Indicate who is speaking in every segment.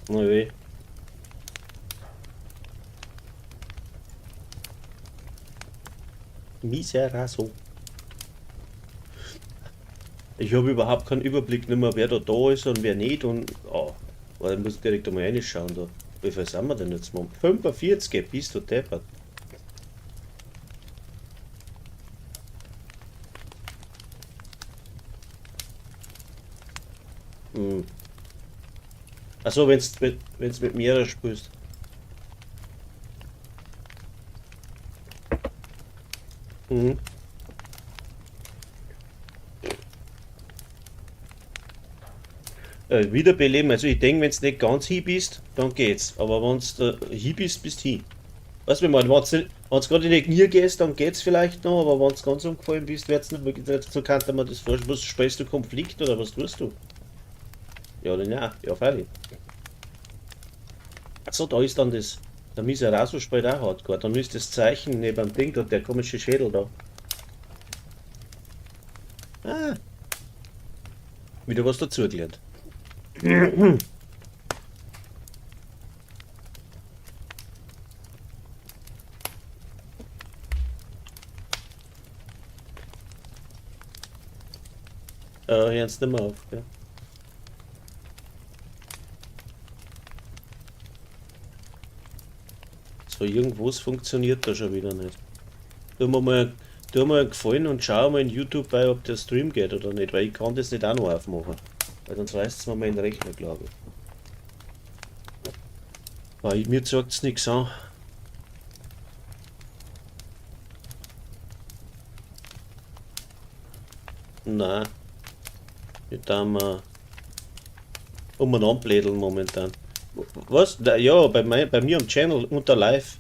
Speaker 1: Na weh. Miseraso. Ich habe überhaupt keinen Überblick nicht mehr, wer da ist und wer nicht und oh, ich muss direkt einmal reinschauen da. Wie viel sind wir denn jetzt mal? 45, bist du deppert. Hm. Achso, wenn's mit mir spielst. Mhm. Wiederbeleben, also ich denke, wenn du nicht ganz hin bist, dann geht's. Aber wenn du hin bist, bist du hin. Weißt du, wenn du gerade in die Knie gehst, dann geht's vielleicht noch, aber wenn du ganz umgefallen bist, wird's nicht mehr, so kann man das vorstellen. Was spielst du Konflikt oder was tust du? Ja oder nein? Ja, freilich. Achso, da ist dann das. Der Miseraso spielt auch Hardcore. Dann ist das Zeichen neben dem Ding da, der komische Schädel da. Ah, wieder was dazugelernt. Hören Sie nicht mehr auf. Ja. So, irgendwas funktioniert da schon wieder nicht. Tu mir mal einen Gefallen und schau mal in YouTube bei, ob der Stream geht oder nicht, weil ich kann das nicht auch noch aufmachen. Weil sonst reißt es mir mal in den Rechner, glaube ich. Weil mir zeigt es nichts an. Nein, wir tun umeinander blädeln momentan. Was? Ja, bei mir am Channel unter Live.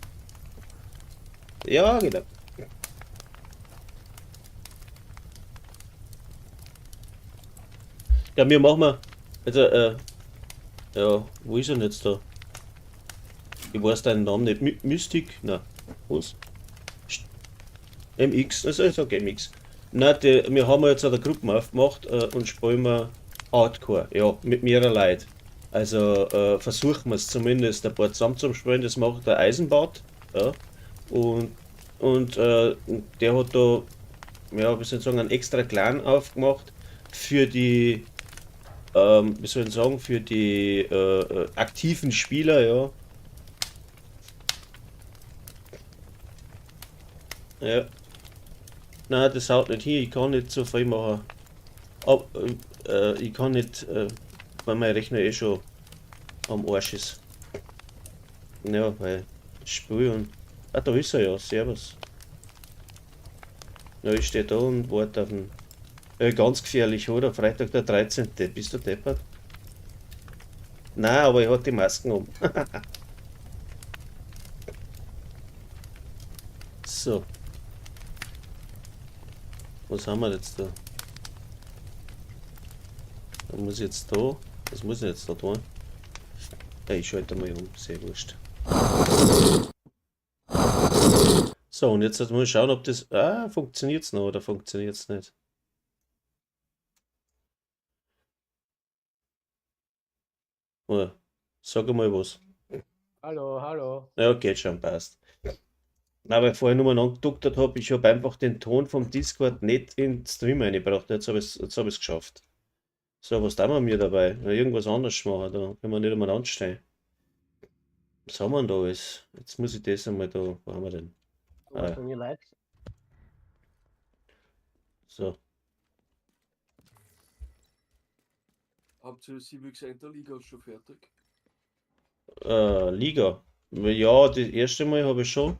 Speaker 1: Ja, genau. Ja, wir machen wir. Also, ja, wo ist er denn jetzt da? Ich weiß deinen Namen nicht. Mystic? Na, was? MX, also ich sag MX. Nein, wir haben jetzt eine Gruppe aufgemacht und spielen wir Hardcore, ja, mit mehreren Leuten. Also versuchen wir es zumindest ein paar zusammenzuspielen, das macht der Eisenbart, ja. Und, und der hat da, ja, wie soll ich sagen, einen extra Clan aufgemacht für die, wie soll ich sagen, für die aktiven Spieler, ja. Ja. Nein, das haut nicht hin, ich kann nicht so viel machen. Aber, ich kann nicht, weil mein Rechner eh schon am Arsch ist. Ja, weil Spiel und. Ah, da ist er ja, servus. Ja, ich stehe da und warte auf den. Ganz gefährlich, oder? Freitag der 13. Bist du deppert? Nein, aber er hat die Masken um. So, was haben wir jetzt da? Da muss ich jetzt da. Was muss ich jetzt da tun? Ja, ich schalte mal um, sehr wurscht. So, und jetzt muss ich schauen, ob das. Ah, funktioniert es noch oder funktioniert es nicht? Oh, sag mal was.
Speaker 2: Hallo, hallo.
Speaker 1: Ja, geht schon, passt. Na, weil ich vorher nur mal angeduckt habe, ich habe einfach den Ton vom Discord nicht in den Stream eingebracht. Jetzt hab ich's geschafft. So, was tun wir mir dabei? Na, irgendwas anderes machen, da können wir nicht einmal anstehen. Was haben wir denn da alles? Jetzt muss ich das einmal da. Wo haben wir denn?
Speaker 2: Du warst
Speaker 1: Ah,
Speaker 2: bei mir live.
Speaker 1: so.
Speaker 3: Habt ihr Civic Center Liga schon fertig?
Speaker 1: Liga. Ja, das erste Mal habe ich schon.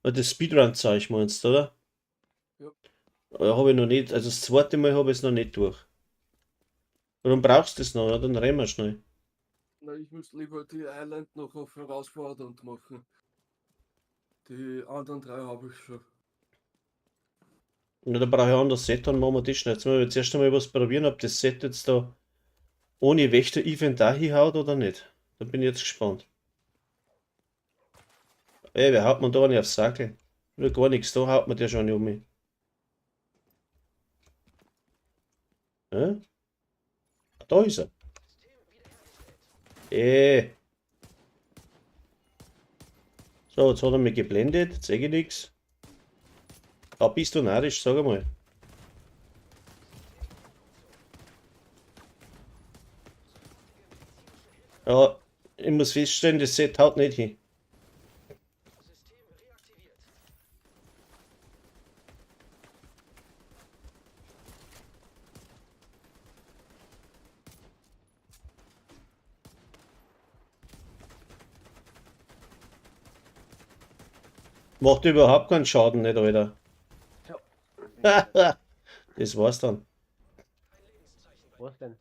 Speaker 1: Das Speedrun-Zeug meinst du, oder?
Speaker 3: Ja.
Speaker 1: Habe ich noch nicht. Also das zweite Mal habe ich es noch nicht durch. Warum brauchst du das noch? Oder? Dann rennen wir schnell.
Speaker 3: Na, ich müsste lieber die Island noch auf herausfordernd machen. Die anderen drei habe ich schon.
Speaker 1: Ja, da brauche ich ein anderes Set, dann machen wir das schnell. Jetzt müssen wir jetzt erst einmal was probieren, ob das Set jetzt da ohne Wächter-Event da hinhaut oder nicht. Da bin ich jetzt gespannt. Ey, wer haut man da nicht aufs Sackel? Nur gar nichts, da haut man der schon nicht um mich. Hä? Da ist er. So, jetzt hat er mich geblendet, jetzt sehe ich nichts. Ah, bist du narrisch, sag einmal. Ja, ich muss feststellen, das Set haut nicht hin. Macht überhaupt keinen Schaden, nicht, Alter. Das war's dann.
Speaker 2: Was denn?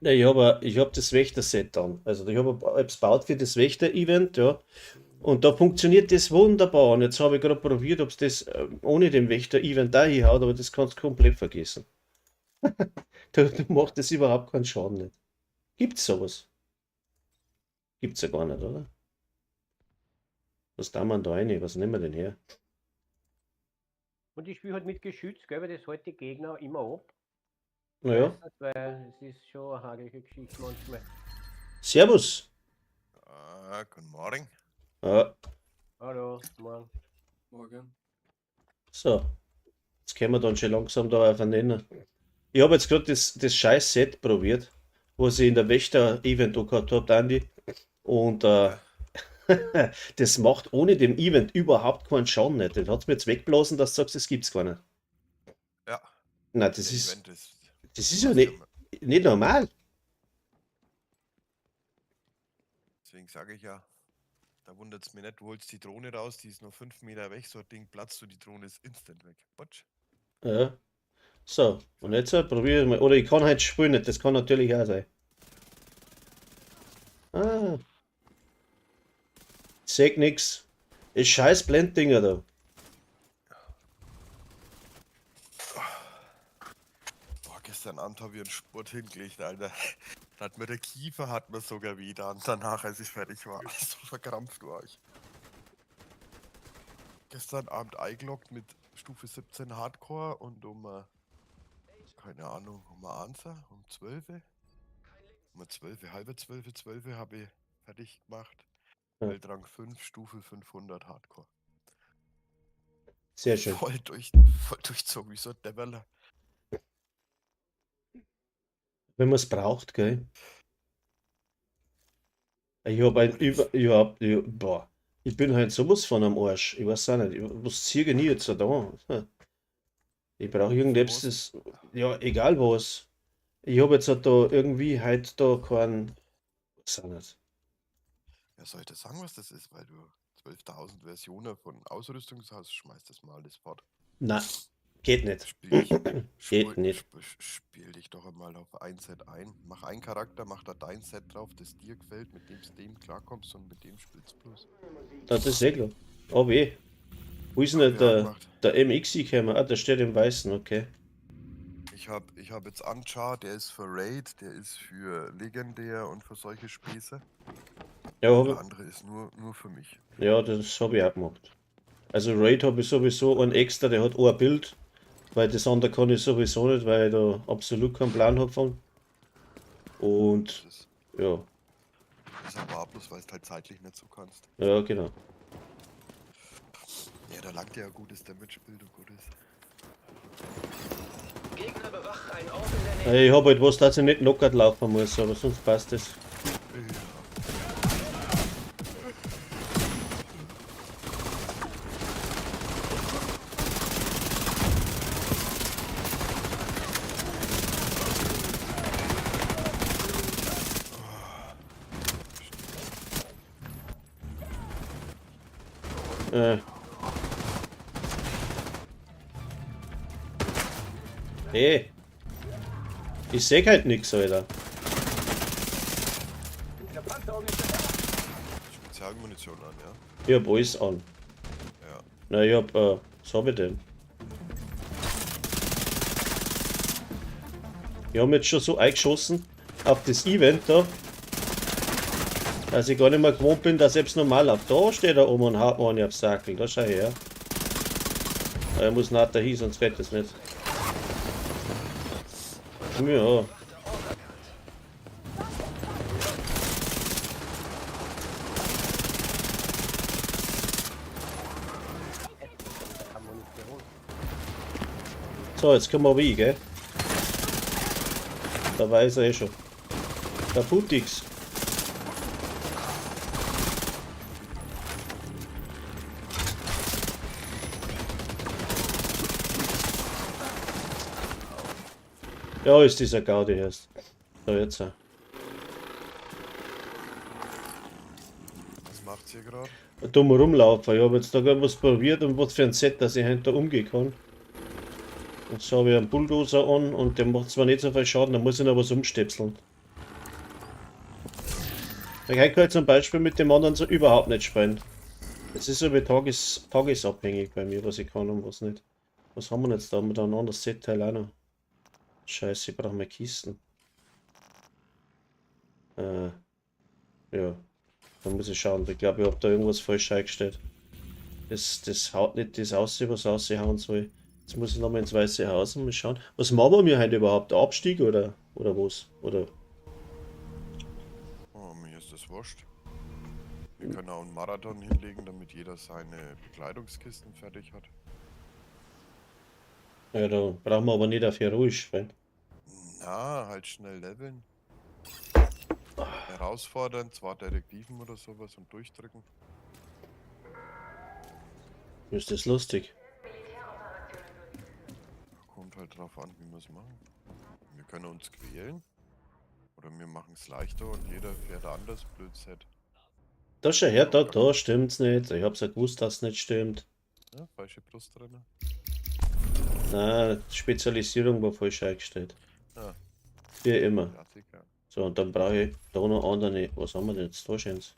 Speaker 1: Ja, ich hab das Wächter-Set dann. Also ich habe es gebaut für das Wächter-Event, ja. Und da funktioniert das wunderbar. Und jetzt habe ich gerade probiert, ob es das ohne dem Wächter-Event da hinhaut, aber das kannst du komplett vergessen. Da macht das überhaupt keinen Schaden nicht. Gibt's sowas? Gibt's ja gar nicht, oder? Was da man da rein? Was nehmen wir denn her?
Speaker 2: Und ich spiele halt mit Geschütz, gell, weil das hält die Gegner immer ab.
Speaker 1: Naja.
Speaker 2: Weil es ist schon eine hagelige Geschichte manchmal.
Speaker 1: Servus.
Speaker 4: Guten Morgen.
Speaker 1: Ja,
Speaker 2: Hallo, morgen.
Speaker 3: Morgen.
Speaker 1: so. Jetzt können wir dann schon langsam da auf einen Nenner. Ich habe jetzt gerade das scheiß Set probiert, was ich in der Wächter-Event auch gehabt habe, Andi. Und das macht ohne dem Event überhaupt keinen Schaden nicht. Das hat mir jetzt wegblasen, dass du sagst, das gibt's gar nicht.
Speaker 4: Ja,
Speaker 1: Nein,
Speaker 4: das Event ist.
Speaker 1: das ist ja nicht normal.
Speaker 4: Deswegen sage ich ja, da wundert es mich nicht, du holst die Drohne raus, die ist nur 5 Meter weg, so ein Ding platzt und die Drohne ist instant weg. Potsch.
Speaker 1: Ja. So, und jetzt probiere ich mal. Oder ich kann halt spielen nicht, das kann natürlich auch sein. Ah. Ich seh nix. Das scheiß Blenddinger da.
Speaker 4: Boah, gestern Abend habe ich einen Sport hingelegt, Alter. Da hat mir der Kiefer hat mir sogar wieder und danach, als ich fertig war, so verkrampft war ich. Gestern Abend eingeloggt mit Stufe 17 Hardcore und keine Ahnung, um Answer, um 12. Um 12, halbe 12, 12 habe ich fertig gemacht.
Speaker 1: Ja.
Speaker 4: Weltrang 5, Stufe 500 Hardcore.
Speaker 1: Sehr schön.
Speaker 4: Voll durchzogen, wie so ein Dämmerler.
Speaker 1: Wenn man es braucht, gell? Ich habe ein boah. Ich bin halt sowas von am Arsch. Ich weiß auch nicht. Was ziehe ich nie jetzt da? Ich brauche irgendetwas, das, ja, egal was. Ich habe jetzt halt da irgendwie halt da keinen. Was auch nicht.
Speaker 4: Ja, soll ich dir sagen, was das ist? Weil du 12.000 Versionen von Ausrüstung hast, schmeißt das mal alles fort.
Speaker 1: Nein, geht nicht. Geht nicht.
Speaker 4: Spiel dich doch einmal auf ein Set ein. Mach einen Charakter, mach da dein Set drauf, das dir gefällt, mit dem klarkommst und mit dem spielst bloß.
Speaker 1: Das ist eh klar. Aber eh. Wo ist denn der MXI gekommen? Ah, der steht im Weißen, okay.
Speaker 4: Ich hab jetzt Anchar, der ist für Raid, der ist für Legendär und für solche Späße.
Speaker 1: Ja,
Speaker 4: Der andere ist nur für mich.
Speaker 1: ja, das habe ich auch gemacht. Also Raid habe ich sowieso einen extra, der hat ein Bild, weil das andere kann ich sowieso nicht, weil ich da absolut keinen Plan habe von. Und
Speaker 4: Das
Speaker 1: ja,
Speaker 4: ist aber auch bloß, weil du halt zeitlich nicht so kannst.
Speaker 1: ja, genau.
Speaker 4: Ja, da langt ja ein gutes Damage-Bild und gutes.
Speaker 5: Gegner bewacht ein Ort in der Nähe.
Speaker 1: Ich habe halt was, dass ich nicht knockert laufen muss, aber sonst passt es. Hey. Ich seh halt nix, Alter.
Speaker 4: Spezialmunition an, ja?
Speaker 1: Ich hab alles an.
Speaker 4: Ja.
Speaker 1: Na, ich hab, was hab ich denn? Wir haben jetzt schon so eingeschossen auf das Event da, dass ich gar nicht mehr gewohnt bin, dass selbst normal auf da steht da oben und haut mir einen aufs Sackel. Da schau her. Er muss nach da hin, sonst geht das nicht. Ja. So, jetzt können wir aber rein, gell? Da weiß er eh schon. Der Putix. Ja, ist dieser Gaudi erst. So, jetzt.
Speaker 4: Was macht's hier gerade?
Speaker 1: Dumm rumlaufen. Ich habe jetzt da gerade was probiert und was für ein Set, dass ich hinter umgehen kann. Jetzt habe ich einen Bulldozer an und der macht zwar nicht so viel Schaden, da muss ich noch was umstöpseln. Ich kann halt zum Beispiel mit dem anderen so überhaupt nicht spielen. Es ist aber tagesabhängig bei mir, was ich kann und was nicht. Was haben wir jetzt da? Haben wir da ein anderes Set-Teil auch noch? Scheiße, ich brauche mehr Kisten. Ja. Da muss ich schauen. Ich glaube, ich habe da irgendwas falsch eingestellt. Das haut nicht das aus, was raushauen soll. Jetzt muss ich nochmal ins Weiße Haus und mal schauen. Was machen wir heute überhaupt? Abstieg oder was? Oder?
Speaker 4: Oh, mir ist das wurscht. Wir können auch einen Marathon hinlegen, damit jeder seine Bekleidungskisten fertig hat.
Speaker 1: Ja, da brauchen wir aber nicht auf heroisch spielen.
Speaker 4: Na, halt schnell leveln. Herausfordern, 2 Detektiven oder sowas und durchdrücken.
Speaker 1: Ist das lustig?
Speaker 4: Kommt halt drauf an, wie wir es machen. Wir können uns quälen. Oder wir machen es leichter und jeder fährt anders Blödset.
Speaker 1: Da schau her, da stimmt's nicht. Ich hab's ja gewusst, dass es nicht stimmt.
Speaker 4: Ja, falsche Plus drin.
Speaker 1: Nein, die Spezialisierung war falsch eingestellt.
Speaker 4: Ja.
Speaker 1: Wie immer.
Speaker 4: Klassiker.
Speaker 1: So, und dann brauche ich da noch andere. Was haben wir denn jetzt da schön's?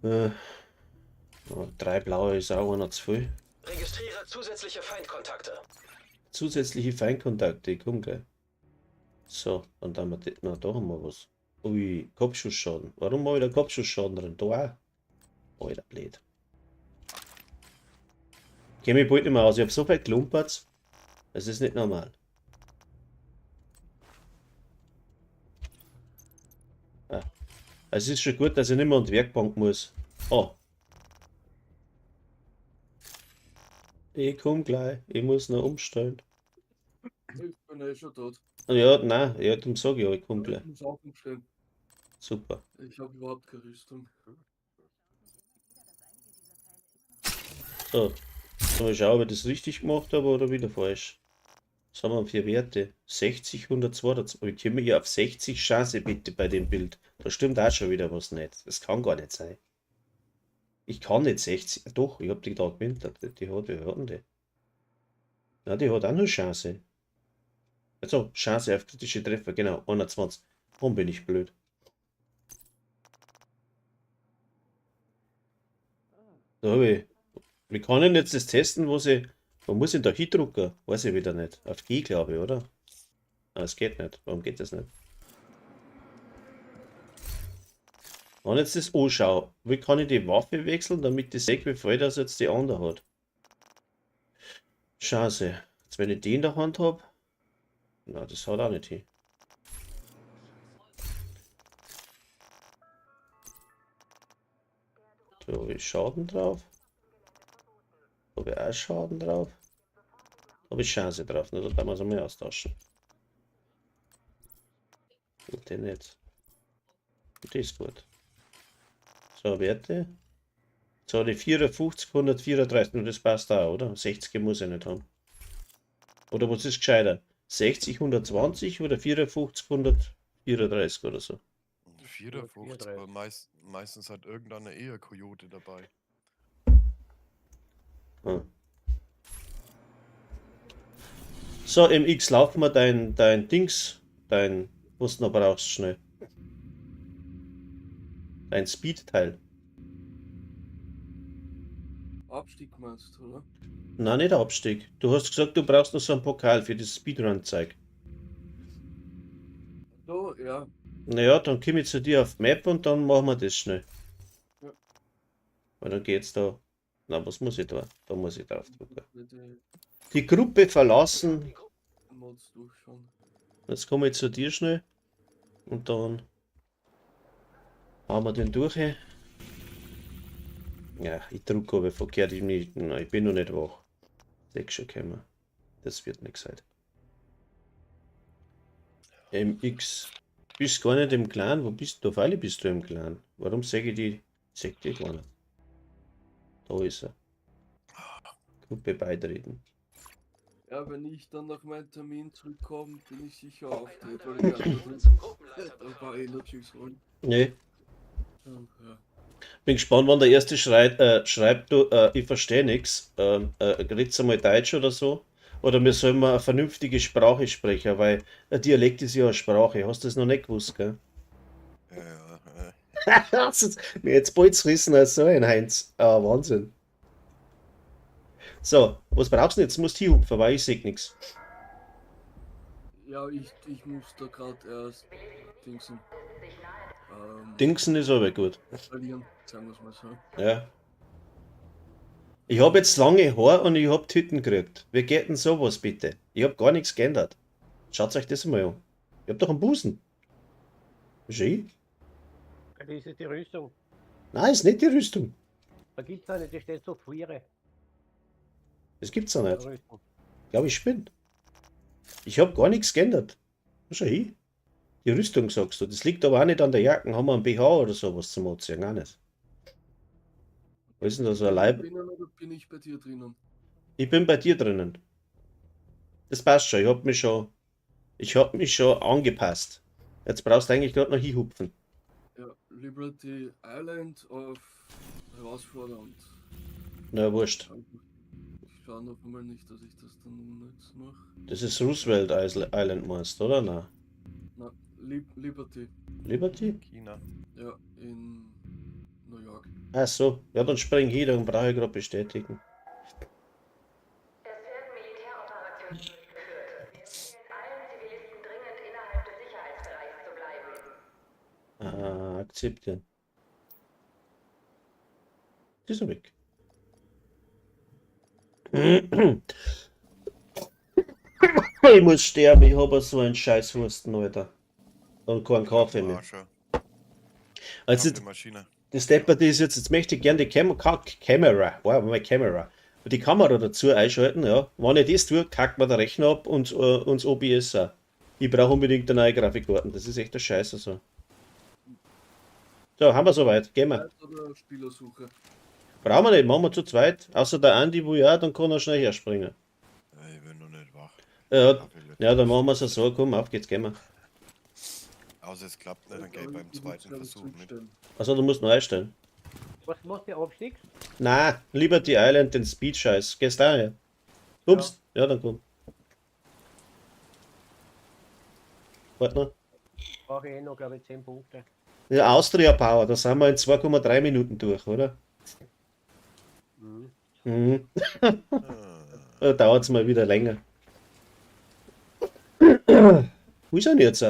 Speaker 1: 3 blaue ist auch einer zu viel.
Speaker 5: Registriere zusätzliche Feindkontakte.
Speaker 1: Zusätzliche Feinkontakte, komm gell. So, dann haben wir na, da haben wir was. Ui, Kopfschussschaden. Warum habe ich da Kopfschussschaden drin? Da auch. Alter, blöd. Ich kenne mich bald nicht mehr aus. Ich habe so viel gelumpert. Das ist nicht normal. Ah. Es ist schon gut, dass ich nicht mehr an die Werkbank muss. Oh. Ich komm gleich. Ich muss noch umstellen.
Speaker 3: Ich bin eh schon tot.
Speaker 1: Ja, nein, ja, darum sage ich, ich komm gleich.
Speaker 3: Ich muss auch umstellen.
Speaker 1: Super.
Speaker 3: Ich habe überhaupt keine Rüstung.
Speaker 1: So. Mal schauen, ob ich das richtig gemacht habe oder wieder falsch. Was haben wir für Werte? 60, 122. Aber ich komme hier auf 60 Chance bitte bei dem Bild. Da stimmt auch schon wieder was nicht. Das kann gar nicht sein. Ich kann nicht 60. Doch, ich habe die da gewinnt. Die hat, wie hat denn die? Na, die hat auch nur Chance. Also, Chance auf kritische Treffer, genau, 21. Warum bin ich blöd? Da habe ich. Wie kann ich denn jetzt das testen, wo muss ich da hindrucken? Weiß ich wieder nicht. Auf G, glaube ich, oder? Ah, es geht nicht. Warum geht das nicht? Wenn ich jetzt das anschaue, wie kann ich die Waffe wechseln, damit ich sehe, wie viel das jetzt die andere hat? Chance. Jetzt, wenn ich die in der Hand habe. Na, das haut auch nicht hin. Da habe ich Schaden drauf. Da habe ich auch Schaden drauf. Da habe ich Chance drauf. Na, da kann man es einmal austauschen. Und den nicht. Und das ist gut. So, Werte. So, die 54, 134. Und das passt auch, oder? 60 muss ich nicht haben. Oder was ist gescheiter? 60, 120 oder 54, 134 oder so?
Speaker 4: 54, aber meistens hat irgendeiner eher Coyote dabei.
Speaker 1: Ah. So, MX, lauf mal dein Dings, was du noch brauchst, schnell. Dein Speed-Teil.
Speaker 3: Abstieg meinst du, oder?
Speaker 1: Nein, nicht Abstieg. Du hast gesagt, du brauchst noch so einen Pokal für das Speedrun-Zeug.
Speaker 3: So, ja.
Speaker 1: Naja, dann komme ich zu dir auf Map und dann machen wir das schnell.
Speaker 3: Ja.
Speaker 1: Weil dann geht's da. Na, was muss ich da? Da muss ich drauf drücken.
Speaker 3: Die
Speaker 1: Die Gruppe verlassen.
Speaker 3: Mods durchschauen.
Speaker 1: Jetzt komme ich zu dir schnell. Und dann haben wir den durch. Ja, ich drücke aber verkehrt. Ich bin noch nicht wach. 6 schon gekommen. Das wird nichts halt. MX. Bist gar nicht im Clan. Wo bist du? Auf alle bist du im Clan. Warum sage ich die? Sag die gar nicht. Da ist er. Gruppe beitreten.
Speaker 3: Ja, wenn ich dann nach meinem Termin zurückkomme, bin ich sicher auftreten, weil
Speaker 5: Ich
Speaker 3: ich
Speaker 5: bin
Speaker 3: einfach
Speaker 5: zum Gruppenleiter
Speaker 3: ein paar Energies holen.
Speaker 1: Nee.
Speaker 3: Ja.
Speaker 1: Bin gespannt, wann der erste schreibt, du, ich verstehe nichts. Redst du mal Deutsch oder so? Oder wir sollen mal eine vernünftige Sprache sprechen, weil ein Dialekt ist ja eine Sprache. Hast du das noch nicht gewusst, gell? Mir jetzt bald rissen als so ein Heinz. Ah, Wahnsinn. So, was brauchst du denn jetzt? Du musst hinhupfen, weil ich sehe nichts.
Speaker 3: Ja, ich muss da gerade erst Dingsen.
Speaker 1: Dingsen ist aber gut.
Speaker 3: Verlieren, sagen wir es mal so.
Speaker 1: Ja. Ich habe jetzt lange Haare und ich habe Tüten gekriegt. Wie geht denn sowas bitte? Ich habe gar nichts geändert. Schaut euch das mal an. Ich habe doch einen Busen. Schön.
Speaker 2: Das ist die Rüstung.
Speaker 1: Nein, ist nicht die Rüstung.
Speaker 2: Da gibt es eine, die steht so Friere.
Speaker 1: Das gibt's ja nicht.
Speaker 2: Rüstung.
Speaker 1: Ich glaube, ich spinne. Ich habe gar nichts geändert. Schau hin. Die Rüstung sagst du. Das liegt aber auch nicht an der Jacke. Haben wir einen BH oder sowas zum Anziehen? Auch nicht. Was ist denn da so ein Leib?
Speaker 3: Drinnen oder bin ich bei dir drinnen?
Speaker 1: Ich bin bei dir drinnen. Das passt schon. Ich hab mich schon angepasst. Jetzt brauchst du eigentlich gerade noch hinhupfen.
Speaker 3: Ja, Liberty Island auf herausfordernd.
Speaker 1: Na, wurscht.
Speaker 3: Ich schaue noch einmal nicht, dass ich das dann unnütz mache.
Speaker 1: Das ist Roosevelt Island meinst, oder? Na.
Speaker 3: Na, Liberty.
Speaker 1: Liberty?
Speaker 4: China.
Speaker 3: Ja, in New York.
Speaker 1: Ach so. Ja, dann spring hier, dann brauche ich gerade bestätigen.
Speaker 6: Es werden Militäroperationen durchgeführt. Wir empfehlen allen Zivilisten dringend innerhalb des Sicherheitsbereichs zu bleiben.
Speaker 1: Akzeptieren. Die ist weg. Ich muss sterben, ich habe so einen scheiß Husten, Alter. Und keinen Kaffee mehr. Also,
Speaker 4: Die Maschine.
Speaker 1: das Depperte ist jetzt möchte ich gerne die Kamera, wow, meine Kamera, die Kamera dazu einschalten, ja. Wenn ich das tue, kackt mir der Rechner ab und das OBS auch. Ich brauche unbedingt eine neue Grafikkarten, das ist echt der Scheiße so. So, haben wir soweit, gehen wir.
Speaker 3: Oder Spielersuche.
Speaker 1: Brauchen wir nicht, machen wir zu zweit. Außer der Andi, wo ja, dann kann er schnell herspringen.
Speaker 4: Ich bin noch nicht wach.
Speaker 1: Ja, dann machen wir es so, komm, auf geht's, gehen wir.
Speaker 4: Außer es klappt nicht, dann gehe ich beim zweiten Versuch mit.
Speaker 1: Also du musst noch einstellen.
Speaker 2: Was machst du, Abstieg?
Speaker 1: Na, Liberty Island, den Speed-Scheiß. Gehst du her? Ups, ja, dann komm. Warte noch.
Speaker 2: Brauche ich noch, glaube ich, 10 Punkte.
Speaker 1: Ja, Austria Power, da sind wir in 2,3 Minuten durch, oder? Mhm. Da dauert es mal wieder länger. Wo ist er denn jetzt?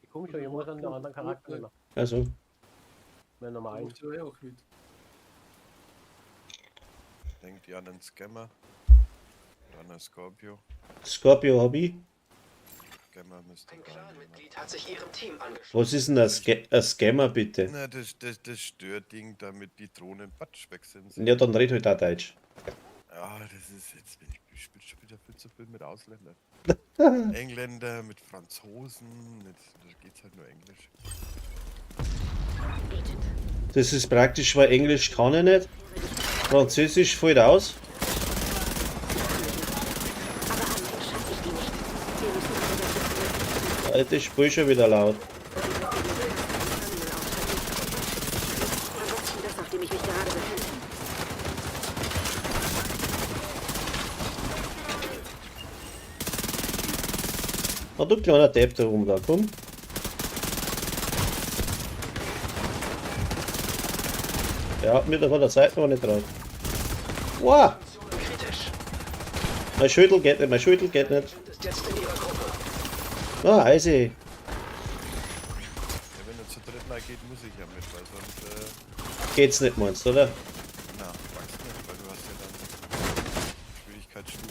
Speaker 2: Ich komme schon, ich muss einen anderen Charakter nehmen.
Speaker 1: Also,
Speaker 2: Mein normalen.
Speaker 3: Macht ja auch mit.
Speaker 4: Denkt ihr an den Scammer? Und an den Scorpio?
Speaker 1: Scorpio hab ich.
Speaker 4: Scammer müsste
Speaker 5: Ein
Speaker 4: da nehmen.
Speaker 5: Clanmitglied hat sich ihrem Team angeschlossen.
Speaker 1: Was ist denn ein Scammer, bitte?
Speaker 4: Na, das Störding, damit die Drohnen Batsch weg sind.
Speaker 1: Ja, dann red halt auch Deutsch.
Speaker 4: Ja, das ist jetzt bin ich spiele schon wieder viel zu viel mit Ausländern. Engländer, mit Franzosen, da geht's halt nur Englisch.
Speaker 1: Das ist praktisch, weil Englisch kann ich nicht. Französisch fällt aus. Das Spiel schon wieder laut.
Speaker 6: Das, auf dem ich mich gerade befinde.
Speaker 1: Na du kleiner Depp da rum da, komm. Ja, mir da von der Seite noch nicht drauf. Wow!
Speaker 5: Kritisch.
Speaker 1: Mein Schüttel geht nicht, mein Schüttel geht nicht.
Speaker 5: Ist jetzt in ihrer Gruppe.
Speaker 1: Ah, easy.
Speaker 4: Ja, wenn er zu dritt mal geht, muss ich ja mit, weil sonst,
Speaker 1: Geht's nicht, meinst du, oder?
Speaker 4: na, wachst nicht, weil du hast ja dann Schwierigkeitsstufe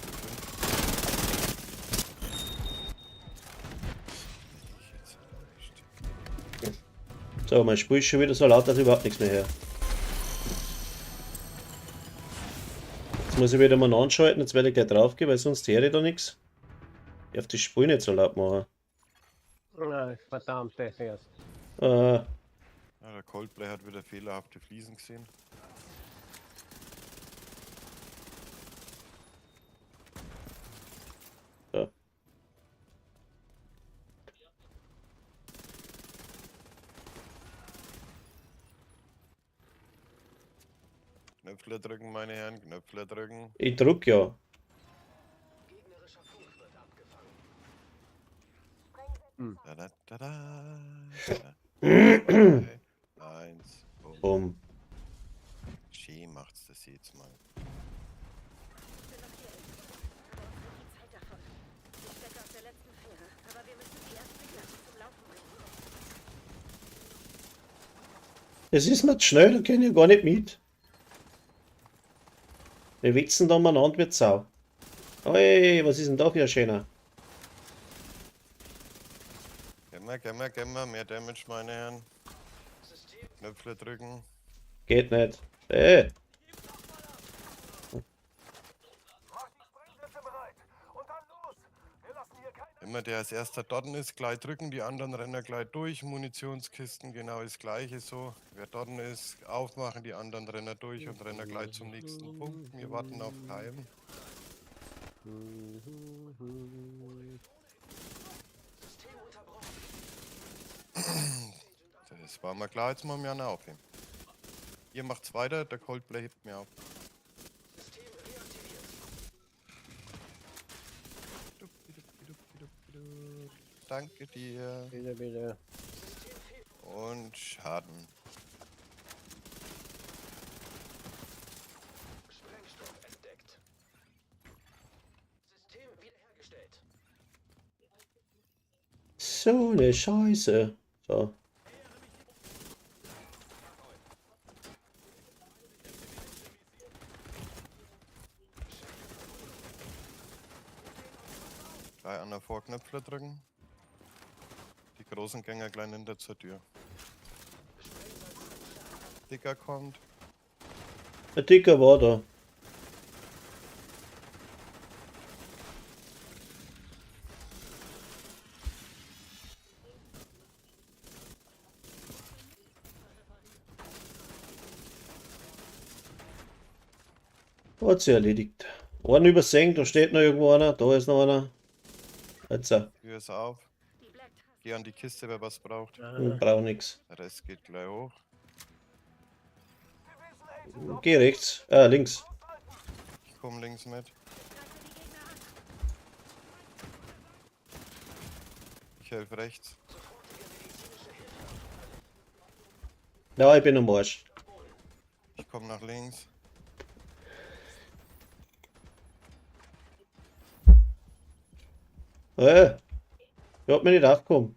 Speaker 4: 5.
Speaker 1: So, mein Spiel ist schon wieder so laut, dass ich überhaupt nichts mehr höre. Jetzt muss ich wieder mal anschalten, jetzt werde ich gleich drauf gehen, weil sonst höre ich da nichts. Ich darf das Spiel nicht so laut machen.
Speaker 2: Na, verdammt, das erst.
Speaker 1: Äh,
Speaker 4: Ja, der Coldplay hat wieder fehlerhafte Fliesen gesehen.
Speaker 1: Ja.
Speaker 4: Knöpfle drücken, meine Herren, Knöpfle drücken.
Speaker 1: ich drück ja.
Speaker 5: Gegnerischer Funk wird abgefangen.
Speaker 4: Da, da, da, da, da. 1.
Speaker 1: Bumm.
Speaker 4: Schön macht's das jetzt mal.
Speaker 6: Ich bin noch hier. Aber uns wird die Zeit davon. Ich stecke auf der letzten Fähre, aber wir müssen die erste Klasse zum Laufen bringen.
Speaker 1: Das ist nicht schnell, da kann ich gar nicht mit. Wir wichsen da umeinander wie Sau. Oi, was ist denn da für ein schöner?
Speaker 4: Gehen wir, mehr Damage, meine Herren. Knöpfle drücken.
Speaker 1: Geht nicht.
Speaker 4: Immer der als erster dort ist, gleich drücken, die anderen rennen gleich durch. Munitionskisten, genau das gleiche so. Wer dort ist, aufmachen, die anderen rennen durch und rennen gleich zum nächsten Punkt. Wir warten auf Keim.
Speaker 5: System unterbrochen.
Speaker 4: Das war mal klar, jetzt machen wir einen auf. Ihr macht's weiter, der Coldplay hebt mir auf.
Speaker 5: System reaktiviert.
Speaker 4: Danke dir.
Speaker 2: Bitte, bitte.
Speaker 5: System fehlt.
Speaker 4: Und Schaden.
Speaker 5: Sprengstoff entdeckt. System wiederhergestellt.
Speaker 1: So eine Scheiße. So.
Speaker 4: Gleich an der Vorknöpfle drücken. Die großen Gänger gleich hinter zur Tür. Dicker kommt.
Speaker 1: Der Dicker war da. Hat sie erledigt. Einen übersehen, da steht noch irgendwo einer, da ist noch einer. Jetzt,
Speaker 4: Tür ist auf.
Speaker 6: Die Black Task.
Speaker 4: Geh an die Kiste, wer was braucht.
Speaker 1: brauch nix.
Speaker 4: Der Rest geht gleich hoch.
Speaker 1: Geh rechts, links.
Speaker 4: Ich komm links mit. Ich helfe rechts.
Speaker 1: Ja, ich bin am Arsch.
Speaker 4: Ich komm nach links.
Speaker 1: Ich hab mir nicht aufgekommen.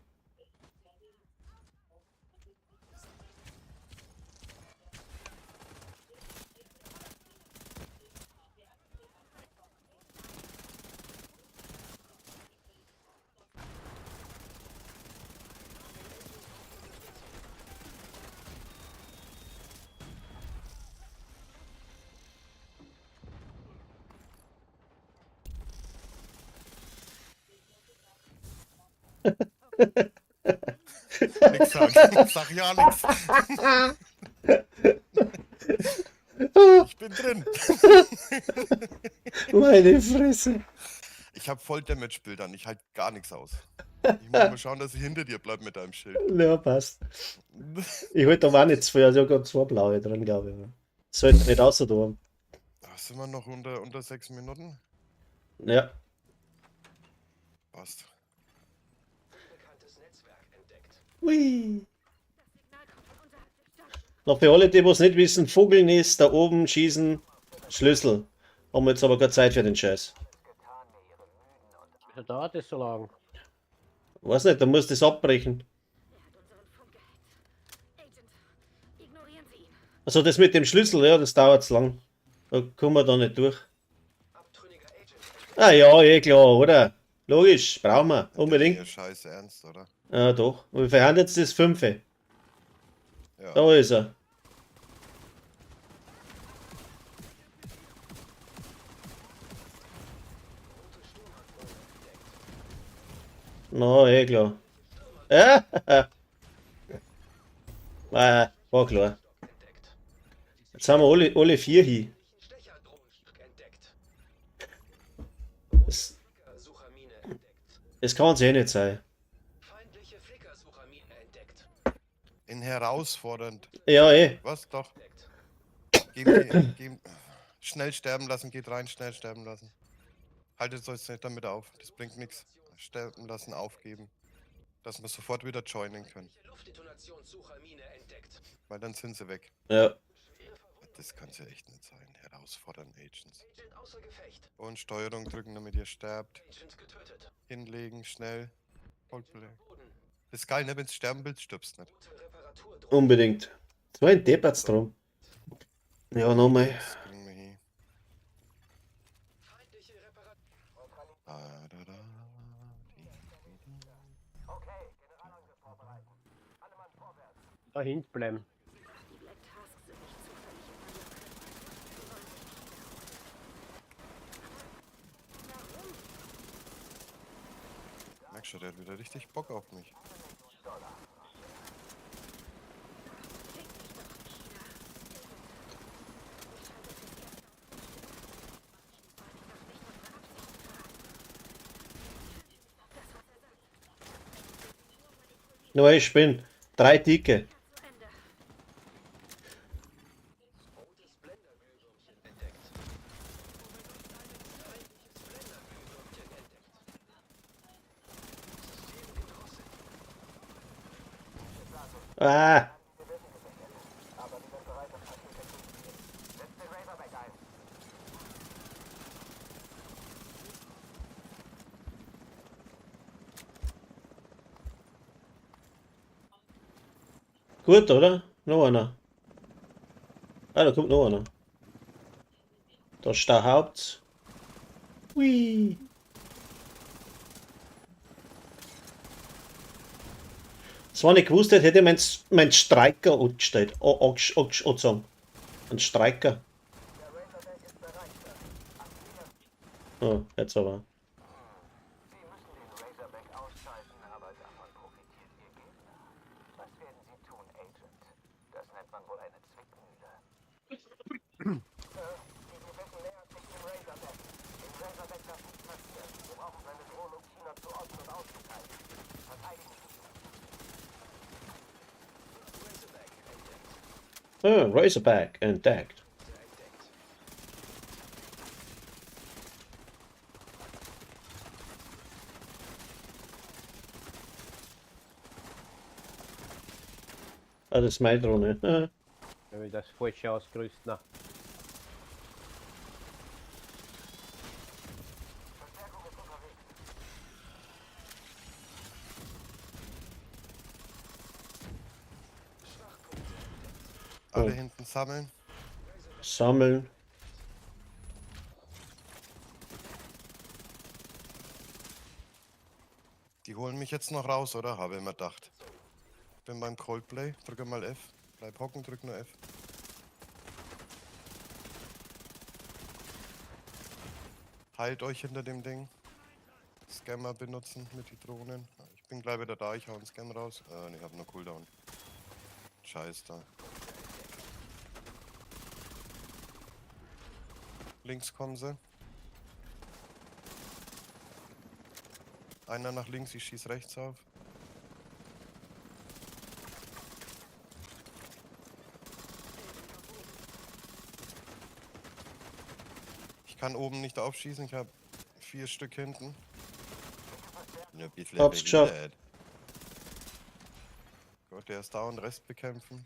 Speaker 4: Nix sagen. Sag ja nix. Ich bin drin.
Speaker 1: Meine Fresse.
Speaker 4: Ich hab voll Damage-Bildern. Ich halt gar nichts aus. Ich muss mal schauen, dass ich hinter dir bleib mit deinem Schild.
Speaker 1: Ja, passt. Ich halte da auch nicht zu viel, also ich hab grad 2 blaue drin, glaube ich. Sollte nicht außer da.
Speaker 4: Sind wir noch unter 6 Minuten?
Speaker 1: Ja.
Speaker 4: Passt.
Speaker 5: Unbekanntes Netzwerk entdeckt.
Speaker 1: Ui.
Speaker 6: Signal kommt von unterhalb der Stadt.
Speaker 1: Noch für alle, die es nicht wissen, Vogelnest, da oben schießen, Schlüssel. Haben wir jetzt aber keine Zeit für den Scheiß.
Speaker 2: Wieso dauert das so lang?
Speaker 1: Weiß nicht, da musst du das abbrechen.
Speaker 6: Er hat unseren Funk gehackt. Agent, ignorieren Sie ihn.
Speaker 1: Also das mit dem Schlüssel, ja, das dauert lang. Da kommen wir da nicht durch.
Speaker 5: Abtrünniger Agent.
Speaker 1: Ah ja, eh klar, oder? Logisch, brauchen wir,
Speaker 4: Ihr
Speaker 1: unbedingt.
Speaker 4: scheiße ernst, oder?
Speaker 1: Ja, doch. Und wie viel haben jetzt das 5?
Speaker 4: Ja.
Speaker 1: Da ist er. Na, eh klar. Ja, war klar.
Speaker 5: Entdeckt.
Speaker 1: Jetzt haben wir alle 4 hin.
Speaker 5: Stechergrundstück entdeckt.
Speaker 1: Das,
Speaker 5: Flickersuchermine entdeckt.
Speaker 1: das kann es eh nicht sein.
Speaker 5: Feindliche Flickersuchermine entdeckt.
Speaker 4: In herausfordernd.
Speaker 1: Ja, eh.
Speaker 4: Was? Doch.
Speaker 5: Entdeckt.
Speaker 4: Geben, schnell sterben lassen, geht rein, schnell sterben lassen. Haltet euch nicht damit auf, das bringt nichts. Sterben lassen, aufgeben. Dass wir sofort wieder joinen können.
Speaker 5: Luftdetonationssuchermine entdeckt.
Speaker 4: Weil dann sind sie weg.
Speaker 1: Ja.
Speaker 4: Das kann ja echt nicht sein. Herausfordern Agents.
Speaker 5: Agent außer Gefecht.
Speaker 4: Und Steuerung drücken, damit ihr sterbt.
Speaker 5: Agent getötet.
Speaker 4: Hinlegen, schnell. Coldplay.
Speaker 5: Boden.
Speaker 4: Das ist geil, ne? Wenn du sterben willst, stirbst nicht.
Speaker 5: Gute Reparatur.
Speaker 1: Unbedingt. So ein Deppert's drum. Ja, nochmal.
Speaker 4: Das kriegen wir hin.
Speaker 5: Feindliche Reparatur.
Speaker 4: Da, da, da,
Speaker 2: Da hinten bleiben.
Speaker 6: Die Black Tasks sind nicht zufällig in meiner Köpfe. Sie wollen sich wiederholen. Warum?
Speaker 4: Merkst du, der hat wieder richtig Bock auf mich.
Speaker 6: Fick mich doch, Kira.
Speaker 1: Neue Spinn. 3 Dicke.
Speaker 6: Zu Ende.
Speaker 5: Rotes Blenderglühwürmchen entdeckt. Feindliches Blenderglühwürmchen entdeckt. System gedrosselt.
Speaker 1: Ah. Gut, oder? Noch einer. Ah, da kommt noch einer. Da ist der Haupt. Hui. Das war nicht gewusst, hätte mein Streiker angestellt. Angezogen. Ein Streiker. Oh, jetzt aber.
Speaker 7: Sie müssen den Razorback ausschalten, aber davon profitiert Ihr Gegner. Was werden Sie tun, Agent? Das nennt man wohl eine Zwickmühle. Die Division nähert sich dem Razorback. Den Razorback darf nicht passieren. Wir brauchen seine Drohne, um China zu orten und auszuteilen. Verteidigen Sie ihn.
Speaker 1: Razorback entdeckt. Ah, das ist meine Drohne. Ah.
Speaker 2: Wenn wir das falsche ausgerüstet.
Speaker 4: Alle
Speaker 1: Oh.
Speaker 4: hinten sammeln.
Speaker 1: Sammeln.
Speaker 4: Die holen mich jetzt noch raus, oder? Habe ich mir gedacht. Bin beim Coldplay. Drücke mal F. Bleib hocken, drück nur F. Heilt euch hinter dem Ding. Scammer benutzen mit die Drohnen. Ich bin gleich wieder da, ich hau einen Scam raus. Ich habe nur Cooldown. Scheiß da. Links kommen sie. Einer nach links, ich schieß rechts auf. Ich kann oben nicht aufschießen, ich habe 4 Stück hinten. Bin ein bisschen
Speaker 1: Hab's geschafft.
Speaker 4: behindert. Gut, der ist da und Rest bekämpfen.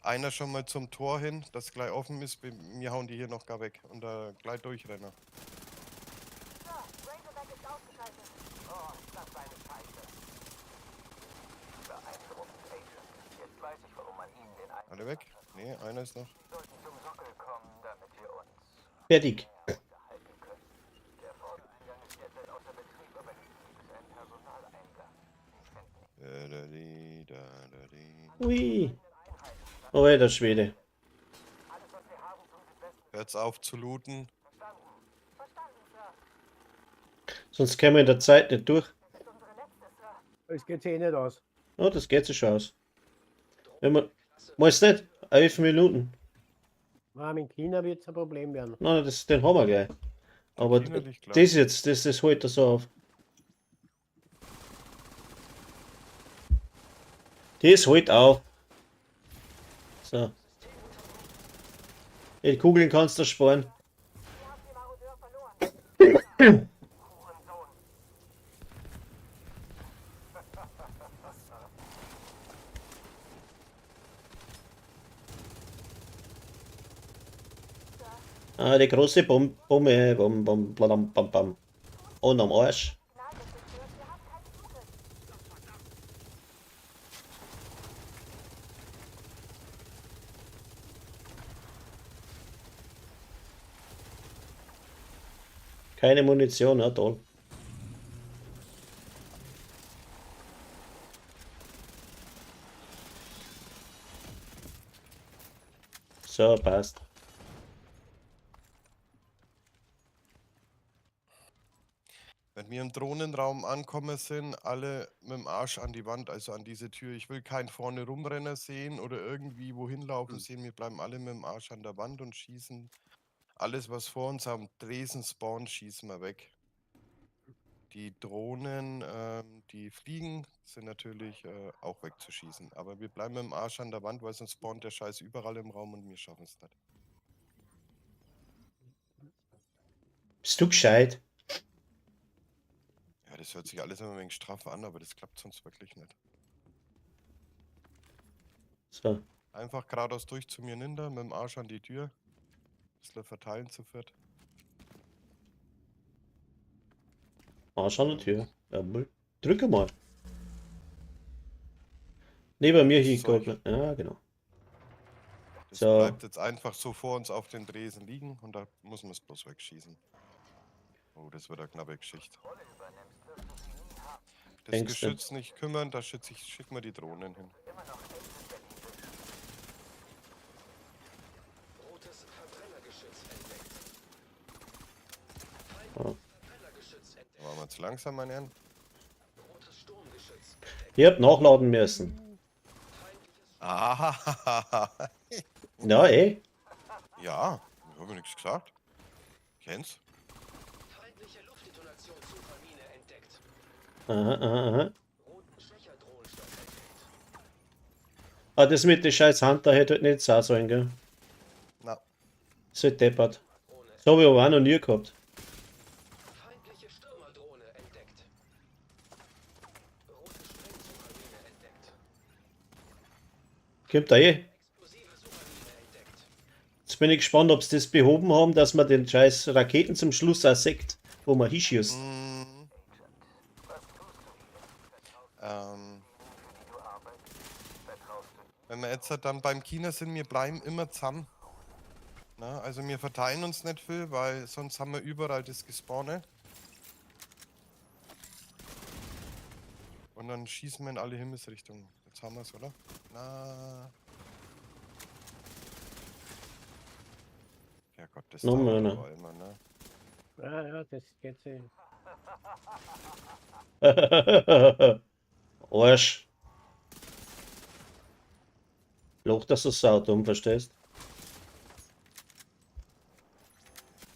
Speaker 4: Einer schon mal zum Tor hin, das gleich offen ist. Wir hauen die hier noch gar weg und da gleich durchrennen.
Speaker 7: So, Razorback ist ausgeschaltet. Oh, das war eine Scheiße. Beeindruckend, Agent. Jetzt weiß ich, warum man Ihnen den einen...
Speaker 4: Alle weg? Nee, einer ist noch.
Speaker 7: Sie sollten zum Sockel kommen, damit wir uns
Speaker 1: Fertig.
Speaker 7: unterhalten können. Der Vordereingang ist derzeit außer Betrieb, aber hinten gibt es einen Personaleingang. Sie finden ihn.
Speaker 1: Ui. Oh, der Schwede.
Speaker 7: Alles, was wir haben, tun Sie besten.
Speaker 4: Hört's auf zu looten.
Speaker 7: Verstanden. Verstanden, Sir.
Speaker 1: Sonst kämen wir in der Zeit nicht durch.
Speaker 7: Das ist unsere letzte, Sir.
Speaker 2: Es geht sich eh nicht aus.
Speaker 1: Ja, das geht sich schon aus. Wenn man. Weiß nicht, 11 Minuten.
Speaker 2: In China wird es ein Problem werden.
Speaker 1: Nein, den haben wir gleich. Aber
Speaker 4: China liegt klar.
Speaker 1: das jetzt, das holt er so auf. Das holt auf. So. Die Kugeln kannst du sparen.
Speaker 7: Wir haben den Marodeur verloren. Hurensohn.
Speaker 1: Ah, die große Bombe, bam, bam, blam, bam, bam. Und am Arsch.
Speaker 7: Signaldetektor, wir haben keinen Zugriff.
Speaker 1: Keine Munition, ja toll. So, passt.
Speaker 4: Wenn wir im Drohnenraum ankommen sind, alle mit dem Arsch an die Wand, also an diese Tür. Ich will keinen vorne rumrenner sehen oder irgendwie wohin laufen sehen. Wir bleiben alle mit dem Arsch an der Wand und schießen. Alles, was vor uns am Dresen spawnt, schießen wir weg. Die Drohnen, die fliegen, sind natürlich auch wegzuschießen. Aber wir bleiben mit dem Arsch an der Wand, weil sonst spawnt der Scheiß überall im Raum und wir schaffen es nicht.
Speaker 1: Bist du gescheit?
Speaker 4: Ja, das hört sich alles immer ein wenig straff an, aber das klappt sonst wirklich nicht.
Speaker 1: So.
Speaker 4: Einfach geradeaus durch zu mir ninder, mit dem Arsch an die Tür. Bisschen verteilen zu viert.
Speaker 1: Arsch an der Tür. Jawohl. Drücke mal. Neben mir hier,
Speaker 4: Soll ich?
Speaker 1: Goblet. Ja, genau.
Speaker 4: Das
Speaker 1: So.
Speaker 4: bleibt jetzt einfach so vor uns auf den Dresen liegen und da muss man es bloß wegschießen. Oh, das wird eine knappe Geschichte.
Speaker 7: Rolle übernimmst, wirst du sie nie haben.
Speaker 4: Das
Speaker 1: Denkst du?
Speaker 4: Geschütz nicht kümmern, da schicken wir die Drohnen hin.
Speaker 7: Immer noch Agent, der diese
Speaker 5: Rotes Verbrennergeschütz entdeckt.
Speaker 1: Ah.
Speaker 5: Verbrennergeschütz
Speaker 4: Da
Speaker 5: entdeckt.
Speaker 4: waren wir zu langsam, mein Herrn.
Speaker 5: Rotes Sturmgeschütz.
Speaker 1: Ihr habt nachladen müssen.
Speaker 5: Feindliches
Speaker 4: Ah,
Speaker 1: Ja, eh.
Speaker 4: ja, ich habe nichts gesagt. Kennst?
Speaker 5: feindliche Luftdetonationssupermine entdeckt.
Speaker 1: Aha, aha, aha.
Speaker 5: Roten Schwächerdrohnenstoff entdeckt.
Speaker 1: Ah, das mit den scheiß Hunter hätte halt nicht sein sollen, gell?
Speaker 4: Na,
Speaker 1: So deppert.
Speaker 5: Drohne.
Speaker 1: So habe ich aber auch noch nie gehabt.
Speaker 5: Feindliche Stürmerdrohne entdeckt. Rote Sprengsupermine entdeckt.
Speaker 1: Kommt da eh.
Speaker 5: Explosive Supermine entdeckt.
Speaker 1: Jetzt bin ich gespannt, ob sie das behoben haben, dass man den scheiß Raketen zum Schluss auch sieht, wo man hinschießt.
Speaker 7: du arbeitest. Vertraust du
Speaker 4: wenn wir jetzt dann beim China sind, wir bleiben immer zusammen. Na, also wir verteilen uns nicht viel, weil sonst haben wir überall das Gespawne. Und dann schießen wir in alle Himmelsrichtungen. Jetzt haben wir es, oder? Na. Ja Gott, das
Speaker 1: Noch
Speaker 4: dauert
Speaker 1: einer.
Speaker 4: aber immer, ne?
Speaker 2: Ja, das geht sich.
Speaker 1: Arsch. Loch, dass du saudumm, verstehst?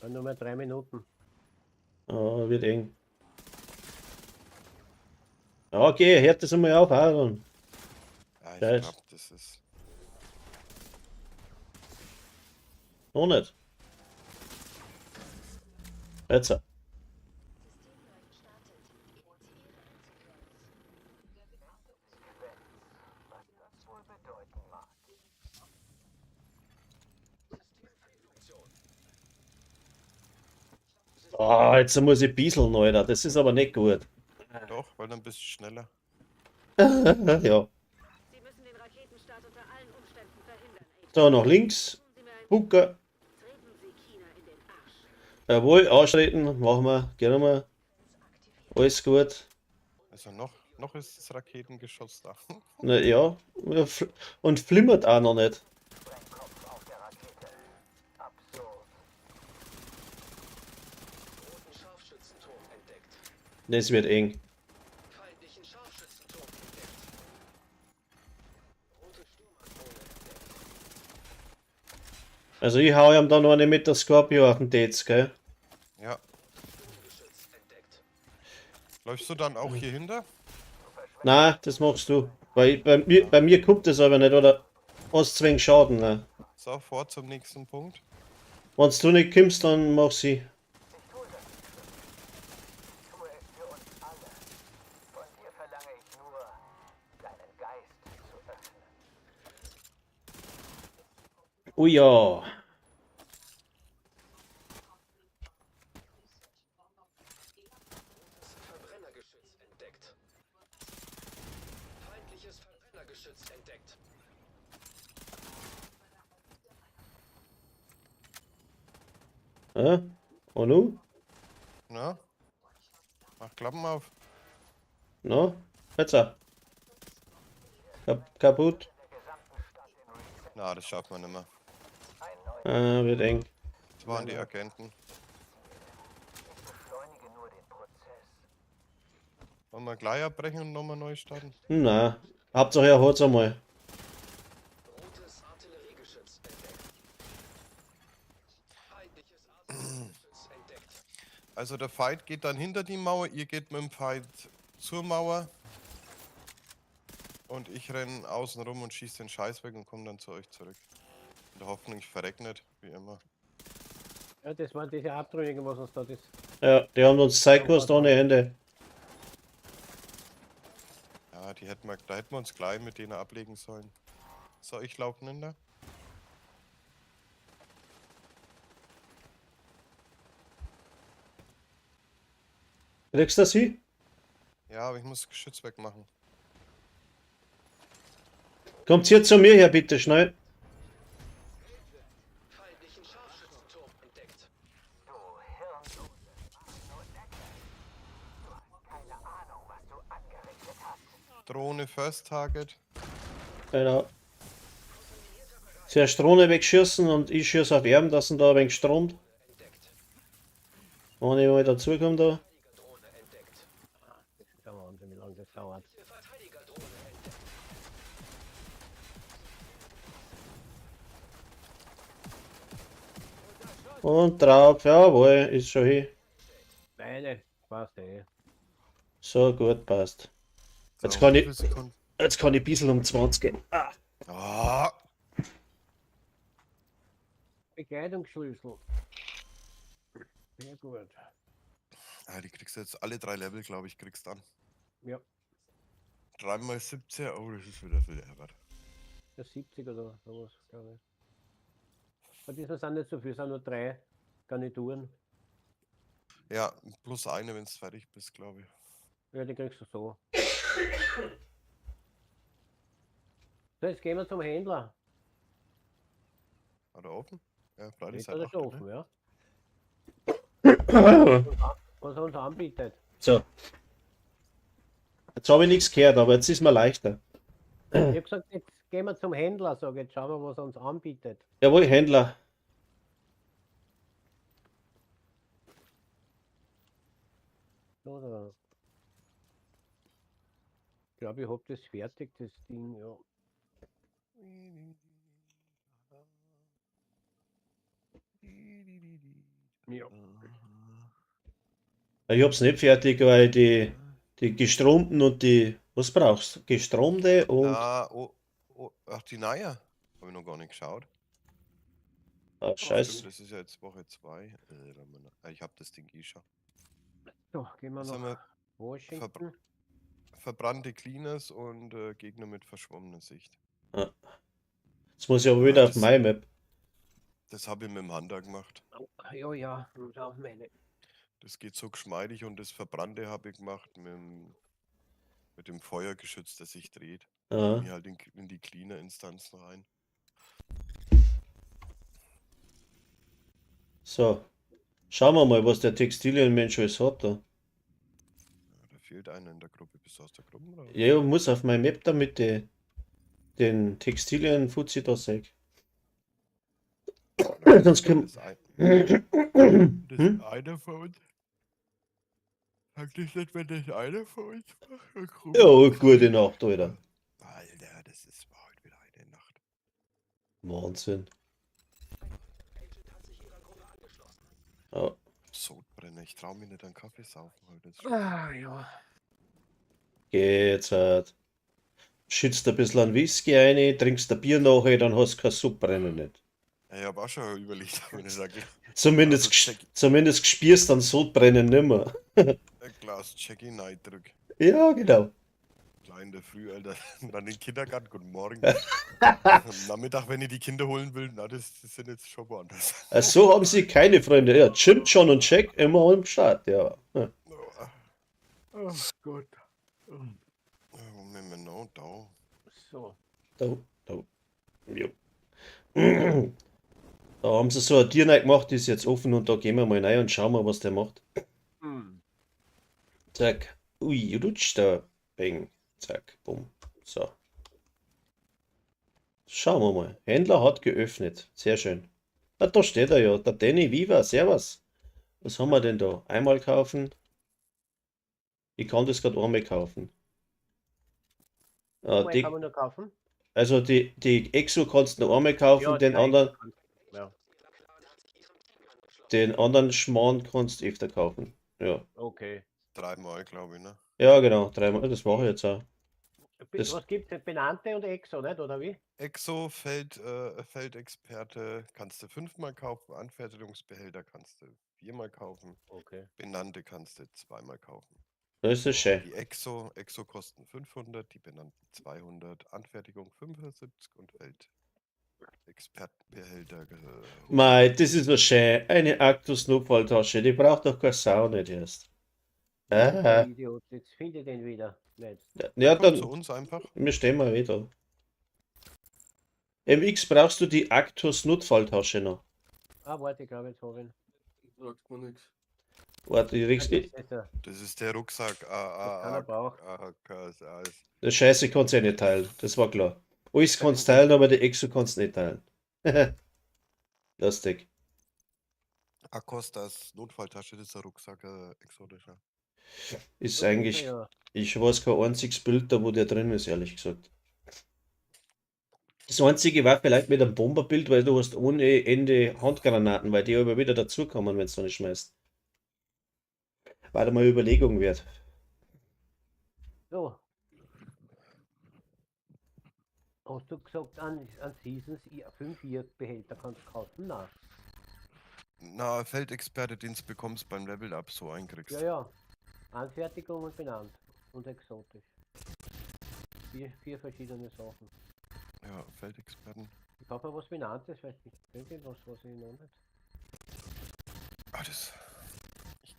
Speaker 2: Dann nur mehr 3 Minuten.
Speaker 1: Ah, wird eng. Ja, okay, hört das einmal auf, Aaron.
Speaker 4: Ja, ich
Speaker 1: Scheiß.
Speaker 4: glaube, das ist.
Speaker 1: Noch nicht. Jetzt.
Speaker 7: was das wohl bedeuten mag?
Speaker 1: Ah, jetzt muss ich bieseln, Alter. Das ist aber nicht gut.
Speaker 4: Doch, weil dann bist du schneller.
Speaker 1: Ja.
Speaker 6: Sie müssen den Raketenstart unter allen Umständen verhindern, Agent.
Speaker 1: So, nach links.
Speaker 6: Tun Sie mir ein
Speaker 1: Bucke.
Speaker 6: Treten Sie China in den Arsch.
Speaker 1: Jawohl, ausschreiten. Machen wir. Gehen wir. Alles gut.
Speaker 4: Also noch ist das Raketengeschoss da.
Speaker 1: Na ja. Und flimmert auch noch nicht.
Speaker 7: Sprengkopf auf der Rakete. Absurd.
Speaker 5: Roten Scharfschützenturm entdeckt.
Speaker 1: Das wird eng.
Speaker 5: Feindlichen Scharfschützenturm
Speaker 1: Also ich hau ihm da noch eine mit der Scorpio auf den Dates, gell?
Speaker 4: Ja.
Speaker 5: Geschütz entdeckt.
Speaker 4: Läufst du dann auch hier hinter?
Speaker 1: Nein, das machst du. Weil bei mir kommt das aber nicht, oder? Hast zwingend Schaden, ne?
Speaker 4: So, vor zum nächsten Punkt.
Speaker 1: Wenn du nicht kommst, dann mach sie.
Speaker 7: Tue es für uns alle. Von dir verlange ich nur, deinen Geist zu öffnen.
Speaker 1: Oh ja.
Speaker 5: Verbrennergeschütz entdeckt. Feindliches Verbrennergeschütz entdeckt.
Speaker 1: Und nu?
Speaker 4: Na? Mach Klappen auf.
Speaker 1: No? Besser. Kaputt.
Speaker 4: Na, das schafft man nicht mehr.
Speaker 1: Wird eng.
Speaker 4: Das waren die Agenten.
Speaker 7: Beschleunige nur den Prozess.
Speaker 4: Wollen wir gleich abbrechen und nochmal neu starten?
Speaker 1: Na. Hauptsache er hat's einmal.
Speaker 5: Rotes Artilleriegeschütz entdeckt. Feindliches Artilleriegeschütz entdeckt.
Speaker 4: Also der Fight geht dann hinter die Mauer, ihr geht mit dem Fight zur Mauer. Und ich renne außen rum und schieße den Scheiß weg und komme dann zu euch zurück. In der Hoffnung, ich verreck nicht, wie immer.
Speaker 2: Ja, das waren diese Abtrünnigen, was uns da das.
Speaker 1: Ja, die haben uns Zeit gekostet ohne Ende.
Speaker 4: Ja, da hätten wir uns gleich mit denen ablegen sollen. So, ich laufe hinter.
Speaker 1: Kriegst du das hin?
Speaker 4: Ja, aber ich muss das Geschütz wegmachen.
Speaker 1: Kommt hier zu mir her, bitte, schnell.
Speaker 5: Feindlichen Scharfschützenturm entdeckt.
Speaker 7: Du Hirnlose. Nur Necke. Du hast keine Ahnung, was du angerichtet hast.
Speaker 4: Drohne First Target.
Speaker 1: Genau. Zuerst Drohne wegschießen und ich schieße auf ihn, dass er da ein wenig stromt.
Speaker 5: Entdeckt.
Speaker 1: Wenn ich mal dazukomme da.
Speaker 5: Verteidigerdrohne entdeckt.
Speaker 2: Das ist der Wahnsinn, wie lange das dauert.
Speaker 5: Verteidigerdrohne entdeckt.
Speaker 1: Und drauf, jawohl, ist schon hin.
Speaker 2: Beide, passt eh.
Speaker 1: So, gut, passt.
Speaker 4: So,
Speaker 1: Jetzt kann
Speaker 4: wie
Speaker 1: ich-
Speaker 4: viele Sekunden?
Speaker 1: Jetzt kann ich ein bisschen um 20 gehen. Ah.
Speaker 4: Ah,
Speaker 2: Bekleidungsschlüssel. Sehr gut.
Speaker 4: die kriegst du jetzt alle 3 Level, glaube ich, kriegst dann.
Speaker 2: Ja,
Speaker 4: 3 mal 17, oh, das ist wieder viel Herbert.
Speaker 2: das 70 oder sowas, glaube ich. Aber diesmal sind nicht so viel, sind nur 3 Garnituren.
Speaker 4: Ja, plus eine, wenn du fertig bist, glaube ich.
Speaker 2: Ja, die kriegst du so. So, jetzt gehen wir zum Händler.
Speaker 4: Hat er offen? Ja, Freitag
Speaker 2: Ist
Speaker 4: seit
Speaker 2: er
Speaker 4: 8,
Speaker 2: schon offen,
Speaker 4: ne?
Speaker 2: ja? Was er uns anbietet.
Speaker 1: So. Jetzt habe ich nichts gehört, aber jetzt ist mir leichter.
Speaker 2: Ich habe gesagt, jetzt gehen wir zum Händler, sag jetzt schauen wir, was er uns anbietet.
Speaker 1: Jawohl, Händler.
Speaker 2: So, da. Ich glaube, ich habe das fertig, das Ding, ja. Ja.
Speaker 1: Ich hab's nicht fertig, weil die gestromten und die. Was brauchst du? Gestromte und.
Speaker 4: Ah, ach, die Naya. Habe ich noch gar nicht geschaut.
Speaker 1: Ah,
Speaker 4: Ach,
Speaker 1: Scheiße.
Speaker 4: stimmt, das ist ja jetzt Woche 2. Ich habe das Ding schon.
Speaker 2: So, gehen wir
Speaker 4: Was
Speaker 2: nach
Speaker 4: haben wir?
Speaker 2: Washington.
Speaker 4: Verbrannte Cleaners und Gegner mit verschwommener Sicht.
Speaker 1: Jetzt muss ich aber wieder auf
Speaker 4: das-
Speaker 1: MyMap.
Speaker 4: Das habe ich mit dem Hunter gemacht.
Speaker 2: Ja, ja, da meine.
Speaker 4: Das geht so geschmeidig und das Verbrannte habe ich gemacht mit dem Feuergeschütz, das sich dreht.
Speaker 1: Aha.
Speaker 4: Mir halt in die Cleaner-Instanzen rein.
Speaker 1: So. Schauen wir mal, was der Textilienmensch alles hat da.
Speaker 4: Ja, da fehlt einer in der Gruppe. Bist du aus der Gruppe raus?
Speaker 1: Ja, ich muss auf mein Map damit den Textilien-Fuzzi da sehen. Sonst können
Speaker 4: Das
Speaker 1: Hm?
Speaker 4: einer von uns. Sag das nicht, wenn das einer von uns macht.
Speaker 1: Ja, gute Nacht, Alter.
Speaker 4: Alter, das war heute wieder eine Nacht.
Speaker 1: Wahnsinn. Ja.
Speaker 4: Sodbrenner, ich trau mich nicht an Kaffee saufen heute.
Speaker 2: Ah, ja.
Speaker 1: Geht's halt. Schützt ein bisschen an Whisky rein, trinkst ein Bier nachher, dann hast du kein Sodbrennen nicht.
Speaker 4: Ja, ich habe auch schon überlegt, wenn ich sage,
Speaker 1: Zumindest,
Speaker 4: Also check-
Speaker 1: zumindest spürst dann Sodbrennen nimmer.
Speaker 4: ein Glas Jackie Neidrück.
Speaker 1: Ja, genau.
Speaker 4: Klar in der Früh, Alter. Dann in den Kindergarten, guten Morgen. Am Nachmittag, wenn ich die Kinder holen will, na, das sind jetzt schon woanders.
Speaker 1: So haben sie keine Freunde. Ja, Jim, John und Jack immer am Start, ja. Ja.
Speaker 2: Oh Gott.
Speaker 4: Moment, mal, no, da.
Speaker 2: So.
Speaker 1: Da, da. Jo. Da haben sie so eine Tür rein gemacht, die ist jetzt offen und da gehen wir mal rein und schauen mal, was der macht.
Speaker 2: Hm.
Speaker 1: Zack. Ui, rutscht da. Bang. Zack. Bumm. So. Schauen wir mal. Händler hat geöffnet. Sehr schön. Ah, da steht er ja. Der Danny Viva. Servus. Was haben wir denn da? Einmal kaufen. Ich kann das gerade einmal kaufen.
Speaker 2: Mal
Speaker 1: Die,
Speaker 2: kann man nur kaufen.
Speaker 1: also die Exo kannst du noch einmal kaufen,
Speaker 2: Ja,
Speaker 1: den
Speaker 2: drei
Speaker 1: anderen,
Speaker 2: kann- Ja,
Speaker 1: den anderen Schmarrn kannst du öfter kaufen. Ja.
Speaker 2: okay.
Speaker 4: 3-mal, glaube ich, ne?
Speaker 1: Ja, genau. Dreimal. Das mache ich jetzt auch. Das-
Speaker 2: Was gibt es? Benannte und Exo, nicht? Oder wie?
Speaker 4: Exo, Feldexperte kannst du 5-mal kaufen, Anfertigungsbehälter kannst du 4-mal kaufen,
Speaker 2: Okay.
Speaker 4: benannte kannst du 2-mal kaufen.
Speaker 1: Das ist schön.
Speaker 4: Die Exo kosten 500, die benannten 200, Anfertigung 75 und Feldexpertenbehälter.
Speaker 1: Mei, das ist so schön. Eine Actus Notfalltasche. Die braucht doch keine Sau nicht erst. Ah.
Speaker 2: Idiot, jetzt finde ich den wieder. Nicht.
Speaker 1: Ja,
Speaker 4: Kommt zu
Speaker 1: dann.
Speaker 4: uns einfach.
Speaker 1: Wir stehen mal wieder. MX brauchst du die Actus Notfalltasche noch.
Speaker 2: Ah, warte, ich glaube, jetzt habe ich ihn.
Speaker 3: Sagt man nichts.
Speaker 1: Warte, ich
Speaker 2: Das
Speaker 1: krieg's.
Speaker 2: ist der.
Speaker 4: Das ist der Rucksack.
Speaker 2: keiner braucht.
Speaker 1: Das Scheiße kannst du ja nicht teilen. Das war klar. Alles kannst du teilen, aber die Exo kannst du nicht teilen. Lustig.
Speaker 4: Acostas Notfalltasche, das ist ein Rucksack, exotischer.
Speaker 1: Ist
Speaker 2: So
Speaker 1: eigentlich.
Speaker 2: ja.
Speaker 1: Ich weiß kein einziges Bild da, wo der drin ist, ehrlich gesagt. Das einzige war vielleicht mit einem Bomberbild, weil du hast ohne Ende Handgranaten, weil die aber wieder dazukommen, wenn du nicht schmeißt. War da mal Überlegung wert.
Speaker 2: So. Hast du gesagt, an Seasons 5 Behälter kannst du kaufen? Nein.
Speaker 4: Na, Feldexperte, den du bekommst beim Level Up so einkriegst.
Speaker 2: Ja, ja. Anfertigung und benannt. Und exotisch. Vier verschiedene Sachen.
Speaker 4: Ja, Feldexperten.
Speaker 2: Ich kaufe mal was Benanntes, weil ich irgendwas, was ich noch nicht.
Speaker 4: Ah,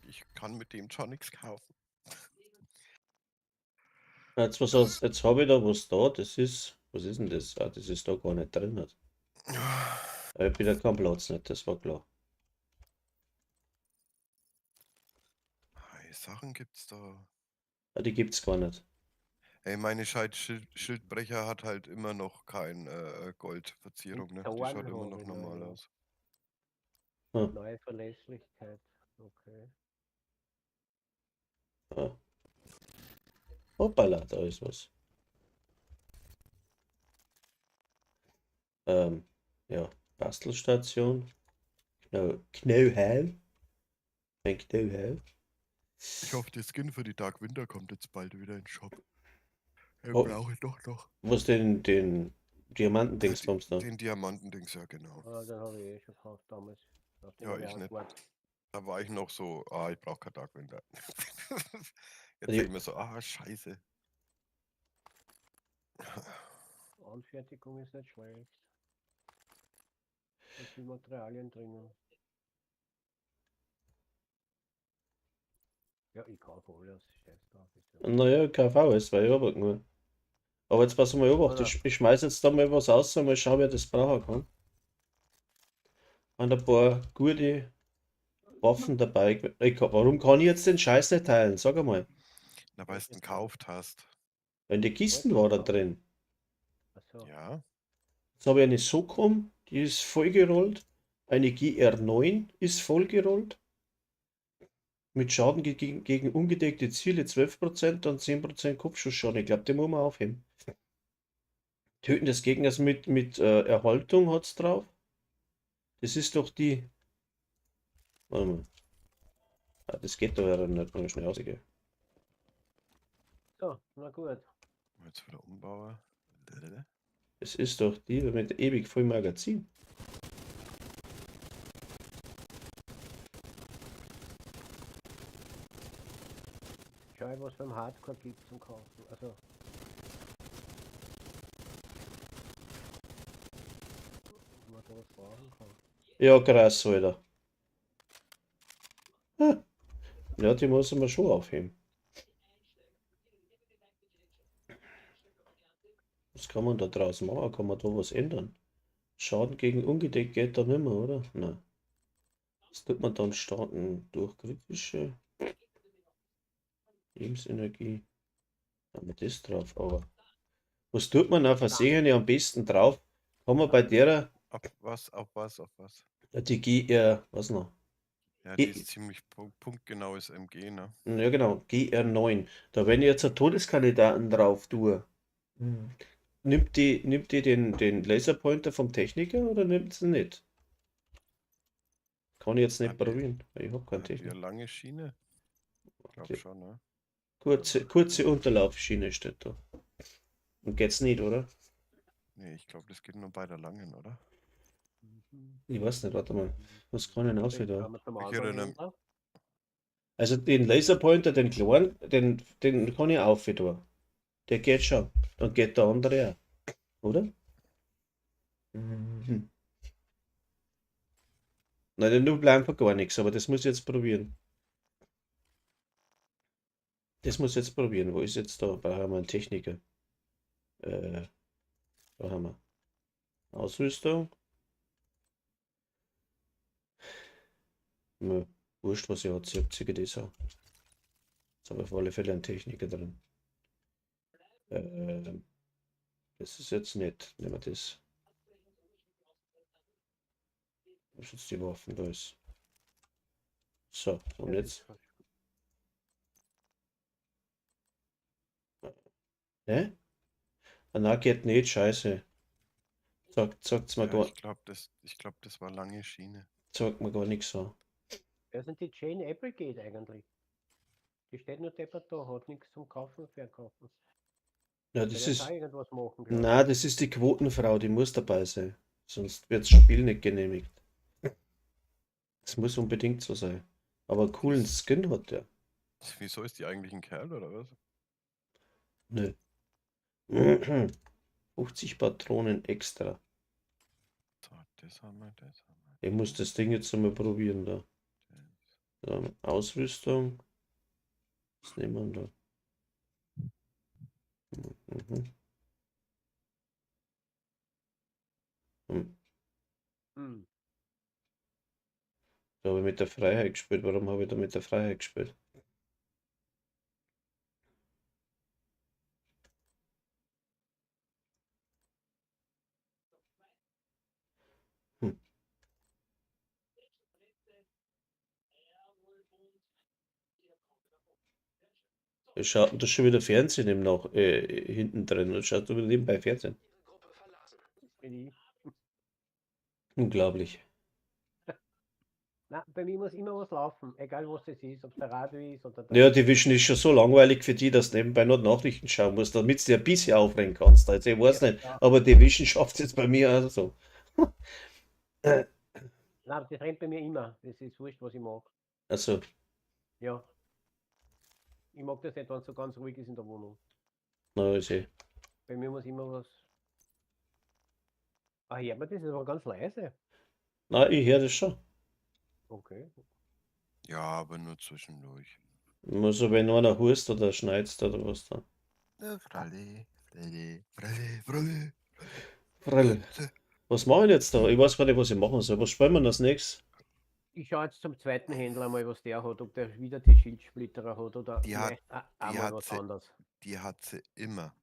Speaker 4: ich kann mit dem schon nichts kaufen.
Speaker 1: Jetzt habe ich da was da, das ist. Was ist denn das? Ah, das ist da gar nicht drin. Aber ich bin da kein Platz nicht, das war klar.
Speaker 4: Sachen gibt's da.
Speaker 1: Ah, die gibt's gar nicht.
Speaker 4: Ey, meine Schildbrecher hat halt immer noch kein Goldverzierung, ne? Die
Speaker 2: Dorn
Speaker 4: schaut immer
Speaker 2: habe
Speaker 4: noch
Speaker 2: ich
Speaker 4: normal
Speaker 2: noch, ja.
Speaker 4: aus.
Speaker 2: Neue Verlässlichkeit. Okay.
Speaker 1: Ah. Hoppala, da ist was. Ja, Bastelstation. Know-how. Ein Know-how.
Speaker 4: Ich hoffe, der Skin für die Dark Winter kommt jetzt bald wieder in den Shop. Den
Speaker 1: Oh.
Speaker 4: brauche ich doch noch.
Speaker 1: Was den Diamantendings da?
Speaker 4: Den Diamantendings, ja genau.
Speaker 2: Ah, den habe ich schon gekauft damals.
Speaker 4: Ja, ich nicht. Da war ich noch so, ich brauche kein Dark Winter. Jetzt
Speaker 1: Die-
Speaker 4: denke ich mir so, scheiße.
Speaker 2: Anfertigung ist nicht schlecht. Da sind Materialien drinnen. Ja, ich kaufe alles. Scheiß drauf. ist ja-
Speaker 1: Naja, ich kaufe auch alles, weil ich arbeite nur. Aber jetzt pass mal auf, ich schmeiß jetzt da mal was aus, mal schauen, wer das brauchen kann. Und ein paar gute Waffen dabei. Warum kann ich jetzt den Scheiß nicht teilen? Sag einmal.
Speaker 4: Na, weil du ihn gekauft hast.
Speaker 1: Wenn die Kisten war da drin.
Speaker 2: Achso.
Speaker 4: Ja.
Speaker 1: Jetzt habe ich eine Socom, die ist vollgerollt. Eine GR9 ist vollgerollt. Mit Schaden gegen ungedeckte Ziele 12% und 10% Kopfschussschaden. Ich glaube, den muss man aufheben. Töten des Gegners mit Erhaltung hat es drauf. Das ist doch die. Warte mal. Ah, das geht doch ja nicht mal schnell rausgehen.
Speaker 2: So, na gut.
Speaker 4: Jetzt wieder umbauen.
Speaker 1: Es ist doch die mit ewig voll Magazin.
Speaker 2: Schau ich, was beim Hardcore gibt zum Kaufen. Also, ob man da was brauchen kann.
Speaker 1: Ja, krass, Alter. Ah, ja, die muss man schon aufheben. Was kann man da draus machen? Kann man da was ändern? Schaden gegen Ungedeckt geht da nicht mehr, oder? Nein. Was tut man dann starten? Durch kritische Lebensenergie. Haben wir das drauf, aber. Was tut man auf Versehen am besten drauf? Kann man bei der
Speaker 4: Auf was, auf was, auf was?
Speaker 1: die GR, was noch?
Speaker 4: Ja, die
Speaker 1: Ge-
Speaker 4: ist ziemlich punktgenaues MG, ne?
Speaker 1: Ja genau, GR9. Da wenn ich jetzt einen Todeskandidaten drauf tue, nimmt die den Laserpointer vom Techniker oder nimmt sie nicht? Kann ich jetzt nicht
Speaker 4: Hat die-
Speaker 1: probieren, weil ich habe keinen
Speaker 4: Hat die eine
Speaker 1: Techniker.
Speaker 4: lange Schiene? Ich glaube
Speaker 1: Die-
Speaker 4: schon, ne?
Speaker 1: Kurze Unterlaufschiene steht da. Und geht's nicht, oder?
Speaker 4: Nee, ich glaube, das geht nur bei der langen, oder?
Speaker 1: Ich weiß nicht, warte mal. Was kann ich denn aus
Speaker 2: Jetzt
Speaker 1: da?
Speaker 2: schauen wir zum
Speaker 4: Ich
Speaker 2: anderen
Speaker 4: erinnere-
Speaker 2: Händler.
Speaker 1: Also den Laserpointer, den kleinen, den kann ich auf da. Der geht schon. Dann geht der andere auch. Oder? Mhm. Nein, der nur bleibt einfach gar nichts, aber das muss ich jetzt probieren. Das muss ich jetzt probieren. Wo ist jetzt da? Da haben wir einen Techniker. Da haben wir Ausrüstung. Ja, wurscht, was ich hat. Ich hab circa das auch. Jetzt habe ich auf alle Fälle einen Techniker drin. Das ist jetzt nicht. Nehmen wir das. Was ist jetzt die Waffen da ist. So, und jetzt. Hä? Ah, na, geht nicht, scheiße. Sagt's mir
Speaker 4: Ja,
Speaker 1: gar,
Speaker 4: ich glaube, das war lange Schiene.
Speaker 1: sagt mir gar nichts so.
Speaker 2: Wer sind die Jane Applegate eigentlich? Die steht nur deppert da, hat nichts zum Kaufen und Verkaufen.
Speaker 1: Ja,
Speaker 2: Der
Speaker 1: das
Speaker 2: wird
Speaker 1: ist.
Speaker 2: auch irgendwas machen, glaub ich.
Speaker 1: Na, das ist die Quotenfrau, die muss dabei sein. Sonst wird das Spiel nicht genehmigt. Das muss unbedingt so sein. Aber einen coolen Skin hat der.
Speaker 4: Wieso ist die eigentlich ein Kerl, oder was?
Speaker 1: Nö. 50 Patronen extra.
Speaker 4: So, das haben wir, das haben wir.
Speaker 1: Ich muss das Ding jetzt einmal probieren da. So, Ausrüstung. Was nehmen wir da? Mhm. Hm.
Speaker 2: Hm.
Speaker 1: Da habe ich mit der Freiheit gespielt. Warum habe ich da mit der Freiheit gespielt? Hm. Schaut denn da schon wieder Fernsehen hinten drin? Und schaut du wieder nebenbei Fernsehen?
Speaker 5: Gruppe verlassen.
Speaker 2: Bin ich.
Speaker 1: Unglaublich.
Speaker 2: Na, bei mir muss immer was laufen, egal was es ist, ob es der Radio ist oder der.
Speaker 1: Ja, Division ist schon so langweilig für die, dass du nebenbei noch Nachrichten schauen musst, damit du dir ein bisschen aufregen kannst. Also ich weiß nicht,
Speaker 2: Ja.
Speaker 1: aber Division schafft es jetzt bei mir auch so.
Speaker 2: Nein, das rennt bei mir immer. Das ist wurscht, was ich mag.
Speaker 1: Also,
Speaker 2: Ja. Ich mag das nicht, wenn es so ganz ruhig ist in der Wohnung.
Speaker 1: na, ist eh.
Speaker 2: Bei mir muss immer was. Ah, hört man das? Das war ganz leise.
Speaker 1: Na, ich höre das schon.
Speaker 2: Okay.
Speaker 4: Ja, aber nur zwischendurch.
Speaker 1: Nur so, wenn einer hust oder schneizt oder was da.
Speaker 4: Fralle, Fralle, Fralle, Fralle.
Speaker 1: Frille. Was mache ich jetzt da? Ich weiß gar nicht, was ich machen soll. Was spielen wir als nächstes?
Speaker 2: Ich schaue jetzt zum zweiten Händler mal, was der hat, ob der wieder die Schildsplitterer hat oder
Speaker 4: Die hat-
Speaker 2: vielleicht
Speaker 4: die
Speaker 2: einmal
Speaker 4: hat
Speaker 2: was
Speaker 4: sie-
Speaker 2: anderes.
Speaker 4: Die hat sie immer.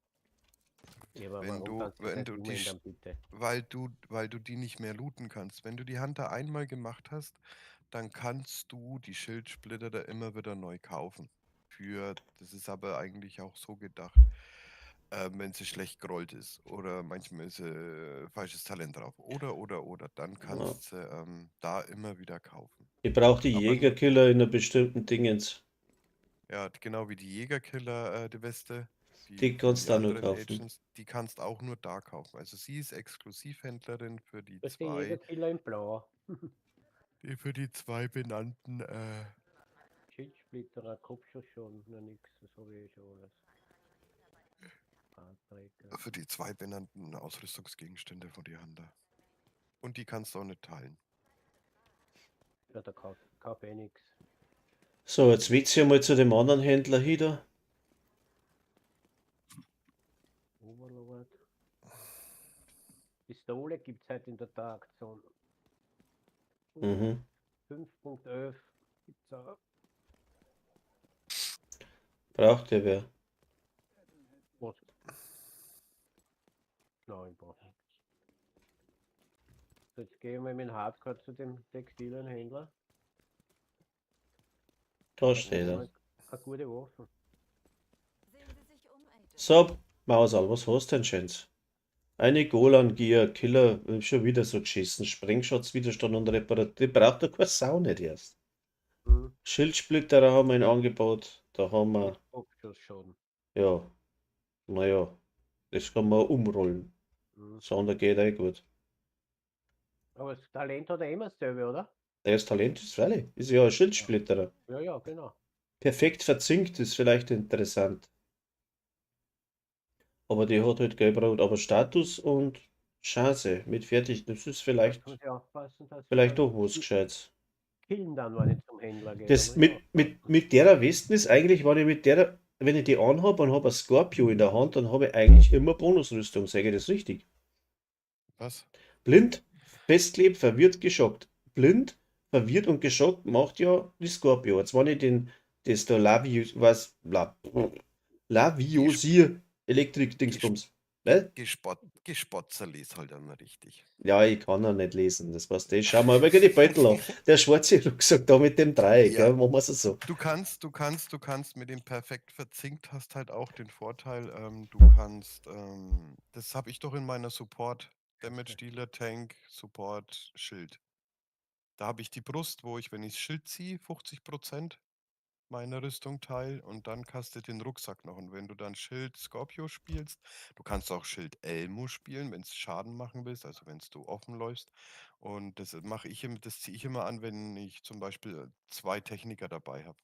Speaker 2: Ja, aber
Speaker 4: wenn
Speaker 2: warum
Speaker 4: du-
Speaker 2: kannst
Speaker 4: wenn
Speaker 2: das
Speaker 4: du die
Speaker 2: umändern, bitte?
Speaker 4: Weil du die nicht mehr looten kannst. Wenn du die Hunter einmal gemacht hast, dann kannst du die Schildsplitter da immer wieder neu kaufen. Das ist aber eigentlich auch so gedacht, wenn sie schlecht gerollt ist oder manchmal ist falsches Talent drauf. Oder, dann kannst du da immer wieder kaufen.
Speaker 1: Ich brauche die
Speaker 4: Aber-
Speaker 1: Jägerkiller in einer bestimmten Dingens.
Speaker 4: Ja, genau wie die Jägerkiller, die Weste.
Speaker 1: Die kannst du auch nur
Speaker 4: anderen
Speaker 1: kaufen.
Speaker 4: Agents, die kannst auch nur da kaufen. Also sie ist Exklusivhändlerin für die
Speaker 2: Das ist der Jägerkiller in Blau.
Speaker 4: zwei benannten
Speaker 2: Schildsplitterer, Kopfschuss schon, na nix, das habe ich schon alles. Fahrträger.
Speaker 4: für die zwei benannten Ausrüstungsgegenstände von die Hand. Und die kannst du auch nicht teilen.
Speaker 2: Ja, da kauf ich nix.
Speaker 1: So, jetzt willst du mal zu dem anderen Händler hin da.
Speaker 2: Overlord. Pistole gibt es heute in der Aktion.
Speaker 1: Mhm.
Speaker 2: 5.11 gibt es auch.
Speaker 1: Braucht der wer?
Speaker 2: Was? Nein, ich brauche nichts. So, jetzt gehe ich mal mit dem Hardcore zu dem Textilienhändler.
Speaker 1: Da steht er.
Speaker 2: Eine gute Waffe.
Speaker 6: Sehen Sie sich um, Agent.
Speaker 1: So, Mausal, was hast du denn schönes? Eine Golan-Gear, Killer, schon wieder so geschissen. Sprengschutz, Widerstand und Reparatur. Die braucht doch keine Sau nicht erst.
Speaker 2: Hm.
Speaker 1: Schildsplitter haben wir in Angebot. Da haben wir,
Speaker 2: Kopfschuss schon.
Speaker 1: ja, naja, das kann man umrollen.
Speaker 2: Hm.
Speaker 1: Sonder geht eh gut.
Speaker 2: Aber das Talent hat er immer dasselbe, oder?
Speaker 1: Das Talent ist freilich. Ist ja ein Schildsplitterer.
Speaker 2: Ja, ja, genau.
Speaker 1: Perfekt verzinkt ist vielleicht interessant. Aber die hat halt gelb-rot. Aber Status und Chance mit fertig, das ist vielleicht,
Speaker 2: Da muss ich aufpassen, dass
Speaker 1: vielleicht
Speaker 2: wir
Speaker 1: doch was Gescheites.
Speaker 2: killen dann, wenn ich zum Händler gehe.
Speaker 1: Das
Speaker 2: Da muss ich
Speaker 1: mit der Westen ist eigentlich, wenn ich die anhabe und habe ein Scorpio in der Hand, dann habe ich eigentlich immer Bonusrüstung, sage ich das richtig?
Speaker 4: Was?
Speaker 1: Blind, festklebt, verwirrt, geschockt. Blind, verwirrt und geschockt macht ja die Scorpio. Jetzt wenn ich das da Laviosier Elektrik-Dingsbums. Ne?
Speaker 4: Gespotzer ist halt immer richtig.
Speaker 1: Ja, ich kann ja nicht lesen, das weißt du. Schau mal die Beutel an. Der schwarze Rucksack da mit dem Dreieck,
Speaker 4: Ja.
Speaker 1: ja, machen wir es so.
Speaker 4: Du kannst mit dem perfekt verzinkt hast halt auch den Vorteil, du kannst, das habe ich doch in meiner Support, Damage Dealer, Tank, Support, Schild. Da habe ich die Brust, wo ich, wenn ich das Schild ziehe, 50% meiner Rüstung teile und dann kannst du den Rucksack noch. Und wenn du dann Schild Scorpio spielst, du kannst auch Schild Elmo spielen, wenn es Schaden machen willst, also wenn du offen läufst. Und das ziehe ich immer an, wenn ich zum Beispiel 2 Techniker dabei habe.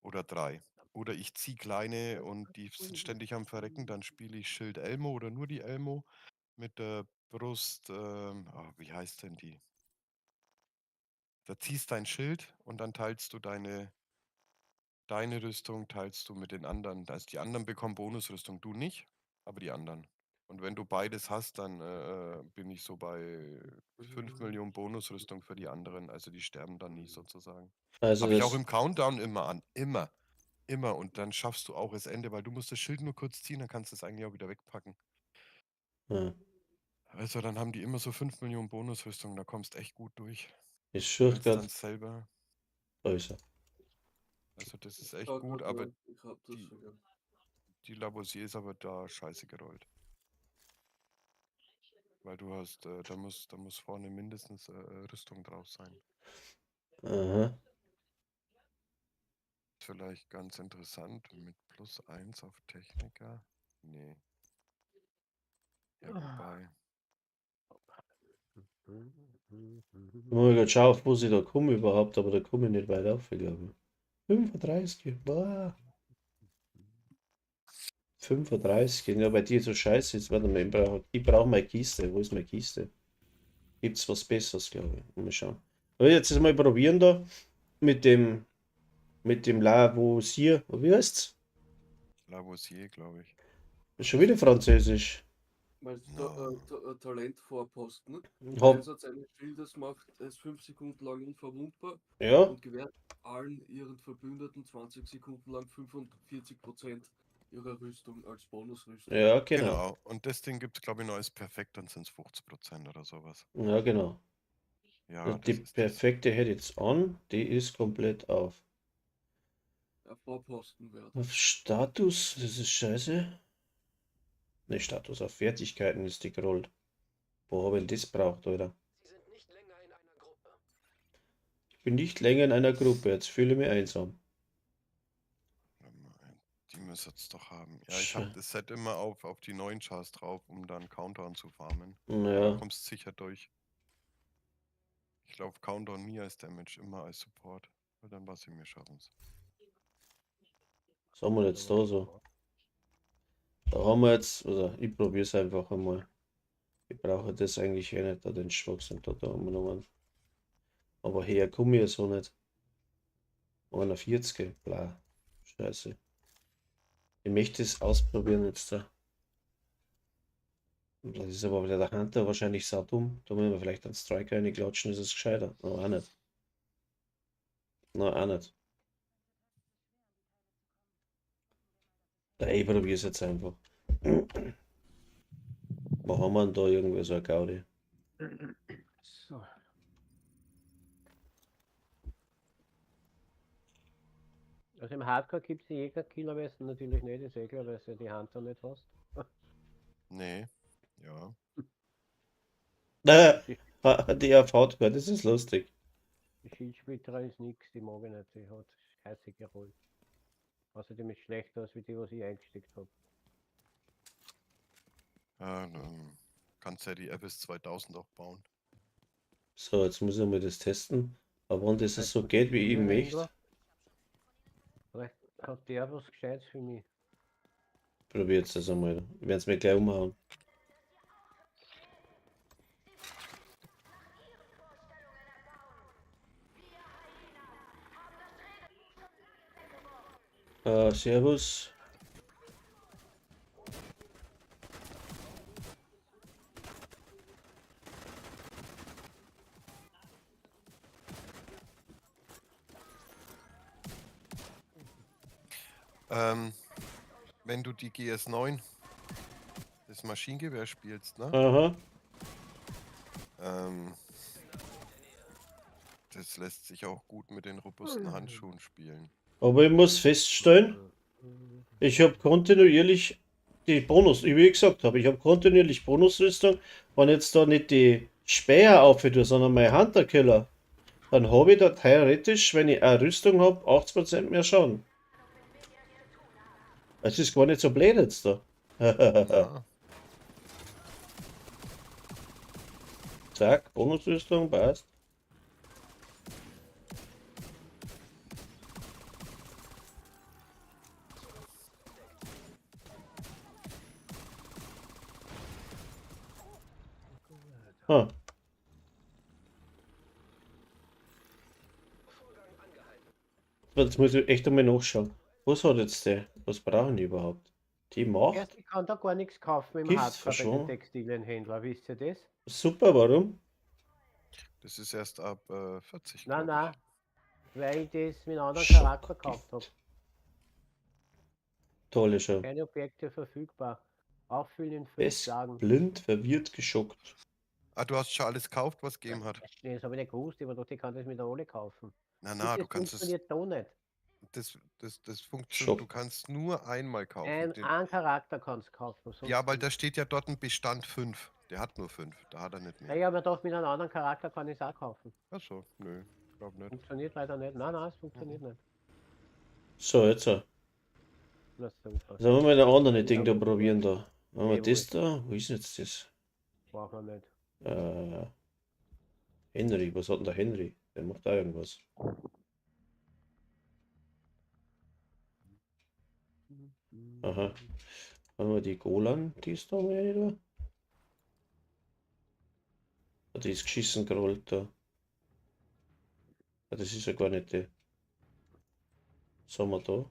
Speaker 4: Oder 3. Oder ich ziehe kleine und die sind ständig am Verrecken, dann spiele ich Schild Elmo oder nur die Elmo mit der Brust, wie heißt denn die? Da ziehst dein Schild und dann teilst du deine Rüstung teilst du mit den anderen. Also die anderen bekommen Bonusrüstung, du nicht, aber die anderen. Und wenn du beides hast, dann bin ich so bei 5 Millionen Bonusrüstung für die anderen. Also die sterben dann nie sozusagen.
Speaker 1: Also
Speaker 4: Habe ich auch
Speaker 1: das,
Speaker 4: im Countdown immer an. Immer. Immer. Und dann schaffst du auch das Ende, weil du musst das Schild nur kurz ziehen, dann kannst du es eigentlich auch wieder wegpacken.
Speaker 1: ja,
Speaker 4: Also dann haben die immer so 5 Millionen Bonusrüstung, da kommst echt gut durch.
Speaker 1: ist schon
Speaker 4: Wenn's dann
Speaker 1: grad
Speaker 4: selber.
Speaker 1: größer.
Speaker 4: Also das ist echt
Speaker 3: Ja,
Speaker 4: gut,
Speaker 3: grad,
Speaker 4: aber
Speaker 3: ja, ich hab das
Speaker 4: die-
Speaker 3: sogar.
Speaker 4: die Lavoisier ist aber da scheiße gerollt. Weil du hast, da muss vorne mindestens Rüstung drauf sein.
Speaker 1: Aha.
Speaker 4: Vielleicht ganz interessant, mit +1 auf Techniker. Nee. Ja, wobei.
Speaker 1: Ich muss grad schauen, auf wo ich da komme überhaupt, aber da komme ich nicht weit auf, glaube ich. 35, boah. 35, ja, bei dir so scheiße ist. Warte mal, ich brauche meine Kiste. Wo ist meine Kiste? Gibt's was Besseres, glaube ich. Mal schauen. Aber jetzt mal probieren da mit dem Lavoisier. Wie heißt's?
Speaker 4: Lavoisier, glaube ich.
Speaker 1: Ist schon wieder Französisch.
Speaker 3: Weil
Speaker 4: No.
Speaker 3: Talent vorposten.
Speaker 1: Hab,
Speaker 3: Einsatz eines Schildes macht es 5 Sekunden lang unverwundbar
Speaker 1: ja,
Speaker 3: und gewährt allen ihren Verbündeten 20 Sekunden lang 45% ihrer Rüstung als Bonusrüstung.
Speaker 1: ja, genau.
Speaker 4: Genau. Und das Ding gibt es, glaube ich, noch als perfekt, dann sind es 50% oder sowas.
Speaker 1: Ja, genau.
Speaker 4: Ja,
Speaker 1: Die
Speaker 4: das ist das.
Speaker 1: perfekte hätte jetzt an, die ist komplett auf.
Speaker 3: Ja, vorposten werden.
Speaker 1: Auf Status, das ist scheiße. Ne, Status auf Fertigkeiten ist die gerollt. Wo habe ich denn das braucht, Alter?
Speaker 5: Sie sind nicht länger in einer Gruppe.
Speaker 1: bin nicht länger in einer Gruppe, jetzt fühle ich mich einsam.
Speaker 4: Die müssen es doch haben. Ja, ich habe das Set immer auf die neuen Chars drauf, um dann Countdown zu farmen. Da
Speaker 1: Naja,
Speaker 4: kommst sicher durch. Ich glaube, Countdown mir als Damage immer als Support. Weil dann was sie mir schaffen.
Speaker 1: was haben wir jetzt da so? Da haben wir jetzt, also ich probiere es einfach einmal. Ich brauche das eigentlich eh nicht, da den Schwachsinn da haben wir noch einen. Aber her komme ich ja so nicht. 41, bla. Scheiße. Ich möchte es ausprobieren jetzt da. Das ist aber wieder der Hunter wahrscheinlich saudumm. Da müssen wir vielleicht einen Striker reinklatschen, ist es gescheiter. No, auch nicht. No, auch nicht. Ja, ich probiere es jetzt einfach. Wo haben wir denn da irgendwie so eine Gaudi?
Speaker 2: So. Also im Hardcore gibt es die Jägerkillerwesten natürlich nicht, ist eh klar, weil du die Hunter nicht hast.
Speaker 4: Nee. Ja.
Speaker 1: Die auf Hardcore, das ist lustig.
Speaker 2: Die Schildsplitterer ist nix, die mag ich nicht, die hat scheiße gerollt. Außerdem ist schlechter als wie die, was ich eingesteckt habe.
Speaker 4: Kannst ja die FS 2000 auch bauen.
Speaker 1: So, jetzt muss ich mal das testen. Aber wenn das so geht, wie ich eben möchte,
Speaker 2: Vielleicht hat der was Gescheites für mich.
Speaker 1: probiert es einmal. Ich werde es mir gleich umhauen. Servus.
Speaker 4: Wenn du die GS9, das Maschinengewehr spielst, ne?
Speaker 1: Aha.
Speaker 4: Das lässt sich auch gut mit den robusten Handschuhen spielen.
Speaker 1: Aber ich muss feststellen, ich habe kontinuierlich die Bonus, wie ich gesagt habe, ich habe kontinuierlich Bonusrüstung. Wenn jetzt da nicht die Späher aufhöre, sondern mein Hunter-Killer, dann habe ich da theoretisch, wenn ich eine Rüstung habe, 80% mehr Schaden. Es ist gar nicht so blöd jetzt da.
Speaker 4: Ja.
Speaker 1: Zack, Bonusrüstung, passt. Ah, jetzt muss ich echt einmal nachschauen. Was hat jetzt der? Was brauchen die überhaupt? Die Macht?
Speaker 2: Erst, ich kann da gar nichts kaufen im
Speaker 1: Gift
Speaker 2: Hardcore bei den
Speaker 1: verschwunden.
Speaker 2: Textilienhändler, wisst ihr das?
Speaker 1: Super, warum?
Speaker 4: Das ist erst ab 40.
Speaker 2: Nein,
Speaker 4: glaub
Speaker 2: nein, weil ich das mit einem anderen
Speaker 1: Schock.
Speaker 2: Charakter gekauft habe.
Speaker 1: Tolle Show.
Speaker 2: Keine Objekte verfügbar. Auffüllen in 5
Speaker 1: Best
Speaker 2: Tagen.
Speaker 1: blind, verwirrt, geschockt.
Speaker 4: Ah, du hast schon alles gekauft, was gegeben hat.
Speaker 2: Das habe ich nicht gewusst, aber doch, ich kann das mit der Ole kaufen.
Speaker 4: Na,
Speaker 2: das
Speaker 4: du kannst es.
Speaker 2: funktioniert da nicht.
Speaker 4: Das funktioniert.
Speaker 1: Schock.
Speaker 4: Du kannst nur einmal kaufen.
Speaker 2: Ein Charakter kannst du kaufen. sonst
Speaker 4: Ja, weil
Speaker 2: nicht.
Speaker 4: da steht ja dort ein Bestand 5. Der hat nur 5. Da hat er nicht
Speaker 2: Ja,
Speaker 4: mehr.
Speaker 2: ich habe mir gedacht, mit einem anderen Charakter kann ich es auch kaufen.
Speaker 4: Achso, nö. Glaub nicht.
Speaker 2: Funktioniert leider nicht. Nein, es funktioniert nicht.
Speaker 1: So, jetzt. Jetzt
Speaker 2: Lass uns was.
Speaker 1: haben wir mal ein anderes Ding da probieren da. Haben wir
Speaker 2: Nee,
Speaker 1: das da? Wo ist denn jetzt das?
Speaker 2: Brauchen wir nicht.
Speaker 1: Henry, was hat denn der Henry? Der macht da irgendwas. Aha. Haben wir die Golan, die ist da mal da? Ah, die ist geschissen gerollt da. Ah, das ist ja gar nicht die. Was haben wir da?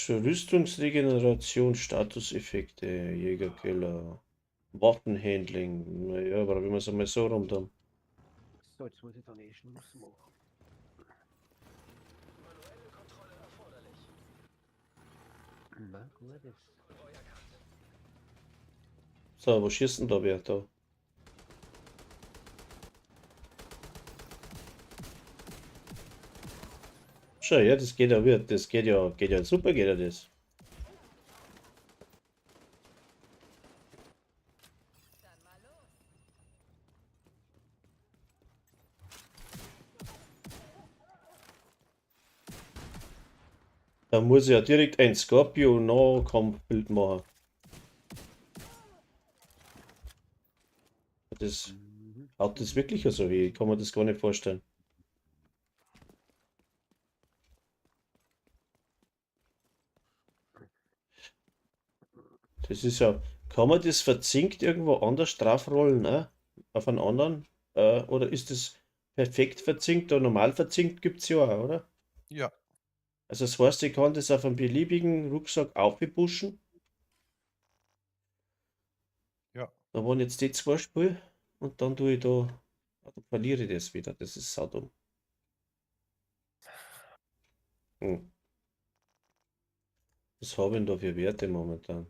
Speaker 1: Rüstungsregeneration, Statuseffekte, Jägerkiller, Waffenhandling. Naja, aber wenn wir es einmal so rum haben.
Speaker 2: So, jetzt muss ich dann eh Schluss machen.
Speaker 5: Manuelle Kontrolle erforderlich.
Speaker 2: Na gut, jetzt.
Speaker 1: So, wo schießt denn da wer da? Schau, ja, das geht ja wird. Das geht ja super, geht ja das. Da muss ich ja direkt ein Scorpio und Nahkampfbild machen. Das haut das wirklich so weh? Ich kann mir das gar nicht vorstellen. Das ist ja. Kann man das verzinkt irgendwo anders draufrollen, auf einen anderen? Oder ist das perfekt verzinkt oder normal verzinkt gibt es ja auch, oder?
Speaker 4: Ja,
Speaker 1: Also das heißt, ich kann das auf einen beliebigen Rucksack aufpuschen.
Speaker 4: ja.
Speaker 1: Da waren jetzt die zwei Spiele und dann tue ich da, dann verliere ich das wieder. Das ist saudumm. Hm. Was habe ich denn da für Werte momentan?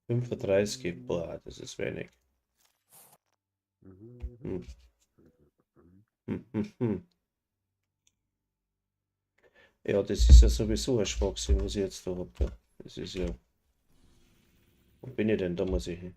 Speaker 1: 35, boah, das ist wenig. Hm. Hm. Ja, das ist ja sowieso ein Schwachsinn, was ich jetzt da habe. Ja. Das ist ja. Wo bin ich denn? Da muss ich hin.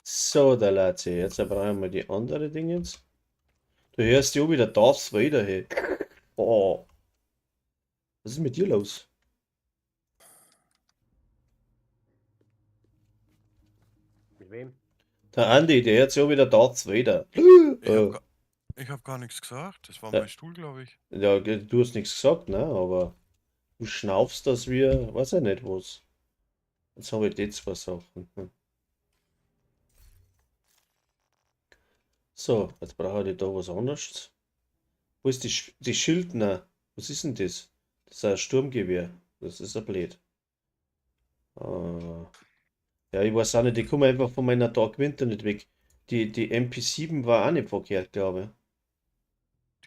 Speaker 1: So, der Latze, jetzt brauchen wir die andere Dingens. Du hörst ja wieder Darth Vader, hey. Oh, was ist mit dir los?
Speaker 2: Mit wem?
Speaker 1: Der Andi, der hört ja wieder Darth Vader.
Speaker 4: Ich habe
Speaker 1: Äh,
Speaker 4: gar, ich hab gar nichts gesagt. Das war
Speaker 1: ja,
Speaker 4: mein Stuhl, glaube ich.
Speaker 1: ja, du hast nichts gesagt, ne? Aber du schnaufst, dass wir, weiß ich nicht was. Jetzt habe ich die zwei Sachen. So, jetzt brauche ich da was anderes. Wo ist die Schildner? Was ist denn das? Das ist ein Sturmgewehr. Das ist ein blöd. Ja, ich weiß auch nicht, ich komme einfach von meiner Dark Winter nicht weg. Die MP7 war auch nicht verkehrt, glaube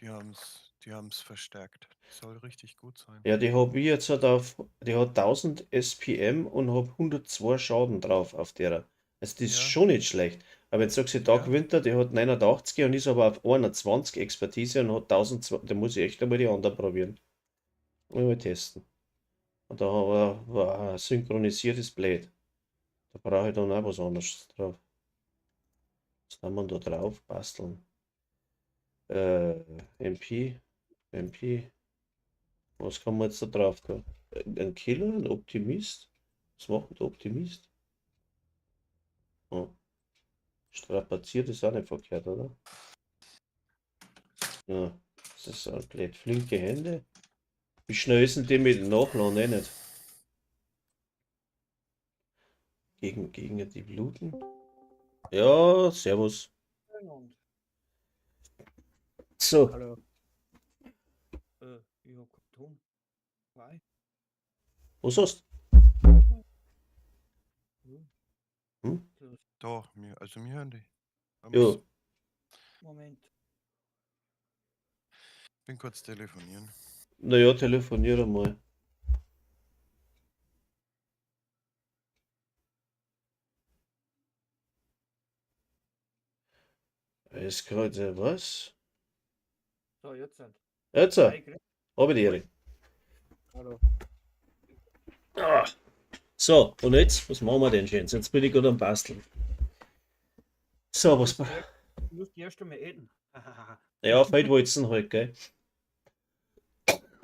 Speaker 1: ich.
Speaker 4: Die haben's verstärkt. Soll richtig gut sein.
Speaker 1: Ja, die habe ich jetzt halt die hat 1000 SPM und habe 102 Schaden drauf auf der. Also das ist
Speaker 4: Ja,
Speaker 1: schon nicht schlecht. Aber jetzt sagst du, Dark
Speaker 4: ja.
Speaker 1: Winter, die hat 89 und ist aber auf 21 Expertise und hat 1002. Da muss ich echt einmal die anderen probieren. Mal testen. Und da war ein synchronisiertes Blade. Da brauche ich dann auch was anderes drauf. Was kann man da drauf basteln? MP, MP. Was kann man jetzt da drauf tun? Ein Killer, ein Optimist? Was macht denn der Optimist? Oh. Strapaziert ist auch nicht verkehrt, oder? Ja, das ist ein blöd. Flinke Hände. Wie schnell ist denn die mit dem Nachladen? Eh nicht. Gegen die Bluten? Ja, servus. So,
Speaker 8: Hallo. Ich hab keinen Ton. Nein.
Speaker 1: was hast
Speaker 8: Ja,
Speaker 1: du? Hm?
Speaker 8: das-
Speaker 4: Doch, mir hören die.
Speaker 1: Ja,
Speaker 8: Moment.
Speaker 4: Bin kurz telefonieren.
Speaker 1: naja, telefoniere mal. Ist gerade was?
Speaker 8: So, jetzt sind.
Speaker 1: Jetzt,
Speaker 8: Hi, grüß-
Speaker 1: habe ich die Ehre.
Speaker 8: Hallo.
Speaker 1: Ah. So, und jetzt, was machen wir denn schön? Jetzt bin ich gerade am Basteln. So, was.
Speaker 8: Du musst erst einmal eten.
Speaker 1: Ja, Feldwalzen halt, gell?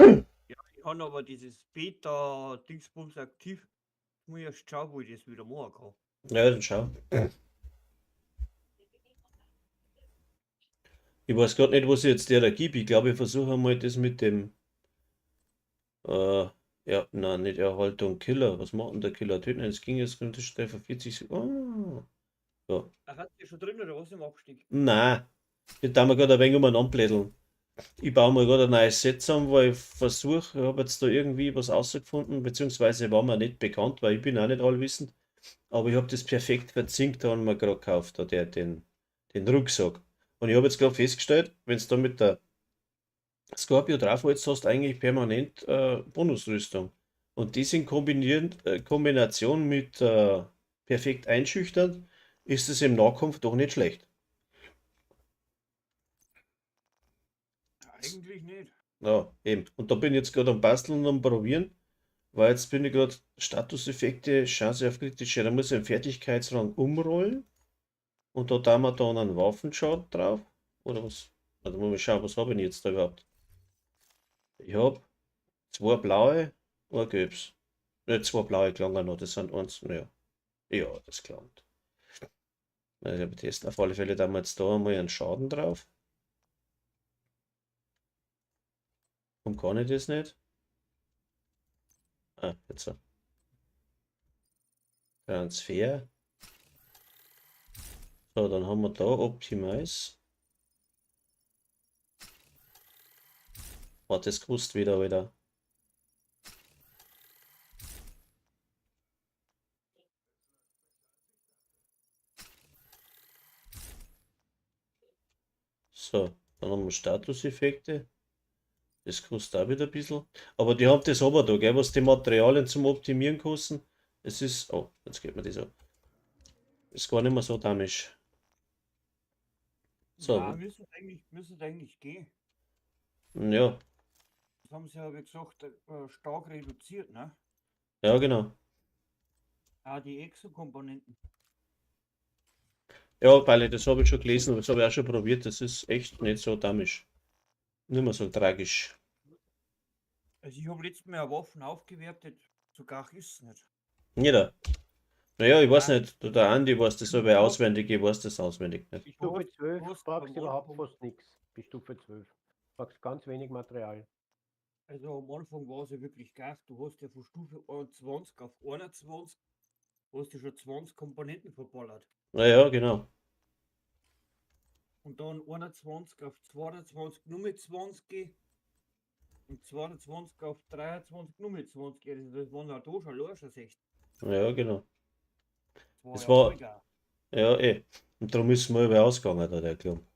Speaker 8: Ja, ich habe aber dieses Beta-Dingsbums aktiv. Ich muss erst schauen, wo ich das wieder machen kann.
Speaker 1: Ja, dann schau. Ich weiß gerade nicht, was ich jetzt der gebe. Ich glaube, ich versuche mal das mit dem. Ja, nein, nicht Erhaltung Killer. Was macht denn der Killer? Töten, es ging jetzt könnte schnell für 40 Sekunden. Ja.
Speaker 8: Ach, hat der schon drin oder was im Abstieg?
Speaker 1: Nein, ich darf mir gerade ein wenig umeinander blädeln. Ich baue mir gerade ein neues Set zusammen, weil ich versuche, ich habe jetzt da irgendwie was rausgefunden, beziehungsweise war mir nicht bekannt, weil ich bin auch nicht allwissend. Aber ich habe das perfekt verzinkt, da haben wir gerade gekauft, da den Rucksack. Und ich habe jetzt gerade festgestellt, wenn du da mit der Scorpio drauf holst, hast du eigentlich permanent Bonusrüstung. Und das in Kombination mit perfekt einschüchtern, ist es im Nahkampf doch nicht schlecht.
Speaker 8: Eigentlich nicht.
Speaker 1: Ja, eben. Und da bin ich jetzt gerade am Basteln und am Probieren, weil jetzt bin ich gerade Statuseffekte, Chance auf kritische, da muss ich einen Fertigkeitsrang umrollen und da haben wir dann einen Waffenschaden drauf. Oder was? Also mal schauen, was habe ich denn jetzt da überhaupt? Ich habe 2 blaue, ein gelbes. Ne, 2 blaue klangen noch, das sind eins, naja. Ja, das klangt. Also wir testen auf alle Fälle, da haben wir jetzt da einmal einen Schaden drauf. Warum kann ich das nicht? Ah, jetzt so. Transfer. So, dann haben wir da Optimize. Hat das gewusst wieder, Alter. So, dann haben wir Statuseffekte. Das kostet auch wieder ein bisschen. Aber die haben das aber da, gell, was die Materialien zum Optimieren kosten. Es ist. Oh, jetzt geht mir das ab. Ist gar nicht mehr so damisch. So,
Speaker 8: Ja, müsste eigentlich gehen.
Speaker 1: ja,
Speaker 8: Das haben sie ja, wie gesagt, stark reduziert, ne?
Speaker 1: ja, genau.
Speaker 8: Auch die Exokomponenten.
Speaker 1: Ja, weil das habe ich schon gelesen, das habe ich auch schon probiert. Das ist echt nicht so damisch. Nicht mehr so tragisch.
Speaker 8: Also ich habe letztes Mal eine Waffen aufgewertet, sogar ist es nicht.
Speaker 1: Jeder. Naja, ich weiß
Speaker 8: Ja.
Speaker 1: nicht, der Andi weiß das aber auswendig, ich weiß das auswendig nicht.
Speaker 8: Ich
Speaker 2: Stufe
Speaker 8: hast-
Speaker 2: 12
Speaker 8: hast
Speaker 2: brauchst
Speaker 8: am
Speaker 2: du überhaupt
Speaker 8: Anfang-
Speaker 2: fast nichts. Bis Stufe 12. Brauchst ganz wenig Material.
Speaker 8: Also am Anfang war es ja wirklich Gas. Du hast ja von Stufe 21 auf 21 hast du schon 20 Komponenten verballert.
Speaker 1: Naja, genau.
Speaker 8: Und dann 21 auf 22 nur mit 20 und 22 auf 23 nur mit 20. Also das waren ja da schon allein schon 60.
Speaker 1: Ja, genau.
Speaker 8: Das
Speaker 1: Es
Speaker 8: ja
Speaker 1: war-
Speaker 8: Vollgas.
Speaker 1: Ja, eh. Und darum ist mal über ausgegangen, da der Klum.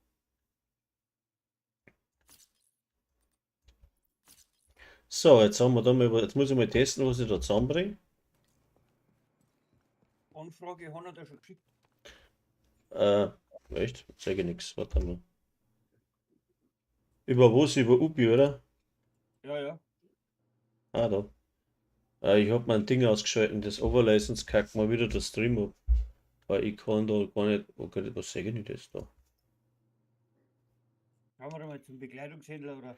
Speaker 1: So, jetzt haben wir da mal, jetzt muss ich mal testen, was ich da zusammenbringe.
Speaker 8: Anfrage hat er da schon geschickt.
Speaker 1: Echt? Sage nichts. Warte mal. Über was? Über Ubi, oder?
Speaker 8: Ja, ja.
Speaker 1: Ah, da. Ich habe mein Ding ausgeschaltet, das Overlay, sonst kackt mal wieder der Stream ab. Weil ich kann da gar nicht. Okay, was sage ich denn das da?
Speaker 8: Schauen wir da mal zum Bekleidungshändler oder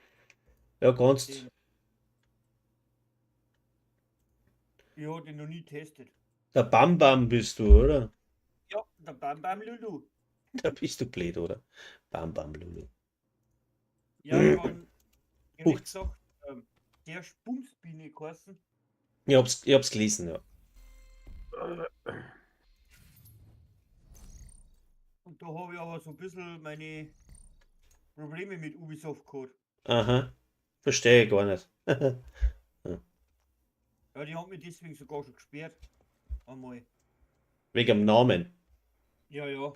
Speaker 1: Ja, kannst.
Speaker 8: den. Ich habe den noch nie getestet.
Speaker 1: Der Bam Bam bist du, oder?
Speaker 8: Ja, der Bam Bam Lulu.
Speaker 1: Da bist du blöd, oder? Bam Bam Lulu.
Speaker 8: Ja, ich habe
Speaker 1: Huch.
Speaker 8: gesagt, der Spumsbiene geheißen.
Speaker 1: Ich hab's gelesen, ja.
Speaker 8: Und da habe ich aber so ein bisschen meine Probleme mit Ubisoft gehabt.
Speaker 1: Aha. Verstehe ich gar nicht.
Speaker 8: Ja, die haben mich deswegen sogar schon gesperrt. Einmal.
Speaker 1: Wegen dem Namen.
Speaker 8: Ja, ja.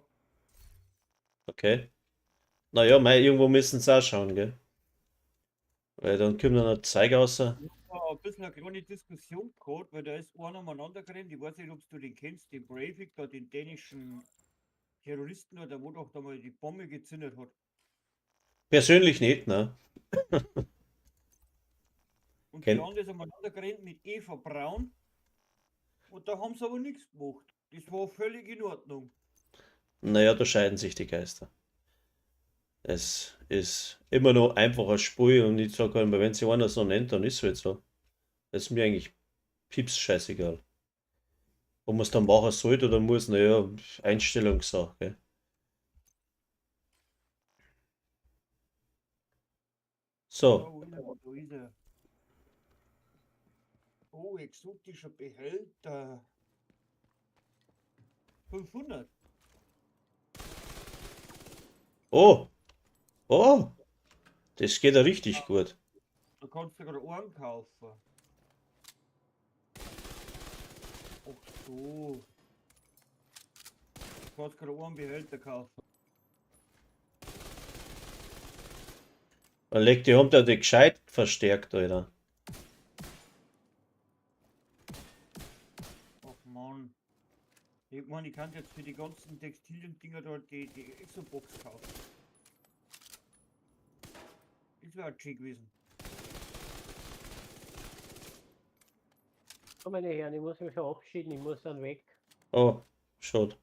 Speaker 1: Okay. Naja, mei, irgendwo müssen sie auch schauen, gell? Weil dann kommt dann ein Zeug raus.
Speaker 8: Ich habe ein bisschen eine kleine Diskussion gehabt, weil da ist einer umeinander gerannt. Ich weiß nicht, ob du den kennst, den Breivik, da den dänischen Terroristen, der wo doch da mal die Bombe gezündet hat.
Speaker 1: Persönlich nicht, ne?
Speaker 8: Und
Speaker 1: Kenn-
Speaker 8: die andere ist umeinander gerannt mit Eva Braun. Und da haben sie aber nichts gemacht. Das war völlig in Ordnung.
Speaker 1: Naja, da scheiden sich die Geister. Es ist immer noch einfacher Spiel und ich sage immer, wenn sich einer so nennt, dann ist es halt so. Das ist mir eigentlich pips scheißegal. Ob man es dann machen sollte oder muss, naja, Einstellungssache, gell? So,
Speaker 8: Oh, da ist er. Oh, exotischer Behälter. 500.
Speaker 1: oh, oh, das geht ja richtig gut.
Speaker 8: Da kannst du gerade Ohren kaufen. Ach so. Du kannst gerade Ohrenbehälter kaufen.
Speaker 1: Man legt die haben da die gescheit verstärkt, Alter.
Speaker 8: meine, ich kann jetzt für die ganzen Textilien-Dinger dort die Exobox kaufen. Das wäre schön gewesen.
Speaker 2: So, meine Herren, ich muss mich schon abschieden, ich muss dann weg.
Speaker 1: Oh, schade.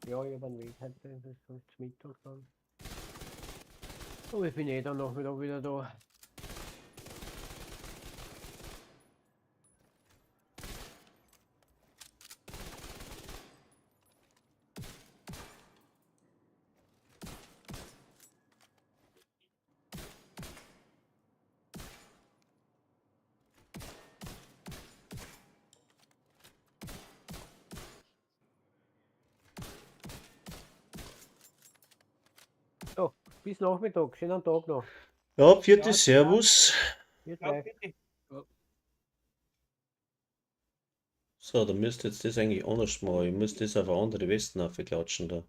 Speaker 2: Ja, ich habe einen Weg heute, das ist zum Mittag dann. Aber ich bin eh dann Nachmittag wieder da. So, bis Nachmittag, schönen Tag noch.
Speaker 1: Ja, vierte
Speaker 8: Ja,
Speaker 1: Servus.
Speaker 2: Bis
Speaker 8: Ja,
Speaker 2: gleich.
Speaker 8: bitte.
Speaker 1: So, da müsste jetzt das eigentlich anders machen. Ich muss das auf eine andere Westen aufklatschen da.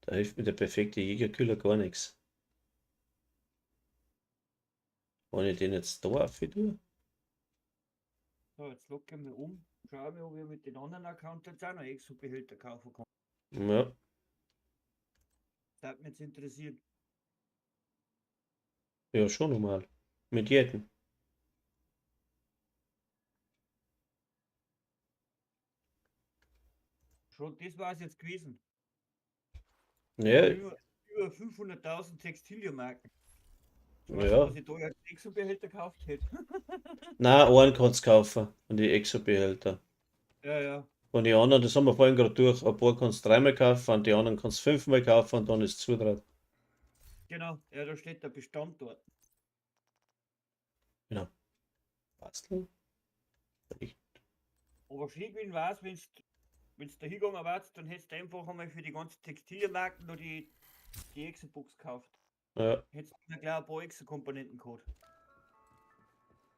Speaker 1: Da hilft mir der perfekte Jägerkühler gar nichts. Wenn ich den jetzt da auf tue?
Speaker 8: So, jetzt locke ich mich um. Schau mir, ob ich mit den anderen Accounts jetzt auch noch Exo-Behälter kaufen kann.
Speaker 1: Ja,
Speaker 8: Das hat mich jetzt interessiert.
Speaker 1: ja, schon normal. Mit jedem.
Speaker 8: Schon, das war es jetzt gewesen.
Speaker 1: Ja,
Speaker 8: Über 500.000 Textiliermarken. Weißt du,
Speaker 1: ja.
Speaker 8: was ich da als Exo-Behälter gekauft hätte?
Speaker 1: Nein, einen kannst du kaufen. Und die Exo-Behälter.
Speaker 8: Ja, ja.
Speaker 1: Und die anderen, das haben wir vorhin gerade durch. Ein paar kannst du dreimal kaufen, und die anderen kannst du fünfmal kaufen und dann ist es zutraut.
Speaker 8: Genau. Ja, da steht der Bestand dort.
Speaker 1: Basteln? Ich,
Speaker 8: Aber schön gewesen war es, wenn du da hingegangen warst, dann hättest du einfach einmal für die ganzen Textiliermarken noch die Exo-Box gekauft.
Speaker 1: ja,
Speaker 8: Hättest du gleich ein paar Exo-Komponenten gehabt.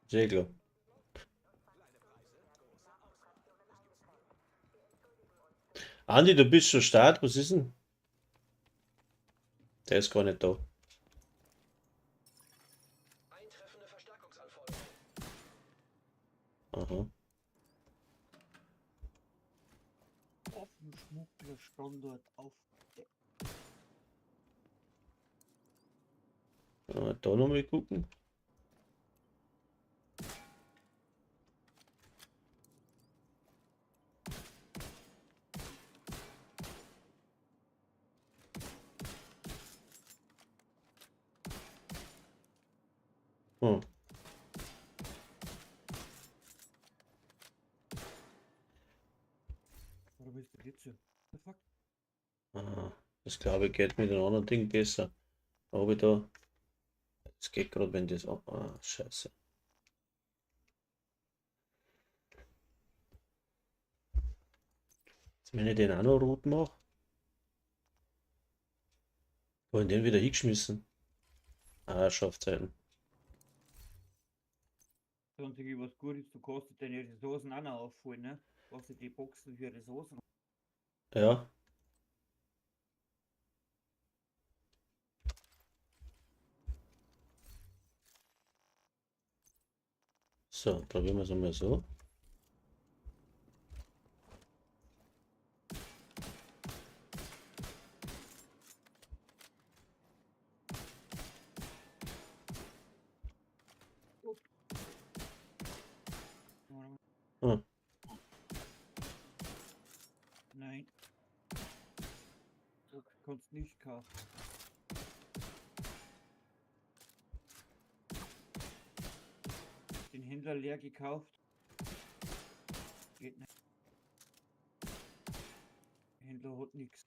Speaker 1: sehr klar. Andi, du bist schon Start, was ist denn? Der ist gar nicht da.
Speaker 5: Eintreffende Verstärkungsanforderungen.
Speaker 1: Aha.
Speaker 8: Waffenschmuggler Standort auf.
Speaker 1: Da nochmal gucken. Hm.
Speaker 8: Oder willst du jetzt? What the fuck?
Speaker 1: Aha. Das glaube ich geht mit einem anderen Ding besser. Aber da. Es geht gerade, wenn das. Ah, scheiße. Jetzt, wenn ich den auch noch rot mache. Wollen den wieder hingeschmissen? Ah, Schaffzeiten.
Speaker 8: Das Einzige, was gut ist, du kannst deine Ressourcen auch noch auffüllen, ne? Was die Boxen für Ressourcen.
Speaker 1: Ja. So, probieren wir es einmal so. Hm.
Speaker 8: Nein. Du kannst nicht kaufen. Den Händler leer gekauft. Geht nicht. Der Händler hat nichts.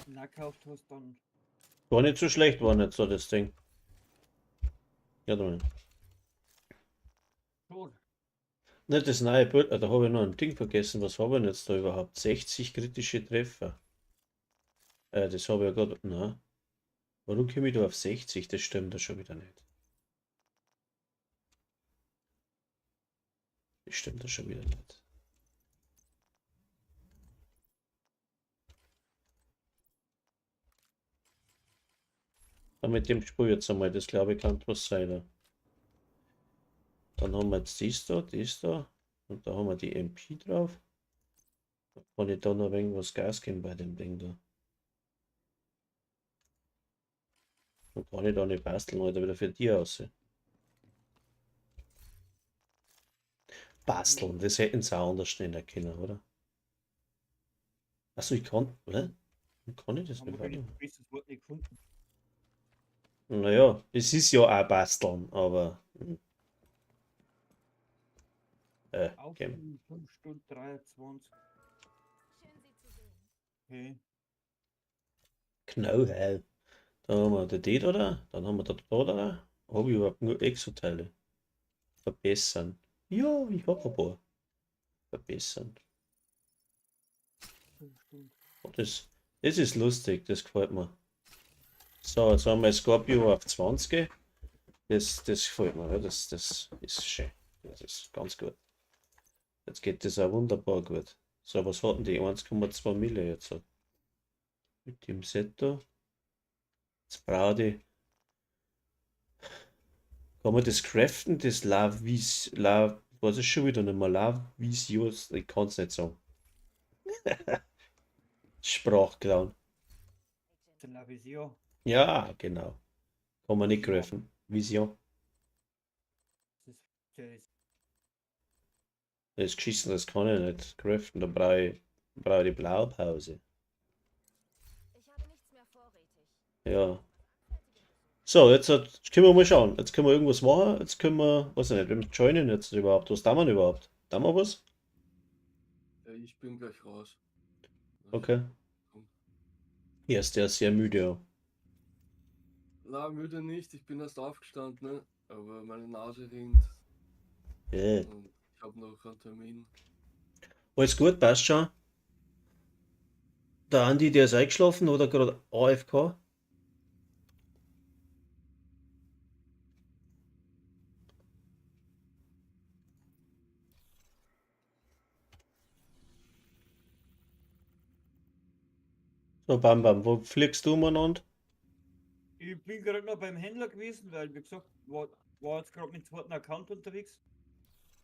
Speaker 8: Nachkauft hast dann.
Speaker 1: War nicht so schlecht, war nicht so das Ding. Ja, dann.
Speaker 8: Schon.
Speaker 1: Nicht das neue Bild, da habe ich noch ein Ding vergessen. Was habe ich denn jetzt da überhaupt? 60 kritische Treffer. Das habe ich ja gerade. Na. Warum komme ich da auf 60? Das stimmt da schon wieder nicht. Das stimmt da schon wieder nicht. Aber mit dem Spiel jetzt einmal, das glaube ich kann was sein. Da. Dann haben wir jetzt dies da und da haben wir die MP drauf. Kann ich da noch irgendwas Gas geben bei dem Ding da? Dann kann ich da nicht basteln, Alter, wieder für die aus. Basteln, das hätten sie auch anders nennen können, oder? Achso, ich kann, oder? Kann ich das
Speaker 8: Haben
Speaker 1: nicht
Speaker 8: wir
Speaker 1: weiter?
Speaker 8: ein besseres Wort nicht gefunden.
Speaker 1: Naja, es ist ja auch basteln, aber.
Speaker 8: Auf
Speaker 1: Okay.
Speaker 8: 5 Stunden 23.
Speaker 6: Schön, Sie zu sehen.
Speaker 8: Okay.
Speaker 1: Genau, hell. Dann haben wir den da, dann haben wir da da. Habe ich überhaupt nur Exoteile? Verbessern. Ja, ich habe ein paar. Verbessern.
Speaker 8: 5 Stunden.
Speaker 1: Oh, das ist lustig, das gefällt mir. So, jetzt haben wir Scorpio auf 20. Das gefällt mir, ja, das ist schön. Das ist ganz gut. Jetzt geht das auch wunderbar gut. So, was hatten die? 1,2 Mille jetzt. So. Mit dem Set da. Jetzt brauche ich. Kann man das craften? Das was ist schon wieder nicht mehr? Visios, ich kann es nicht sagen. Sprachclown.
Speaker 8: Das ist eine Vision.
Speaker 1: Ja, genau. Kann man nicht craften. Vision.
Speaker 8: Das ist
Speaker 1: Das ist geschissen, das kann ich nicht craften. Da brauche ich die Blaupause.
Speaker 6: Ich habe nichts mehr vorrätig.
Speaker 1: Ja. So, jetzt können wir mal schauen. Jetzt können wir irgendwas machen. Jetzt können wir, weiß ich nicht, wir joinen jetzt überhaupt. Was tun wir überhaupt? Tun wir was?
Speaker 3: Ja, ich bin gleich raus.
Speaker 1: Okay. Hier ist der sehr müde. Ja.
Speaker 3: Na, müde nicht, ich bin erst aufgestanden, ne? Aber meine Nase rinnt
Speaker 1: Ja.
Speaker 3: und ich habe noch einen Termin.
Speaker 1: Alles gut, passt schon. Der Andi, der ist eingeschlafen oder gerade AFK? So, Bam Bam, wo fliegst du umeinander?
Speaker 8: Ich bin gerade noch beim Händler gewesen, weil, wie gesagt, war jetzt gerade mit dem zweiten Account unterwegs.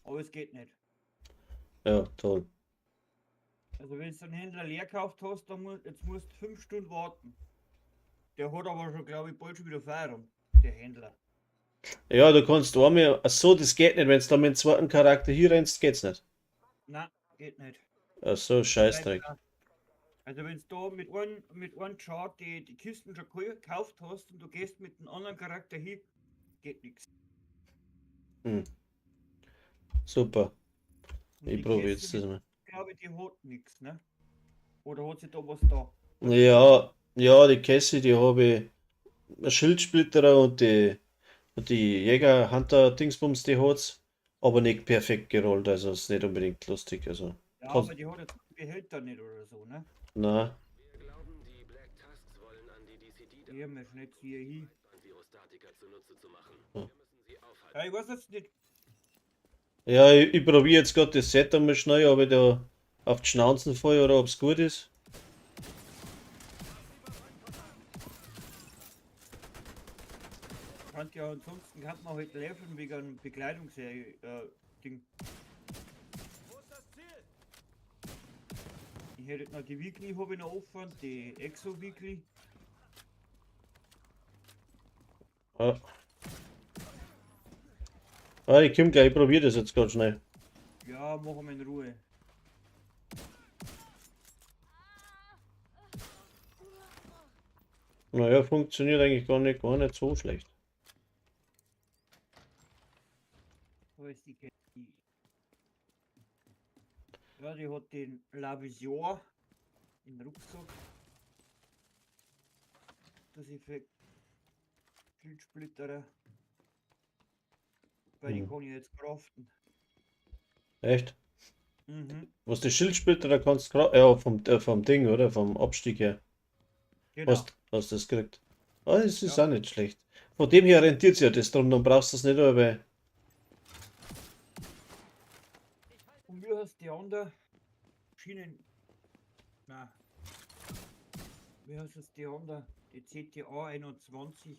Speaker 8: Aber es geht nicht.
Speaker 1: Ja, toll.
Speaker 8: Also wenn du einen Händler leer gekauft hast, dann jetzt musst du 5 Stunden warten. Der hat aber schon, glaube ich, bald schon wieder Feierabend, der Händler.
Speaker 1: Ja, du kannst einmal. Achso, das geht nicht. Wenn du da mit dem zweiten Charakter hier rennst, geht's nicht.
Speaker 8: Nein, geht nicht.
Speaker 1: Achso, Scheißdreck.
Speaker 8: Also wenn du da mit einem Chart die Kisten schon gekauft hast und du gehst mit einem anderen Charakter hin, geht nichts.
Speaker 1: Super.
Speaker 8: Und
Speaker 1: Ich
Speaker 8: die
Speaker 1: probiere
Speaker 8: Kiste,
Speaker 1: jetzt das mal.
Speaker 8: Ich glaube, die hat nichts, ne? Oder hat sie da was da?
Speaker 1: Ja, die Cassie, die habe ich. Ein Schildsplitterer und die Jäger-Hunter-Dingsbums, die hat's. Aber nicht perfekt gerollt, also ist nicht unbedingt lustig. Also,
Speaker 8: Ja,
Speaker 1: kannst,
Speaker 8: aber die hat jetzt einen Behälter nicht oder so, ne?
Speaker 1: na,
Speaker 5: Wir glauben, die Black Tusks wollen an die DCD
Speaker 8: Die haben wir nicht hier hin.
Speaker 5: Virustatika zunutze zu machen.
Speaker 1: Ja.
Speaker 5: Wir müssen sie aufhalten.
Speaker 8: Ja, ich weiß jetzt nicht.
Speaker 1: ja, ich probiere jetzt gerade das Set einmal schnell, ob ich da auf die Schnauzen falle oder ob es gut ist.
Speaker 8: Ansonsten kann man halt laufen wegen einem Bekleidungsserie Ding. Ich hätte noch die Weekly habe ich noch offen, die Exo Weekly.
Speaker 1: Ja. Ich komm gleich, ich probiere das jetzt gerade schnell.
Speaker 8: Ja, machen wir in Ruhe.
Speaker 1: Naja, funktioniert eigentlich gar nicht so schlecht.
Speaker 8: Wo ist die Kette? Ja, die hat den La Vision im Rucksack. Das Effekt. Schildsplitter. Weil die kann ich jetzt craften.
Speaker 1: Echt?
Speaker 8: Mhm.
Speaker 1: Was die Schildsplitter, da kannst du gerade. Ja, vom Ding, oder? Vom Abstieg her.
Speaker 8: Genau.
Speaker 1: Hast du das gekriegt? Ah, das ist
Speaker 8: Ja.
Speaker 1: auch nicht schlecht. Von dem her rentiert sich ja das drum, dann brauchst du das nicht, aber.
Speaker 8: Und wie heißt die andere? Schienen. Nein. Wie heißt es die andere? Die CTA 21.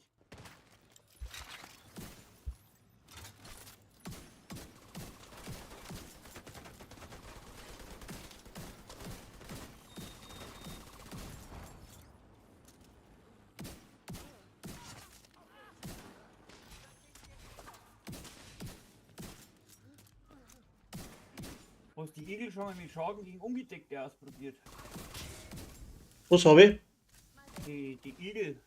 Speaker 8: Hast die Igel schon mal mit Schaden gegen Ungedeckte ausprobiert?
Speaker 1: Was habe ich?
Speaker 8: Die Igel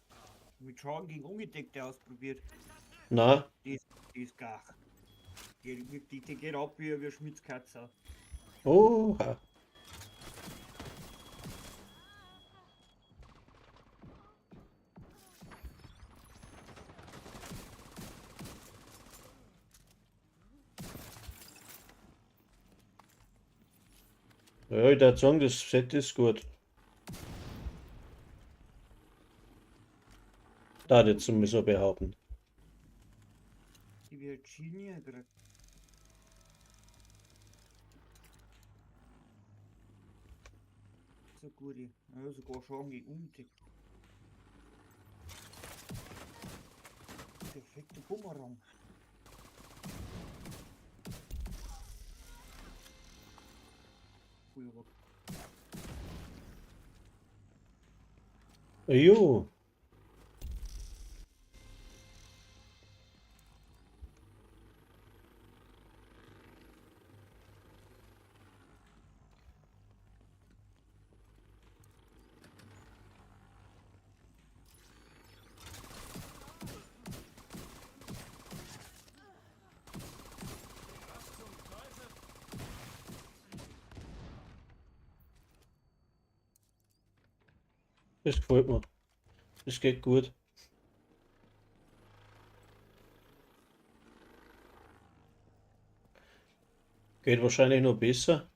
Speaker 8: mit Schaden gegen Ungedeckte ausprobiert.
Speaker 1: Na,
Speaker 8: Die ist gar. Die geht ab wie eine Schmitzkatze.
Speaker 1: oha. Ja, ich würde sagen, das Set ist gut. Da jetzt so behaupten.
Speaker 8: Die Virginia gerade. So gut, ja, sogar Schaden gegen Ungedeckte. Perfekte Bumerang. Cool,
Speaker 1: Jo. Das gefällt mir. Das geht gut. Geht wahrscheinlich noch besser.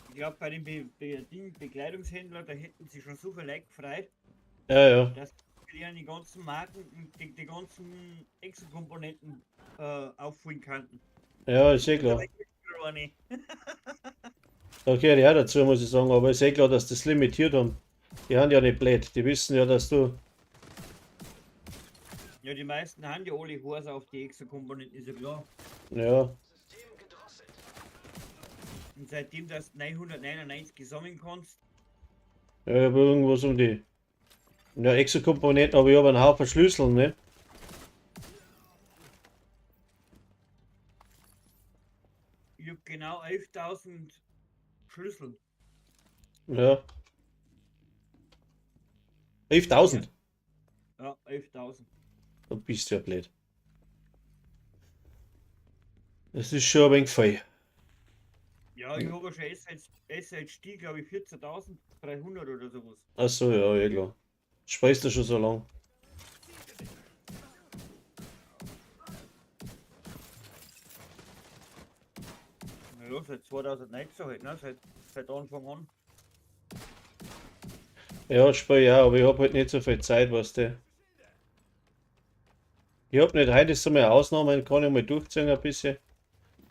Speaker 8: Ich glaube, bei den Bekleidungshändlern, da hätten sie schon so viel Like gefreut,
Speaker 1: Ja, ja.
Speaker 8: dass die an die ganzen Marken, die ganzen Exokomponenten auffüllen könnten.
Speaker 1: Ja, ist eh klar. Da gehört ja dazu, muss ich sagen, aber ist eh klar, dass das limitiert haben. Die haben ja nicht blöd. Die wissen ja, dass du.
Speaker 8: Ja, die meisten haben ja alle Hose auf die Exokomponenten, ist ja klar.
Speaker 1: Ja,
Speaker 8: Und seitdem du das 999 sammeln kannst,
Speaker 1: ja, ich habe irgendwas um die. Ja, Exokomponenten, aber ich habe einen Haufen Schlüssel, ne?
Speaker 8: ich habe genau 11.000 Schlüssel.
Speaker 1: Ja. 11.000?
Speaker 8: Ja, 11.000.
Speaker 1: Du bist ja blöd. Das ist schon ein wenig viel.
Speaker 8: Ja, ich habe schon SHD, glaube ich, 14.300 oder sowas.
Speaker 1: Achso, ja, eh klar. Speist du schon so lang.
Speaker 8: Naja, seit 2019 halt, ne? Seit Anfang an.
Speaker 1: Ja, spiel ja, aber ich habe halt nicht so viel Zeit, weißt du. Ich habe nicht, heute ist so eine Ausnahme, kann ich mal durchziehen ein bisschen.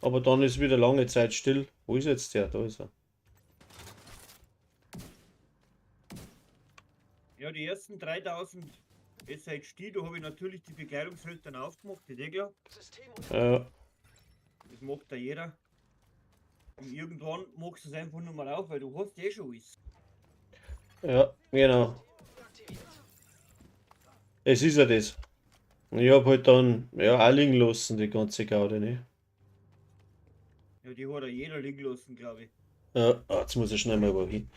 Speaker 1: Aber dann ist wieder lange Zeit still. Wo ist jetzt der? Da ist er.
Speaker 8: Ja, die ersten 3000 SHD, da habe ich natürlich die Bekleidungshülsen aufgemacht, die Degler.
Speaker 1: Ja,
Speaker 8: Das macht ja jeder. Und irgendwann machst du es einfach nur mal auf, weil du hast eh schon alles.
Speaker 1: ja, genau. Es ist ja das. Und ich habe halt dann, ja, auch liegen lassen, die ganze Gaude, ne?
Speaker 8: Ja, die hat ja jeder liegen lassen, glaube ich.
Speaker 1: Ja, jetzt muss ich schnell mal wo hin.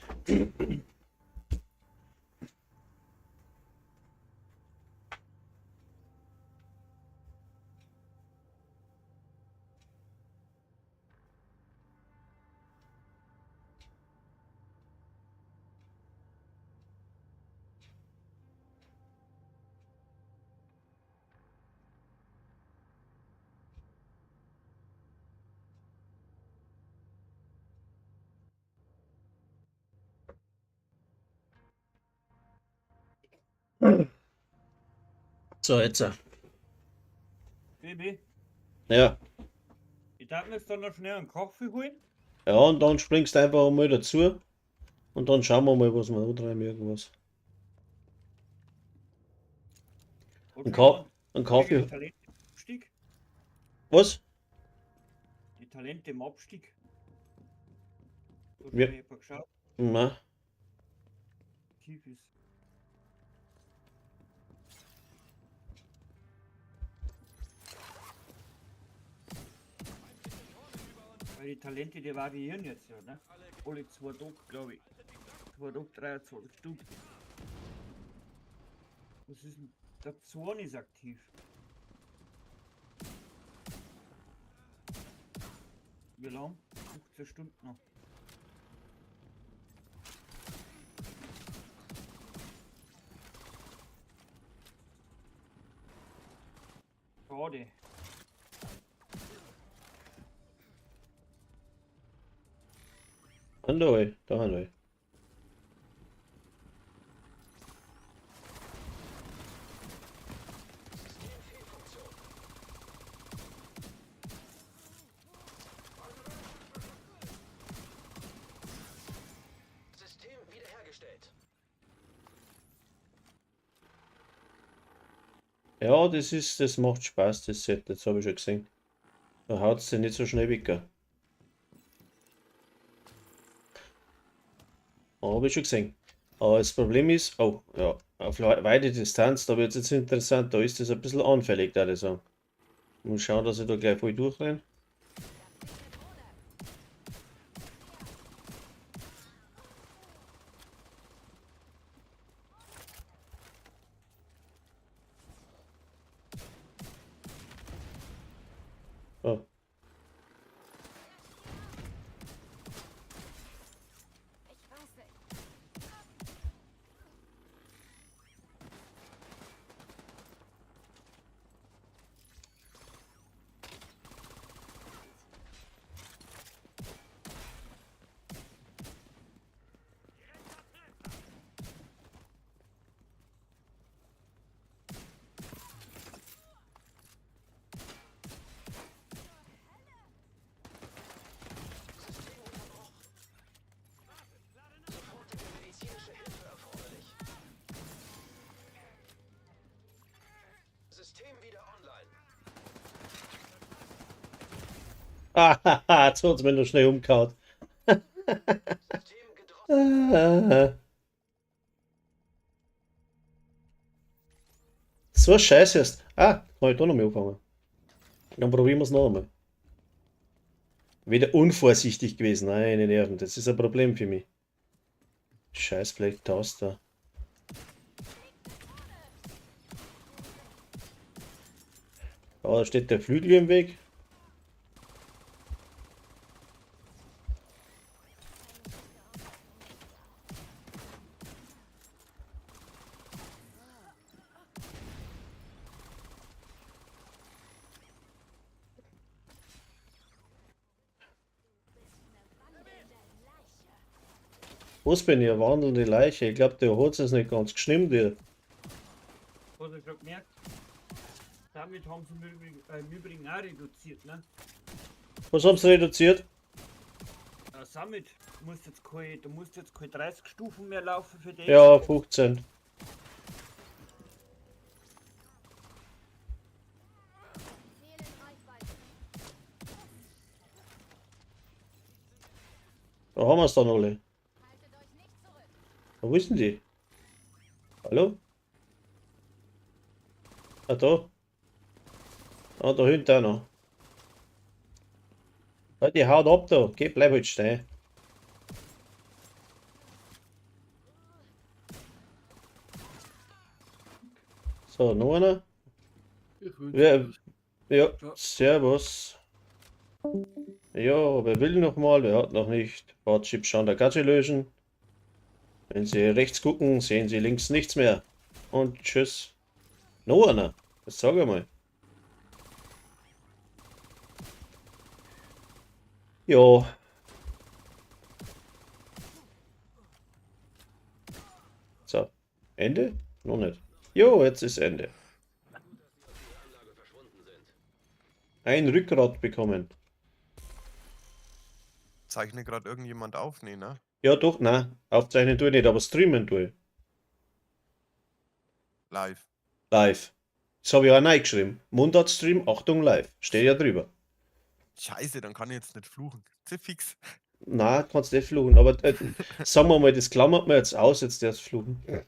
Speaker 1: So, jetzt.
Speaker 8: Baby,
Speaker 1: Ja.
Speaker 8: ich darf mir jetzt dann noch schnell einen Kaffee holen.
Speaker 1: Ja, und dann springst du einfach mal dazu. Und dann schauen wir mal, was wir antreiben, irgendwas.
Speaker 8: Hat
Speaker 1: Ein
Speaker 8: schon jemand
Speaker 1: Kaffee.
Speaker 8: Talent- Stieg?
Speaker 1: Was?
Speaker 8: Talente im Abstieg? Hast
Speaker 1: Ja.
Speaker 8: du mal geschaut,
Speaker 1: Na,
Speaker 8: tief ist. Weil die Talente, die variieren jetzt ja, ne? Alle 2 Tage, glaube ich. 2 Tage, 23 Stunden. Was ist denn? Der Zorn ist aktiv. Wie lang? 15 Stunden noch. Schade.
Speaker 1: Andoi, da Andoi.
Speaker 5: System wiederhergestellt.
Speaker 1: Ja, das macht Spaß, das Set, das habe ich schon gesehen. Da haut es nicht so schnell weg. Habe ich schon gesehen. Aber das Problem ist, oh, ja, auf weite Distanz, da wird es jetzt interessant, da ist das ein bisschen anfällig, da ich sagen. Muss schauen, dass ich da gleich voll durchrenne. Oh.
Speaker 6: Ich weiß nicht.
Speaker 5: Sofortige medizinische Hilfe erforderlich. System wieder online.
Speaker 1: Ah, jetzt hat es mir noch schnell umgehauen.
Speaker 5: System gedrosselt.
Speaker 1: So scheiße ist. Ah, kann ich da noch mal anfangen. Dann probieren wir es noch einmal. Wieder unvorsichtig gewesen. Nein, Nerven. Das ist ein Problem für mich. Scheiß Black Taster. Ja, da steht der Flügel im Weg. Was bin ich? Eine wandelnde Leiche? Ich glaube, der hat es nicht ganz gestimmt. Der.
Speaker 8: Hast du schon gemerkt? Damit haben sie im Übrigen auch reduziert, ne?
Speaker 1: Was haben sie reduziert?
Speaker 8: Summit, du musst jetzt keine 30 Stufen mehr laufen für den.
Speaker 1: Ja, 15.
Speaker 6: Ziel in Reichweite.
Speaker 1: Da haben wir es dann alle.
Speaker 6: Haltet euch nicht zurück.
Speaker 1: Wo ist denn die? Hallo? Ah, da. Ah, da hinten auch noch. Halt die Haut ab da. Geh, bleib halt stehen. So, noch einer.
Speaker 3: Ich
Speaker 1: Wer,
Speaker 3: wünsche
Speaker 1: ja,
Speaker 3: Ja.
Speaker 1: servus. Ja, wer will noch mal? Wer hat noch nicht? Bartchip schauen der Gadget lösen. Wenn Sie rechts gucken, sehen Sie links nichts mehr. Und tschüss. Noch einer. Das sag ich mal. Ja. So. Ende? Noch nicht. Jo, jetzt ist Ende.
Speaker 5: Anlage verschwunden sind.
Speaker 1: Ein Rückgrat bekommen.
Speaker 4: Zeichne gerade irgendjemand auf? Nee, ne?
Speaker 1: Ja, doch, nein. Aufzeichnen tue ich nicht, aber streamen tue ich.
Speaker 4: Live.
Speaker 1: Live. Das habe ich auch reingeschrieben. Mundartstream, Achtung, live. Steht ja drüber.
Speaker 4: Scheiße, dann kann ich jetzt nicht fluchen. Fix.
Speaker 1: Na, kannst nicht fluchen, aber sagen wir mal, das klammert man jetzt aus, jetzt darfst du fluchen.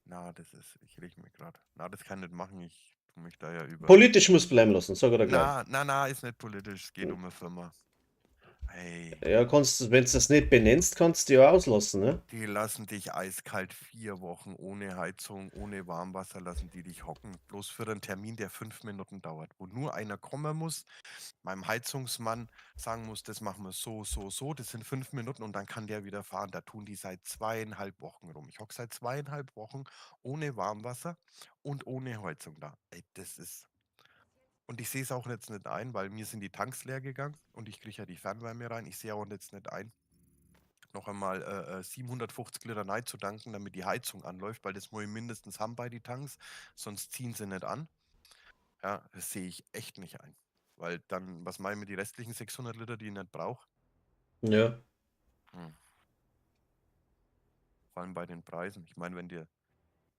Speaker 4: Na, das ist, ich reg mich gerade. Na, das kann ich nicht machen, ich tu mich da ja über.
Speaker 1: Politisch musst du bleiben lassen, sag ich dir gleich.
Speaker 4: Na, ist nicht politisch, es geht um eine Firma. Hey,
Speaker 1: Ja, kannst, wenn du das nicht benennst, kannst du die auch auslassen, ne?
Speaker 4: die lassen dich eiskalt 4 Wochen ohne Heizung, ohne Warmwasser, lassen die dich hocken. Bloß für einen Termin, der 5 Minuten dauert, wo nur einer kommen muss, meinem Heizungsmann sagen muss, das machen wir so, so, so, das sind 5 Minuten und dann kann der wieder fahren. Da tun die seit 2,5 Wochen rum. Ich hocke seit 2,5 Wochen ohne Warmwasser und ohne Heizung da. Ey, das ist. Und ich sehe es auch jetzt nicht ein, weil mir sind die Tanks leer gegangen und ich kriege ja die Fernwärme rein. Ich sehe auch jetzt nicht ein, noch einmal 750 Liter Neid zu tanken, damit die Heizung anläuft, weil das muss ich mindestens haben bei die Tanks, sonst ziehen sie nicht an. Ja, das sehe ich echt nicht ein. Weil dann, was mache ich mit die restlichen 600 Liter, die ich nicht brauche?
Speaker 1: Ja.
Speaker 4: Vor allem bei den Preisen. Ich meine, wenn dir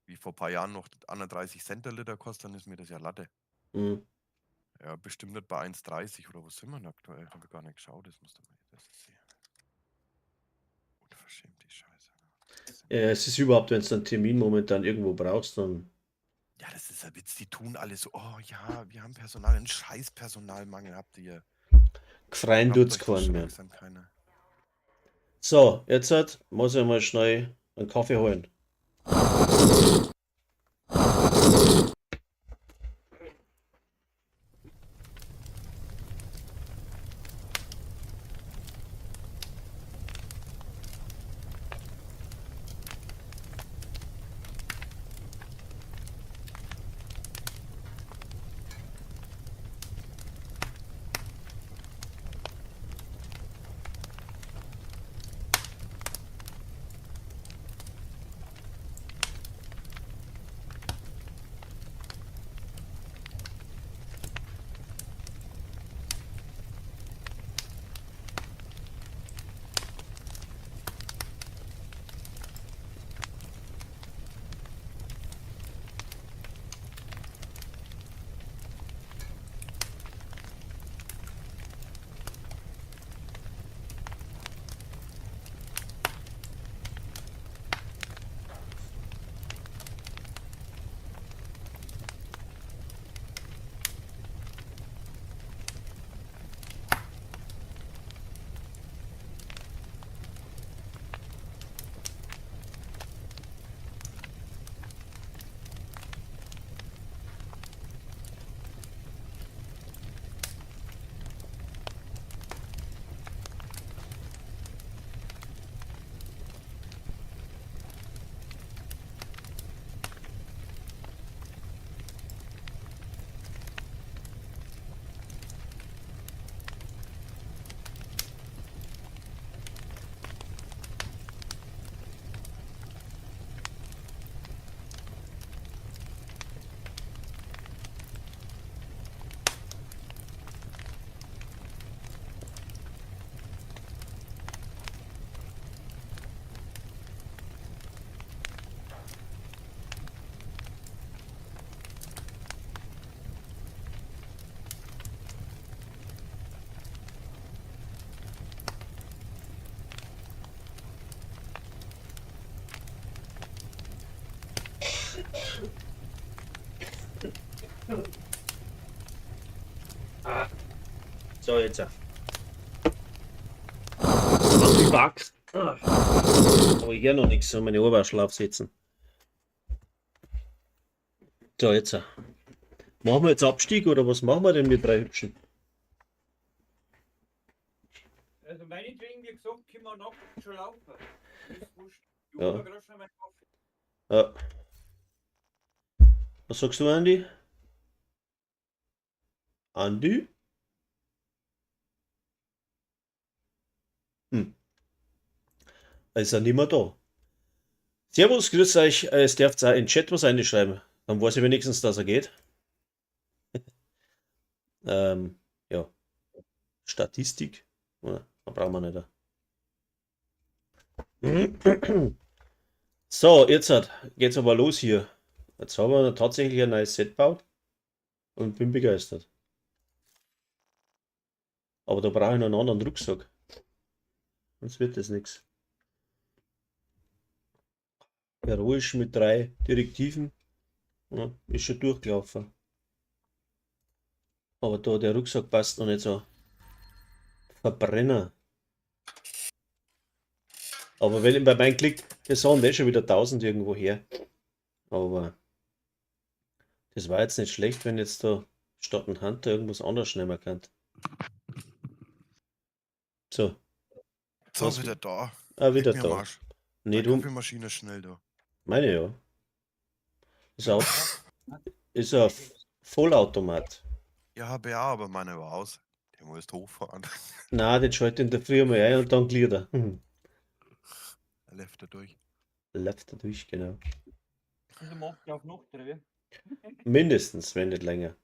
Speaker 4: wie vor ein paar Jahren noch 31 Cent der Liter kostet, dann ist mir das ja Latte.
Speaker 1: Hm.
Speaker 4: Ja, bestimmt nicht bei 1,30 oder wo sind wir denn aktuell? Habe ich gar nicht geschaut, das musst du mal das sehen. Unverschämt, die Scheiße.
Speaker 1: Es ist überhaupt, wenn du einen Termin momentan irgendwo brauchst, dann.
Speaker 4: Ja, das ist ein Witz. Die tun alle so, oh ja, wir haben Personal, einen scheiß Personalmangel habt ihr.
Speaker 1: Gefreien
Speaker 4: Glaubt
Speaker 1: tut's
Speaker 4: euch das
Speaker 1: keinen
Speaker 4: schon
Speaker 1: mehr.
Speaker 4: langsam keiner.
Speaker 1: So, jetzt muss ich mal schnell einen Kaffee holen. So, jetzt. Fuck. Aber ich hier noch nichts, soll meine Oberschlaf setzen. So, jetzt. Machen wir jetzt Abstieg oder was machen wir denn mit drei Hübschen?
Speaker 8: Also meinetwegen, wie gesagt, können wir noch schon laufen. Das ist wurscht. Ich
Speaker 1: Ja.
Speaker 8: hol mir grad schon meinen Kaffee.
Speaker 1: Ja. Was sagst du, Andi? Andi? Ist er nicht mehr da. Servus, grüß euch. Es dürft auch in den Chat was reinschreiben. Dann weiß ich wenigstens, dass er geht. Ja. Statistik. Ja, da brauchen wir nicht. So, jetzt geht's aber los hier. Jetzt haben wir tatsächlich ein neues Set gebaut und bin begeistert. Aber da brauche ich noch einen anderen Rucksack. Sonst wird das nichts. Heroisch mit 3 Direktiven. Ja, ist schon durchgelaufen. Aber da der Rucksack passt noch nicht so. Verbrenner. Aber wenn ich bei meinem Klick, das sind schon wieder 1000 irgendwo her. Aber das war jetzt nicht schlecht, wenn jetzt da statt ein Hunter irgendwas anderes nehmen kann. So,
Speaker 4: So,
Speaker 1: Was-
Speaker 4: wieder da.
Speaker 1: wieder
Speaker 4: Leck mir am
Speaker 1: da.
Speaker 4: Arsch.
Speaker 1: Nicht
Speaker 4: Meine
Speaker 1: um.
Speaker 4: Kaffeemaschine ist schnell da.
Speaker 1: Meine ja. Ist ein Vollautomat.
Speaker 4: Ja, habe ja, aber meine war aus. Der muss hochfahren.
Speaker 1: Na, den schalte ich in der Früh mal ein und dann gliedert er.
Speaker 4: Er läuft da durch.
Speaker 1: Läuft er durch, genau.
Speaker 8: Und du machst auf Nacht, oder wie?
Speaker 1: Mindestens, wenn nicht länger.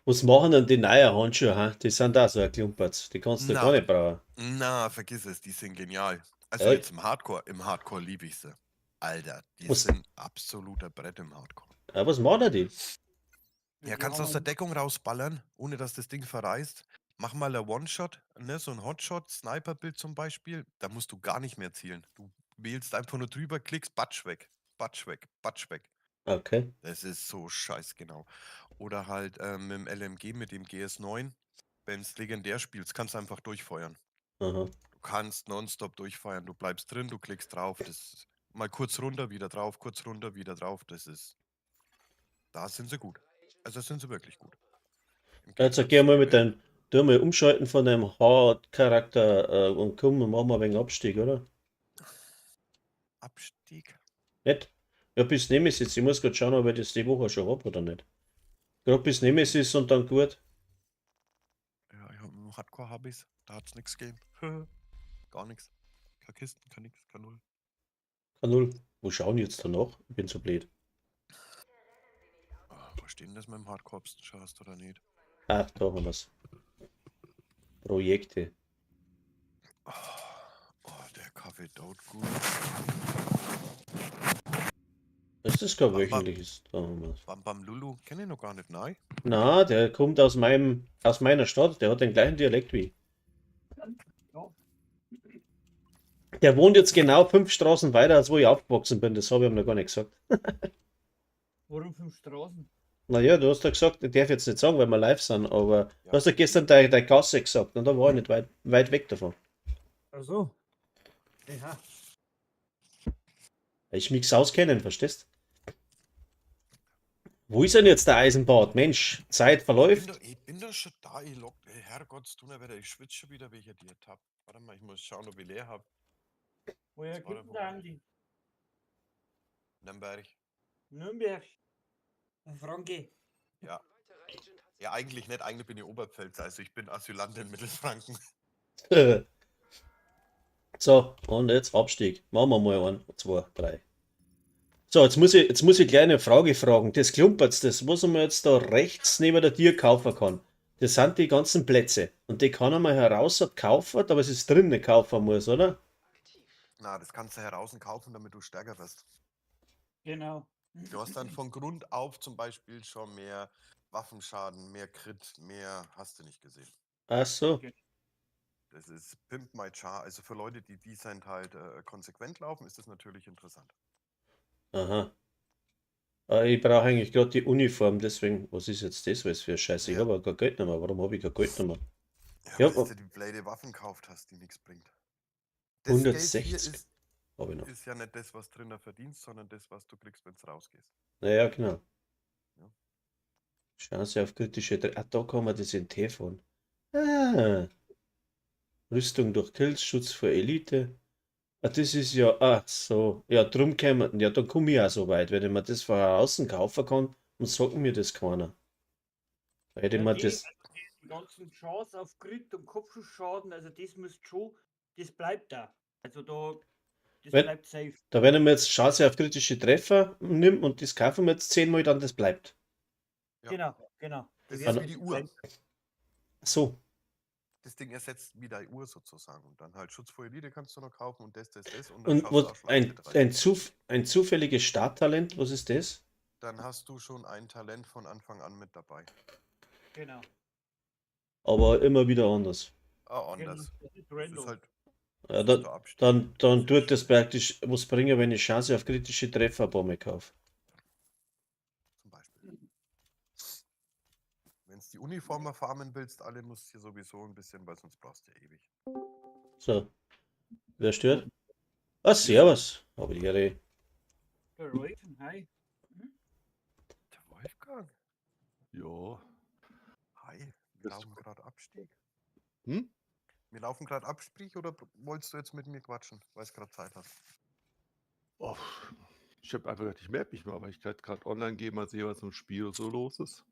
Speaker 1: Was machen denn die neuen Handschuhe? Ha? Die sind da so ein Klumperz. Die kannst du
Speaker 4: Na.
Speaker 1: gar nicht brauchen.
Speaker 4: Na, vergiss es, die sind genial. Also
Speaker 1: Ey.
Speaker 4: jetzt im Hardcore liebe ich sie. Alter, die
Speaker 1: Was-
Speaker 4: sind absoluter Brett im Hardcore.
Speaker 1: Was machen die?
Speaker 4: Ja,
Speaker 8: Die
Speaker 4: kannst
Speaker 8: haben
Speaker 4: aus der Deckung rausballern, ohne dass das Ding verreißt. Mach mal ein One-Shot, ne, so ein Hotshot, Sniper-Bild zum Beispiel. Da musst du gar nicht mehr zielen. Du wählst einfach nur drüber, klickst, Batsch weg, Batsch weg, Batsch weg.
Speaker 1: Okay.
Speaker 4: Das ist so scheiß genau. Oder halt mit dem LMG, mit dem GS9, wenn es legendär spielst, kannst du einfach durchfeuern.
Speaker 1: Aha.
Speaker 4: Du kannst nonstop durchfeuern. Du bleibst drin, du klickst drauf. Das mal kurz runter, wieder drauf, kurz runter, wieder drauf. Das ist. Da sind sie gut. Also sind sie wirklich gut. Im
Speaker 1: Jetzt
Speaker 4: Gegensatz
Speaker 1: geh mal
Speaker 4: zu
Speaker 1: mit deinem. Tu mal umschalten von deinem Haarcharakter und komm, dann machen wir wegen Abstieg, oder?
Speaker 4: Abstieg.
Speaker 1: Nicht? Ja, bis Nemesis. Ich muss gerade schauen, ob ich das die Woche schon habe oder nicht. Gerade bis Nemesis und dann gut.
Speaker 4: Ja, im Hardcore habe ich's. Da hat's nichts gegeben. Gar nichts. Keine Kisten, kein nix, kein Null.
Speaker 1: K0. Wo schauen die jetzt danach? Ich bin so blöd.
Speaker 4: Wo steht denn das mit dem Hardcore, ob du schaust oder nicht?
Speaker 1: Ah, da haben wir es. Projekte.
Speaker 4: Oh, der Kaffee dauert gut.
Speaker 1: Das ist kein
Speaker 4: Bam, bam.
Speaker 1: wöchentliches. Da haben wir's.
Speaker 4: Bam Bam Lulu, kenne ich noch gar nicht, nein?
Speaker 1: Na, der kommt aus meiner Stadt. Der hat den gleichen Dialekt wie ich.
Speaker 8: Ja.
Speaker 1: Der wohnt jetzt genau 5 Straßen weiter, als wo ich aufgewachsen bin. Das habe ich ihm noch gar nicht gesagt.
Speaker 8: Warum 5 Straßen?
Speaker 1: Naja, du hast ja gesagt, ich darf jetzt nicht sagen, weil wir live sind, aber
Speaker 4: Ja.
Speaker 1: du hast ja gestern deine Gasse gesagt und da war ich nicht weit weg davon.
Speaker 8: Ach so. Ja.
Speaker 1: Ich mich auskennen, verstehst? Wo ist denn jetzt der Eisenbad? Mensch, Zeit verläuft.
Speaker 4: Ich bin doch schon da, ich lock. Hey, Herrgottstuner, ich schwitze schon wieder, wie ich dir hab. Warte mal, ich muss schauen, ob ich leer hab.
Speaker 8: Woher
Speaker 4: Das war
Speaker 8: kommt
Speaker 4: der
Speaker 8: der
Speaker 4: Punkt.
Speaker 8: Andi?
Speaker 4: Nürnberg.
Speaker 8: Nürnberg. Franke.
Speaker 4: Ja, eigentlich nicht, eigentlich bin ich Oberpfälzer, also ich bin Asylant in Mittelfranken.
Speaker 1: So, und jetzt Abstieg. Machen wir mal 1, 2, 3. So, jetzt muss ich gleich eine Frage fragen. Das Klumpertz, das, was man jetzt da rechts neben der Tür kaufen kann, das sind die ganzen Plätze. Und die kann man heraus kaufen, aber es ist drinnen kaufen muss, oder?
Speaker 4: Na, das kannst du heraus kaufen, damit du stärker wirst.
Speaker 8: Genau.
Speaker 4: Du hast dann von Grund auf zum Beispiel schon mehr Waffenschaden, mehr Crit, mehr hast du nicht gesehen.
Speaker 1: Ach so.
Speaker 4: Das ist Pimp My Char. Also für Leute, die Descent halt konsequent laufen, ist das natürlich interessant.
Speaker 1: Aha. Ich brauche eigentlich gerade die Uniform, deswegen, was ist jetzt das, was für ein Scheiße? Ich
Speaker 4: Ja.
Speaker 1: habe aber kein Geld mehr. Warum habe ich kein Geld mehr?
Speaker 4: Ja,
Speaker 1: Ja,
Speaker 4: weil
Speaker 1: aber-
Speaker 4: du die blöde Waffen gekauft hast, die nichts bringt. Das Geld
Speaker 1: 160
Speaker 4: hier
Speaker 1: habe ich noch.
Speaker 4: ist ja nicht das, was drinnen verdienst, sondern das, was du kriegst, wenn du rausgehst.
Speaker 1: Naja, genau.
Speaker 4: Ja.
Speaker 1: Chance auf kritische. Ah, da kann man das in T von. Ah. Rüstung durch Kills, Schutz vor Elite. Ah, das ist ja. Ah, so. Ja, drum kämen. Ja, dann komme ich auch so weit. Wenn ich mir das von außen kaufen kann, und sagen mir das keiner. Da hätte
Speaker 8: Ja,
Speaker 1: man
Speaker 8: die-
Speaker 1: das.
Speaker 8: Die ganzen Chance auf Crit und Kopfschussschaden, also das müsst schon, das bleibt da. Also das
Speaker 1: Wenn-
Speaker 8: bleibt safe.
Speaker 1: Da, wenn ich mir jetzt Chance auf kritische Treffer nimmt und das kaufen wir jetzt 10 Mal, dann das bleibt.
Speaker 4: Ja.
Speaker 8: Genau.
Speaker 4: Das
Speaker 8: wird
Speaker 4: ist wie die Uhr.
Speaker 8: bleiben.
Speaker 1: So.
Speaker 4: Das Ding ersetzt wie deine Uhr sozusagen. Und dann halt Schutz vor Elite kannst du noch kaufen und das. Und dann
Speaker 1: Und
Speaker 4: schaust
Speaker 1: wo,
Speaker 4: du auch Schlagkette rein.
Speaker 1: ein zufälliges Starttalent, was ist das?
Speaker 4: Dann hast du schon ein Talent von Anfang an mit dabei.
Speaker 8: Genau.
Speaker 1: aber immer wieder anders.
Speaker 4: Ah,
Speaker 8: Genau,
Speaker 4: anders.
Speaker 8: das ist
Speaker 4: Das
Speaker 8: random.
Speaker 4: ist halt
Speaker 1: Ja,
Speaker 4: das ist der
Speaker 1: dann,
Speaker 4: Abstieg.
Speaker 1: dann tut das praktisch was bringen, wenn ich Chance auf kritische Treffer ein paar Mal kaufe.
Speaker 4: Zum Beispiel. Wenn du die Uniformer farmen willst, alle musst du hier sowieso ein bisschen, weil sonst brauchst du ja ewig.
Speaker 1: So, wer stört? Ah, servus. Aber die Ehre.
Speaker 8: Der Raven, hi.
Speaker 4: Der Wolfgang?
Speaker 9: Ja.
Speaker 4: Hi, wir
Speaker 9: Das-
Speaker 4: laufen gerade Abstieg.
Speaker 9: Hm?
Speaker 4: Wir laufen gerade Abstieg oder wolltest du jetzt mit mir quatschen, weil es gerade Zeit hast?
Speaker 9: Oh, ich habe einfach gedacht, ich melde mich mal, weil ich gerade online gehe, mal sehe, was im Spiel so los ist.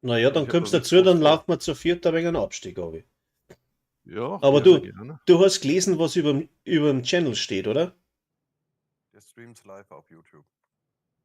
Speaker 1: Naja,
Speaker 9: Aber
Speaker 1: dann
Speaker 9: ich hab
Speaker 1: kommst du
Speaker 9: noch nichts
Speaker 1: dazu, dann
Speaker 9: ausprobiert.
Speaker 1: laufen wir zu viert ein wenig einen Abstieg, Abi.
Speaker 9: Ja,
Speaker 1: Aber
Speaker 9: gerne.
Speaker 1: du hast gelesen, was über dem Channel steht, oder?
Speaker 4: Der streamt live auf YouTube.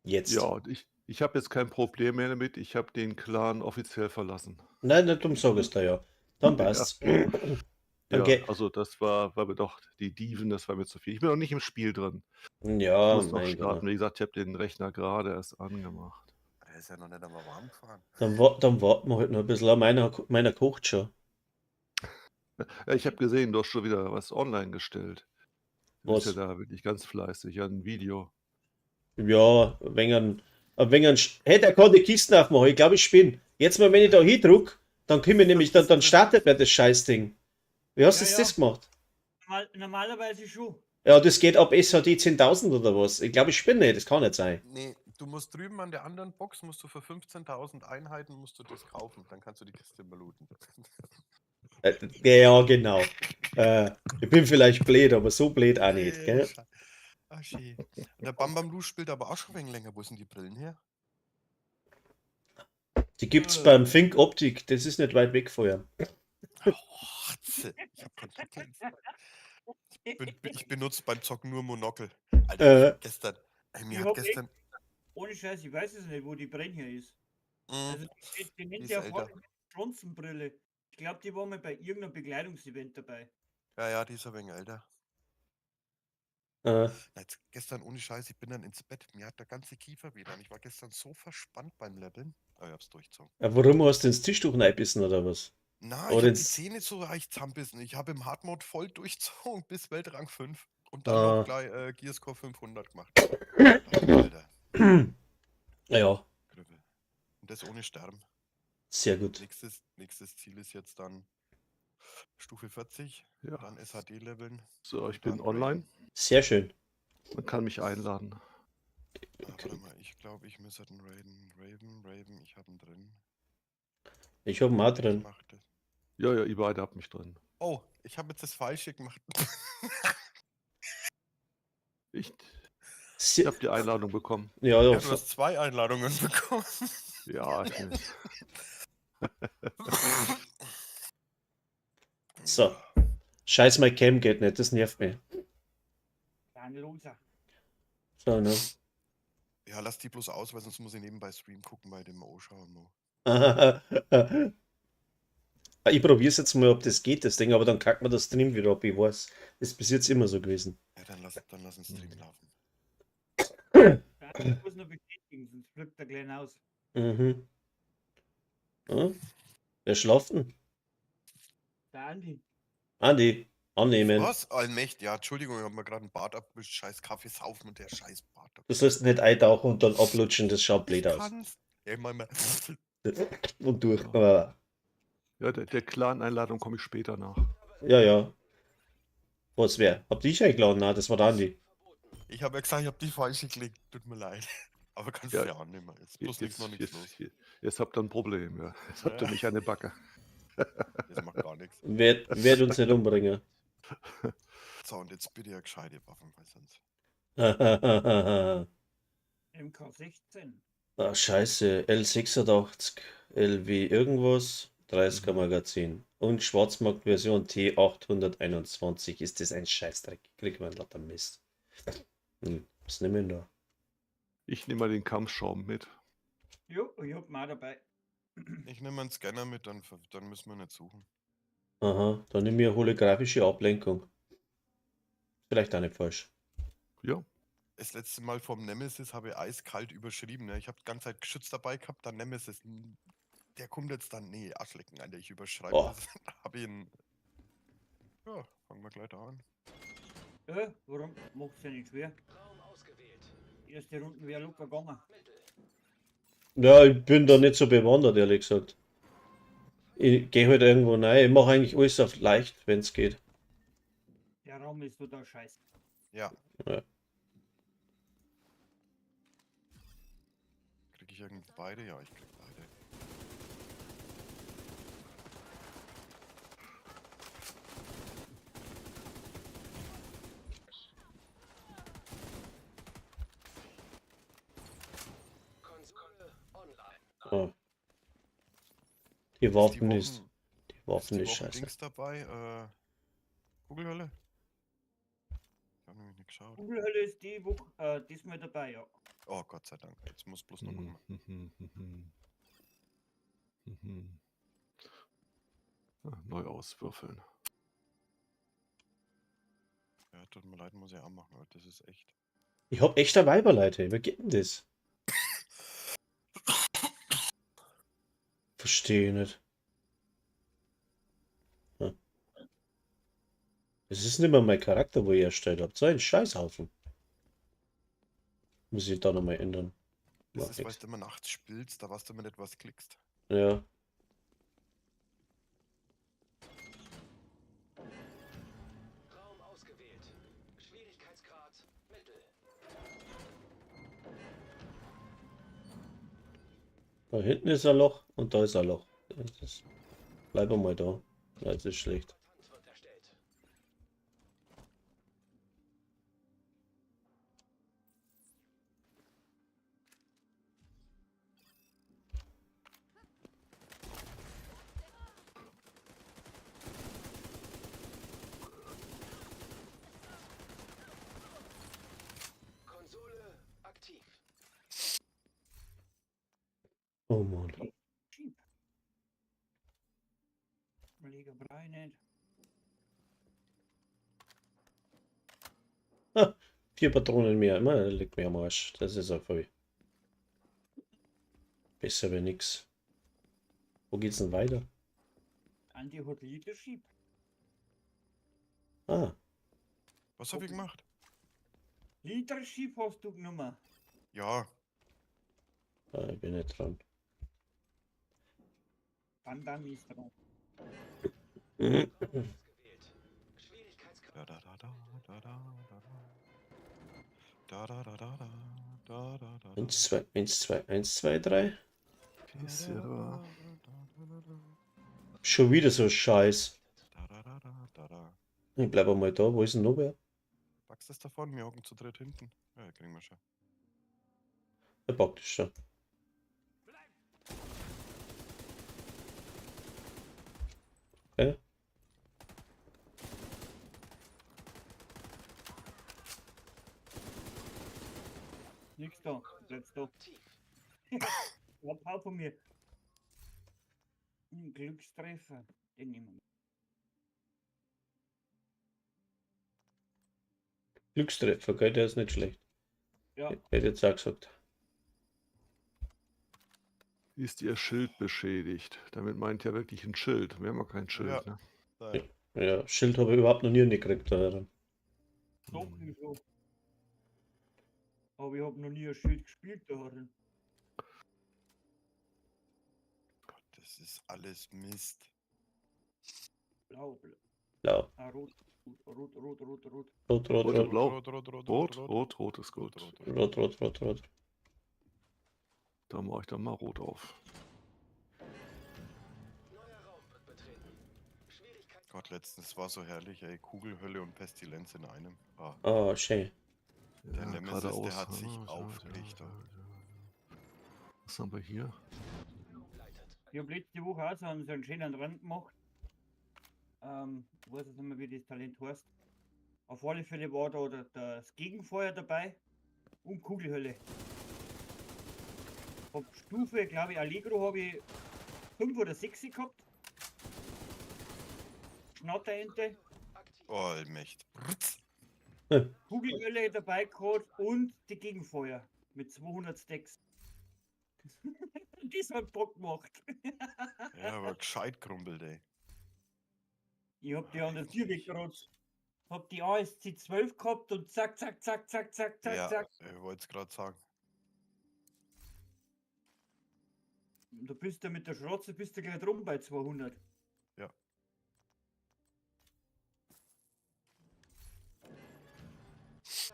Speaker 1: Jetzt.
Speaker 9: Ja, und ich habe jetzt kein Problem mehr damit. Ich habe den Clan offiziell verlassen.
Speaker 1: Nein, nicht um sagst du ja. Dann passt's. Dann
Speaker 9: Ja,
Speaker 1: geh.
Speaker 9: also das war mir doch, die Diven, das war mir zu viel. Ich bin noch nicht im Spiel drin. Ich
Speaker 1: Ja,
Speaker 9: muss noch
Speaker 1: mein
Speaker 9: starten.
Speaker 1: Gott.
Speaker 9: Wie gesagt, ich habe den Rechner gerade erst angemacht.
Speaker 4: Der ist ja noch nicht einmal warm gefahren.
Speaker 1: Dann warten wir halt noch ein bisschen. Meiner kocht schon.
Speaker 9: Ja, ich habe gesehen, du hast schon wieder was online gestellt. Du bist ja
Speaker 1: Was?
Speaker 9: da wirklich ganz fleißig. Ein Video.
Speaker 1: Ja, ein wenig. Hey, der kann die Kisten aufmachen. Ich glaube, ich spinne. Jetzt mal, wenn ich da hindruck, dann können wir nämlich, dann startet mir das Scheißding. Wie hast du
Speaker 8: Ja,
Speaker 1: jetzt
Speaker 8: ja.
Speaker 1: das gemacht?
Speaker 8: Normalerweise schon.
Speaker 1: Ja, das geht ab SHD 10.000 oder was? Ich glaube, ich spinne nicht. Das kann nicht sein.
Speaker 4: Nee, du musst drüben an der anderen Box, musst du für 15.000 Einheiten musst du das kaufen. Dann kannst du die Kiste mal looten.
Speaker 1: Ja, genau. Ich bin vielleicht blöd, aber so blöd auch nicht, gell?
Speaker 4: Ah, schön. Und der Bam Bam Lu spielt aber auch schon ein wenig länger. Wo sind die Brillen her?
Speaker 1: Die gibt's beim Think Optik. Das ist nicht weit weg vorher.
Speaker 4: Rotze. Ich hab Kontaktlinsen. Ich benutze beim Zocken nur Monokel. Alter, gestern. Ey, mir
Speaker 8: Ich
Speaker 4: hat
Speaker 8: hab
Speaker 4: gestern.
Speaker 8: Ohne Scheiß, ich weiß es nicht, wo die Brenner ist. Also, die
Speaker 4: Die
Speaker 8: nennt
Speaker 4: ist
Speaker 8: ja
Speaker 4: älter.
Speaker 8: vorne Bronzenbrille. Ich glaube, die war mal bei irgendeinem Bekleidungsevent dabei.
Speaker 4: Ja, die ist ein wenig älter.
Speaker 1: Äh,
Speaker 4: Na, jetzt, gestern ohne Scheiß, ich bin dann ins Bett. Mir hat der ganze Kiefer weh. Ich war gestern so verspannt beim Leveln. Aber ich hab's durchgezogen.
Speaker 1: warum hast du ins Tischtuch reinbissen oder was?
Speaker 4: Na,
Speaker 1: Oder
Speaker 4: ich hab die
Speaker 1: ins-
Speaker 4: Zähne so reich zusammenbissen. Ich habe im Hardmode voll durchzogen bis Weltrang 5. Und dann
Speaker 1: Ah.
Speaker 4: noch gleich Gearscore 500 gemacht. Alter,
Speaker 1: Ja,
Speaker 4: Grübel. Und das ohne Sterben.
Speaker 1: sehr gut.
Speaker 4: Nächstes Ziel ist jetzt dann Stufe 40.
Speaker 9: Ja.
Speaker 4: Dann SHD leveln.
Speaker 9: So, ich
Speaker 4: und
Speaker 9: bin
Speaker 4: dann
Speaker 9: online.
Speaker 1: Sehr schön.
Speaker 9: Man kann mich einladen.
Speaker 4: Warte mal, ich glaube, ich müsste den Raven, ich habe ihn drin.
Speaker 1: Ich habe ihn auch
Speaker 4: Ich
Speaker 1: drin.
Speaker 4: mach das.
Speaker 9: Ja, ihr beide habt mich drin.
Speaker 4: Oh, ich habe jetzt das Falsche gemacht.
Speaker 9: Ich
Speaker 1: Sehr,
Speaker 9: habe die Einladung bekommen.
Speaker 1: ja,
Speaker 4: Ja, du hast 2 Einladungen bekommen.
Speaker 9: Ja, ich bin,
Speaker 1: so. Scheiß, mein Cam geht nicht. Das nervt mich.
Speaker 8: Keine Loser.
Speaker 1: So, ne?
Speaker 4: Ja, lass die bloß aus, weil sonst muss ich nebenbei Stream gucken bei dem O-Schauen. No.
Speaker 1: Ich probiere es jetzt mal, ob das geht, das Ding, aber dann kackt man das Stream wieder ab. Ich weiß, das ist bis jetzt immer so gewesen.
Speaker 4: Ja, dann lass den Stream laufen.
Speaker 8: Ich muss noch bestätigen, sonst flippt er gleich aus.
Speaker 1: Mhm. Ja? Wer schlaft denn?
Speaker 8: Der Andi.
Speaker 1: Andi, annehmen.
Speaker 4: Was? Allmächtig. Ja, Entschuldigung, ich habe mir gerade einen Bart abgewischt. Scheiß Kaffee saufen und der scheiß Bart.
Speaker 1: Du sollst nicht eintauchen und dann ablutschen, das schaut blöd
Speaker 4: Ich
Speaker 1: aus.
Speaker 4: kann's. Ja, ich mein,
Speaker 1: Und durch.
Speaker 9: ja, der Clan-Einladung komme ich später nach.
Speaker 1: Ja. Was wer? Habt ihr dich eingeladen? Nein, das war der Andi.
Speaker 4: ich habe ja gesagt, ich habe die falsche geklickt. Tut mir leid. Aber kannst du
Speaker 9: Ja,
Speaker 4: ja annehmen. Jetzt bloß nichts noch nichts los.
Speaker 9: Jetzt habt ihr ein Problem, ja. Jetzt habt ihr
Speaker 4: Ja.
Speaker 9: mich eine Backe.
Speaker 4: Das macht gar nichts.
Speaker 1: Werd uns nicht umbringen.
Speaker 4: So, und jetzt bitte ja gescheite Waffen, weil sonst.
Speaker 8: MK16.
Speaker 1: Ah, scheiße. L86, LW irgendwas, 30er Magazin. Und Schwarzmarkt-Version T821. Ist das ein Scheißdreck? Kriegt man lauter Mist. Was nehmen wir da?
Speaker 9: Ich nehme mal den Kampfschaum mit.
Speaker 8: Jo, ich hab mal dabei.
Speaker 4: Ich nehme einen Scanner mit, dann müssen wir nicht suchen.
Speaker 1: Aha, dann nehmen wir holographische Ablenkung. Vielleicht auch nicht falsch.
Speaker 9: Ja,
Speaker 4: Das letzte Mal vom Nemesis habe ich eiskalt überschrieben. Ja. Ich habe die ganze Zeit Geschütz dabei gehabt, dann Nemesis. Der kommt jetzt dann. Nee, Arschlecken, Alter. Ich überschreibe
Speaker 1: Boah.
Speaker 4: das. Hab ihn. Ja, fangen wir gleich da an.
Speaker 8: Warum macht's ja nicht schwer?
Speaker 5: Raum ausgewählt.
Speaker 8: Die erste Runde wäre locker gegangen.
Speaker 1: Ja, ich bin da nicht so bewandert, ehrlich gesagt. Ich gehe halt irgendwo rein. Ich mache eigentlich alles auf leicht, wenn es geht.
Speaker 8: Der Raum ist total scheiße.
Speaker 4: Ja.
Speaker 1: Ja.
Speaker 4: Krieg ich irgendwie beide? Ja, ich krieg beide.
Speaker 5: Konsole online.
Speaker 1: Ah. Die Waffen ist. Die
Speaker 4: Ist
Speaker 1: Waffen
Speaker 4: die
Speaker 1: ist
Speaker 4: Woche
Speaker 1: scheiße.
Speaker 4: Dings dabei? Kugelhölle? Ich hab nämlich nicht geschaut.
Speaker 8: Kugelhölle ist die Woche diesmal dabei, ja.
Speaker 4: Oh, Gott sei Dank. Jetzt muss bloß noch mal.
Speaker 9: Neu auswürfeln.
Speaker 4: Ja, tut mir leid, muss ich auch machen, aber das ist echt.
Speaker 1: Ich hab echter Weiber, Leute. Wie geht denn das? Verstehe nicht. Hm. Das ist nicht mehr mein Charakter, wo ihr erstellt habt. So ein Scheißhaufen. Muss ich da nochmal ändern.
Speaker 4: Das
Speaker 1: Macht
Speaker 4: ist, weil
Speaker 1: nix.
Speaker 4: du immer nachts spielst, da weißt du immer nicht, was klickst.
Speaker 1: Ja.
Speaker 5: Raum ausgewählt. Schwierigkeitsgrad Mittel.
Speaker 1: Da hinten ist ein Loch und da ist ein Loch. Bleib mal da. Das ist schlecht.
Speaker 5: Hand wird erstellt. Konsole aktiv.
Speaker 1: Oh Mann.
Speaker 8: Schieb. Überlege Brei nicht.
Speaker 1: Ah, 4 Patronen mehr. Immer liegt mir am Arsch. Das ist auch voll. Besser wie nix. Wo geht's denn weiter?
Speaker 8: Andi hat Leadership.
Speaker 1: Ah,
Speaker 4: Was hab ich gemacht?
Speaker 8: Leadership hast du genommen.
Speaker 4: Ja,
Speaker 1: ich bin nicht dran.
Speaker 8: Dann ist dran.
Speaker 5: Ausgewählt. Schwierigkeitsgrad.
Speaker 4: da da da da da da da da da da da da da da
Speaker 1: 1, 2, 1, 2, 1, 2, 3.
Speaker 9: Ist ja da.
Speaker 1: Schon wieder so Scheiß.
Speaker 4: da.
Speaker 1: Ich bleib mal da. Wo ist denn noch wer?
Speaker 4: Packst das davon? Wir hocken zu dritt hinten. Ja, kriegen wir schon.
Speaker 1: Der packt es schon. Okay.
Speaker 8: Nix da. Bleibst da.
Speaker 5: Aktiv.
Speaker 8: Hau von mir. Glückstreffer. Den nehmen wir.
Speaker 1: Glückstreffer, gell? Der ist nicht schlecht.
Speaker 8: Ja.
Speaker 1: Hätte jetzt auch gesagt.
Speaker 9: Ist ihr Schild beschädigt? Damit meint er wirklich ein Schild. Wir haben ja kein Schild.
Speaker 4: Ja.
Speaker 9: Ne?
Speaker 4: Nein.
Speaker 1: Ja, Schild habe ich überhaupt noch nie gekriegt. Da.
Speaker 8: Doch, wieso? Aber ich habe noch nie ein Schild gespielt da drin.
Speaker 4: Gott, das ist alles Mist.
Speaker 8: Blau, blau.
Speaker 1: Blau.
Speaker 8: Ah, rot. Rot, rot, rot, rot.
Speaker 1: Rot, rot,
Speaker 9: Rot und
Speaker 1: rot.
Speaker 9: blau.
Speaker 4: Rot.
Speaker 9: Rot ist gut.
Speaker 1: Rot, rot, rot, rot.
Speaker 9: Da mache ich dann mal rot auf.
Speaker 5: Neuer Raum wird betreten. Schwierigkeit.
Speaker 4: Gott, letztens war so herrlich, ey. Kugelhölle und Pestilenz in einem. Ah,
Speaker 1: Oh, schön.
Speaker 4: Der Nemesis, der
Speaker 9: geradeaus.
Speaker 4: hat sich
Speaker 9: Ja,
Speaker 4: aufgelegt,
Speaker 9: ja. Was haben wir hier?
Speaker 5: Leitet.
Speaker 8: Ich habe letzte Woche auch so einen schönen Rand gemacht. Ich weiß jetzt nicht mehr, wie das Talent heißt. Auf alle Fälle war da das Gegenfeuer dabei und Kugelhölle. Auf Stufe, glaube ich, Allegro habe ich 5 oder 6 gehabt. Schnatterente,
Speaker 5: Aktiv.
Speaker 4: Oh, Allmächt.
Speaker 8: Kugelhölle dabei gehabt und die Gegenfeuer mit 200 Stacks. Das hat Bock gemacht.
Speaker 4: Ja, aber gescheit krumpelt, ey.
Speaker 8: Ich hab die an der Tür weggerotzt. Hab die ASC 12 gehabt und zack, zack, zack, zack, zack, zack,
Speaker 4: Ja,
Speaker 8: zack.
Speaker 4: ich wollte es gerade sagen.
Speaker 8: Und du bist ja mit der Schrotze bist du gleich drum bei 200.
Speaker 4: Ja.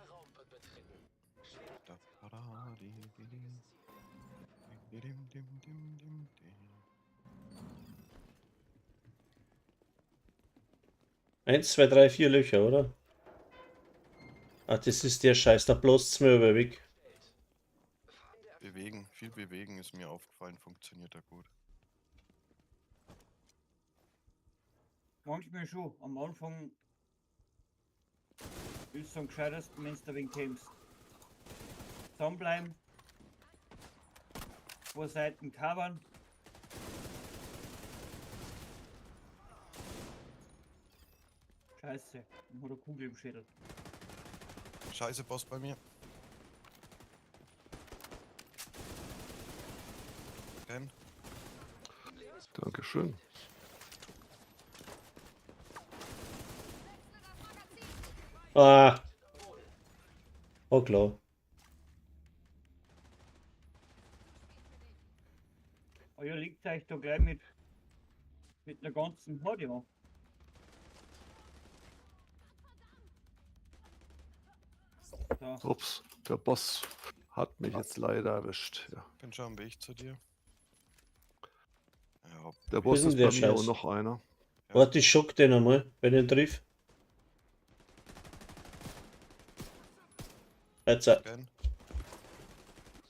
Speaker 5: Raum wird betreten.
Speaker 4: Da, da, da, di, di, di. Di, dim, dim, dim, dim, dim.
Speaker 1: 1, 2, 3, 4 Löcher, oder? Ah, das ist der Scheiß, da bloß mir über weg.
Speaker 4: Bewegen, viel bewegen ist mir aufgefallen, funktioniert da gut.
Speaker 8: Manchmal schon. Am Anfang ist es am gescheitesten, wenn du ein wenig kämpfst. Zusammenbleiben. 2 Seiten covern. Scheiße, ich hab eine Kugel im Schädel.
Speaker 4: Scheiße, Boss bei mir. Ken?
Speaker 9: Dankeschön.
Speaker 1: Ah! Oh klar.
Speaker 8: Aber ihr liegt euch da gleich mit einer ganzen Horde an. So.
Speaker 9: Ups, der Boss hat mich jetzt leider erwischt. Ja.
Speaker 4: Bin schon am Weg zu dir. Ja,
Speaker 9: Der Boss
Speaker 1: denn
Speaker 9: ist
Speaker 1: der
Speaker 9: bei mir und
Speaker 1: Scheiß?
Speaker 9: noch einer.
Speaker 1: Warte, ich schock den einmal, wenn ich ihn triff. Jetzt.
Speaker 4: Ken?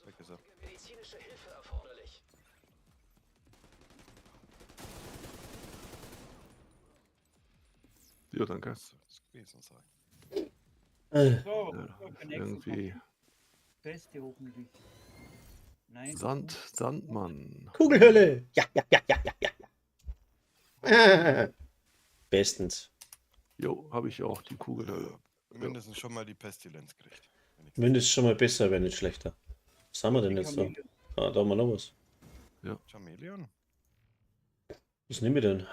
Speaker 4: Weg ist er.
Speaker 5: Medizinische Hilfe erforderlich.
Speaker 9: Ja, danke.
Speaker 4: Das soll es gewesen sein.
Speaker 8: So,
Speaker 9: Ja,
Speaker 8: so, der nächste
Speaker 9: irgendwie
Speaker 8: kommt. Beste hoffentlich. Nein.
Speaker 9: Sandmann.
Speaker 1: Kugelhölle! Ja, ja, ja, ja, ja, ja. Bestens.
Speaker 9: Jo, habe ich auch die Kugelhölle.
Speaker 4: Mindestens schon mal die Pestilenz kriegt.
Speaker 1: Mindestens schon mal besser, wenn nicht schlechter. Was haben wir denn jetzt da? Ah, da haben wir noch was.
Speaker 4: Chameleon?
Speaker 1: Was nehmen wir denn?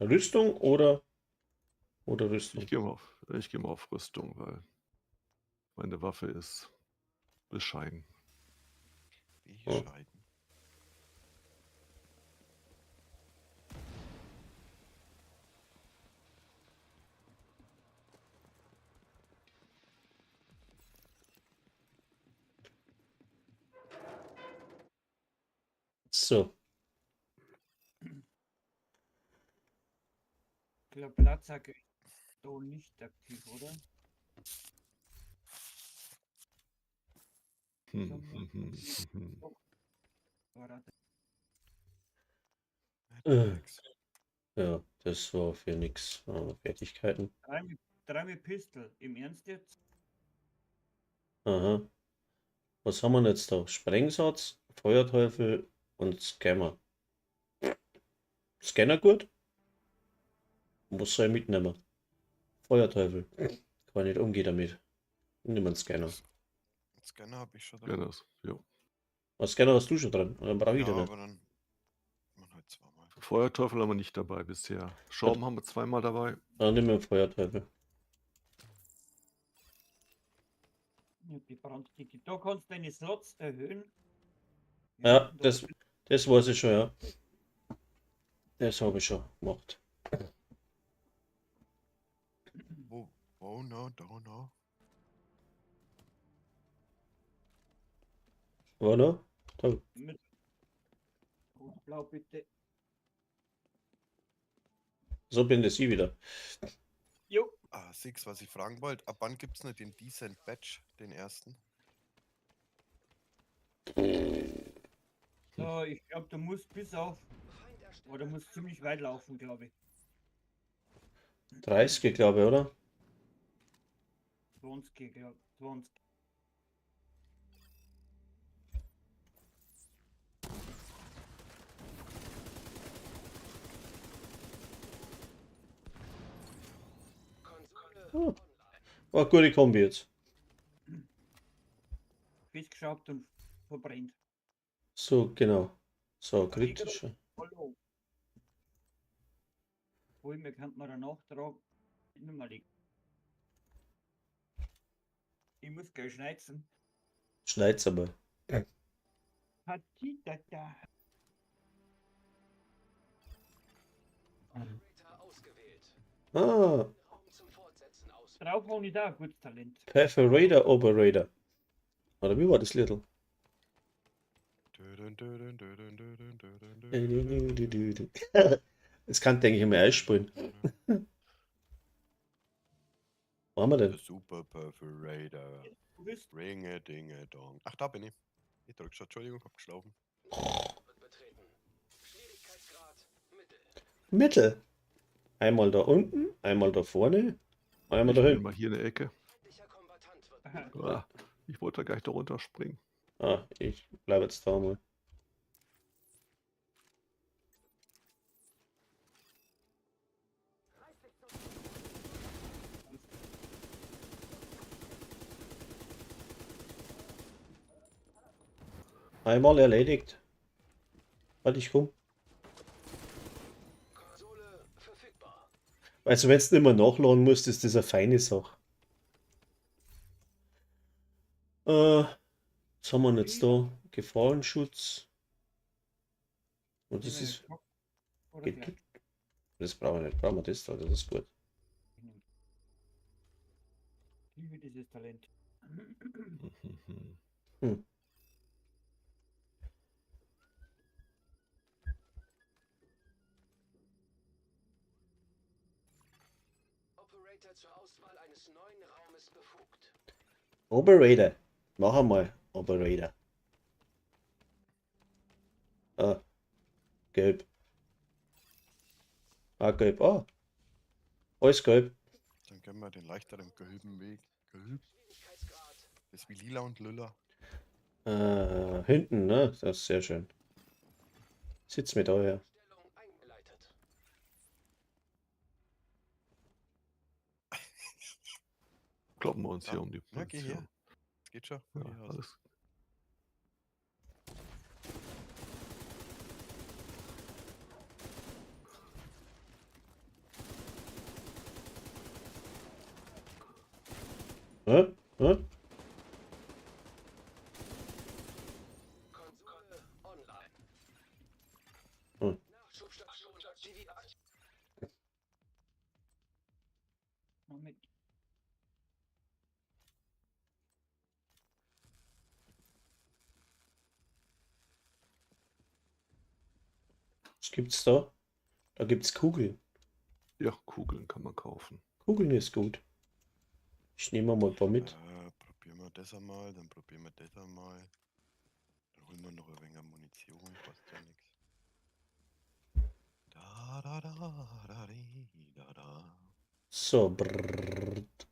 Speaker 1: Rüstung oder Rüstung?
Speaker 9: Ich geh mal auf Rüstung, weil meine Waffe ist bescheiden.
Speaker 4: Bescheiden.
Speaker 1: So.
Speaker 8: Ich glaube, Blattsack ist da nicht aktiv, oder? War das-
Speaker 1: Ja, das war für nix. Fertigkeiten.
Speaker 8: Drei mit Pistol. Im Ernst jetzt?
Speaker 1: Aha. Was haben wir denn jetzt da? Sprengsatz, Feuerteufel und Scammer. Scanner gut? Muss soll ich mitnehmen? Feuerteufel. Kann nicht umgehen damit. Nimm einen Scanner.
Speaker 4: Scanner habe ich schon
Speaker 9: Ja,
Speaker 4: drin.
Speaker 9: das, jo.
Speaker 1: Was Scanner hast du schon drin? Dann brauche ich
Speaker 4: Ja,
Speaker 1: den nicht.
Speaker 4: aber dann man halt zweimal.
Speaker 9: Feuerteufel haben wir nicht dabei bisher. Schaum haben wir zweimal dabei.
Speaker 1: Dann nimm einen Feuerteufel.
Speaker 8: Ja, die Branddicke. Da kannst du deine Slots erhöhen.
Speaker 1: Ja,
Speaker 8: da-
Speaker 1: das weiß ich schon, ja. Das habe ich schon gemacht.
Speaker 4: Oh no, no.
Speaker 1: War noch? Da.
Speaker 8: Mit Rot-Blau bitte.
Speaker 1: So bin das ich wieder.
Speaker 8: Jo.
Speaker 4: Ah, Six, was ich fragen wollte, ab wann gibt's nicht den Decent Batch, den ersten?
Speaker 8: So, ich glaube, du musst bis auf. Oder du musst ziemlich weit laufen, glaube ich.
Speaker 1: 30, glaube ich, oder?
Speaker 8: 20, glaube ich. 20.
Speaker 5: Konsole
Speaker 1: Oh. War eine gute Kombi jetzt.
Speaker 8: festgeschraubt und verbrennt.
Speaker 1: So, genau. So, kritisch.
Speaker 8: Hallo. Wo ich mir kann man danach tragen. Nicht mehr liegen. Ich muss gleich schneizen.
Speaker 1: Schneid's aber.
Speaker 8: Hatitata.
Speaker 1: Ah,
Speaker 8: Draufhauen ist auch ein gutes Talent.
Speaker 1: Perforator Operator. Oder wie war das Little? Das kann, denke ich, immer ausspielen. Wo haben wir
Speaker 4: Der
Speaker 1: denn?
Speaker 4: Super Perforator.
Speaker 8: Du bist
Speaker 4: Ringe, Dinge, Dong. Ach, da bin ich. Ich drück schon, Entschuldigung, hab geschlafen.
Speaker 1: Mittel. Einmal da unten, einmal da vorne, einmal
Speaker 9: Ich
Speaker 1: da
Speaker 9: bin
Speaker 1: hinten.
Speaker 9: mal hier in der Ecke. Ah, ich wollte da gleich da runterspringen.
Speaker 1: Ah, ich bleibe jetzt da mal. Einmal erledigt. Warte, ich komm. Also wenn du nicht mehr nachladen musst, ist das eine feine Sache. Was haben wir jetzt da? Gefahrenschutz. Und das ist. Geht das? Das brauchen wir nicht. Brauchen wir das da? Das ist gut.
Speaker 8: Ich liebe dieses Talent.
Speaker 1: Hm.
Speaker 5: Operator zur Auswahl eines neuen Raumes befugt.
Speaker 1: Operator. Mach einmal. Operator. Ah. Gelb. Ah, gelb. Ah. Alles gelb.
Speaker 4: Dann gehen wir den leichteren gelben Weg. Gelb. Das ist wie lila und lila.
Speaker 1: Hinten, ne? Das ist sehr schön. Sitz mit daher.
Speaker 5: Stellung eingeleitet.
Speaker 9: Kloppen wir uns
Speaker 4: Ja.
Speaker 9: hier um die
Speaker 4: Ja, geh her.
Speaker 9: Position.
Speaker 4: Das geht schon.
Speaker 9: Ja,
Speaker 4: Geh raus.
Speaker 9: alles.
Speaker 1: Hä? Hä?
Speaker 5: Konsole online.
Speaker 1: Hm.
Speaker 5: Nachschubstation aktiviert.
Speaker 8: Moment.
Speaker 1: Was gibt's da? Da gibt's Kugeln.
Speaker 9: Ja, Kugeln kann man kaufen.
Speaker 1: Kugeln ist gut. Ich nehme mal ein paar mit.
Speaker 4: Probieren wir das einmal, dann probieren wir das einmal. Dann holen wir noch ein wenig Munition, kostet ja nichts. Da, da, da, da, da, da.
Speaker 1: So, brrrt.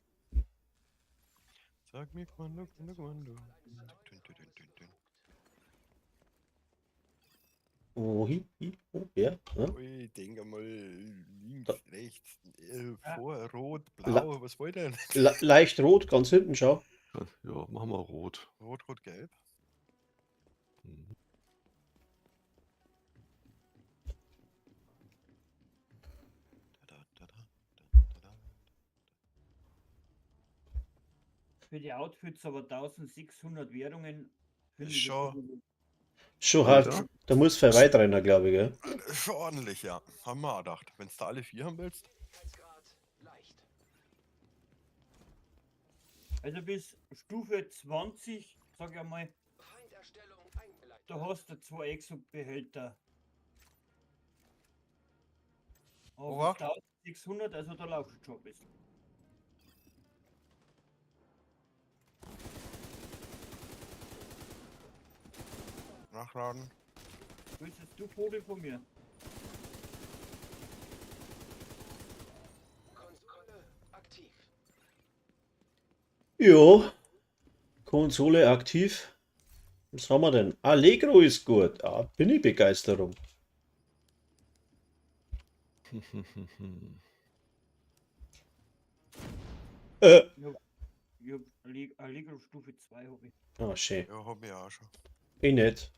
Speaker 4: Sag mir quando, quando, quando. Dün, dün, dün, dün, dün.
Speaker 1: Oh, hi, hi, oh, ja. Ja.
Speaker 4: Ui, ich denke mal links,
Speaker 1: Da.
Speaker 4: rechts, vor, rot, blau, was wollt ihr denn?
Speaker 1: Leicht rot, ganz hinten, schau.
Speaker 9: Ja, machen wir rot.
Speaker 4: Rot, rot, gelb.
Speaker 9: Mhm.
Speaker 4: Da, da, da, da, da, da.
Speaker 8: Für die Outfits aber 1600 Währungen. finde
Speaker 4: Ist
Speaker 8: ich das
Speaker 4: schon-
Speaker 8: irgendwie-
Speaker 1: Schon
Speaker 9: Alter.
Speaker 1: hart. Da muss viel weit rein, glaube ich, gell?
Speaker 4: Schon ordentlich, ja. Haben wir auch gedacht. Wenn du alle 4 haben willst.
Speaker 5: Schwierigkeitsgrad leicht.
Speaker 8: Also bis Stufe 20, sag ich einmal,
Speaker 5: Feinderstellung eingeleitet.
Speaker 8: da hast du 2 Exo-Behälter. Aber
Speaker 4: Oha.
Speaker 8: 1600, also da läuft schon ein bisschen.
Speaker 4: Nachladen.
Speaker 8: Willst jetzt du Vogel von mir?
Speaker 5: Konsole aktiv.
Speaker 1: Ja. Konsole aktiv. Was haben wir denn? Allegro ist gut. Ah, bin ich Begeisterung.
Speaker 8: Ich hab eine Liga auf Stufe 2 hab ich.
Speaker 1: Ah, schön.
Speaker 4: Ja, hab ich auch schon.
Speaker 1: Ich nicht.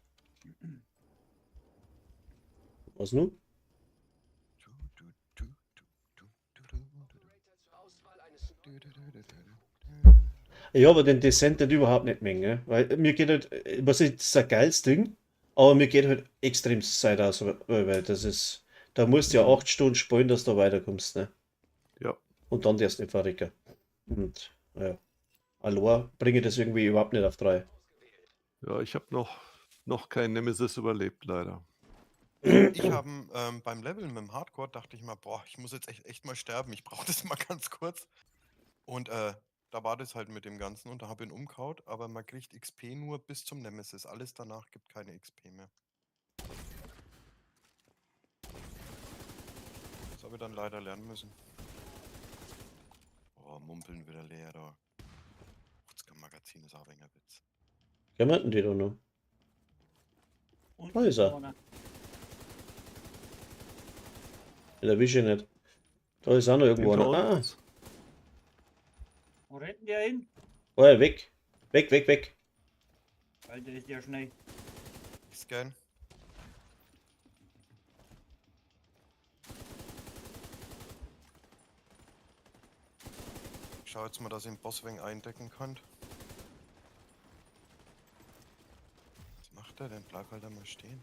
Speaker 1: Was nun?
Speaker 4: Du, du, du, du, du, du, du,
Speaker 5: Operator zur Auswahl eines
Speaker 4: du, du, du, du, du.
Speaker 1: Ja, aber den Descent nicht überhaupt nicht mengen, weil mir geht halt, was ist das ist ein geiles Ding, aber mir geht halt extrem Zeit aus, weil das ist, da musst du ja 8 Stunden spielen, dass du weiterkommst, ne?
Speaker 9: Ja.
Speaker 1: Und dann erst nicht verrecken. Und, ja. Allein bringe ich das irgendwie überhaupt nicht auf 3.
Speaker 9: Ja, ich habe noch kein Nemesis überlebt, leider.
Speaker 4: Ich habe beim Leveln mit dem Hardcore dachte ich mal, boah, ich muss jetzt echt mal sterben. Ich brauche das mal ganz kurz. Und da war das halt mit dem Ganzen und da habe ich ihn umgehauen, aber man kriegt XP nur bis zum Nemesis. Alles danach gibt keine XP mehr. Das habe ich dann leider lernen müssen. Oh, Mumpeln wieder leer da. Das Magazin ist auch ein wenig Witz.
Speaker 1: Kämmerten die da noch?
Speaker 8: Und
Speaker 1: Da ist er.
Speaker 8: einer.
Speaker 1: Den erwische ich nicht. Da ist auch noch irgendwo
Speaker 9: Hinter
Speaker 1: einer. Ah,
Speaker 9: uns.
Speaker 8: Wo rennt der hin?
Speaker 1: oh ja, weg. Weg, weg, weg.
Speaker 8: Weil der ist ja schnell.
Speaker 4: Scan. Ich schau jetzt mal, dass ich den Boss wenig eindecken kann. Was macht er denn? Bleib halt einmal stehen.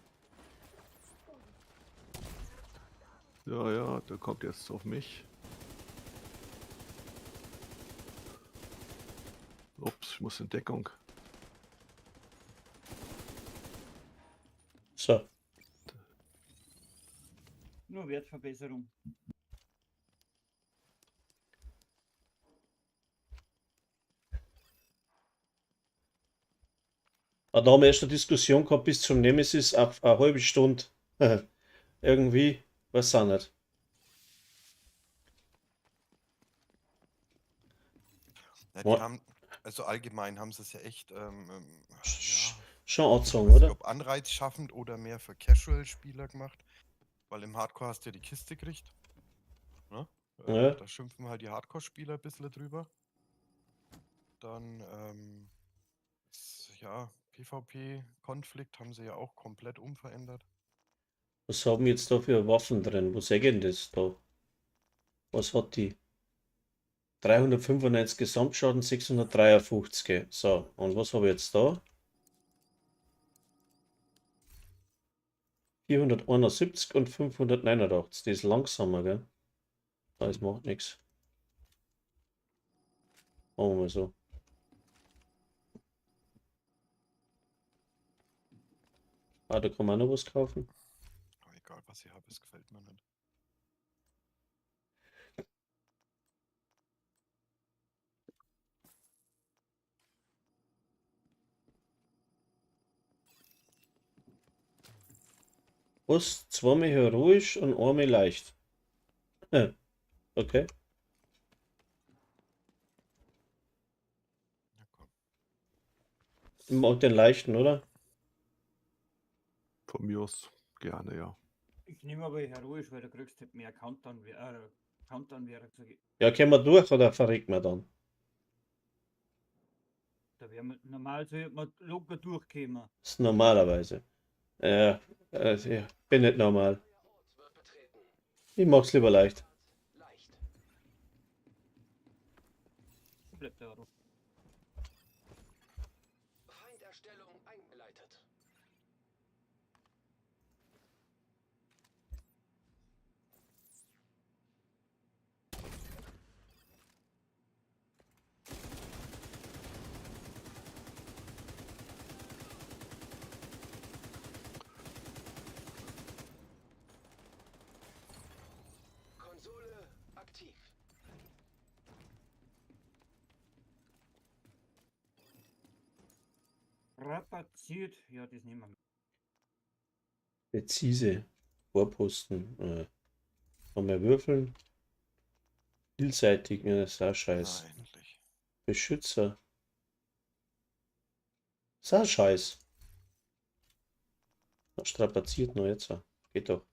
Speaker 9: Ja, ja, der kommt jetzt auf mich. Ups, ich muss in Deckung.
Speaker 1: So.
Speaker 8: Nur Wertverbesserung.
Speaker 1: Da haben wir erst eine Diskussion gehabt bis zum Nemesis auf eine halbe Stunde. Irgendwie, weiß auch nicht.
Speaker 4: Ja, die
Speaker 1: Ja.
Speaker 4: haben, also allgemein haben sie es ja echt, ja,
Speaker 1: Schon angezogen,
Speaker 4: weiß nicht,
Speaker 1: oder?
Speaker 4: ob anreizschaffend oder mehr für Casual-Spieler gemacht. Weil im Hardcore hast du ja die Kiste gekriegt. Ne?
Speaker 1: Ja.
Speaker 4: Da schimpfen halt die Hardcore-Spieler ein bisschen drüber. Dann, ja, PvP-Konflikt haben sie ja auch komplett umverändert.
Speaker 1: Was haben wir jetzt da für Waffen drin? Wo sehe ich denn das da? Was hat die? 395 Gesamtschaden, 653. So, und was habe ich jetzt da? 471 und 589. Die ist langsamer, gell? Das macht nichts. Machen wir mal so. Ah, da kann man auch noch was kaufen.
Speaker 4: Aber egal, was ich habe, es gefällt mir nicht.
Speaker 1: Was? Zweimal heroisch und einmal leicht. Okay.
Speaker 4: Ja, komm.
Speaker 1: Ich mag den leichten, oder?
Speaker 9: Von mir aus gerne, ja.
Speaker 8: Ich nehme aber heroisch, weil du kriegst halt mehr Countdown-Werkzeuge.
Speaker 1: Ja, können wir durch oder verreckt man dann?
Speaker 8: Da wären wir normal so man locker durchkommen.
Speaker 1: Das ist normalerweise. Ja, ich bin nicht normal.
Speaker 5: Ort wird betreten.
Speaker 1: Ich mag's lieber leicht.
Speaker 5: Leicht.
Speaker 8: Bleibt da drauf.
Speaker 5: Feinderstellung eingeleitet. Konsole aktiv.
Speaker 8: Rapaziert, ja, das nehmen wir mit.
Speaker 1: Präzise. Vorposten. Kann man würfeln. Vielseitig, ne, das ist auch
Speaker 4: Na,
Speaker 1: scheiß.
Speaker 4: endlich.
Speaker 1: Beschützer. Das ist auch scheiß. Strapaziert noch jetzt. Geht doch.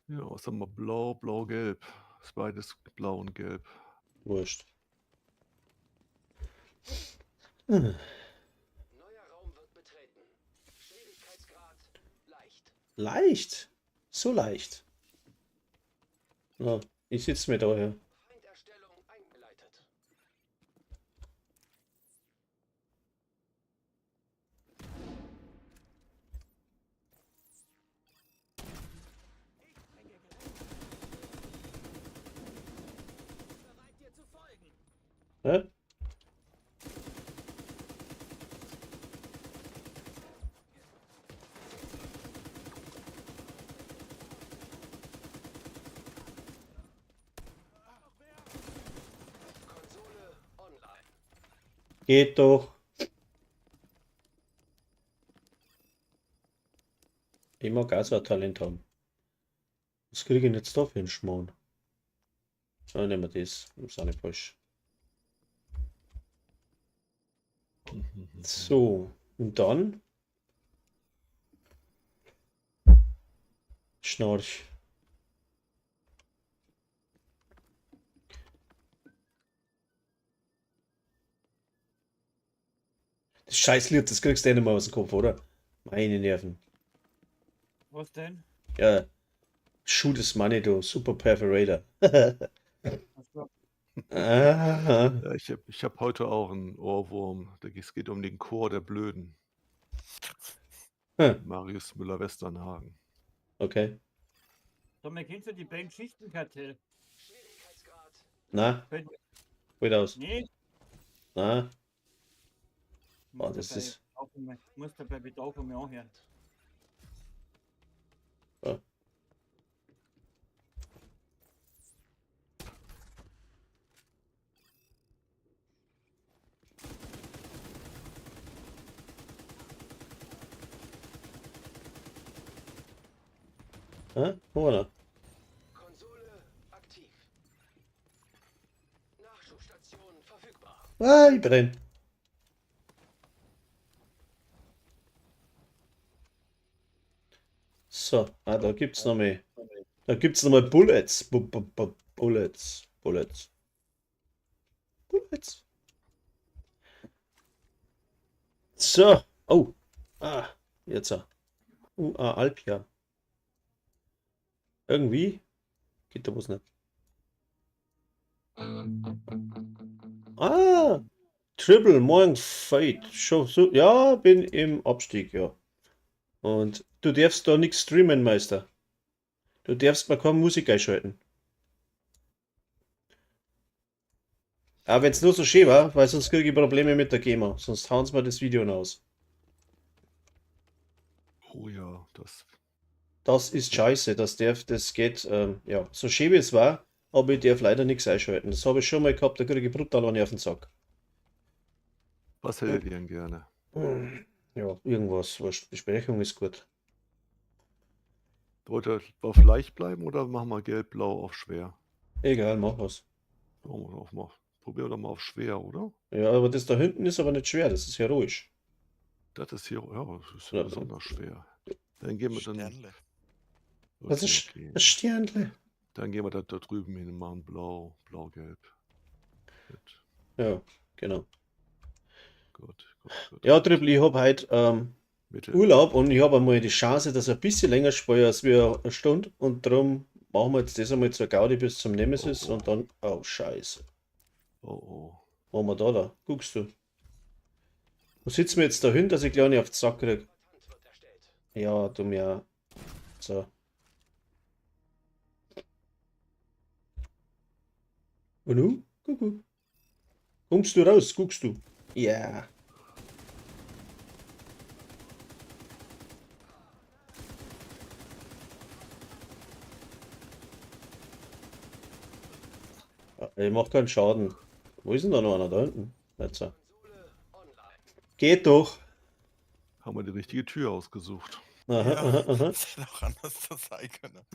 Speaker 9: Ja, was haben wir? Blau, blau, gelb. Ist beides blau und gelb.
Speaker 1: Wurscht. Hm.
Speaker 5: Neuer Raum wird betreten. Schwierigkeitsgrad leicht.
Speaker 1: Leicht. So leicht. Na, ich sitze mir da her.
Speaker 5: Feinderstellung eingeleitet.
Speaker 7: Bereit, dir zu folgen.
Speaker 1: Hä?
Speaker 5: Konsole online.
Speaker 1: Geht doch. Ich mag auch so ein Talent haben. Was kriege ich denn jetzt da für einen Schmarrn? Ah, nehmen wir das. Das ist auch nicht falsch. So, und dann Schnarch. Das Scheißlied, das kriegst du eh nicht mehr aus dem Kopf, oder? Meine Nerven.
Speaker 8: Was denn?
Speaker 1: Ja, Shoot is Money, du Super Perforator.
Speaker 8: Also,
Speaker 1: Ah,
Speaker 9: Ja, ich hab heute auch einen Ohrwurm. Es geht um den Chor der Blöden.
Speaker 1: hm,
Speaker 9: Marius Müller-Westernhagen.
Speaker 1: okay.
Speaker 8: sag mal, kennst du die Band Schichtenkartell?
Speaker 5: Schwierigkeitsgrad
Speaker 1: Na,
Speaker 8: Könnt-
Speaker 1: gut aus.
Speaker 8: Nee,
Speaker 1: Na,
Speaker 8: musst du
Speaker 1: das
Speaker 8: bei
Speaker 1: ist-
Speaker 8: Bedarf einmal- musst du bei Bedarf einmal anhören.
Speaker 1: Oder?
Speaker 5: Konsole aktiv. Nachschubstation verfügbar.
Speaker 1: Ah, ich brenn. So, da gibt's noch mehr. Da gibt's noch mal Bullets. Bullets. Bullets. Bullets. So. Oh. Ah, jetzt. Alpia. Irgendwie geht da was nicht. Ah, Triple Morning Fight. Schon so. Ja, bin im Abstieg, ja. Und du darfst da nichts streamen, Meister. Du darfst mal keine Musik einschalten. Aber wenn es nur so schön war, weil sonst kriege ich Probleme mit der GEMA. Sonst hauen sie mir das Video aus.
Speaker 9: Oh ja, das.
Speaker 1: Das ist scheiße, das geht, ja, so schön wie es war, aber ich darf leider nichts einschalten. Das habe ich schon mal gehabt, da kriege ich brutal einen auf den Sack.
Speaker 9: Was hättet ihr denn gerne?
Speaker 1: Ja, irgendwas, wurscht. Besprechung ist gut.
Speaker 9: Wollt ihr auf leicht bleiben oder machen wir gelb-blau auf schwer?
Speaker 1: Egal, mach was.
Speaker 9: Probieren wir doch mal auf schwer, oder?
Speaker 1: Ja, aber das da hinten ist aber nicht schwer, das ist heroisch.
Speaker 9: Das ist hier, ja, das ist ja
Speaker 1: Ja.
Speaker 9: besonders schwer. Dann gehen wir dann.
Speaker 4: Sternle.
Speaker 1: Das
Speaker 9: Okay,
Speaker 1: ist
Speaker 9: okay.
Speaker 1: das Sternle.
Speaker 9: Dann gehen wir da drüben hin und machen blau, blau-gelb. Gut,
Speaker 1: Ja, genau.
Speaker 9: gut.
Speaker 1: Ja, Triple, ich habe heute
Speaker 9: Mitte.
Speaker 1: Urlaub und ich habe einmal die Chance, dass ich ein bisschen länger spiele als wir eine Stunde und darum machen wir jetzt das einmal zur Gaudi bis zum Nemesis
Speaker 9: Oh, oh.
Speaker 1: und dann, oh Scheiße,
Speaker 9: Oh,
Speaker 1: machen wir da, guckst du. Wo sitzen wir jetzt da hin, dass ich gleich nicht auf den Sack krieg?
Speaker 5: Patent wird erstellt.
Speaker 1: Ja, du mir. So. Und du? Guck. Kommst du raus, guckst du. Ja. Ich mach keinen Schaden. Wo ist denn da noch einer? Da hinten. Jetzt so.
Speaker 5: Konsole online.
Speaker 1: Geht doch.
Speaker 9: haben wir die richtige Tür ausgesucht.
Speaker 1: Aha,
Speaker 4: Ja,
Speaker 1: aha, aha.
Speaker 4: das hätte auch anders so sein können.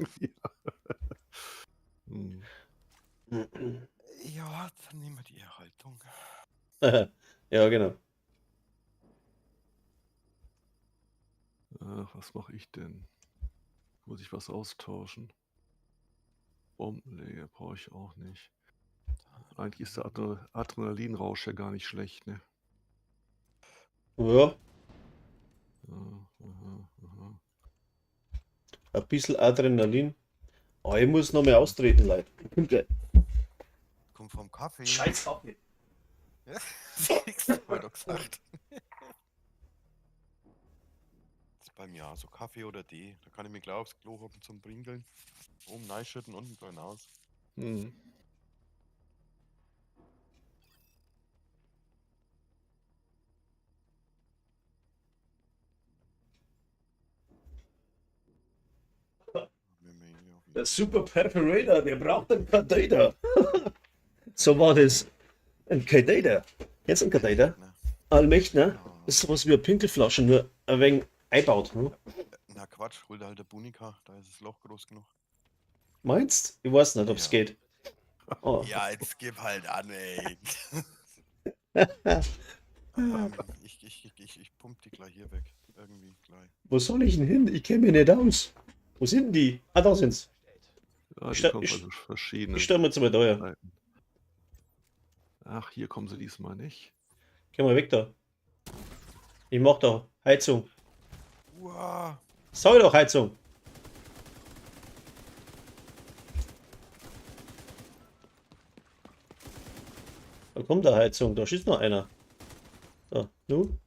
Speaker 9: Hm.
Speaker 4: Ja, dann nehmen wir die Erhaltung.
Speaker 1: Ja, genau.
Speaker 9: Was mache ich denn? Muss ich was austauschen? Bombenleger brauche ich auch nicht. Eigentlich ist der Adrenalinrausch ja gar nicht schlecht, ne?
Speaker 1: Ja,
Speaker 9: Ja, aha, aha.
Speaker 1: ein bisschen Adrenalin. Oh, ich muss noch mal austreten, Leute. Okay.
Speaker 4: Kommt vom Kaffee.
Speaker 1: Scheiß Kaffee.
Speaker 4: Ja, siehst du, mal doch gesagt. Das ist bei mir auch so Kaffee oder Tee. Da kann ich mir gleich aufs Klo hocken zum Bringeln. Oben reinschütten, unten klein aus.
Speaker 9: Hm.
Speaker 1: Der Super Perforator, der braucht einen Container. So war das. Ein Container. Jetzt ein Container. Allmächtig, ne? Das ist sowas wie eine Pinkelflasche, nur ein wenig einbaut. Hm?
Speaker 4: Na Quatsch, hol dir halt der Bunika, da ist das Loch groß genug.
Speaker 1: Meinst? Ich weiß nicht, ob es
Speaker 4: Ja.
Speaker 1: geht. Oh.
Speaker 4: Ja, jetzt gib halt an, ey. Ich pump die gleich hier weg. Irgendwie gleich.
Speaker 1: Wo soll ich denn hin? Ich kenne mich nicht aus. Wo sind die? Ah, da sind's.
Speaker 9: Ja,
Speaker 1: Ich
Speaker 9: die
Speaker 1: stell-
Speaker 9: kommen
Speaker 1: ich-
Speaker 9: also verschiedene
Speaker 1: Ich stelle mir jetzt mal da her.
Speaker 9: Seiten. Ach, hier kommen sie diesmal nicht.
Speaker 1: Geh mal weg da. Ich mach da Heizung.
Speaker 4: Uah.
Speaker 1: Sag doch Heizung. Da kommt der Heizung, da schießt noch einer. So, nu?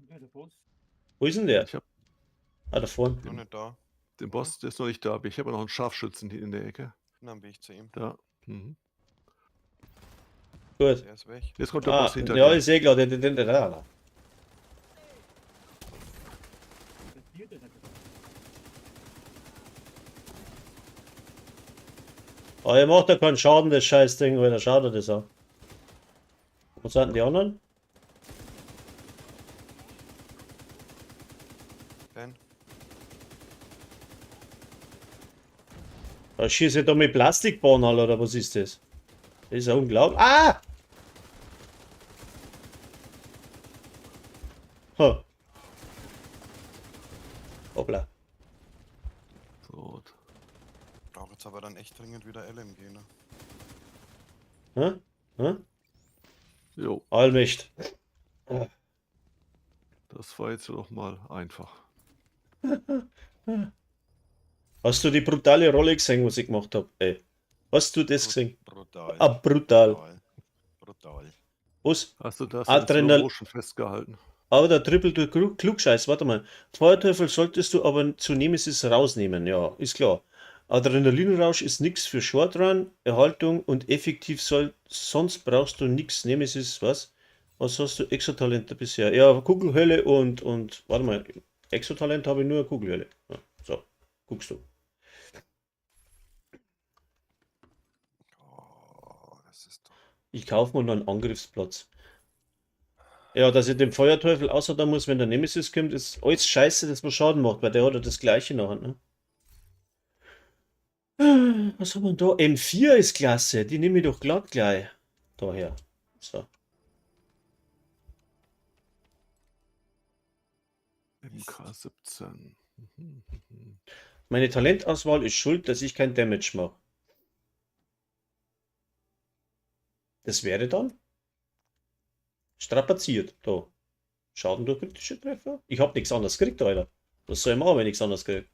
Speaker 8: Der Boss.
Speaker 1: Wo ist denn der?
Speaker 9: Ich hab
Speaker 1: Ah, da vorne.
Speaker 4: Noch nicht da.
Speaker 9: den Boss, der ist noch nicht da, aber ich habe noch einen Scharfschützen hier in der Ecke.
Speaker 4: Dann bin ich zu ihm.
Speaker 9: Da. Mhm.
Speaker 1: Gut.
Speaker 4: Der ist weg.
Speaker 9: Jetzt kommt der
Speaker 1: Ah,
Speaker 9: Boss hinter
Speaker 1: ja,
Speaker 9: dir.
Speaker 1: ich sehe klar, da. Aber er macht ja keinen Schaden, das Scheißding, weil er schadet das auch. Wo sind denn die anderen?
Speaker 4: Ben,
Speaker 1: Da schieße ich da mit Plastikbahn alle, oder was ist das? Das ist ja unglaublich. Ah! Ha. Hoppla.
Speaker 9: So,
Speaker 4: brauche jetzt aber dann echt dringend wieder LMG, ne?
Speaker 1: Hä? Hä?
Speaker 9: jo,
Speaker 1: Allmächt.
Speaker 9: das war jetzt doch mal einfach.
Speaker 1: Hast du die brutale Rolle gesehen, was ich gemacht habe? Ey. Hast du das gesehen?
Speaker 4: Brutal.
Speaker 1: Ah, brutal.
Speaker 4: Brutal.
Speaker 1: Was?
Speaker 9: Hast du das
Speaker 1: Adrenal-
Speaker 9: in Slow-Motion festgehalten?
Speaker 1: Aber der Triple durch Klugscheiß, warte mal. Feuerteufel solltest du aber zu Nemesis rausnehmen, ja, ist klar. Adrenalinrausch ist nichts für Shortrun, Erhaltung und effektiv sonst brauchst du nichts. Nemesis, was? Was hast du? Exotalente bisher? Ja, Kugelhölle und warte mal, Exotalent habe ich nur Kugelhölle. Ja, so, guckst du.
Speaker 4: Oh, das ist doch.
Speaker 1: Ich kaufe mir noch einen Angriffsplatz. Ja, dass ich dem Feuerteufel außer da muss, wenn der Nemesis kommt, ist alles scheiße, dass man Schaden macht, weil der hat ja das gleiche noch. Ne? Was haben wir da? M4 ist klasse, die nehme ich doch glatt gleich. Daher. So.
Speaker 9: MK17. Mhm, mhm.
Speaker 1: Meine Talentauswahl ist schuld, dass ich kein Damage mache. Das wäre dann strapaziert. Da. Schaden durch kritische Treffer. Ich habe nichts anderes gekriegt, Alter. Was soll ich machen, wenn ich nichts anderes kriege?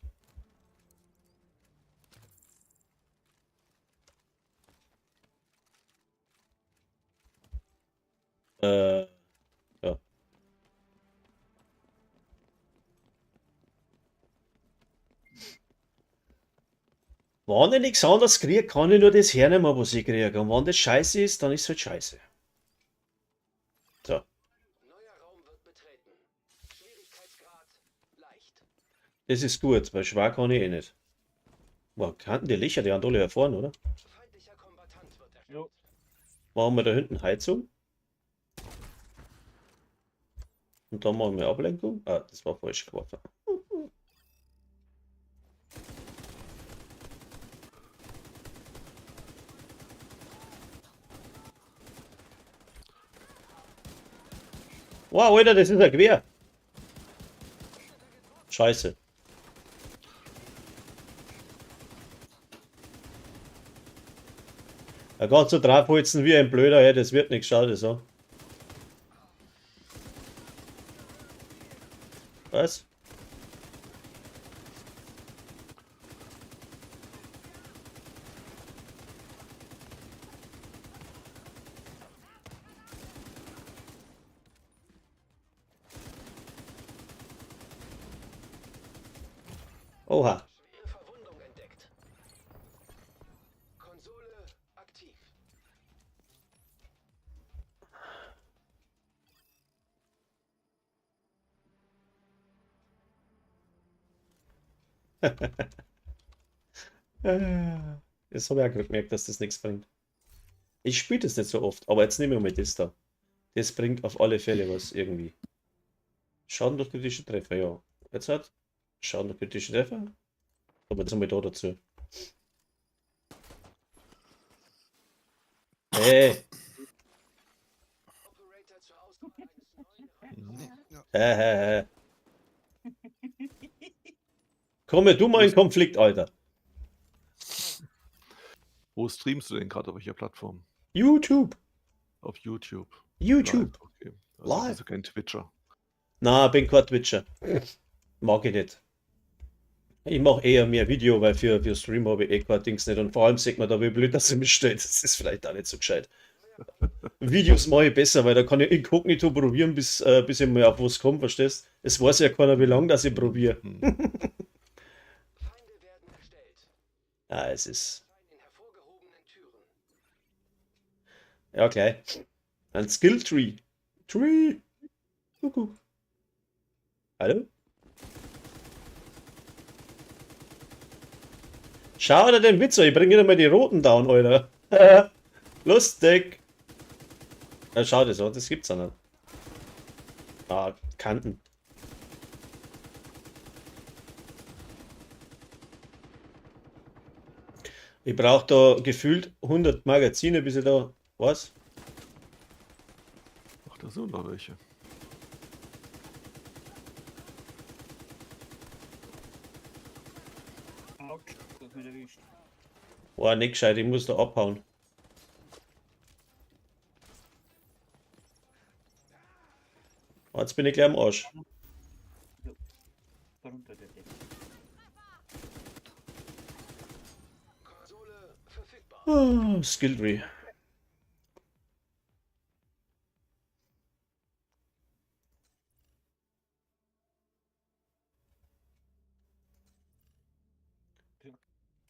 Speaker 1: Ja. Wenn ich nichts anderes kriege, kann ich nur das hernehmen, was ich kriege. Und wenn das scheiße ist, dann ist es halt scheiße. So.
Speaker 5: Neuer Raum wird betreten. Schwierigkeitsgrad leicht.
Speaker 1: Das ist gut, weil schwer kann ich eh nicht. Wow, kannten die Lichter, die haben alle hervorn, oder?
Speaker 5: Feindlicher Kombatant wird erstellt.
Speaker 8: Jo.
Speaker 1: Machen wir da hinten Heizung. Und dann machen wir Ablenkung. Ah, das war falsch geworfen. Wow, Alter, das ist ein Gewehr. Scheiße. Da geht so draufholzen wie ein Blöder, ja, das wird nichts, schau das an. Was? Oha.
Speaker 5: Schwere Verwundung entdeckt. Konsole aktiv.
Speaker 1: Jetzt habe ich auch gerade gemerkt, dass das nichts bringt. Ich spiele das nicht so oft, aber jetzt nehme ich mal das da. Das bringt auf alle Fälle was irgendwie. Schaden durch kritische Treffer, ja. Jetzt hat Schaden durch kritische Treffer. Aber jetzt einmal da dazu. Hey,
Speaker 5: Operator zur Auswahl eines neuen Raumes.
Speaker 1: hä. Komme du mal in Konflikt, Alter.
Speaker 9: Wo streamst du denn gerade? Auf welcher Plattform?
Speaker 1: YouTube.
Speaker 9: Auf YouTube.
Speaker 1: YouTube.
Speaker 9: Live, okay. Also
Speaker 1: Live.
Speaker 9: bist du kein Twitcher.
Speaker 1: Na, bin kein Twitcher. Mag ich nicht. Ich mache eher mehr Video, weil für Stream habe ich eh kein Dings nicht. Und vor allem sieht man da, wie blöd das mich stellt. Das ist vielleicht auch nicht so gescheit. Videos mache ich besser, weil da kann ich inkognito probieren, bis ich mal auf was komme, verstehst? Es weiß ja keiner, wie lange das ich probiere.
Speaker 9: Hm.
Speaker 5: Feinde werden erstellt.
Speaker 1: Ja, es ist.
Speaker 5: In hervorgehobenen Türen.
Speaker 1: Ja, gleich. Ein Skill Tree. Tree. Kuckuck. Hallo? Schau dir den Witz an, ich bringe dir mal die roten down, Alter. Lustig. Ja, schau das an, das gibt's ja nicht. Ah, Kanten. Ich brauche da gefühlt 100 Magazine, bis ich da. Was?
Speaker 9: Ach, da sind noch welche.
Speaker 8: Autsch, das ist mich erwischt.
Speaker 1: Boah, nicht gescheit, ich muss da abhauen. Oh, jetzt bin ich gleich am Arsch.
Speaker 8: Darunter der Deck.
Speaker 5: Konsole verfügbar.
Speaker 1: Oh, Skill Tree.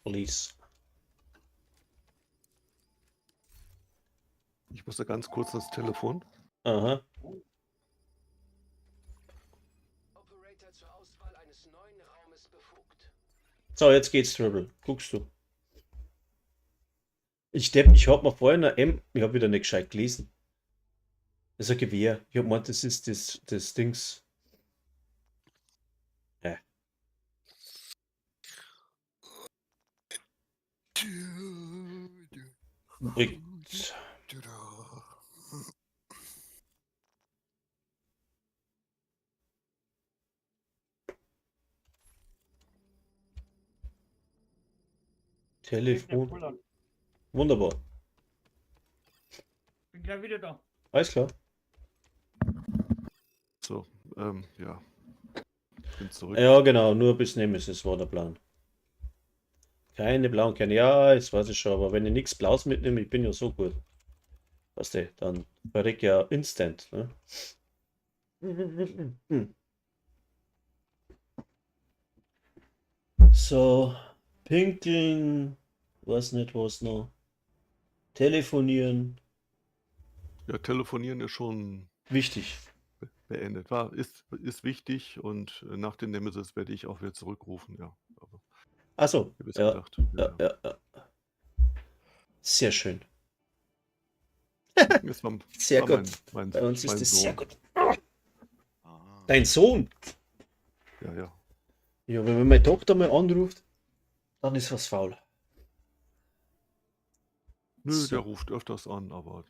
Speaker 1: Police.
Speaker 9: Ich muss da ganz kurz das Telefon.
Speaker 1: Aha.
Speaker 5: Operator zur Auswahl eines neuen Raumes befugt.
Speaker 1: So, jetzt geht's, Triple. Guckst du. Ich hab mir vorhin eine M. Ich hab wieder nicht gescheit gelesen. Das ist ein Gewehr. Ich hab gemeint, das ist das Dings. Ja. Bringt. Telefon. Wunderbar.
Speaker 8: Bin gleich wieder da.
Speaker 1: Alles klar.
Speaker 9: So, ja. Ich bin zurück.
Speaker 1: Ja, genau. Nur bis Nemesis war der Plan. Keine blauen Kerne. Ja, das weiß ich schon. Aber wenn ich nichts Blaues mitnehme, ich bin ja so gut. Weißt du, dann verreck ja instant. Ne? So, pinkeln, weiß nicht was noch. Telefonieren,
Speaker 9: Ja, telefonieren ist schon
Speaker 1: wichtig.
Speaker 9: beendet. Ist wichtig und nach dem Nemesis werde ich auch wieder zurückrufen, ja. Aber
Speaker 1: Achso,
Speaker 9: ich habe es
Speaker 1: ja,
Speaker 9: gedacht.
Speaker 1: ja. Sehr schön.
Speaker 9: Das war,
Speaker 1: Sehr
Speaker 9: war
Speaker 1: gut.
Speaker 9: Mein
Speaker 1: Bei uns ist
Speaker 9: mein
Speaker 1: das
Speaker 9: Sohn.
Speaker 1: sehr gut. Dein Sohn?
Speaker 9: Ja, ja.
Speaker 1: Ja, wenn meine Tochter mal anruft, dann ist was faul.
Speaker 9: Nö,
Speaker 1: So.
Speaker 9: der ruft öfters an, aber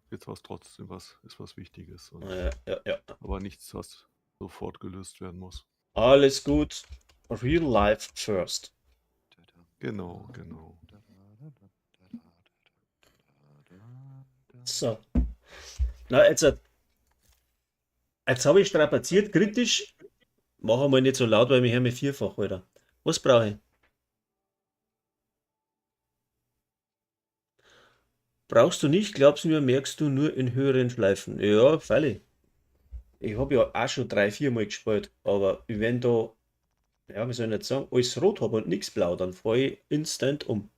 Speaker 9: jetzt war es trotzdem was Wichtiges. Und,
Speaker 1: Ja.
Speaker 9: aber nichts, was sofort gelöst werden muss.
Speaker 1: Alles gut. Real life first.
Speaker 9: Genau.
Speaker 1: So. Na, jetzt habe ich strapaziert, kritisch. Mach einmal nicht so laut, weil wir hören mich vierfach, Alter. Was brauche ich? Brauchst du nicht, glaubst du mir, merkst du nur in höheren Schleifen. Ja, freilich. Ich habe ja auch schon 3-4 Mal gespielt, aber wenn da, ja, wie soll ich nicht sagen, alles rot habe und nichts blau, dann falle ich instant um.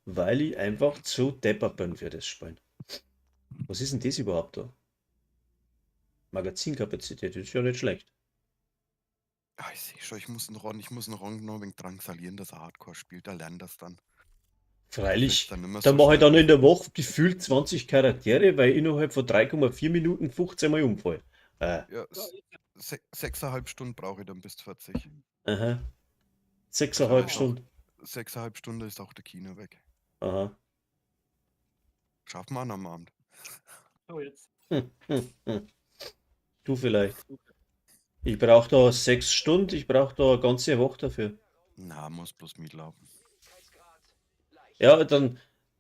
Speaker 1: Weil ich einfach zu deppert bin für das Spielen. Was ist denn das überhaupt da? Magazinkapazität, ist ja nicht schlecht.
Speaker 4: Ah, ich sehe schon, ich muss einen Ron noch ein wenig drangsalieren, dass er Hardcore spielt. Da lernt das dann.
Speaker 1: Freilich,
Speaker 4: Dann immer
Speaker 1: da
Speaker 4: so
Speaker 1: mache ich
Speaker 4: schnell
Speaker 1: dann in der Woche gefühlt 20 Charaktere, weil ich innerhalb von 3,4 Minuten 15 Mal umfall.
Speaker 4: Ja, 6,5 Stunden brauche ich dann bis 40.
Speaker 1: Aha.
Speaker 4: Also
Speaker 1: 6,5
Speaker 4: ist auch
Speaker 1: Stunden.
Speaker 4: 6,5 Stunden ist auch der Kino weg.
Speaker 1: Aha.
Speaker 4: Schaffen wir an am Abend.
Speaker 8: So, jetzt.
Speaker 1: Hm. Du vielleicht. Ich brauche da 6 Stunden, ich brauche da eine ganze Woche dafür.
Speaker 4: Na, muss bloß mitlaufen.
Speaker 1: Ja, dann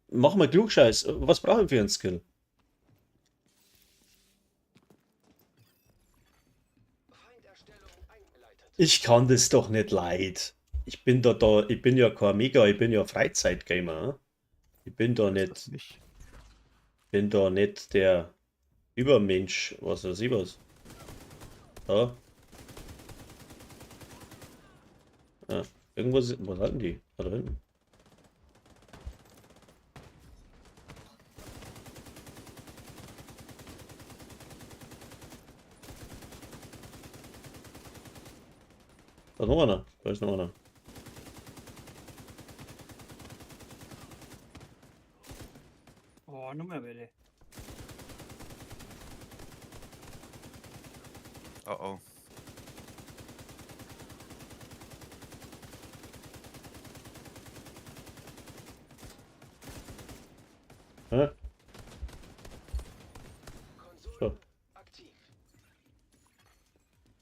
Speaker 1: machen wir Klugscheiß. Was brauchen wir für einen Skill? Ich kann das doch nicht leid. Ich bin ich bin ja kein Mega, ich bin ja Freizeitgamer. Ich bin da
Speaker 9: Das
Speaker 1: nicht,
Speaker 9: nicht.
Speaker 1: bin da nicht der Übermensch, was weiß ich was. Ja. Ja. Irgendwas, was hatten die? Da hinten. Da ist noch einer. Da ist noch einer.
Speaker 8: Oh, noch mehr Welle.
Speaker 4: Oh oh.
Speaker 1: Ja?
Speaker 5: Konsole
Speaker 1: So.
Speaker 5: aktiv.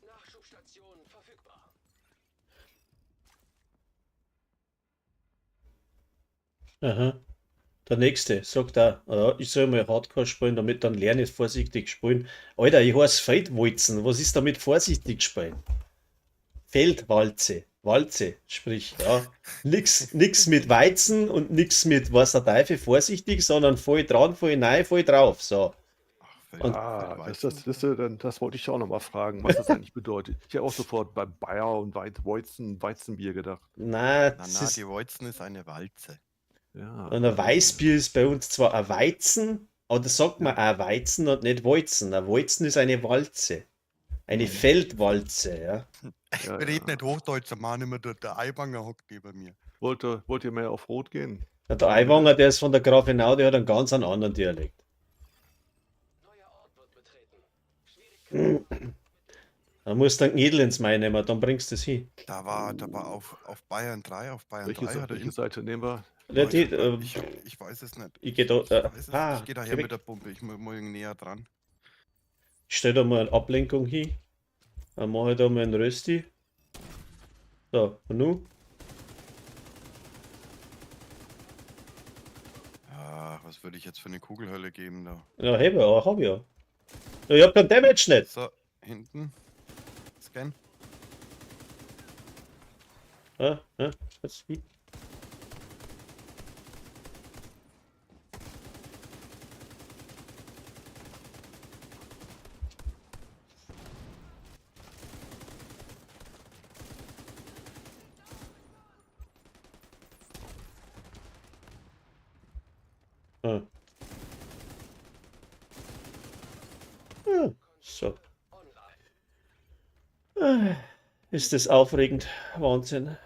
Speaker 5: Nachschubstation verfügbar.
Speaker 1: Aha. Der nächste sagt da, ja, ich soll mal Hardcore spielen, damit dann lerne ich vorsichtig spielen. Alter, ich heiße Feldwalzen. Was ist damit vorsichtig spielen? Feldwalze. Walze, sprich, ja. Nix mit Weizen und nix mit was der Teufel vorsichtig, sondern voll dran, voll rein, voll drauf. So. Und-
Speaker 9: Das wollte ich auch noch mal fragen, was das eigentlich bedeutet. Ich habe auch sofort bei Bayer und Weizenbier gedacht.
Speaker 1: Na,
Speaker 4: Na,
Speaker 1: das
Speaker 4: na,
Speaker 1: ist,
Speaker 4: die Weizen ist eine Walze.
Speaker 9: Ja.
Speaker 1: und ein Weißbier ist bei uns zwar ein Weizen, aber da sagt man auch Weizen und nicht Walzen. Ein Walzen ist eine Walze. Eine Feldwalze, ja.
Speaker 4: Ich
Speaker 9: Ja,
Speaker 4: rede
Speaker 9: ja.
Speaker 4: nicht Hochdeutsch, der Mann immer der Eibanger hockt neben mir.
Speaker 9: Wollt ihr mehr auf Rot gehen?
Speaker 1: Der Aiwanger, der ist von der Grafenau, der hat einen ganz anderen Dialekt.
Speaker 5: Neuer Ort wird betreten.
Speaker 1: Da musst du einen Knädel ins Mai nehmen, dann bringst du es hin.
Speaker 4: Da war auf Bayern 3, auf Bayern 3 hat er
Speaker 9: Welche Seite nehmen wir?
Speaker 1: Ja, die,
Speaker 4: ich weiß es nicht.
Speaker 1: ich gehe da,
Speaker 4: Ich gehe daher mit der Pumpe, ich muss näher dran.
Speaker 1: ich stell da mal eine Ablenkung hin. Dann mache ich da mal einen Rösti. So, und nun?
Speaker 4: Ja, was würde ich jetzt für eine Kugelhölle geben da?
Speaker 1: Ja, hab ich ja. Ja, ich hab kein Damage nicht.
Speaker 4: So, hinten. Scan.
Speaker 1: Ja, jetzt wie? Ah. Ja, so. Ist das aufregend. Wahnsinn.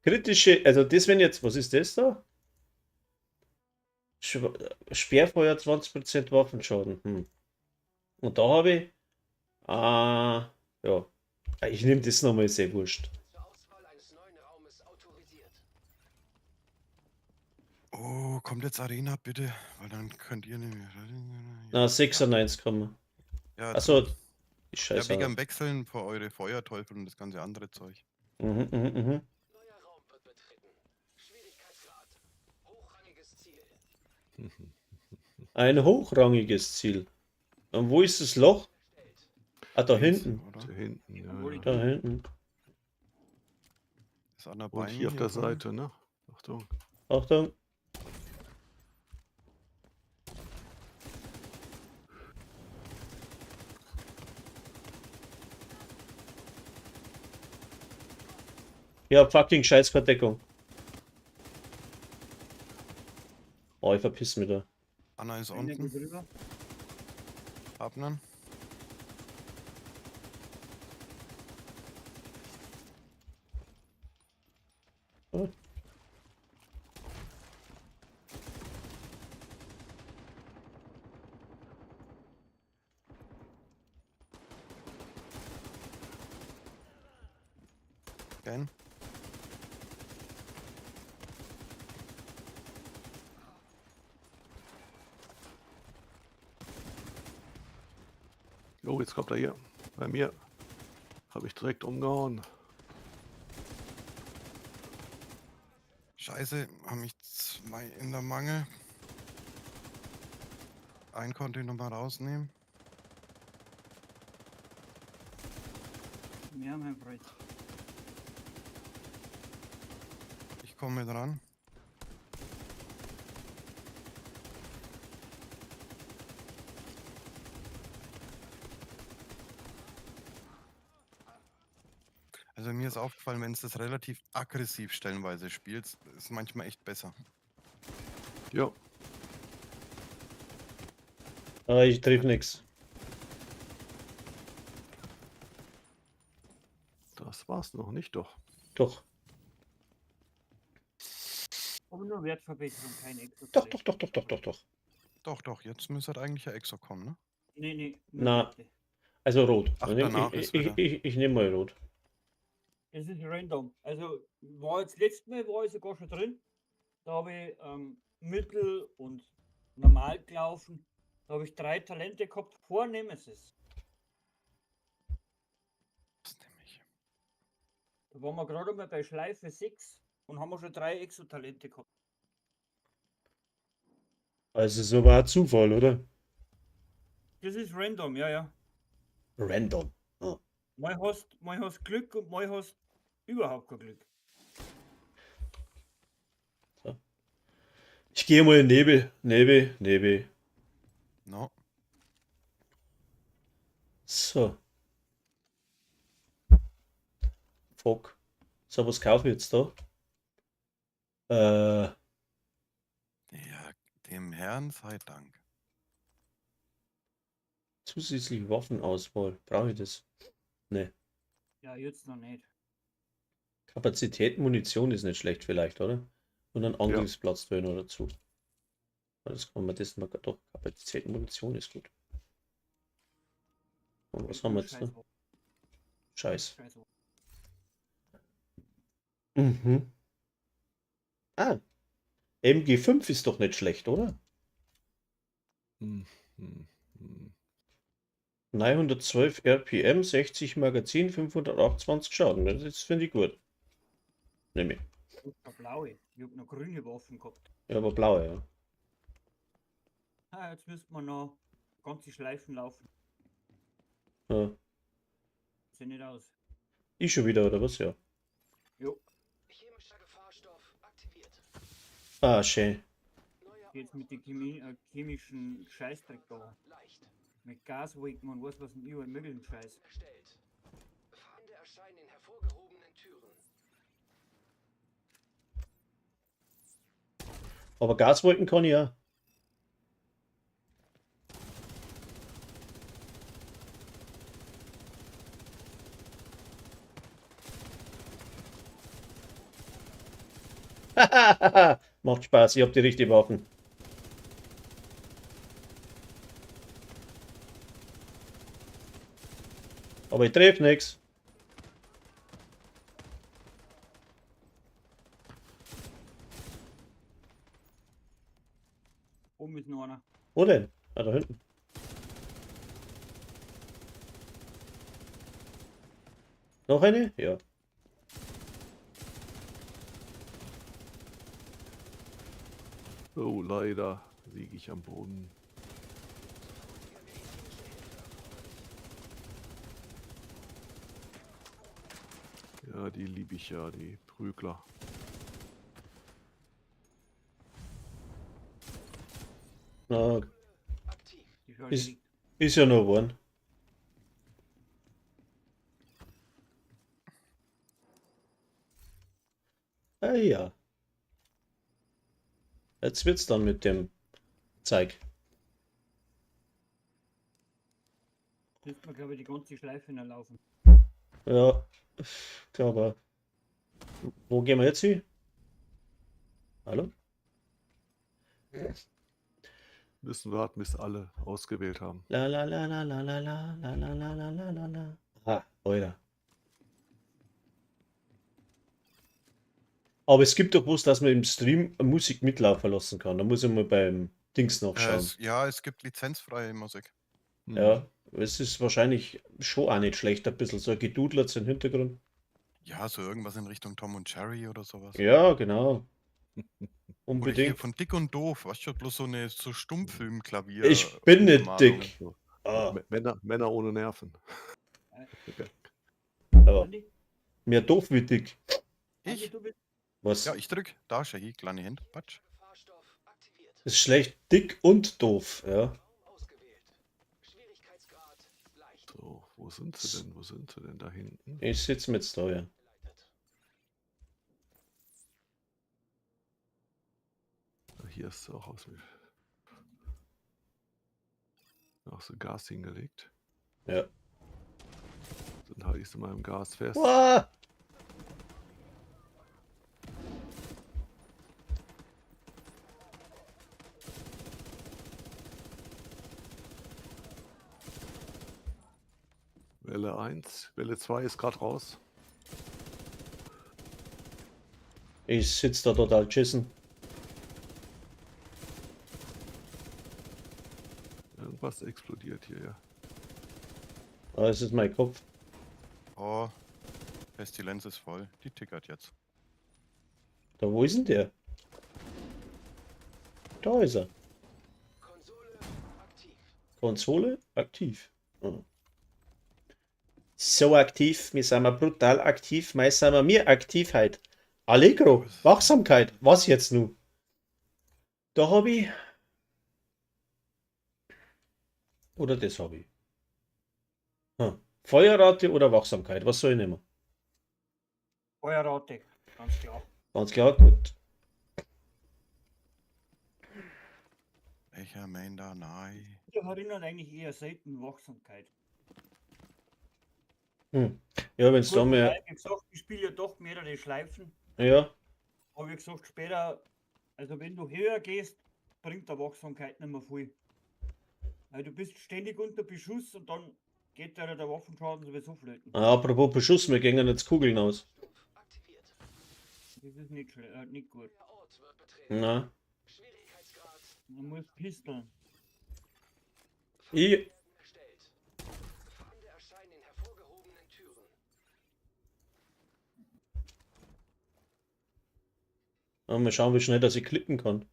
Speaker 1: Kritische, also das wenn jetzt, was ist das da? Sperrfeuer 20% Waffenschaden. Und da habe ich, ja, ich nehme das nochmal, sehr wurscht.
Speaker 5: Zur Auswahl eines neuen Raumes autorisiert.
Speaker 4: Oh, kommt jetzt Arena bitte, weil dann könnt ihr nämlich.
Speaker 1: Na, 96 kommen.
Speaker 4: Ja,
Speaker 1: Achso,
Speaker 4: toll.
Speaker 1: ich
Speaker 4: Ja,
Speaker 1: scheiße.
Speaker 4: wegen am Wechseln für eure Feuerteufel und das ganze andere Zeug.
Speaker 1: Mhm.
Speaker 5: Neuer Raum wird betreten. Schwierigkeitsgrad. Hochrangiges Ziel.
Speaker 1: Ein hochrangiges Ziel. Und wo ist das Loch? Ah, da
Speaker 4: Links,
Speaker 1: hinten.
Speaker 4: Oder?
Speaker 9: Da hinten, ja,
Speaker 8: Obwohl
Speaker 9: ja.
Speaker 8: ich
Speaker 1: Da hinten.
Speaker 4: Ist einer bei
Speaker 9: Und
Speaker 4: mir
Speaker 9: hier auf der
Speaker 4: vorne?
Speaker 9: Seite, ne? Achtung.
Speaker 1: Achtung. Ja, fucking Scheißverdeckung. Oh, ich verpiss mich da.
Speaker 4: Anna ist
Speaker 8: Einer
Speaker 4: unten.
Speaker 8: geht rüber.
Speaker 4: Hab nen.
Speaker 1: Oh.
Speaker 4: Gern.
Speaker 9: Oh, jetzt kommt er hier. Bei mir. Habe ich direkt umgehauen.
Speaker 4: Scheiße, haben mich 2 in der Mangel. Einen konnte ich nochmal rausnehmen.
Speaker 8: Ja, mein Freund.
Speaker 4: Ich komme dran. Also mir ist aufgefallen, wenn es das relativ aggressiv stellenweise spielt, ist manchmal echt besser.
Speaker 9: Ja.
Speaker 1: Ah, ich triff nix.
Speaker 9: Das war's noch nicht, doch.
Speaker 1: Doch.
Speaker 8: Aber nur Wertverbesserung, kein extra.
Speaker 1: Doch, doch, doch, doch, doch, doch, doch.
Speaker 4: Doch, doch, jetzt müsste halt eigentlich ein Exo kommen, ne?
Speaker 8: Nee, nee, nur
Speaker 1: Na.
Speaker 8: Werte.
Speaker 1: Also rot.
Speaker 4: Ach,
Speaker 1: Ich nehm-
Speaker 4: danach
Speaker 1: ich,
Speaker 4: ist
Speaker 1: ich,
Speaker 4: wieder.
Speaker 1: ich nehme mal rot.
Speaker 8: Es ist random. Also war jetzt letztes Mal war ich sogar schon drin. Da habe ich Mittel und normal gelaufen. Da habe ich 3 Talente gehabt vor Nemesis.
Speaker 4: Das nehme ich.
Speaker 8: Da waren wir gerade mal bei Schleife 6 und haben wir schon 3 Exotalente gehabt.
Speaker 1: Also so war Zufall, oder?
Speaker 8: Das ist random, ja, ja.
Speaker 1: Random.
Speaker 8: Mal hast Glück und mal hast überhaupt kein Glück.
Speaker 1: Ich gehe mal in Nebel. Nebel.
Speaker 4: No.
Speaker 1: So. Fuck. So, was kaufe ich jetzt da?
Speaker 4: Ja, dem Herrn sei Dank.
Speaker 1: Zusätzliche Waffenauswahl. Brauche ich das? Ne.
Speaker 8: Ja, jetzt noch nicht.
Speaker 1: Kapazität, Munition ist nicht schlecht vielleicht, oder? Und einen Angriffsplatz da noch dazu. Das kann man das mal doch. Kapazität, Munition ist gut. Und was haben wir jetzt noch? Scheiß. Mhm. Ah. MG5 ist doch nicht schlecht, oder?
Speaker 9: Hm, hm, hm.
Speaker 1: 912 RPM, 60 Magazin, 528 Schaden. Das finde ich gut. Nehme ich.
Speaker 8: Ich hab blaue. Ich hab noch grüne Waffen gehabt.
Speaker 1: Ja, aber blaue, ja.
Speaker 8: Ah, jetzt müsste man noch ganze Schleifen laufen.
Speaker 1: Ja.
Speaker 8: Sieht nicht aus.
Speaker 1: Ich schon wieder, oder was? Ja.
Speaker 8: Jo,
Speaker 5: Chemischer Gefahrstoff aktiviert.
Speaker 1: Ah, schön.
Speaker 5: Neuer
Speaker 8: jetzt mit den chemischen Scheißdreck da.
Speaker 5: leicht
Speaker 8: Mit Gaswolken und was denn überall möglichen Scheiß.
Speaker 5: erstellt. Feinde erscheinen in hervorgehobenen Türen.
Speaker 1: Aber Gaswolken kann ich ja. Macht Spaß, ich hab die richtigen Waffen. Aber ich treffe nichts.
Speaker 8: Oben ist noch einer.
Speaker 1: Wo denn? Ah, da hinten. Noch eine? Ja.
Speaker 9: Oh, leider liege ich am Boden. Ja, die liebe ich ja, die Prügler.
Speaker 1: Na,
Speaker 5: Aktiv.
Speaker 8: Die ist schon
Speaker 1: Ist-
Speaker 8: erledigt.
Speaker 1: ist ja noch geworden. Ah ja. Jetzt wird's dann mit dem Zeig.
Speaker 8: Müsste man, glaube ich, die ganze Schleife hinlaufen.
Speaker 1: Ja, glaube. Wo gehen wir jetzt hin? Hallo?
Speaker 9: Müssen warten, bis alle ausgewählt haben.
Speaker 1: La la la la la la la la la la la la la la. Ah, Alter. Aber es gibt doch was, dass man im Stream Musik mitlaufen lassen kann. Da muss ich mal beim Dings nachschauen.
Speaker 4: Ja, es gibt lizenzfreie Musik.
Speaker 9: Mhm.
Speaker 1: Ja, es ist wahrscheinlich schon auch nicht schlecht. Ein bisschen so ein Gedudler im Hintergrund.
Speaker 4: Ja, so irgendwas in Richtung Tom und Jerry oder sowas.
Speaker 1: Ja, genau.
Speaker 4: Oder hier
Speaker 1: Unbedingt.
Speaker 4: von Dick und Doof, weißt du, bloß so Stummfilmklavier.
Speaker 1: Ich bin nicht
Speaker 4: Untermalung.
Speaker 1: dick.
Speaker 9: So.
Speaker 1: Ah,
Speaker 9: Männer ohne Nerven.
Speaker 1: aber
Speaker 8: Andi?
Speaker 1: mehr doof wie dick.
Speaker 8: Andi,
Speaker 4: Ich?
Speaker 8: du bist
Speaker 1: Was?
Speaker 4: Ja, ich drück. Da, Shahi, kleine Hände. Patsch.
Speaker 5: Gefahrstoff aktiviert.
Speaker 1: Ist schlecht dick und doof. Ja.
Speaker 5: Raum ausgewählt. Schwierigkeitsgrad leicht
Speaker 9: So, wo sind sie denn? Wo sind sie denn da hinten?
Speaker 1: Ich sitze mit da, ja.
Speaker 5: geleitet.
Speaker 9: Hier ist auch aus mit. Auch so Gas hingelegt.
Speaker 1: Ja.
Speaker 9: Dann halte ich sie mal im Gas fest.
Speaker 1: Uah!
Speaker 9: Welle 1, Welle 2 ist gerade raus.
Speaker 1: Ich sitze da total geschissen.
Speaker 9: Irgendwas explodiert hier, ja.
Speaker 1: Ah, das ist mein Kopf.
Speaker 4: Oh, Pestilenz ist voll. Die tickert jetzt.
Speaker 1: Da, wo ist denn der? Da ist er.
Speaker 5: Konsole aktiv.
Speaker 1: Konsole aktiv. Ah. So aktiv, wir sind brutal aktiv, meist sind wir Aktivheit. Allegro, Wachsamkeit, was jetzt nun? Da habe ich. Oder das habe ich. Feuerrate oder Wachsamkeit, was soll ich nehmen?
Speaker 8: Feuerrate, ganz klar.
Speaker 1: Ganz klar, gut.
Speaker 4: Welcher Main da? Nein.
Speaker 8: Wir erinnern eigentlich eher selten Wachsamkeit.
Speaker 1: Ja, wenn es da
Speaker 8: Gut,
Speaker 1: mehr.
Speaker 8: wobei, wie gesagt, ich spiele ja doch mehrere Schleifen.
Speaker 1: Ja,
Speaker 8: Aber wie gesagt, später, also wenn du höher gehst, bringt der Wachsamkeit nicht mehr viel. Weil du bist ständig unter Beschuss und dann geht der Waffenschaden sowieso flöten.
Speaker 1: apropos Beschuss, wir gehen jetzt Kugeln aus.
Speaker 5: Aktiviert.
Speaker 8: Das ist nicht gut.
Speaker 5: Der Ort wird betreten.
Speaker 1: Na,
Speaker 5: Schwierigkeitsgrad
Speaker 8: Man muss pisteln.
Speaker 1: ich.
Speaker 5: erstellt. Feinde erscheinen in hervorgehobenen Türen.
Speaker 1: Mal schauen, wie schnell dass ich klicken kann.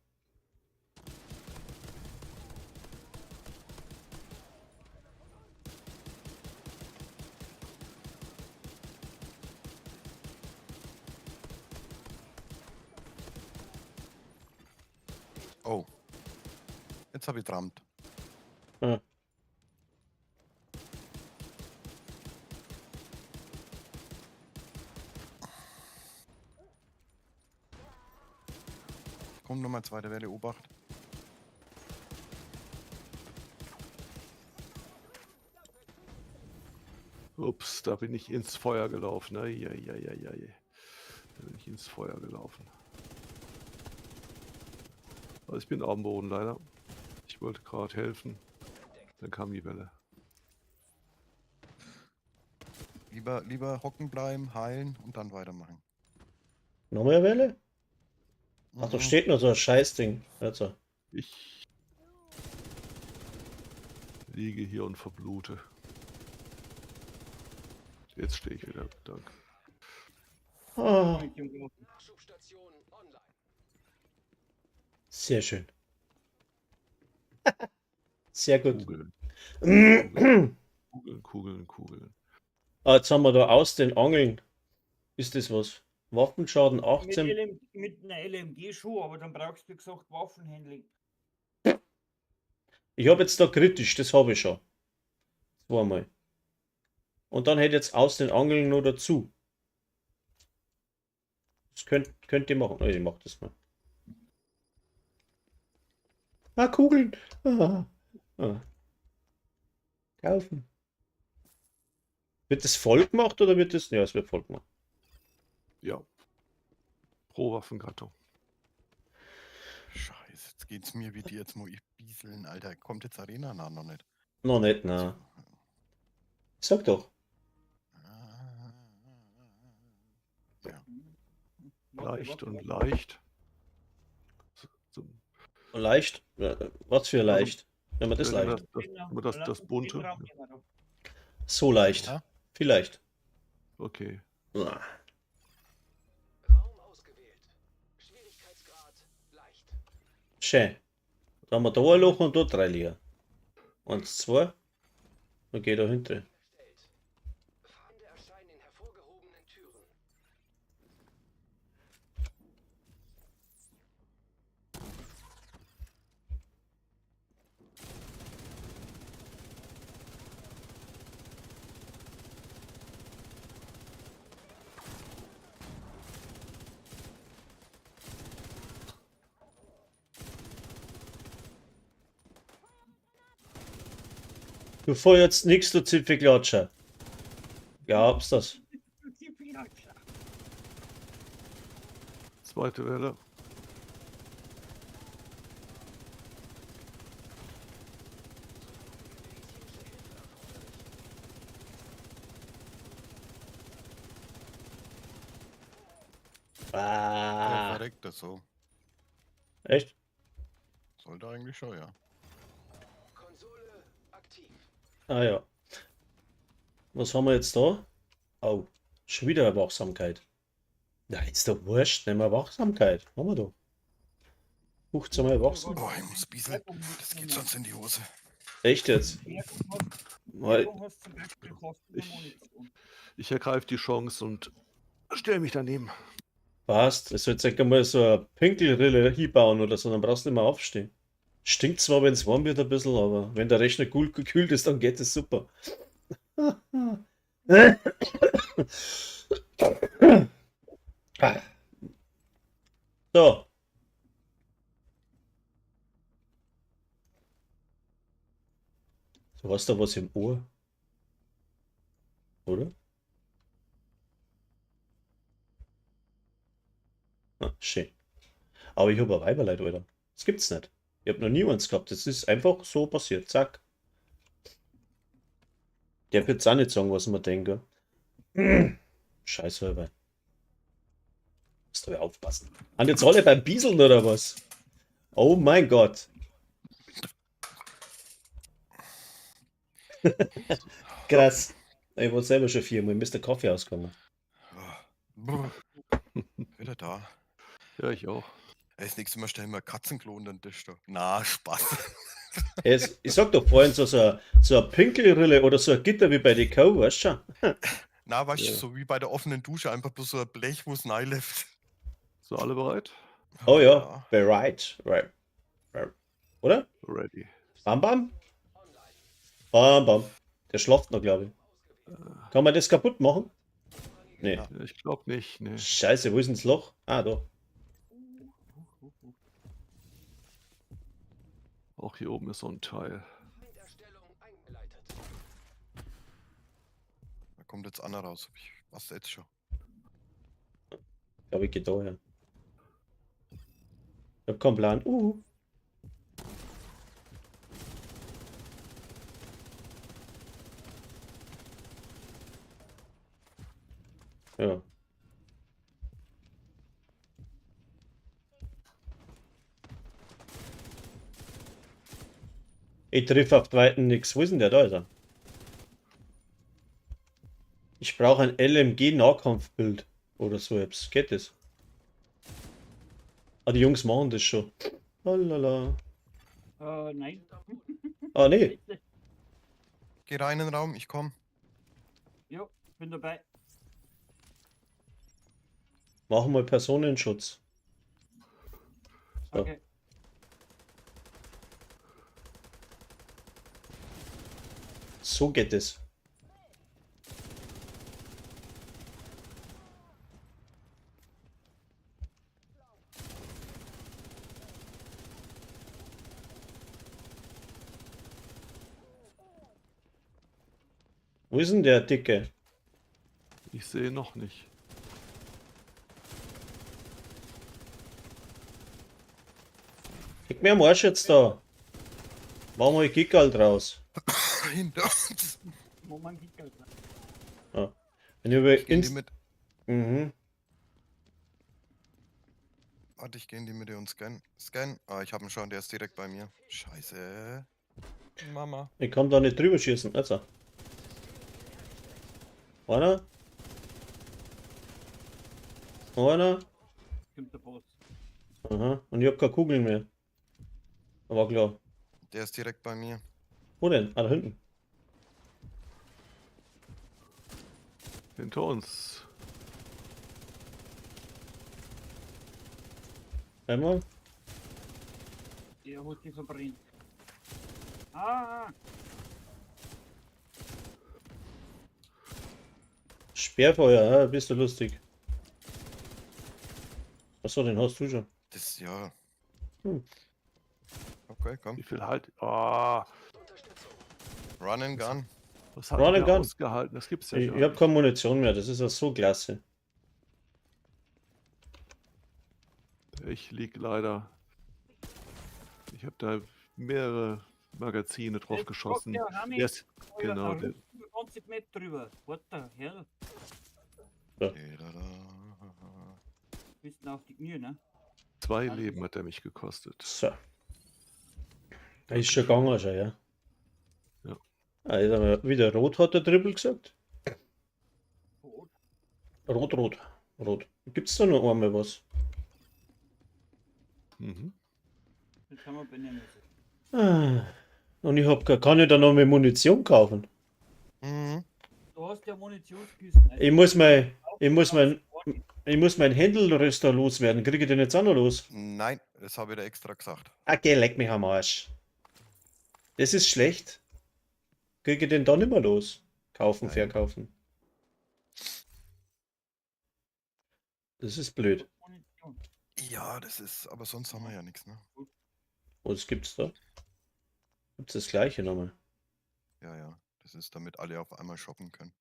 Speaker 4: Oh. Jetzt habe ich drammt.
Speaker 1: Ah.
Speaker 4: Kommt Nummer 2, der werde Obacht.
Speaker 9: Ups, da bin ich ins Feuer gelaufen. Eieieiei. Da bin ich ins Feuer gelaufen. Also ich bin am Boden leider. Ich wollte gerade helfen. Dann kam die Welle.
Speaker 4: Lieber hocken bleiben, heilen und dann weitermachen.
Speaker 1: Noch mehr Welle? Ach, da
Speaker 4: Mhm.
Speaker 1: steht noch so ein Scheißding. Also.
Speaker 9: Ich liege hier und verblute. Jetzt stehe ich wieder. Danke.
Speaker 1: Ah,
Speaker 5: Nachschubstation online.
Speaker 1: sehr schön. Sehr gut.
Speaker 9: Kugeln, Kugeln.
Speaker 1: Ah, jetzt haben wir da aus den Angeln Ist das was? Waffenschaden
Speaker 8: Mit,
Speaker 1: 18.
Speaker 8: mit einer LMG schon, aber dann brauchst du, wie gesagt, Waffenhandling.
Speaker 1: Ich habe jetzt da kritisch, das habe ich schon. Zweimal. Und dann hätte jetzt aus den Angeln noch dazu. Das könnt ihr machen. Oh, ich mach das mal. Ah, Kugeln. Ah. Ah. Kaufen. Wird das voll gemacht oder wird das. Ja, es wird voll gemacht.
Speaker 9: Ja. Pro Waffengattung.
Speaker 4: Scheiße, jetzt geht's mir wie dir, jetzt muss ich bieseln, Alter. Kommt jetzt Arena? Na, noch nicht.
Speaker 1: Noch nicht, na. Sag doch.
Speaker 4: Ja.
Speaker 9: Leicht und leicht. So,
Speaker 1: Leicht? Was für leicht? Wenn man das
Speaker 9: Ja,
Speaker 1: leicht.
Speaker 9: das bunte.
Speaker 1: So leicht.
Speaker 4: Ja?
Speaker 1: Vielleicht.
Speaker 9: Okay.
Speaker 1: Na.
Speaker 5: Raum ausgewählt. Schwierigkeitsgrad leicht.
Speaker 1: Schön. Da haben wir da ein Loch und da 3 leer. 1, 2. Und geht da hinten.
Speaker 5: Erstellt. Fahnder erscheinen in hervorgehobenen Türen.
Speaker 1: Du feuerst nix, du Zipfelklatscher. Glaubst das?
Speaker 9: Zweite Welle.
Speaker 4: Ja,
Speaker 1: Ah.
Speaker 4: verreckt das so.
Speaker 1: Echt?
Speaker 4: Sollte eigentlich schon, ja.
Speaker 5: Konsole aktiv.
Speaker 1: Ah ja. Was haben wir jetzt da? Oh, schon wieder eine Wachsamkeit. Na, jetzt der Wurscht, nehmen wir Wachsamkeit. Haben wir da. 15 Mal wachsen.
Speaker 4: Boah, ich muss bieseln. Das geht sonst in die Hose.
Speaker 1: Echt jetzt? Weil,
Speaker 9: Ich ergreife die Chance und stelle mich daneben.
Speaker 1: passt. Es wird jetzt mal so eine Pinkelrille hinbauen oder so, dann brauchst du nicht mehr aufstehen. Stinkt zwar, wenn es warm wird ein bisschen, aber wenn der Rechner gut gekühlt ist, dann geht es super. So. Du hast da was im Ohr. Oder? Ah, schön. Aber ich habe ein Weiberleid, Alter. Das gibt's nicht. Ich habe noch nie eins gehabt. Das ist einfach so passiert. Zack. Der wird jetzt auch nicht sagen, was ich mir denke. Scheiße, Weiber. Musst aber aufpassen. An jetzt alle beim Bieseln oder was? Oh mein Gott. Krass. Ich war selber schon 4 Mal. Mir ist der Kaffee ausgegangen.
Speaker 4: Brr. Wieder da.
Speaker 9: Ja, ich auch.
Speaker 4: Ey, das nächste Mal stellen wir Katzenklo unter den Tisch. Da. Na, Spaß.
Speaker 1: Ich sag doch vorhin so eine Pinkelrille oder so ein Gitter wie bei den Cow, weißt du schon?
Speaker 4: Na, weißt du,
Speaker 9: Ja.
Speaker 4: so wie bei der offenen Dusche, einfach bloß so ein Blech, wo es reinläuft.
Speaker 9: So, alle bereit?
Speaker 1: Oh ja, bereit. Right. Oder?
Speaker 9: Ready.
Speaker 1: Bam, bam. Bam, bam. Der schlaft noch, glaube ich. Kann man das kaputt machen? Nee.
Speaker 4: Ja.
Speaker 9: Ja, ich glaube nicht. Nee.
Speaker 1: Scheiße, wo ist denn das Loch? Ah, da.
Speaker 9: Auch hier oben ist so ein Teil.
Speaker 5: Feinderstellung eingeleitet.
Speaker 4: Da kommt jetzt Anna raus. Ich weiß jetzt schon.
Speaker 1: Ich glaube, ich gehe da her. Ich hab keinen Plan. Ja. Ich triff auf Weiten nichts. Wo ist denn der? Da ist er. Ich brauche ein LMG-Nahkampfbild. Oder so etwas. Geht das? Ah, die Jungs machen das schon. Lalala.
Speaker 8: Nein.
Speaker 1: Ah, nee.
Speaker 4: Geh rein in den Raum, ich komm.
Speaker 8: Ja, bin dabei.
Speaker 1: Machen wir Personenschutz. So.
Speaker 8: Okay.
Speaker 1: So geht es. Wo ist denn der Dicke?
Speaker 9: Ich sehe noch nicht.
Speaker 1: Gib mir am Arsch jetzt da. Machen wir Kickerl draus.
Speaker 4: Hinter uns.
Speaker 8: Wo man geht, halt.
Speaker 1: Wenn ich über
Speaker 4: Ich geh in die
Speaker 1: Inst
Speaker 4: Mitte.
Speaker 1: mhm.
Speaker 4: Warte, ich gehe in die Mitte und scan. Ah, ich habe ihn schon, der ist direkt bei mir. Scheiße. Mama.
Speaker 1: Ich kann da nicht drüber schießen. Also. Einer. Einer.
Speaker 8: Kommt der Boss.
Speaker 1: Aha. Und ich hab keine Kugeln mehr. Aber klar.
Speaker 4: Der ist direkt bei mir.
Speaker 1: Wo denn? Ah, da hinten.
Speaker 9: Hinter uns.
Speaker 1: Einmal.
Speaker 8: Der hat die verbrennt. Ah!
Speaker 1: Sperrfeuer, ja, bist du lustig. Achso, den hast du schon.
Speaker 4: Das, ja.
Speaker 1: Hm.
Speaker 4: Okay, komm.
Speaker 9: Wie viel halt? Ah,
Speaker 4: Run and gun.
Speaker 9: was hat
Speaker 1: Run
Speaker 9: der
Speaker 1: and gun.
Speaker 9: ausgehalten? Das gibt's ja
Speaker 1: Ich,
Speaker 9: gar
Speaker 1: ich hab
Speaker 9: nicht.
Speaker 1: keine Munition mehr, das ist ja so klasse.
Speaker 9: Ich lieg leider. Ich habe da mehrere Magazine drauf geschossen.
Speaker 8: Der Rami,
Speaker 9: Der ist, genau, der,
Speaker 8: über 20 Meter drüber. What the hell? Bist du auf die Knie, ne?
Speaker 9: 2 Leben hat er mich gekostet.
Speaker 1: So. Da ist schon gegangen schon, ja.
Speaker 9: Ja.
Speaker 1: Ah, jetzt haben wir wieder rot, hat der Triple gesagt.
Speaker 8: Rot.
Speaker 1: Rot, rot, rot. Gibt's da noch einmal was?
Speaker 9: Mhm.
Speaker 8: Das kann man benennen.
Speaker 1: Ah. Und ich hab kann ich da noch mehr Munition kaufen?
Speaker 4: Mhm.
Speaker 8: Du hast ja Munitionskisten. Also
Speaker 1: Ich muss meinen Händelröster loswerden. Kriege ich den jetzt auch noch los?
Speaker 4: Nein, das habe ich dir extra gesagt.
Speaker 1: Okay, leck mich am Arsch. Das ist schlecht. Kriege ich den dann nicht mehr los? Kaufen,
Speaker 4: Nein.
Speaker 1: verkaufen. Das ist blöd.
Speaker 8: Munition.
Speaker 4: Ja, das ist, aber sonst haben wir ja nichts, ne?
Speaker 1: Was gibt's da? Gibt's das gleiche nochmal?
Speaker 4: Ja, ja. Das ist, damit alle auf einmal shoppen können.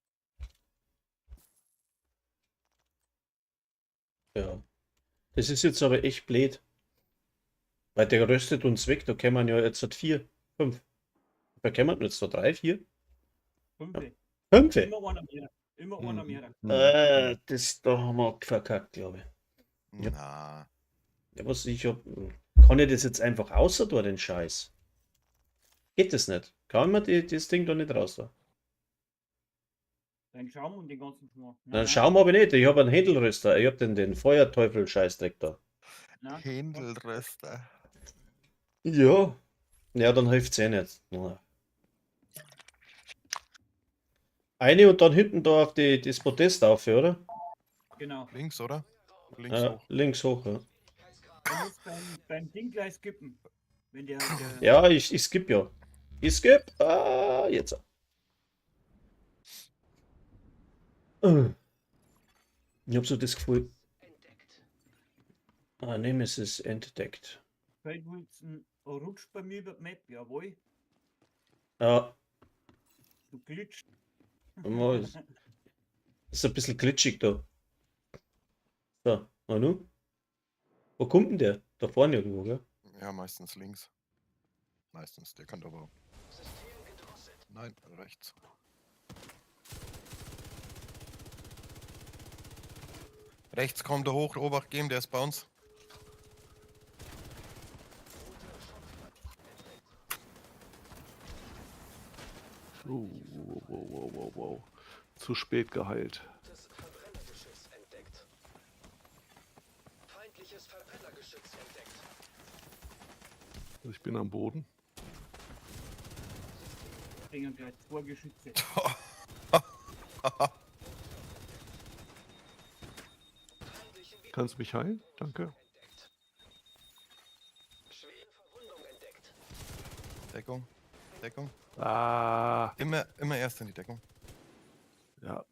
Speaker 1: Ja. Das ist jetzt aber echt blöd. Weil der röstet uns weg. Da kann man ja jetzt halt 4, 5. Da kann man jetzt da 3, 4,
Speaker 8: 5.
Speaker 1: 5.
Speaker 8: Immer einer mehr. Immer einer mehr.
Speaker 1: Da haben wir verkackt, glaube ich. Ja.
Speaker 4: Na,
Speaker 1: Ja, was ich hab. Kann ich das jetzt einfach außer da, den Scheiß? Geht das nicht? Kann man das Ding da nicht raus da?
Speaker 8: Dein Schaum und den ganzen Schmarrn.
Speaker 1: Dann schauen wir aber nicht. Ich habe einen Händelröster. Ich habe den Feuerteufel-Scheißdreck da.
Speaker 4: Händelröster.
Speaker 1: Ja. Ja, dann hilft's eh nicht. Na. Eine und dann hinten da auf das Podest auf, oder?
Speaker 8: Genau.
Speaker 4: Links, oder? Links
Speaker 1: Ja,
Speaker 4: hoch.
Speaker 1: links hoch, ja.
Speaker 8: Du musst beim Ding gleich skippen. Wenn der
Speaker 1: Ja, ich skip ja. Ich skip. Ah, jetzt. Ich hab so das Gefühl. Ah, Nemesis entdeckt.
Speaker 8: Feldwulzen rutscht bei mir über die Map, jawohl.
Speaker 1: Ja,
Speaker 8: Du glitscht.
Speaker 1: mal, ist ein bisschen glitschig da. So, na nu? Wo kommt denn der? Da vorne irgendwo, gell?
Speaker 4: Ja, meistens links. Meistens, der kann aber. Nein, rechts. Rechts kommt er hoch, Obacht geben, der ist bei uns.
Speaker 9: Wow. Zu spät geheilt.
Speaker 5: Das Verbrennergeschütz entdeckt. Feindliches Verbrennergeschütz entdeckt.
Speaker 9: Also ich bin am Boden.
Speaker 8: Bringen gleich 2 Geschütze.
Speaker 5: Feindlichen
Speaker 9: Kannst du mich heilen? Danke.
Speaker 5: Schwere Verwundung entdeckt.
Speaker 4: Deckung. Deckung.
Speaker 9: Ah,
Speaker 4: Immer erst in die Deckung.
Speaker 9: ja.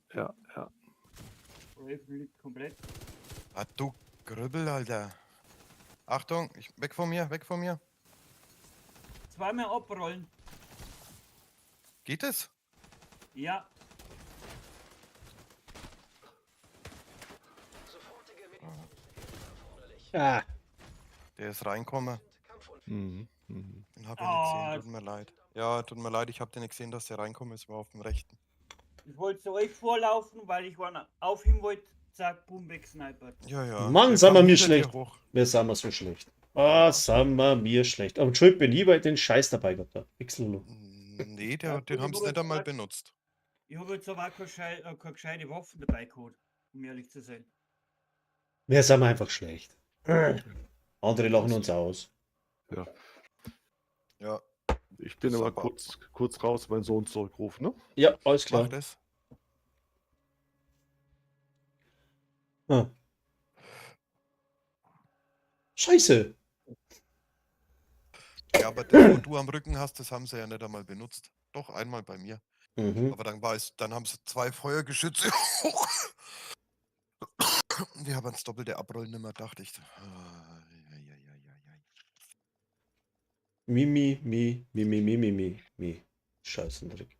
Speaker 8: Raven liegt komplett.
Speaker 4: Ah, du Grübbel, Alter. Achtung, weg von mir, weg von mir.
Speaker 8: Zweimal abrollen.
Speaker 4: Geht es?
Speaker 8: Ja,
Speaker 5: Sofortige medizinische Hilfe erforderlich.
Speaker 1: Ah,
Speaker 4: Der ist reinkommen.
Speaker 5: Kampfunfähig.
Speaker 4: Den hab ich
Speaker 8: Ah,
Speaker 4: nicht gesehen, tut mir leid. Ja, tut mir leid, ich hab den nicht gesehen, dass der reinkommen ist, war auf dem rechten.
Speaker 8: ich wollte zu euch vorlaufen, weil ich war auf ihm wollte. Zack, boom, wegsnipert.
Speaker 4: Ja, ja.
Speaker 1: Mann,
Speaker 4: Der
Speaker 1: sind wir
Speaker 4: kam
Speaker 1: mir
Speaker 4: hinter dir
Speaker 1: schlecht.
Speaker 4: hoch.
Speaker 1: Wir sind wir so schlecht. Ah, sind wir mir schlecht. Aber schuld bin ich, weil ich den Scheiß dabei gehabt habe. Xlulu.
Speaker 4: Nee,
Speaker 8: Ja,
Speaker 4: den
Speaker 8: gut,
Speaker 4: haben sie
Speaker 8: ich
Speaker 4: nicht einmal
Speaker 8: hab-
Speaker 4: benutzt.
Speaker 8: Ich habe jetzt aber auch keine gescheite Waffen dabei gehabt, um ehrlich zu sein.
Speaker 1: Wir sind einfach schlecht. Andere lachen uns aus.
Speaker 4: Ja,
Speaker 9: Ich bin aber
Speaker 4: Super.
Speaker 9: kurz raus, meinen Sohn zurückrufen, ne?
Speaker 1: Ja, alles klar.
Speaker 4: mach das.
Speaker 1: Ah. Scheiße.
Speaker 4: Ja, aber das, wo du am Rücken hast, das haben sie ja nicht einmal benutzt. Doch, einmal bei mir.
Speaker 1: Mhm.
Speaker 4: Aber dann haben sie 2 Feuergeschütze hoch. Wir haben ans doppelte Abrollen nicht mehr gedacht.
Speaker 1: Mi. Scheißendreck.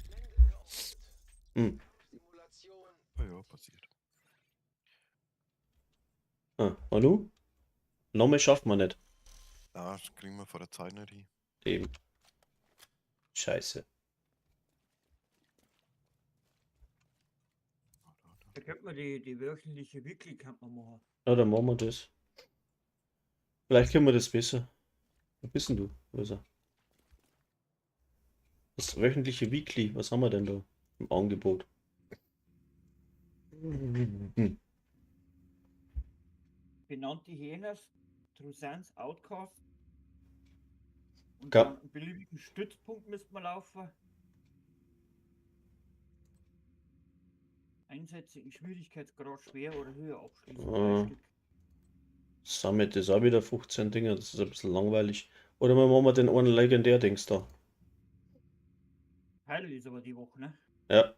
Speaker 5: Blende geopfert.
Speaker 1: Hm.
Speaker 5: Simulation.
Speaker 4: Ja, passiert.
Speaker 1: Ah, Manu? Nochmal schafft man nicht.
Speaker 4: Ja, das kriegen wir vor der Zeit nicht hin.
Speaker 1: Eben. Scheiße.
Speaker 8: Da könnte man die wöchentliche Weekly kann man machen.
Speaker 1: Ja, dann machen wir das. Vielleicht können wir das besser. Wo bist denn du? Wo ist er? Das wöchentliche Weekly, was haben wir denn da im Angebot? Hm.
Speaker 8: Benannte Hyenas, Trusans, Outcast. Und
Speaker 1: Ja.
Speaker 8: dann einen beliebigen Stützpunkt müsste man laufen. Einsätze in Schwierigkeitsgrad schwer oder höher abschließen.
Speaker 1: Ah.
Speaker 8: 3 Stück.
Speaker 1: Sammelt das auch wieder 15 Dinger, das ist ein bisschen langweilig. Oder wir machen den einen Legendär-Dings da.
Speaker 8: Heil ist aber die Woche, ne?
Speaker 1: Ja.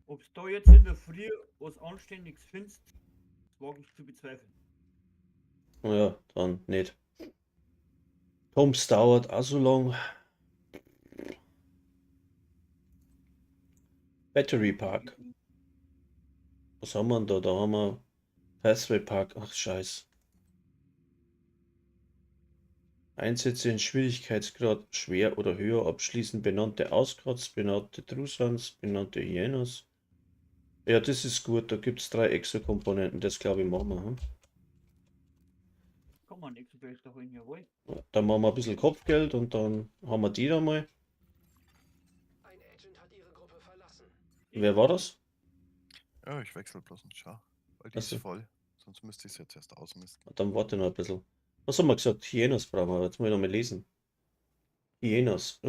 Speaker 8: Ob es da jetzt in der Früh was Anständiges findest, das wage ich zu bezweifeln.
Speaker 1: Ja, dann nicht. Pumps dauert auch so lang. Battery Park. Was haben wir denn da? Da haben wir Pathway Park. Ach, scheiß. Einsätze in Schwierigkeitsgrad schwer oder höher abschließen. Benannte Auskratz, benannte Trusans, benannte Hyenas. Ja, das ist gut. Da gibt es 3 Exokomponenten. Das glaube ich machen wir. Hm?
Speaker 8: Kann man nicht so viel da rein, jawohl.
Speaker 1: Dann machen wir ein bisschen Kopfgeld und dann haben wir die da mal.
Speaker 5: Ein Agent hat ihre Gruppe verlassen.
Speaker 1: Wer war das?
Speaker 4: Ja, ich wechsle bloß nicht, schau. Weil die
Speaker 1: Ach so.
Speaker 4: ist voll. Sonst müsste ich es jetzt erst ausmisten.
Speaker 1: Dann warte noch ein bisschen. Was haben wir gesagt? Hyenas brauchen wir. Jetzt muss ich noch mal lesen. Hyenas.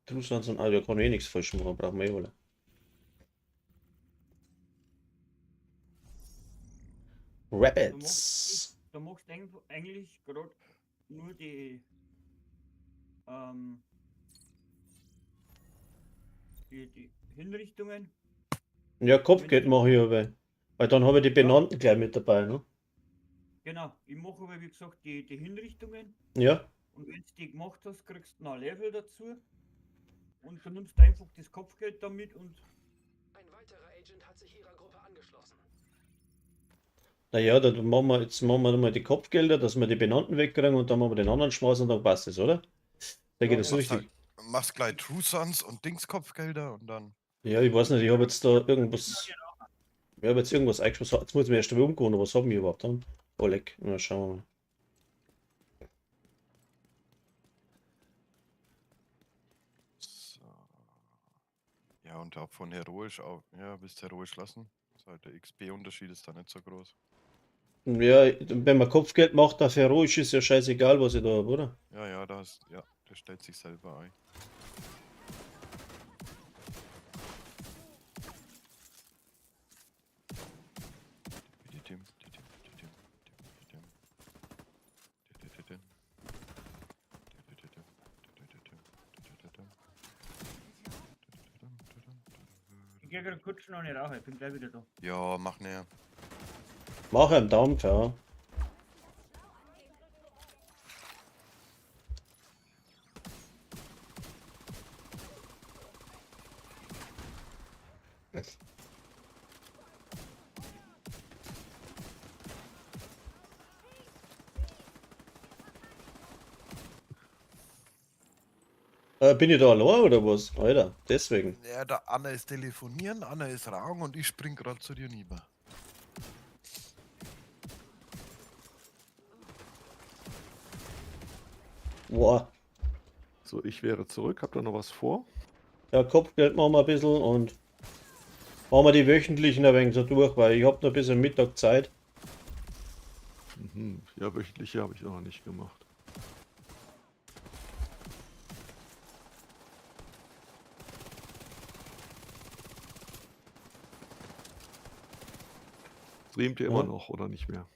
Speaker 1: Trusans und da kann ich eh nichts falsch machen. Brauchen wir eh alle. Rabbits.
Speaker 8: Da machst du eigentlich gerade nur die Hinrichtungen.
Speaker 1: Ja, Kopfgeld mache ich aber. Weil dann habe ich die Benannten gleich mit dabei, ne?
Speaker 8: Genau, ich mache aber wie gesagt die Hinrichtungen.
Speaker 1: Ja.
Speaker 8: Und wenn du die gemacht hast, kriegst du noch ein Level dazu. Und du nimmst einfach das Kopfgeld damit und
Speaker 5: Ein weiterer Agent hat sich ihrer Gruppe angeschlossen.
Speaker 1: Naja, dann machen wir jetzt mal die Kopfgelder, dass wir die Benannten wegkriegen und dann machen wir den anderen Schmaß und dann passt es, oder? Da geht es
Speaker 8: Ja,
Speaker 1: richtig.
Speaker 4: Machst gleich True Sons und Dingskopfgelder und dann.
Speaker 1: Ja, ich weiß nicht, ich habe jetzt da irgendwas. Ich habe jetzt irgendwas eingeschossen. Jetzt muss ich mir erst mal umgehen, was haben wir überhaupt dann? Oh, leck. Na, schauen wir mal.
Speaker 4: So. Ja, und auch von heroisch auf. Ja, bis heroisch lassen. Also der XP-Unterschied ist da nicht so groß.
Speaker 1: Ja, wenn man Kopfgeld macht, auf heroisch ist ja scheißegal, was ich da habe, oder?
Speaker 4: Ja, der stellt sich selber ein.
Speaker 8: Ich gehe gerade kurz noch eine Rauche, ich bin gleich wieder da.
Speaker 4: Ja, mach näher.
Speaker 1: Mach einen Daumen, ja. Bin ich da allein oder was? Alter, deswegen.
Speaker 4: Ja, der Anna ist telefonieren, Anna ist rauchen und ich spring gerade zu dir rüber.
Speaker 1: Boah.
Speaker 9: So, ich wäre zurück. Habt ihr noch was vor?
Speaker 1: Ja, Kopfgeld machen wir ein bisschen und machen wir die wöchentlichen ein wenig so durch, weil ich habe noch bis am Mittag Zeit.
Speaker 9: Mhm. Ja, wöchentliche habe ich auch noch nicht gemacht. Streamt ihr immer
Speaker 1: Ja.
Speaker 9: noch oder nicht mehr?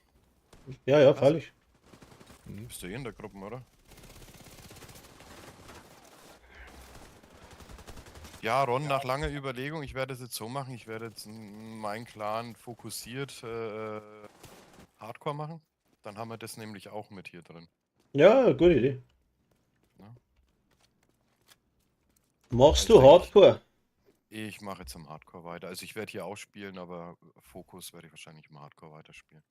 Speaker 1: Ja, ja, freilich.
Speaker 4: Bist du eh in der Gruppe, oder? Ja, Ron, nach langer Überlegung, ich werde es jetzt so machen, ich werde jetzt meinen Clan fokussiert Hardcore machen. Dann haben wir das nämlich auch mit hier drin.
Speaker 1: Ja, gute Idee.
Speaker 4: Ja.
Speaker 1: Machst
Speaker 4: Also
Speaker 1: du
Speaker 4: denke
Speaker 1: Hardcore?
Speaker 4: Ich mache jetzt im Hardcore weiter. Also ich werde hier auch spielen, aber Fokus werde ich wahrscheinlich im Hardcore weiterspielen.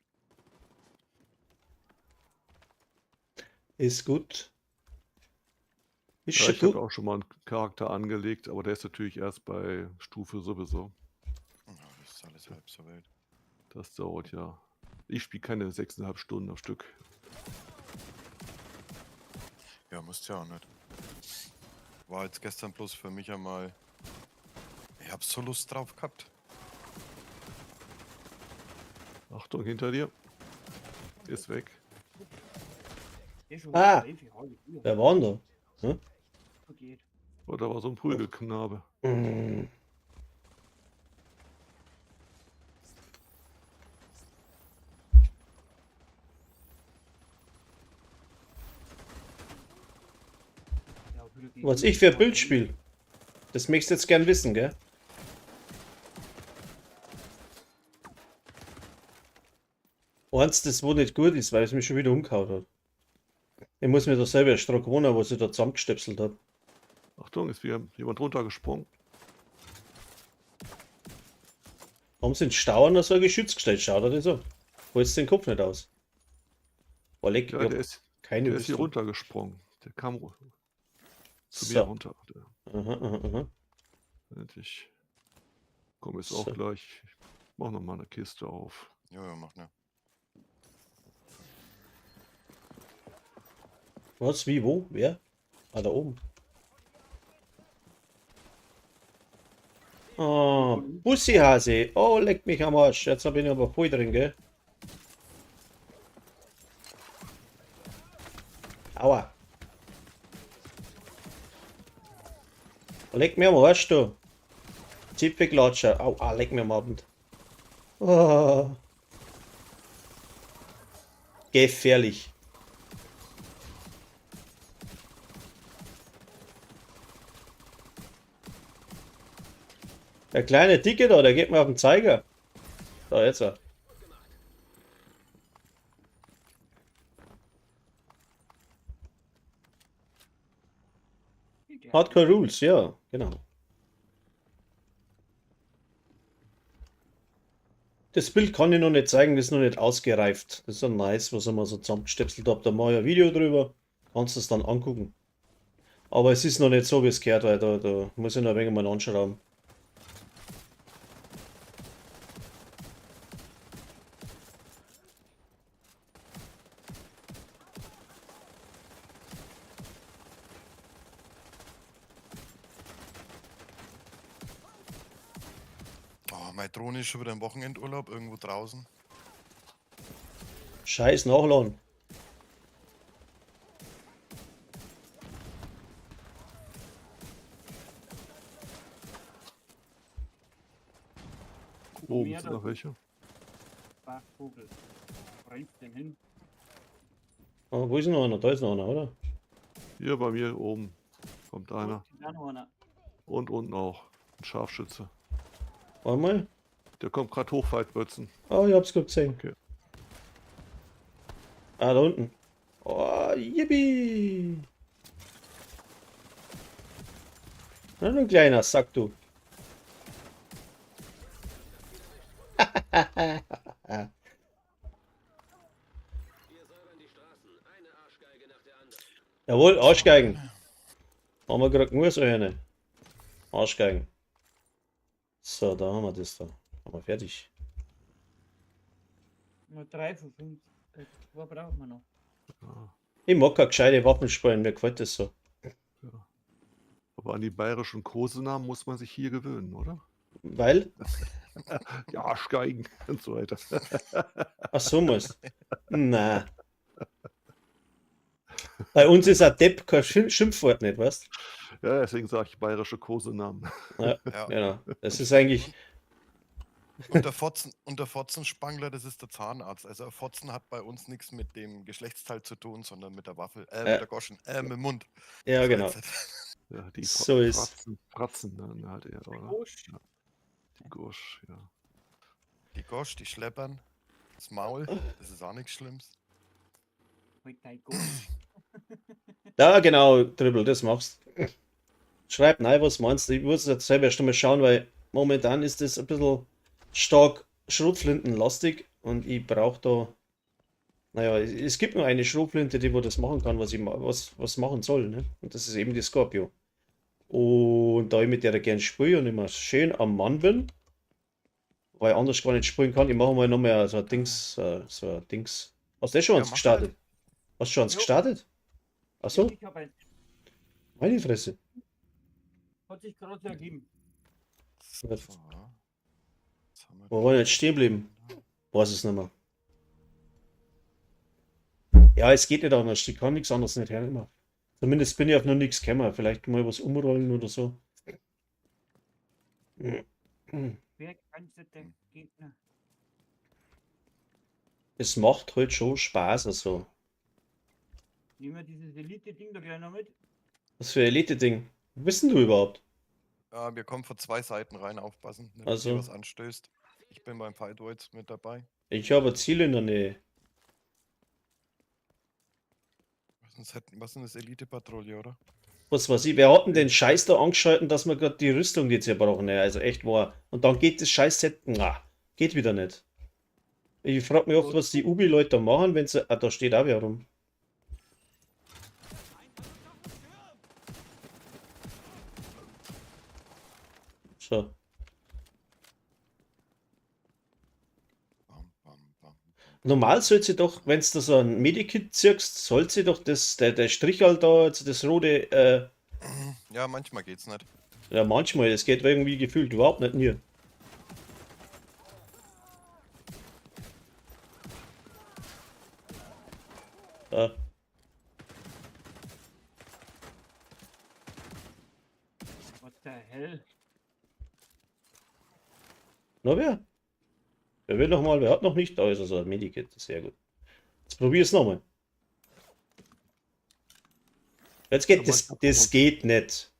Speaker 1: Ist gut. Ist
Speaker 9: Ja,
Speaker 1: schon
Speaker 9: ich habe
Speaker 1: gut.
Speaker 9: auch schon mal einen Charakter angelegt, aber der ist natürlich erst bei Stufe sowieso.
Speaker 4: Ja, das ist alles halb so wild.
Speaker 9: Das dauert ja. Ich spiele keine 6,5 Stunden am Stück.
Speaker 4: Ja, musst ja auch nicht. War jetzt gestern bloß für mich einmal. Ich hab so Lust drauf gehabt.
Speaker 9: Achtung, hinter dir. Ist weg.
Speaker 8: Ist schon
Speaker 1: Ah.
Speaker 8: halbe Uhr.
Speaker 1: Wer war denn da?
Speaker 8: Geht.
Speaker 9: Oder war so ein Prügelknabe.
Speaker 1: Hm.
Speaker 8: Ja, wieder gegen
Speaker 1: Was
Speaker 8: mich.
Speaker 1: ich für ein Bild spiele. Das möchtest du jetzt gern wissen, gell? Eins, das wo nicht gut ist, weil es mich schon wieder umgehauen hat. Ich muss mir da selber erst dran gewöhnen, was ich da zusammengestöpselt habe.
Speaker 9: Achtung, ist wieder jemand runtergesprungen.
Speaker 1: Haben sie in Stauern noch so ein Geschütz gestellt? Schaut er das an. Holst den Kopf nicht aus. Oh, leck,
Speaker 9: Ja,
Speaker 1: ich hab
Speaker 9: der ist
Speaker 1: keine
Speaker 9: hier
Speaker 1: Rüstung.
Speaker 9: runtergesprungen. Der kam zu mir
Speaker 1: So.
Speaker 9: runter.
Speaker 1: Aha, aha, aha.
Speaker 9: Ich komme jetzt auch
Speaker 1: So.
Speaker 9: gleich. Ich mach noch mal eine Kiste auf.
Speaker 4: Ja, mach ne.
Speaker 1: Was, wie, wo, wer? Ah, da oben. Oh, Bussihase. Oh, leck mich am Arsch. Jetzt bin ich aber voll drin, gell? Aua. Leck mir am Arsch, du. Zipfelklatscher. Au, leck mir am Abend. Oh. Gefährlich. Der kleine Dicke da, der geht mir auf den Zeiger. Da, jetzt. Hardcore Rules, ja, genau. Das Bild kann ich noch nicht zeigen, das ist noch nicht ausgereift. Das ist so nice, was ich mal so zusammengestöpselt habe. Da mache ich ein Video drüber. Kannst du es dann angucken. Aber es ist noch nicht so, wie es gehört, weil da muss ich noch ein wenig mal anschauen.
Speaker 4: Oh, meine Drohne ist schon wieder im Wochenendurlaub irgendwo draußen.
Speaker 1: Scheiß Nachladen.
Speaker 9: Oben
Speaker 8: Mehr
Speaker 9: sind noch
Speaker 8: da-
Speaker 9: welche.
Speaker 8: Bachvogel. Bringst den hin.
Speaker 1: Oh, wo ist noch einer? Da ist noch einer, oder?
Speaker 9: Hier bei mir oben kommt einer.
Speaker 8: Und dann noch einer.
Speaker 9: Und unten auch. Ein Scharfschütze.
Speaker 1: Warte mal.
Speaker 9: Der kommt gerade hoch, Weitwürzen.
Speaker 1: Oh, ich hab's gerade gesehen.
Speaker 9: Okay.
Speaker 1: Ah, da unten. Oh, yippie. Na, du kleiner Sack, du. Jawohl, Arschgeigen. Haben wir gerade nur so eine. Arschgeigen. So, da haben wir das da. Haben wir fertig.
Speaker 8: Nur 3 von 5. Was brauchen wir noch?
Speaker 1: Ich mag keine gescheite Waffen spielen, mir gefällt das so.
Speaker 9: Aber an die bayerischen Kosenamen muss man sich hier gewöhnen, oder?
Speaker 1: Weil?
Speaker 9: Ja, Arschgeigen und so weiter.
Speaker 1: Ach so muss. Na. Bei uns ist ein Depp kein Schimpfwort nicht, weißt
Speaker 9: Ja, deswegen sage ich bayerische Kosenamen.
Speaker 1: Ja,
Speaker 4: Ja.
Speaker 1: genau. Das ist eigentlich.
Speaker 4: Und der Fotzenspangler, das ist der Zahnarzt. Also ein Fotzen hat bei uns nichts mit dem Geschlechtsteil zu tun, sondern mit der Waffe, mit der Goschen, mit dem Mund.
Speaker 1: Ja,
Speaker 4: So,
Speaker 1: genau.
Speaker 4: jetzt-
Speaker 9: Ja, die
Speaker 1: So ist.
Speaker 9: Fratzen dann halt eher, oder?
Speaker 8: Gosch.
Speaker 9: Die Gursch, ja.
Speaker 4: Die Gosch, die Schleppern, das Maul, das ist auch nichts Schlimmes.
Speaker 8: Mit dein Gosch.
Speaker 1: Ja, genau, Dribbel, das machst. Schreib nein, was meinst du? Ich muss jetzt selber erst mal schauen, weil momentan ist das ein bisschen stark Schrotflintenlastig und ich brauche da. Naja, es gibt nur eine Schrotflinte, die wo das machen kann, was machen soll, ne? Und das ist eben die Scorpio. Und da ich mit der gern spiele und immer schön am Mann bin, weil ich anders gar nicht spielen kann, ich mache mal noch mehr so ein Dings, so ein Dings. Hast du das schon
Speaker 4: Ja,
Speaker 1: uns
Speaker 4: mach
Speaker 1: gestartet? Hast du schon uns
Speaker 8: Jo.
Speaker 1: gestartet? Achso,
Speaker 8: Ich habe ein.
Speaker 1: meine Fresse.
Speaker 8: Hat sich gerade so ergeben.
Speaker 4: So,
Speaker 1: Was?
Speaker 4: was haben wir
Speaker 1: Wo wollen wir jetzt stehen bleiben? Weiß es nicht mehr. Ja, es geht nicht anders. Ich kann nichts anderes nicht hernehmen. Zumindest bin ich auf noch nichts gekommen. Vielleicht mal was umrollen oder so.
Speaker 8: Wer kannte der Gegner?
Speaker 1: Es macht halt schon Spaß. Also.
Speaker 8: Nehmen wir dieses Elite-Ding da gleich noch mit.
Speaker 1: Was für ein Elite-Ding? Wo bist denn du überhaupt?
Speaker 4: Ja, wir kommen von 2 Seiten rein, aufpassen, nicht,
Speaker 1: Also.
Speaker 4: dass ihr was anstößt. Ich bin beim Fight jetzt mit dabei.
Speaker 1: Ich habe ein Ziel in der Nähe.
Speaker 4: Was ist das Elite-Patrouille, oder?
Speaker 1: Was weiß ich, wer hat denn den Scheiß da angeschalten, dass wir gerade die Rüstung die zerbrochen? Ja, also echt wahr. Und dann geht das Scheiß-Set. Na, geht wieder nicht. Ich frage mich oft, was die Ubi-Leute da machen, wenn sie. Ah, da steht auch wer rum. So.
Speaker 4: Bam, bam, bam.
Speaker 1: Normal soll sie doch, wenn du so ein Medikit zirkst, soll sie doch der Strichel da, also das rote,
Speaker 4: Ja, manchmal geht's nicht.
Speaker 1: ja manchmal, das geht irgendwie gefühlt überhaupt nicht mir. Da.
Speaker 8: What the hell?
Speaker 1: Na wer? Wer will noch mal, wer hat noch nicht? Da ist also ein Medikit, sehr gut. Jetzt probier es nochmal. Jetzt geht das geht nicht.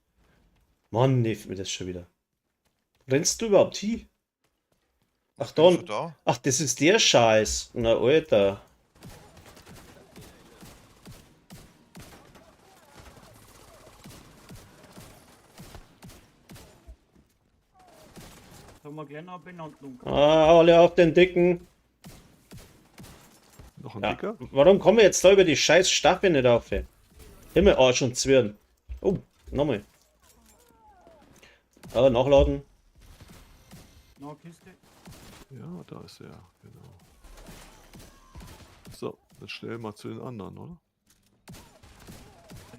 Speaker 1: Mann, hilft mir das schon wieder. Rennst du überhaupt hin? Ach,
Speaker 4: Bin
Speaker 1: da.
Speaker 4: schon da?
Speaker 1: Ach, das ist der Scheiß. Na, Alter.
Speaker 8: Haben wir gleich noch eine Benannung.
Speaker 1: Ah, alle auf den Dicken.
Speaker 9: Noch ein
Speaker 1: Ja.
Speaker 9: dicker?
Speaker 1: Warum kommen wir jetzt da über die scheiß Staffel nicht auf? Ey? Himmel, Arsch und Zwirn. Oh, nochmal. Ah, nachladen.
Speaker 8: Noch eine Kiste.
Speaker 9: Ja, da ist er, genau. So, dann schnell mal zu den anderen, oder?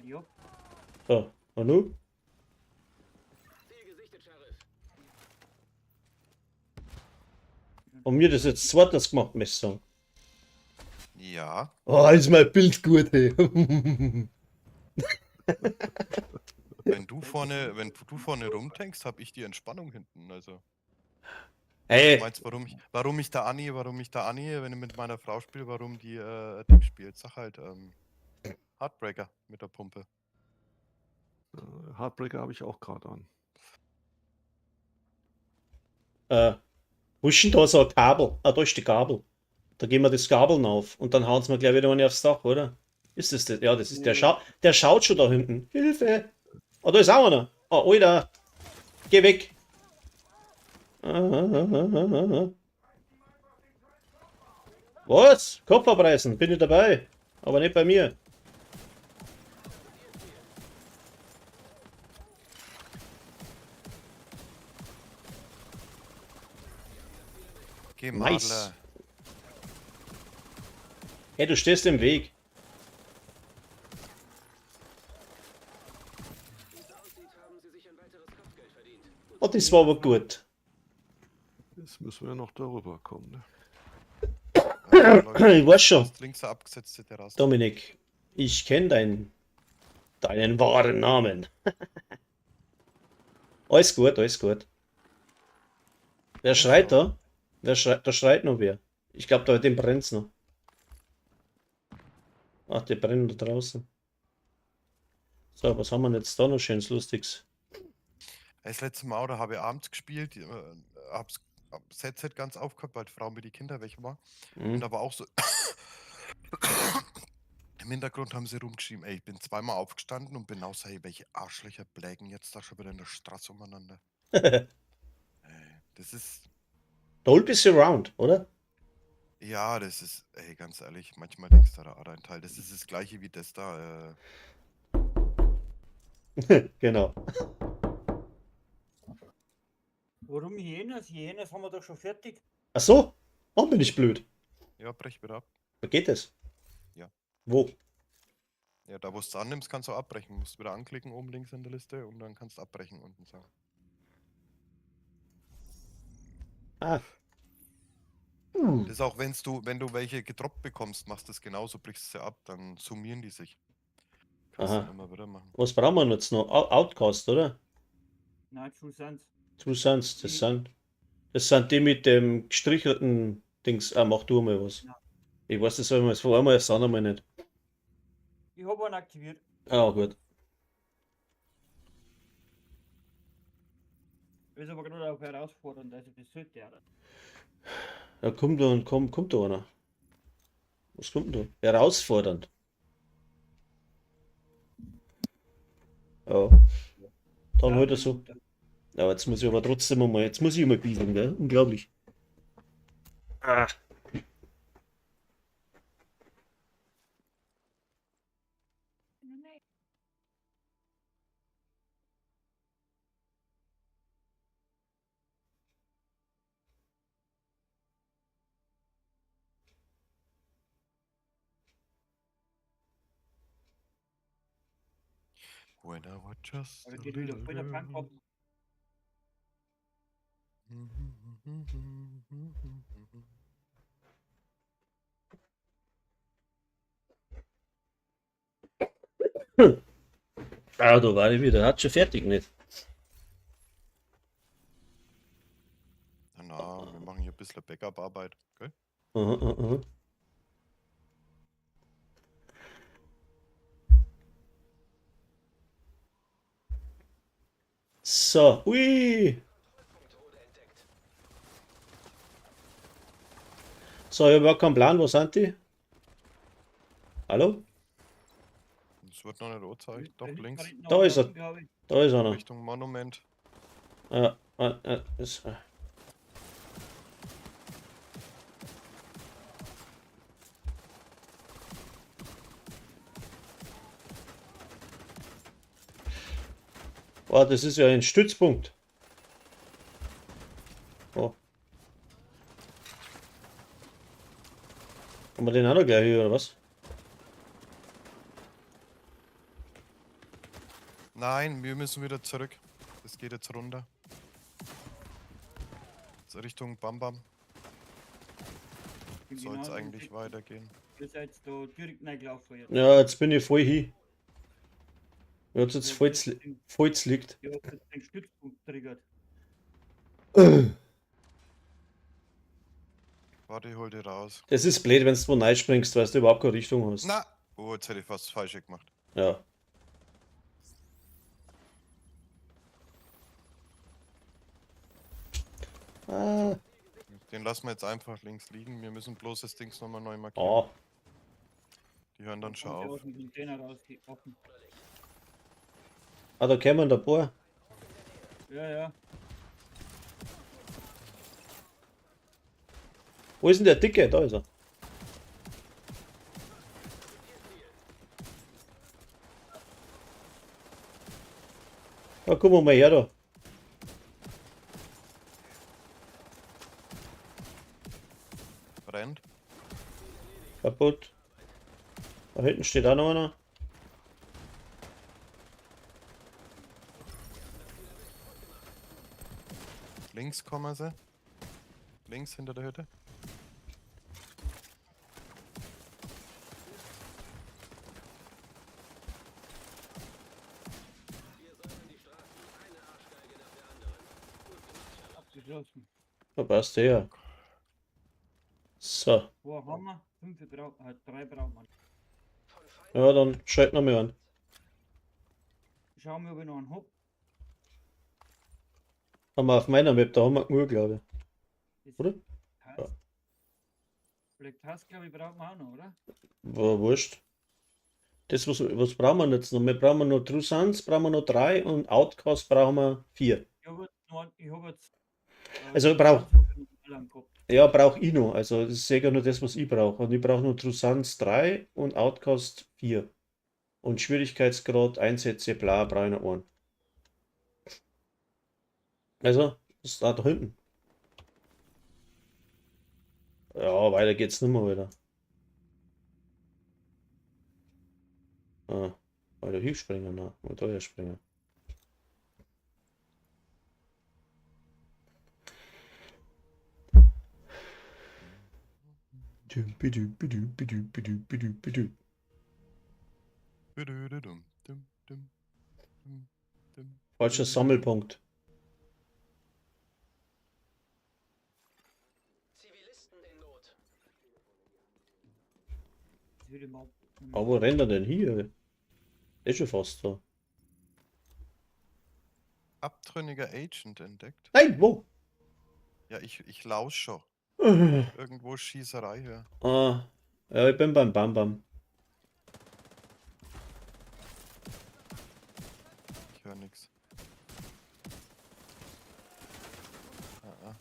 Speaker 8: Ja.
Speaker 1: So, und nu? Und mir das jetzt zweites gemacht, möchte ich sagen.
Speaker 4: Ja,
Speaker 1: Oh, ist mein Bild gut, hey.
Speaker 4: wenn du vorne rumtankst, habe ich die Entspannung hinten. Also, du
Speaker 1: Hey,
Speaker 4: meinst, warum ich da Anni, wenn ich mit meiner Frau spiele, warum die Ding spielt? Sag halt, Heartbreaker mit der Pumpe.
Speaker 9: Heartbreaker habe ich auch gerade an.
Speaker 1: wo ist denn da so ein Kabel? Ah, da ist die Gabel. Da gehen wir das Gabeln auf und dann hauen sie mir gleich wieder eine aufs Dach, oder? Ist das das? Ja, das ist der der schaut schon da hinten. Hilfe! Oh, da ist auch einer. Oh, Alter. Geh weg. Was? Kopf abreißen. Bin ich dabei. Aber nicht bei mir.
Speaker 4: Geh
Speaker 1: Nice.
Speaker 4: Madler.
Speaker 1: Hey, du stehst im Weg. Oh, das war aber gut.
Speaker 9: Jetzt müssen wir ja noch darüber kommen. Ne?
Speaker 1: Ich weiß schon.
Speaker 4: Links eine abgesetzte Terrasse.
Speaker 1: Dominik, ich kenne deinen wahren Namen. Alles gut, alles gut. Wer schreit da? Da schreit noch wer. Ich glaube, da dem brennt's noch. Ach, die brennen da draußen. So, was haben wir jetzt da noch schönes Lustiges?
Speaker 4: Das letzte Mal, da habe ich abends gespielt, hab's Set ganz aufgehört, weil die Frau mit die Kinder weg war. Und
Speaker 1: Hm.
Speaker 4: da war auch so. Im Hintergrund haben sie rumgeschrieben, ey, ich bin zweimal aufgestanden und bin außer, hey, welche Arschlöcher blägen jetzt da schon wieder in der Straße umeinander. Ey, das ist.
Speaker 1: Dolby Surround, oder?
Speaker 4: Ja, das ist, ey, ganz ehrlich, manchmal denkst du da ein Teil. Das ist das gleiche wie das da.
Speaker 1: Genau.
Speaker 8: Warum Hyenas? Hyenas haben wir doch schon fertig.
Speaker 1: Ach so? Oh, bin ich blöd.
Speaker 4: Ja, brech wieder ab.
Speaker 1: Wo geht es?
Speaker 4: Ja.
Speaker 1: Wo?
Speaker 4: Ja, da wo du es annimmst, kannst du abbrechen. Musst wieder anklicken, oben links in der Liste und dann kannst du abbrechen unten sagen.
Speaker 1: Ah.
Speaker 4: Das ist auch, wenn du welche gedroppt bekommst, machst du das genauso, brichst sie ab, dann summieren die sich. Kannst du
Speaker 1: Aha.
Speaker 4: dann immer wieder machen.
Speaker 1: Was brauchen wir jetzt noch? Outcast, oder?
Speaker 8: Nein, True Sense.
Speaker 1: True Sons, das sind die mit dem gestrichelten Dings. Ah, mach du mal was.
Speaker 8: Ja.
Speaker 1: Ich weiß das einmal, vor einmal das andere Mal nicht.
Speaker 8: Ich habe einen aktiviert.
Speaker 1: Ah, gut.
Speaker 8: Ist aber gerade auch herausfordernd, also das sollte er.
Speaker 1: Ja, kommt da einer. Was kommt denn da? Herausfordernd. Ja. Dann halt so. Ja, jetzt muss ich aber trotzdem mal, jetzt muss ich mal bieten, gell? Unglaublich. Ah.
Speaker 4: When I was just
Speaker 8: Aber
Speaker 4: a
Speaker 8: geht wieder
Speaker 4: little
Speaker 8: voll der Bank
Speaker 4: girl.
Speaker 8: ab.
Speaker 1: Ah, da war ich wieder. Hat schon fertig nicht.
Speaker 4: Na, wir machen hier ein bisschen Backup-Arbeit, gell?
Speaker 1: Aha, aha, aha. So, ui. So, ich habe überhaupt keinen Plan, wo sind die? Hallo?
Speaker 4: Es wird noch nicht angezeigt, doch links,
Speaker 1: Da ist er. Da ist einer.
Speaker 4: Richtung Monument.
Speaker 1: Ist, oh, das ist ja ein Stützpunkt. Oh. Haben wir den auch noch gleich hier, oder was?
Speaker 4: Nein, wir müssen wieder zurück. Das geht jetzt runter. Jetzt Richtung Bam Bam. Soll es eigentlich weitergehen.
Speaker 8: Ihr seid da direkt reingelaufen jetzt.
Speaker 1: Ja, jetzt bin ich voll hin. Jetzt
Speaker 8: Ihr
Speaker 1: voll,
Speaker 8: habt jetzt
Speaker 1: voll liegt.
Speaker 8: ihr habt jetzt den Stützpunkt triggert.
Speaker 4: Warte, ich hol die raus.
Speaker 1: Das ist blöd, wenn du wo rein springst, weil du überhaupt keine Richtung hast.
Speaker 4: Na! Oh, jetzt hätte ich fast das Falsche gemacht.
Speaker 1: Ja. Ah.
Speaker 4: Den lassen wir jetzt einfach links liegen. Wir müssen bloß das Ding nochmal neu markieren.
Speaker 1: Oh.
Speaker 4: Die hören dann schon
Speaker 8: Kommt der
Speaker 4: auf.
Speaker 8: aus dem Container raus, die offen.
Speaker 1: Ah, da kommen ein paar.
Speaker 8: Ja, ja.
Speaker 1: Wo ist denn der Dicke? Da ist er. Ja, guck mal her da.
Speaker 4: Brennt.
Speaker 1: Kaputt. Da hinten steht auch noch einer.
Speaker 4: Links kommen sie. Links hinter der Hütte.
Speaker 8: Abgeschlossen.
Speaker 1: Da passt der. So.
Speaker 8: Wo haben wir? 5 brauchen, 3 brauchen wir.
Speaker 1: Ja, dann schalt noch mal an.
Speaker 8: Schauen wir, ob ich noch einen hab.
Speaker 1: Haben wir auf meiner Map, da haben wir genug, glaube
Speaker 8: Das
Speaker 1: Oder?
Speaker 8: Heißt,
Speaker 1: Ja.
Speaker 8: Black Task, glaube ich, brauchen wir auch noch, oder?
Speaker 1: ich. War wurscht. Das, was brauchen wir jetzt noch? Wir brauchen noch True Sons, brauchen wir noch 3 und Outcast brauchen wir 4.
Speaker 8: Ich hab jetzt
Speaker 1: Also, Ja, brauche ich noch. Also, das ist sicher nur das, was ich brauche. Und ich brauche nur True Sons 3 und Outcast 4. Und Schwierigkeitsgrad, Einsätze, bla, brauche ich noch einen. Also, das ist da hinten. Ja, weiter geht's nicht mehr wieder. Ah, weiter hier springen, na, und da springen. Falscher Sammelpunkt.
Speaker 5: Zivilisten in Not.
Speaker 1: Aber wo rennt er denn hier? Ist schon fast da.
Speaker 4: Abtrünniger Agent entdeckt.
Speaker 1: Nein, wo?
Speaker 4: Ja, ich lausche schon. Irgendwo Schießerei höre.
Speaker 1: Ah, ja, ich bin beim Bam Bam.
Speaker 4: Ich höre nichts. Ah, ah.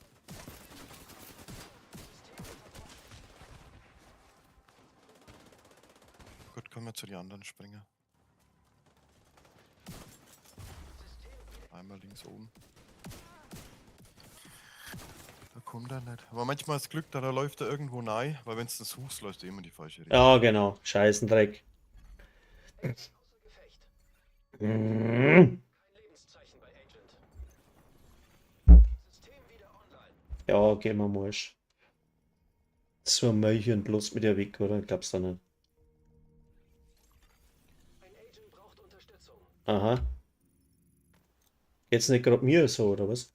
Speaker 4: Gut, können wir zu den anderen springen. Einmal links oben. Da kommt er nicht. Aber manchmal ist Glück, da läuft er irgendwo rein, weil wenn du das suchst, läuft er immer in die falsche Richtung.
Speaker 1: Ja, genau. Scheißendreck.
Speaker 5: Außer Gefecht.
Speaker 1: Mhm.
Speaker 5: Kein Lebenszeichen bei Agent. System wieder online.
Speaker 1: Ja, gehen wir mal. So ein Mäulchen bloß mit der Weg, oder? Glaubst du nicht?
Speaker 5: Ein Agent braucht Unterstützung.
Speaker 1: Aha. Jetzt nicht gerade mir so, oder was?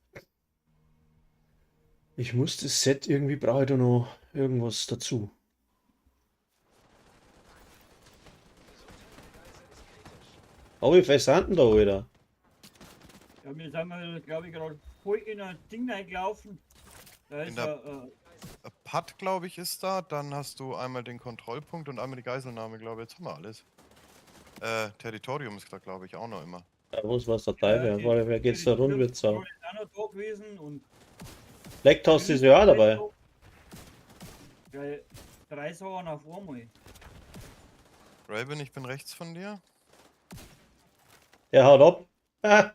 Speaker 1: Ich muss das Set irgendwie, brauche ich da noch irgendwas dazu. Aber wie viel sind denn da, Alter?
Speaker 8: Ja, wir sind, glaube ich, gerade voll in ein Ding reingelaufen. Da ist
Speaker 4: der-
Speaker 8: ein
Speaker 4: Putt, glaube ich, ist da. Dann hast du einmal den Kontrollpunkt und einmal die Geiselnahme, glaube ich. Jetzt haben wir alles. Territorium ist da, glaube ich, auch noch immer.
Speaker 1: Da muss was dabei werden. Weil wer geht's da rund, wird's auch.
Speaker 8: auch noch da gewesen und
Speaker 1: Blacktoast ist ja auch dabei.
Speaker 8: Ja, 3 Sachen auf einmal.
Speaker 4: Raven, ich bin rechts von dir.
Speaker 1: Der haut ab. Ah,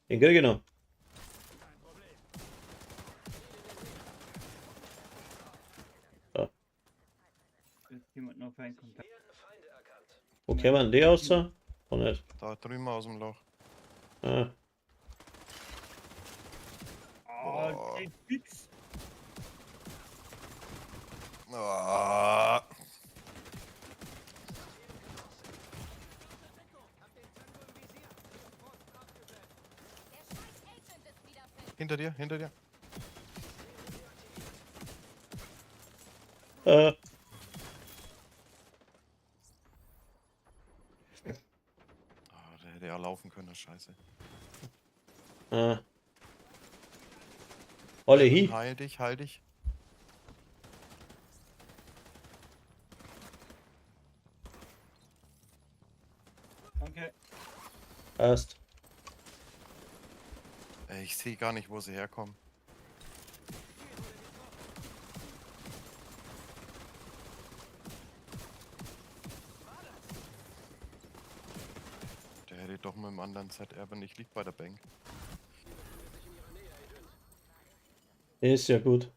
Speaker 1: den krieg ich noch.
Speaker 8: Jetzt jemand noch fein Kontakt.
Speaker 5: Feinde erkannt.
Speaker 1: Wo kämen die aus? So? Oh, nicht.
Speaker 4: Da drüben aus dem Loch.
Speaker 1: Ah.
Speaker 8: Ah,
Speaker 4: Boah.
Speaker 8: den Fix.
Speaker 4: Ah. Hinter dir, hinter dir.
Speaker 1: Äh,
Speaker 4: Ah, der hätte ja laufen können, das Scheiße.
Speaker 1: äh. Alle hin.
Speaker 4: Heil dich, heil dich.
Speaker 8: Danke.
Speaker 1: Passt.
Speaker 4: Ey, ich sehe gar nicht, wo sie herkommen. Der hätte doch mit dem anderen ZR, wenn ich lieg bei der Bank.
Speaker 1: Ist ja gut.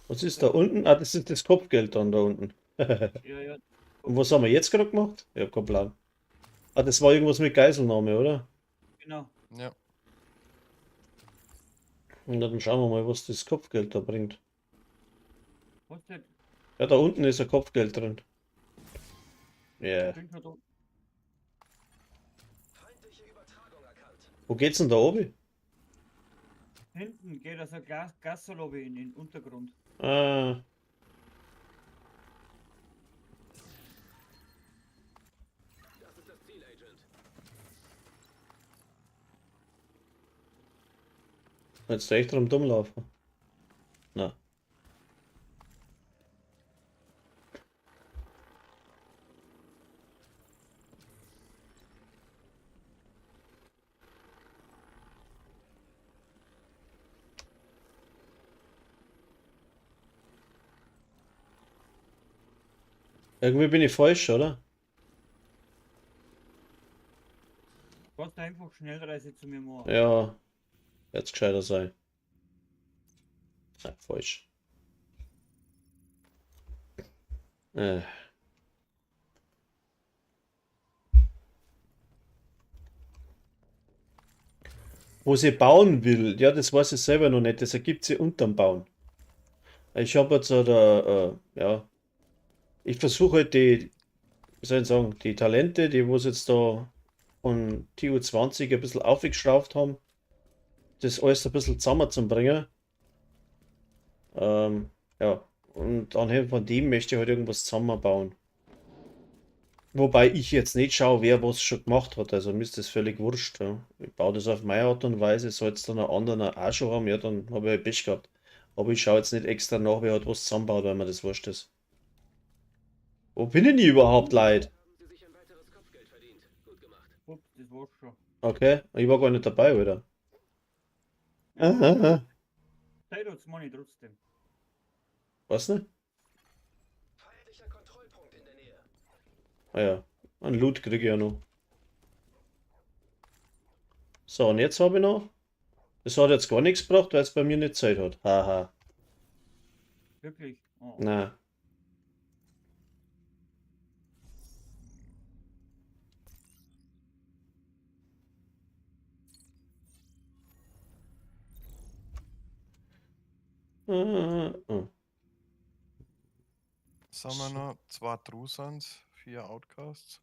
Speaker 1: Was ist da unten? Ah, das ist das Kopfgeld dann da unten.
Speaker 8: Ja, ja.
Speaker 1: Und was haben wir jetzt gerade gemacht? Ich hab keinen Plan. Ah, das war irgendwas mit Geiselnahme, oder?
Speaker 8: Genau.
Speaker 4: Ja.
Speaker 1: Und dann schauen wir mal, was das Kopfgeld da bringt.
Speaker 8: Was denn?
Speaker 1: Ja, da unten ist ein Kopfgeld drin. Ja.
Speaker 8: Bin schon da.
Speaker 1: Wo geht's denn da oben?
Speaker 8: Hinten geht also Gasserlobby in den Untergrund.
Speaker 1: Ah,
Speaker 5: Das ist das Ziel, Agent.
Speaker 1: jetzt echt drum dumm laufen. Na. Irgendwie bin ich falsch, oder?
Speaker 8: Kannst du einfach Schnellreise zu mir machen.
Speaker 1: Ja, jetzt gescheiter sein. Nein, falsch. Äh. Wo sie bauen will, ja, das weiß ich selber noch nicht. Das ergibt sie unterm Bauen. Ich habe jetzt ja, ich versuche halt die, wie soll ich sagen, die Talente, die was jetzt da von TU20 ein bisschen aufgeschraubt haben, das alles ein bisschen zusammenzubringen. Ja, und anhand von dem möchte ich halt irgendwas zusammenbauen. Wobei ich jetzt nicht schaue, wer was schon gemacht hat, also mir ist das völlig wurscht. Ja. Ich baue das auf meine Art und Weise, soll es dann ein anderer auch schon haben, ja, dann habe ich halt Pech gehabt. Aber ich schaue jetzt nicht extra nach, wer hat was zusammenbaut, weil mir das wurscht ist. Wo bin ich denn überhaupt, Leid?
Speaker 5: Haben Sie sich ein weiteres Kopfgeld verdient. Gut gemacht.
Speaker 8: Ups, das war's schon.
Speaker 1: Okay, ich war gar nicht dabei, oder?
Speaker 8: Zeit hat's Money trotzdem.
Speaker 1: Was nicht?
Speaker 5: Feindlicher Kontrollpunkt in der Nähe.
Speaker 1: Ah ja, einen Loot kriege ich ja noch. So, und jetzt habe ich noch. Das hat jetzt gar nichts gebracht, weil es bei mir nicht Zeit hat. Haha.
Speaker 8: Wirklich. Oh.
Speaker 1: Na. Oh.
Speaker 4: Was haben wir noch? 2 Trusans, 4 Outcasts.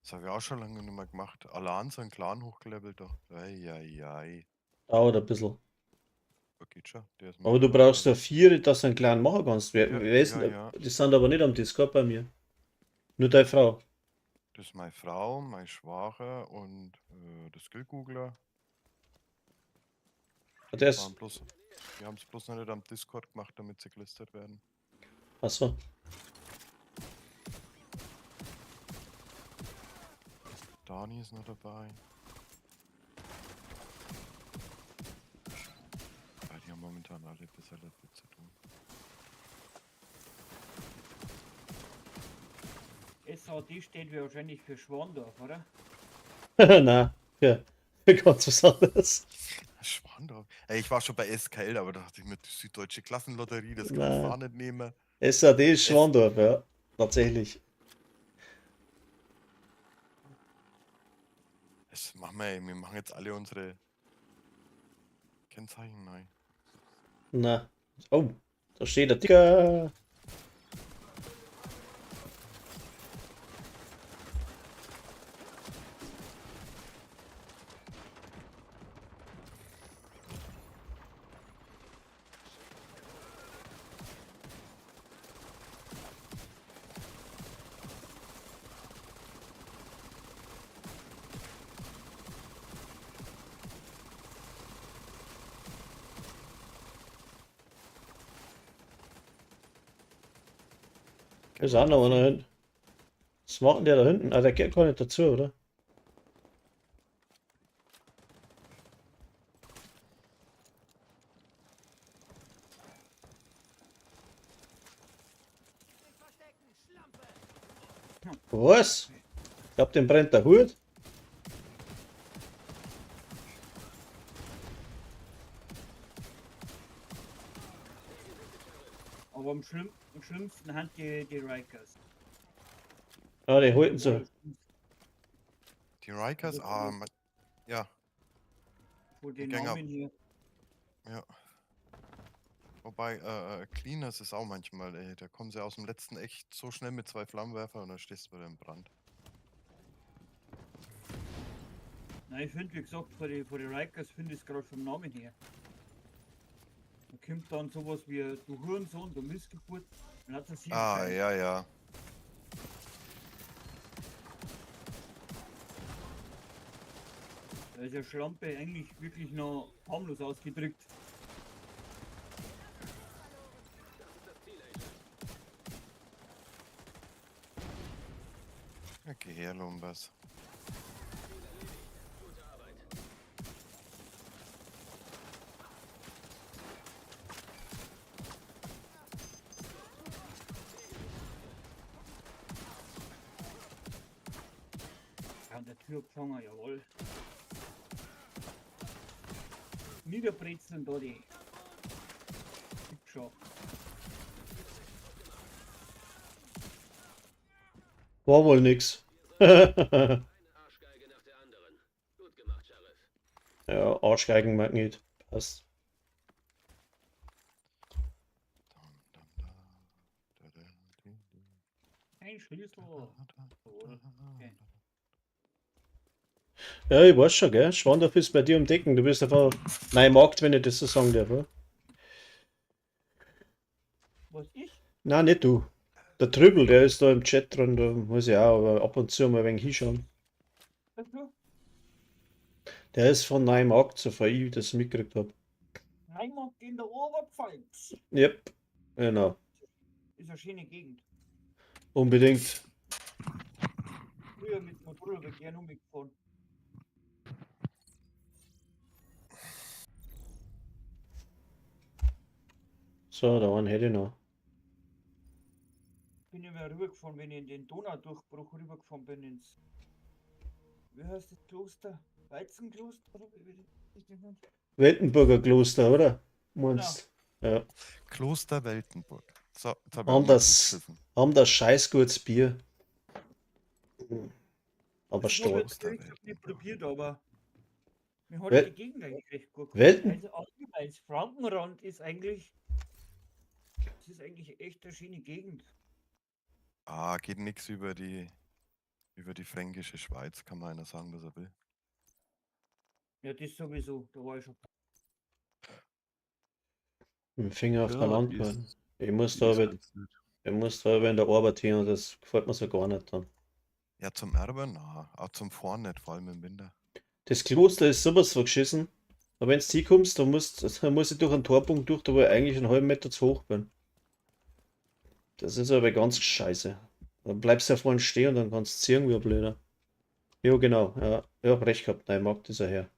Speaker 4: Das habe ich auch schon lange nicht mehr gemacht. Allianz einen Clan hochgelevelt da. Eieiei.
Speaker 1: Dauert ein bisschen.
Speaker 4: Da geht schon. Der ist
Speaker 1: Aber du
Speaker 4: mittlerweile
Speaker 1: brauchst ja 4, dass du einen kleinen machen kannst.
Speaker 4: Ja,
Speaker 1: Wer ist
Speaker 4: ja,
Speaker 1: denn,
Speaker 4: ja.
Speaker 1: die sind aber nicht am Discord bei mir. Nur deine Frau.
Speaker 4: Das ist meine Frau, mein Schwager und der Skill-Googler.
Speaker 1: Der ist.
Speaker 4: Die haben es bloß noch nicht am Discord gemacht, damit sie gelistet werden.
Speaker 1: Achso.
Speaker 4: Dani ist noch dabei. Ja, die haben momentan alle ein bisschen damit zu tun.
Speaker 8: SAD steht wahrscheinlich für Schwandorf, oder?
Speaker 1: Na, ja. Ganz was anderes.
Speaker 4: Schwandorf. Ey, ich war schon bei SKL, aber da dachte ich mir, die Süddeutsche Klassenlotterie, das kannst
Speaker 1: Na.
Speaker 4: du auch nicht nehmen.
Speaker 1: SAD ist Schwandorf, ja. Tatsächlich.
Speaker 4: Das machen wir, ey. Wir machen jetzt alle unsere Kennzeichen neu.
Speaker 1: Na. Oh. Da steht der Ticker. Ist auch noch einer da hinten. Was machen der da hinten? Ah, der geht gar nicht dazu, oder? Was? Ich hab den brennt der Hut.
Speaker 8: Aber am schlimmsten haben die Rikers.
Speaker 1: Ah, die halten so.
Speaker 4: Die Rikers, ja,
Speaker 8: Von den
Speaker 4: Gänger.
Speaker 8: Namen hier.
Speaker 4: ja. Wobei, Cleaners ist auch manchmal, ey, da kommen sie aus dem letzten echt so schnell mit 2 Flammenwerfer und dann stehst du wieder im Brand.
Speaker 8: Nein, ich finde, wie gesagt, von den Rikers finde ich es gerade vom Namen her. Da kommt dann sowas wie du Hurensohn, du Missgeburt. Dann hat das hier
Speaker 4: Ja, ja.
Speaker 8: Da ist ja Schlampe eigentlich wirklich noch harmlos ausgedrückt.
Speaker 4: Ja, geh her, Lumbers.
Speaker 8: Ja, an der Tür gefangen, jawohl. Niederbrezeln da die. Gibt schon.
Speaker 1: War wohl nix.
Speaker 5: Eine Arschgeige nach der anderen. Gut gemacht, Sheriff.
Speaker 1: Ja, Arschgeigenmagnet. Passt.
Speaker 8: Ein Schlüssel. Jawohl. Okay.
Speaker 1: Ja, ich weiß schon, gell? Schwandorf ist bei dir um Decken. Du bist einfach Neumarkt, wenn ich das so sagen darf. Oder?
Speaker 8: Was ich?
Speaker 1: Nein, nicht du. Der Trübel, der ist da im Chat drin, da muss ich auch aber ab und zu mal ein wenig hinschauen.
Speaker 8: Was du?
Speaker 1: Der ist von Neumarkt, so vor ich das mitgekriegt habe.
Speaker 8: Heimat in der Oberpfalz.
Speaker 1: Yep, genau.
Speaker 8: Ist eine schöne Gegend.
Speaker 1: Unbedingt.
Speaker 8: Früher mit Motorrad gerne umgefahren.
Speaker 1: So, da einen hätte ich noch.
Speaker 8: Bin immer rübergefahren, wenn ich in den Donaudurchbruch rübergefahren bin ins. Wie heißt das Kloster? Weizenkloster? Oder wie ist das genannt?
Speaker 1: Weltenburger Kloster, oder? Meinst ja.
Speaker 4: Kloster Weltenburg. So, jetzt hab ich
Speaker 1: Haben
Speaker 4: auch mal
Speaker 1: das-
Speaker 4: gepfiffen.
Speaker 1: Haben das scheiß gutes Bier. Aber
Speaker 8: Ich habe
Speaker 1: stark.
Speaker 8: jetzt nicht probiert, aber mir hat
Speaker 1: Wel-
Speaker 8: die Gegend eigentlich recht gut
Speaker 1: Welten-
Speaker 8: Also allgemein, Frankenrand ist eigentlich. Das ist eigentlich echt eine schöne Gegend.
Speaker 4: Geht nix über die fränkische Schweiz, kann man einer sagen, was er will.
Speaker 8: Ja, das sowieso, da war ich schon.
Speaker 1: Mit dem Finger auf
Speaker 9: Ja,
Speaker 1: der
Speaker 9: die
Speaker 1: Landkarte.
Speaker 9: ist-
Speaker 1: Ich muss
Speaker 9: Die
Speaker 1: da
Speaker 9: ist
Speaker 1: aber
Speaker 9: ganz nett.
Speaker 1: in der Arbeit hin und das gefällt mir so gar nicht dann.
Speaker 4: Ja, zum Erben, auch zum Fahren nicht, vor allem im Winter.
Speaker 1: Das Kloster ist sowas von geschissen. Aber wenn du hinkommst, dann muss ich durch einen Torpunkt durch, da wo ich eigentlich einen halben Meter zu hoch bin. Das ist aber ganz scheiße. Dann bleibst du ja vorne stehen und dann kannst du ziehen wie ein Blöder. Ja, genau. Ja, ich hab recht gehabt. Nein, mag dieser her.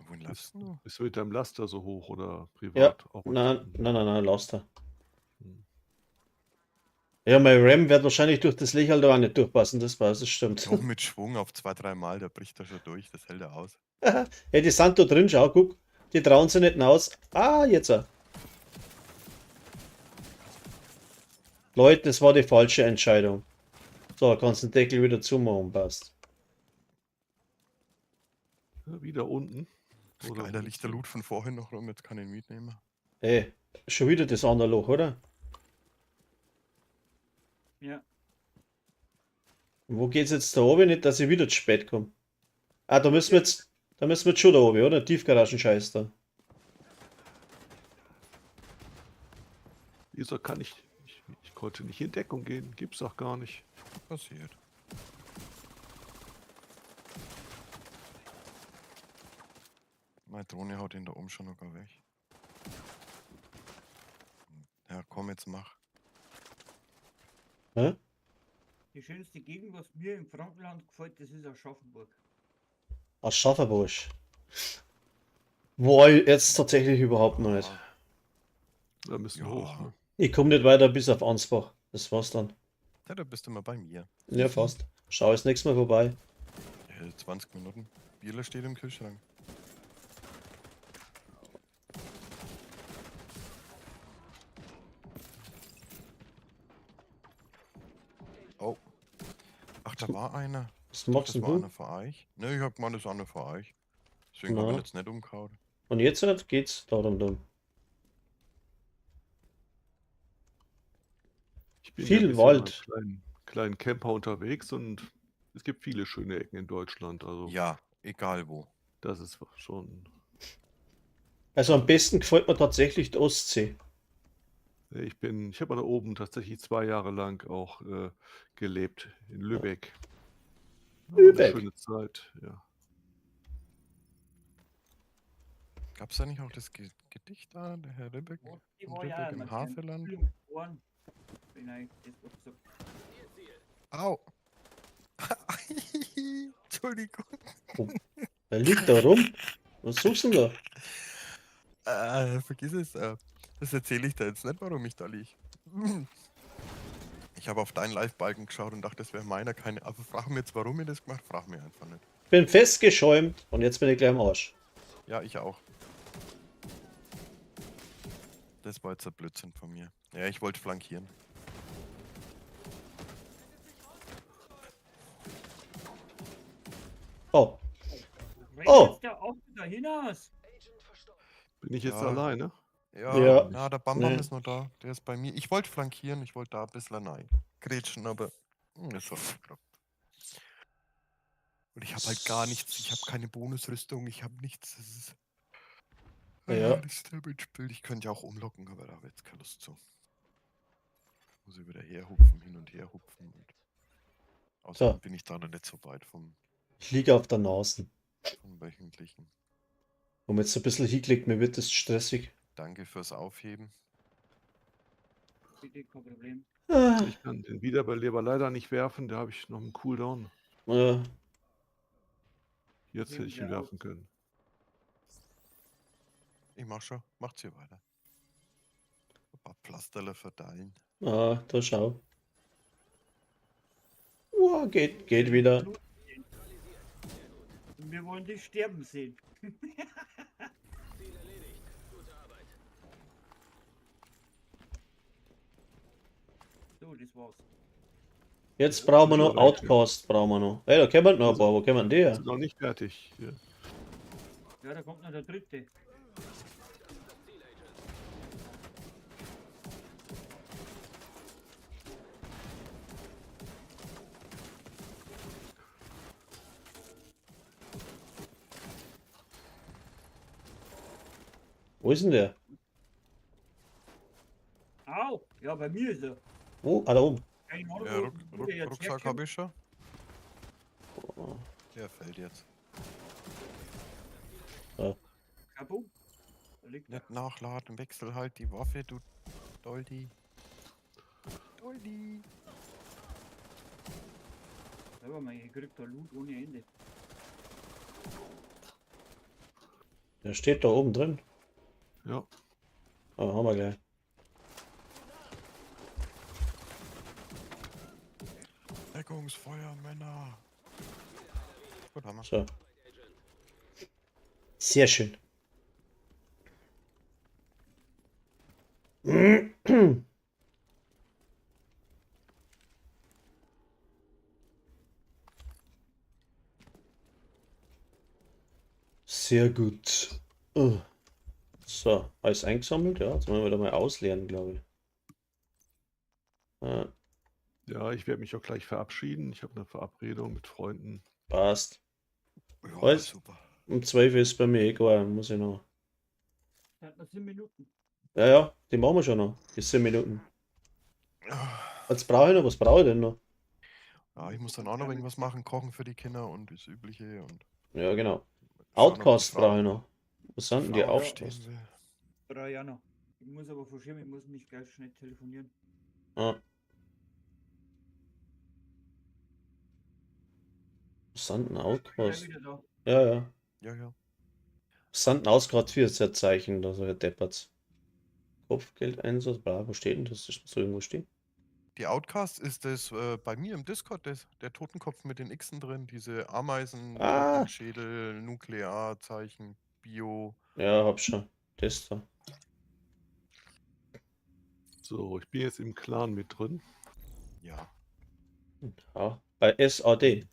Speaker 4: Wohin läufst du?
Speaker 9: Bist du mit deinem Laster so hoch oder privat?
Speaker 1: Ja,
Speaker 9: auch
Speaker 1: nein,
Speaker 9: unten?
Speaker 1: nein, lass da.
Speaker 9: Hm.
Speaker 1: Ja, mein RAM wird wahrscheinlich durch das Licht halt auch nicht durchpassen, das weiß, das stimmt.
Speaker 4: Noch mit Schwung auf 2-3 Mal, da bricht er schon durch, das hält er aus.
Speaker 1: Ja, die sind da drin, schau, guck. Die trauen sich nicht aus. Ah, jetzt. Leute, das war die falsche Entscheidung. So, kannst den Deckel wieder zumachen, passt.
Speaker 9: Ja, wieder unten. Oder
Speaker 4: Geil, da liegt der
Speaker 9: Munition.
Speaker 4: Loot von vorhin noch rum, jetzt kann ich ihn mitnehmen.
Speaker 1: Ey, schon wieder das andere Loch, oder?
Speaker 8: Ja.
Speaker 1: Wo geht's jetzt da oben? Nicht, dass ich wieder zu spät komme. Ah, da müssen wir jetzt schon da oben, oder? Tiefgaragen-Scheiß da.
Speaker 9: Wieso kann ich konnte nicht in Deckung gehen? Gibt's doch gar nicht.
Speaker 4: Passiert. Meine Drohne haut ihn da oben schon noch gar weg. Ja, komm, jetzt mach.
Speaker 1: Hä?
Speaker 8: Die schönste Gegend, was mir im Frankenland gefällt, das ist Aschaffenburg.
Speaker 1: Aschaffenburg. Wo ich jetzt tatsächlich überhaupt noch nicht.
Speaker 9: Da müssen wir
Speaker 4: Ja.
Speaker 9: hoch. Ne?
Speaker 1: Ich komme nicht weiter bis auf Ansbach. Das war's dann.
Speaker 4: Ja, da bist du mal bei mir.
Speaker 1: Ja, fast. Schau jetzt nächstes Mal vorbei.
Speaker 4: Ja, 20 Minuten. Bierler steht im Kühlschrank. Oh. Ach, da war einer.
Speaker 1: Was machst
Speaker 4: Das
Speaker 1: denn
Speaker 4: war
Speaker 1: du?
Speaker 4: einer für euch. Ne, ich hab gemeint, das ist einer für euch. Deswegen hab ich
Speaker 1: Na.
Speaker 4: ihn jetzt nicht umgehauen.
Speaker 1: Und jetzt nicht? Geht's darum dann.
Speaker 9: Ich bin
Speaker 1: Viel
Speaker 9: ja bisher
Speaker 1: Wald.
Speaker 9: mit einem kleinen Camper unterwegs und es gibt viele schöne Ecken in Deutschland. Also
Speaker 4: Ja, egal wo.
Speaker 9: das ist schon.
Speaker 1: Also am besten gefällt mir tatsächlich die Ostsee.
Speaker 9: Ich habe da oben tatsächlich 2 Jahre lang auch gelebt, in Lübeck. War eine
Speaker 1: Lübeck.
Speaker 9: schöne Zeit, ja.
Speaker 4: Gab's da nicht auch das Gedicht da, der Herr Ribbeck?
Speaker 8: Die
Speaker 4: In
Speaker 8: war
Speaker 4: Lübeck
Speaker 8: ja
Speaker 4: im
Speaker 8: immer
Speaker 4: Havelland?
Speaker 8: Wenn ich das was gesagt.
Speaker 4: Au! Entschuldigung.
Speaker 1: Wer liegt da rum? Was suchst du denn da?
Speaker 4: Vergiss es. Das erzähle ich da jetzt nicht, warum ich da liege. Ich habe auf deinen Live-Balken geschaut und dachte, das wäre meiner. Aber frag mir jetzt, warum ihr das gemacht habt, frag mir einfach nicht.
Speaker 1: Bin festgeschäumt und jetzt bin ich gleich am Arsch.
Speaker 4: Ja, ich auch. Das war jetzt ein Blödsinn von mir. Ja, ich wollte flankieren.
Speaker 1: Oh,
Speaker 8: Rennt
Speaker 1: Oh.
Speaker 8: jetzt der auch wieder hinaus?
Speaker 9: Bin ich jetzt
Speaker 4: Ja.
Speaker 9: alleine?
Speaker 4: Ja,
Speaker 1: Ja.
Speaker 4: na, der Bam Bam
Speaker 1: Nee.
Speaker 4: ist noch da. Der ist bei mir. Ich wollte flankieren, ich wollte da ein bisschen rein grätschen, aber das hat nicht geklappt. Und ich habe halt gar nichts. Ich habe keine Bonusrüstung, ich habe nichts. Das ist.
Speaker 1: Ja.
Speaker 4: Das ist der Mitspiel. Ich könnte ja auch umlocken, aber da habe ich jetzt keine Lust zu. Muss ich wieder herhupfen, hin und her hupfen. Und außerdem bin ich da noch nicht so weit vom
Speaker 1: ich liege auf der Nase.
Speaker 4: wöchentlichen.
Speaker 1: Und jetzt ein bisschen hingelegt, mir wird das stressig.
Speaker 4: Danke fürs Aufheben.
Speaker 8: Bitte, kein Problem.
Speaker 1: Ah,
Speaker 9: Ich kann den Wiederbeleber leider nicht werfen, da habe ich noch einen Cooldown.
Speaker 1: ja.
Speaker 9: Jetzt hätte ich ihn
Speaker 8: Ja, auch.
Speaker 9: werfen können.
Speaker 4: Ich mach schon. Macht's hier weiter. Ein paar Pflasterle verteilen.
Speaker 1: Ah, da schau. Geht wieder.
Speaker 8: Und wir wollen dich sterben sehen. So, das war's.
Speaker 1: Jetzt brauchen wir noch Outcast, brauchen wir noch. Ey, da kommen noch ein paar. Wo kommen die
Speaker 9: Wir
Speaker 1: her?
Speaker 9: sind noch nicht fertig. Hier.
Speaker 8: Ja, da kommt noch der dritte.
Speaker 1: Wo ist denn der?
Speaker 8: Au! Ja, bei mir ist er.
Speaker 1: Wo? Ah, da oben.
Speaker 8: Keine Ahnung,
Speaker 4: Ja,
Speaker 8: wo der jetzt
Speaker 4: Rucksack
Speaker 8: herkommt.
Speaker 4: habe ich schon.
Speaker 1: Oh,
Speaker 4: Der fällt jetzt.
Speaker 8: Kabum. Da liegt er.
Speaker 4: Nicht nachladen, wechsel halt die Waffe, du Doldi. Doldi.
Speaker 8: Selber mal, hier kriegt der Loot ohne Ende.
Speaker 1: Der steht da oben drin.
Speaker 9: Ja.
Speaker 1: Ah, haben wir gleich.
Speaker 4: Deckungsfeuer, Männer. Gut, haben wir.
Speaker 1: So. Sehr schön. Sehr gut. So, alles eingesammelt, ja. Jetzt wollen wir wieder mal ausleeren, glaube ich.
Speaker 9: Ja, ich werde mich auch gleich verabschieden. Ich habe eine Verabredung mit Freunden.
Speaker 1: Passt.
Speaker 4: Ja,
Speaker 1: Was?
Speaker 4: super.
Speaker 1: Um 12 ist bei mir egal, muss ich noch.
Speaker 8: Er hat noch 7 Minuten.
Speaker 1: Ja, ja, die machen wir schon noch. Bis 10 Minuten.
Speaker 4: Ja,
Speaker 1: Jetzt brauche ich noch, was brauche ich denn noch?
Speaker 4: ich muss dann auch noch irgendwas machen, kochen für die Kinder und das Übliche und
Speaker 1: Ja, genau.
Speaker 4: schauen, ob die
Speaker 1: Outcast
Speaker 4: Frau,
Speaker 1: brauche ich noch. Was sind denn die
Speaker 4: Frau
Speaker 1: Outcast?
Speaker 4: aufstehen will.
Speaker 8: 3 Jahre noch. Ich muss aber verschieben, ich muss mich gleich schnell telefonieren.
Speaker 1: Ah. Was sind denn
Speaker 8: Gleich
Speaker 1: Outcast?
Speaker 8: wieder da.
Speaker 1: Ja, ja.
Speaker 4: Ja, ja.
Speaker 1: Was sind denn Outcast für Zeichen? Da so Depperts. Kopfgeldeinsatz, bla, wo steht denn das? Das muss irgendwo stehen.
Speaker 4: Die Outcast ist das bei mir im Discord, der Totenkopf mit den Xen drin, diese Ameisen,
Speaker 1: Ah.
Speaker 4: Schädel, Nuklearzeichen, Bio.
Speaker 1: Ja, hab schon. Das da.
Speaker 9: So, ich bin jetzt im Clan mit drin.
Speaker 4: Ja.
Speaker 1: Ja, bei SAD.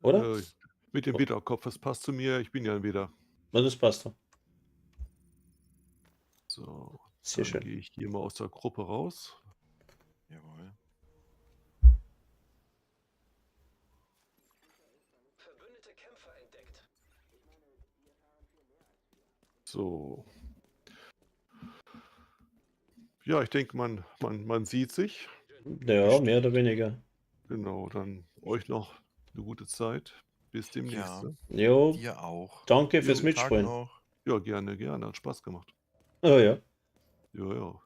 Speaker 1: Oder?
Speaker 9: Mit dem Widderkopf, das passt zu mir. Ich bin ja ein Widder.
Speaker 1: Na, das passt doch.
Speaker 9: So,
Speaker 1: Sehr
Speaker 9: dann
Speaker 1: schön.
Speaker 9: gehe ich hier mal aus der Gruppe raus.
Speaker 4: Jawohl.
Speaker 5: Verbündete Kämpfer entdeckt.
Speaker 9: So. Ja, ich denke, man sieht sich.
Speaker 1: Ja, mehr oder weniger.
Speaker 9: Genau, dann euch noch eine gute Zeit. Bis demnächst.
Speaker 4: Ja.
Speaker 9: Ne?
Speaker 1: Jo,
Speaker 4: Dir auch.
Speaker 1: danke fürs
Speaker 4: Schönen Tag
Speaker 1: Mitspielen.
Speaker 4: noch.
Speaker 9: Ja, gerne, gerne. Hat Spaß gemacht.
Speaker 1: Oh ja.
Speaker 9: Ja, ja.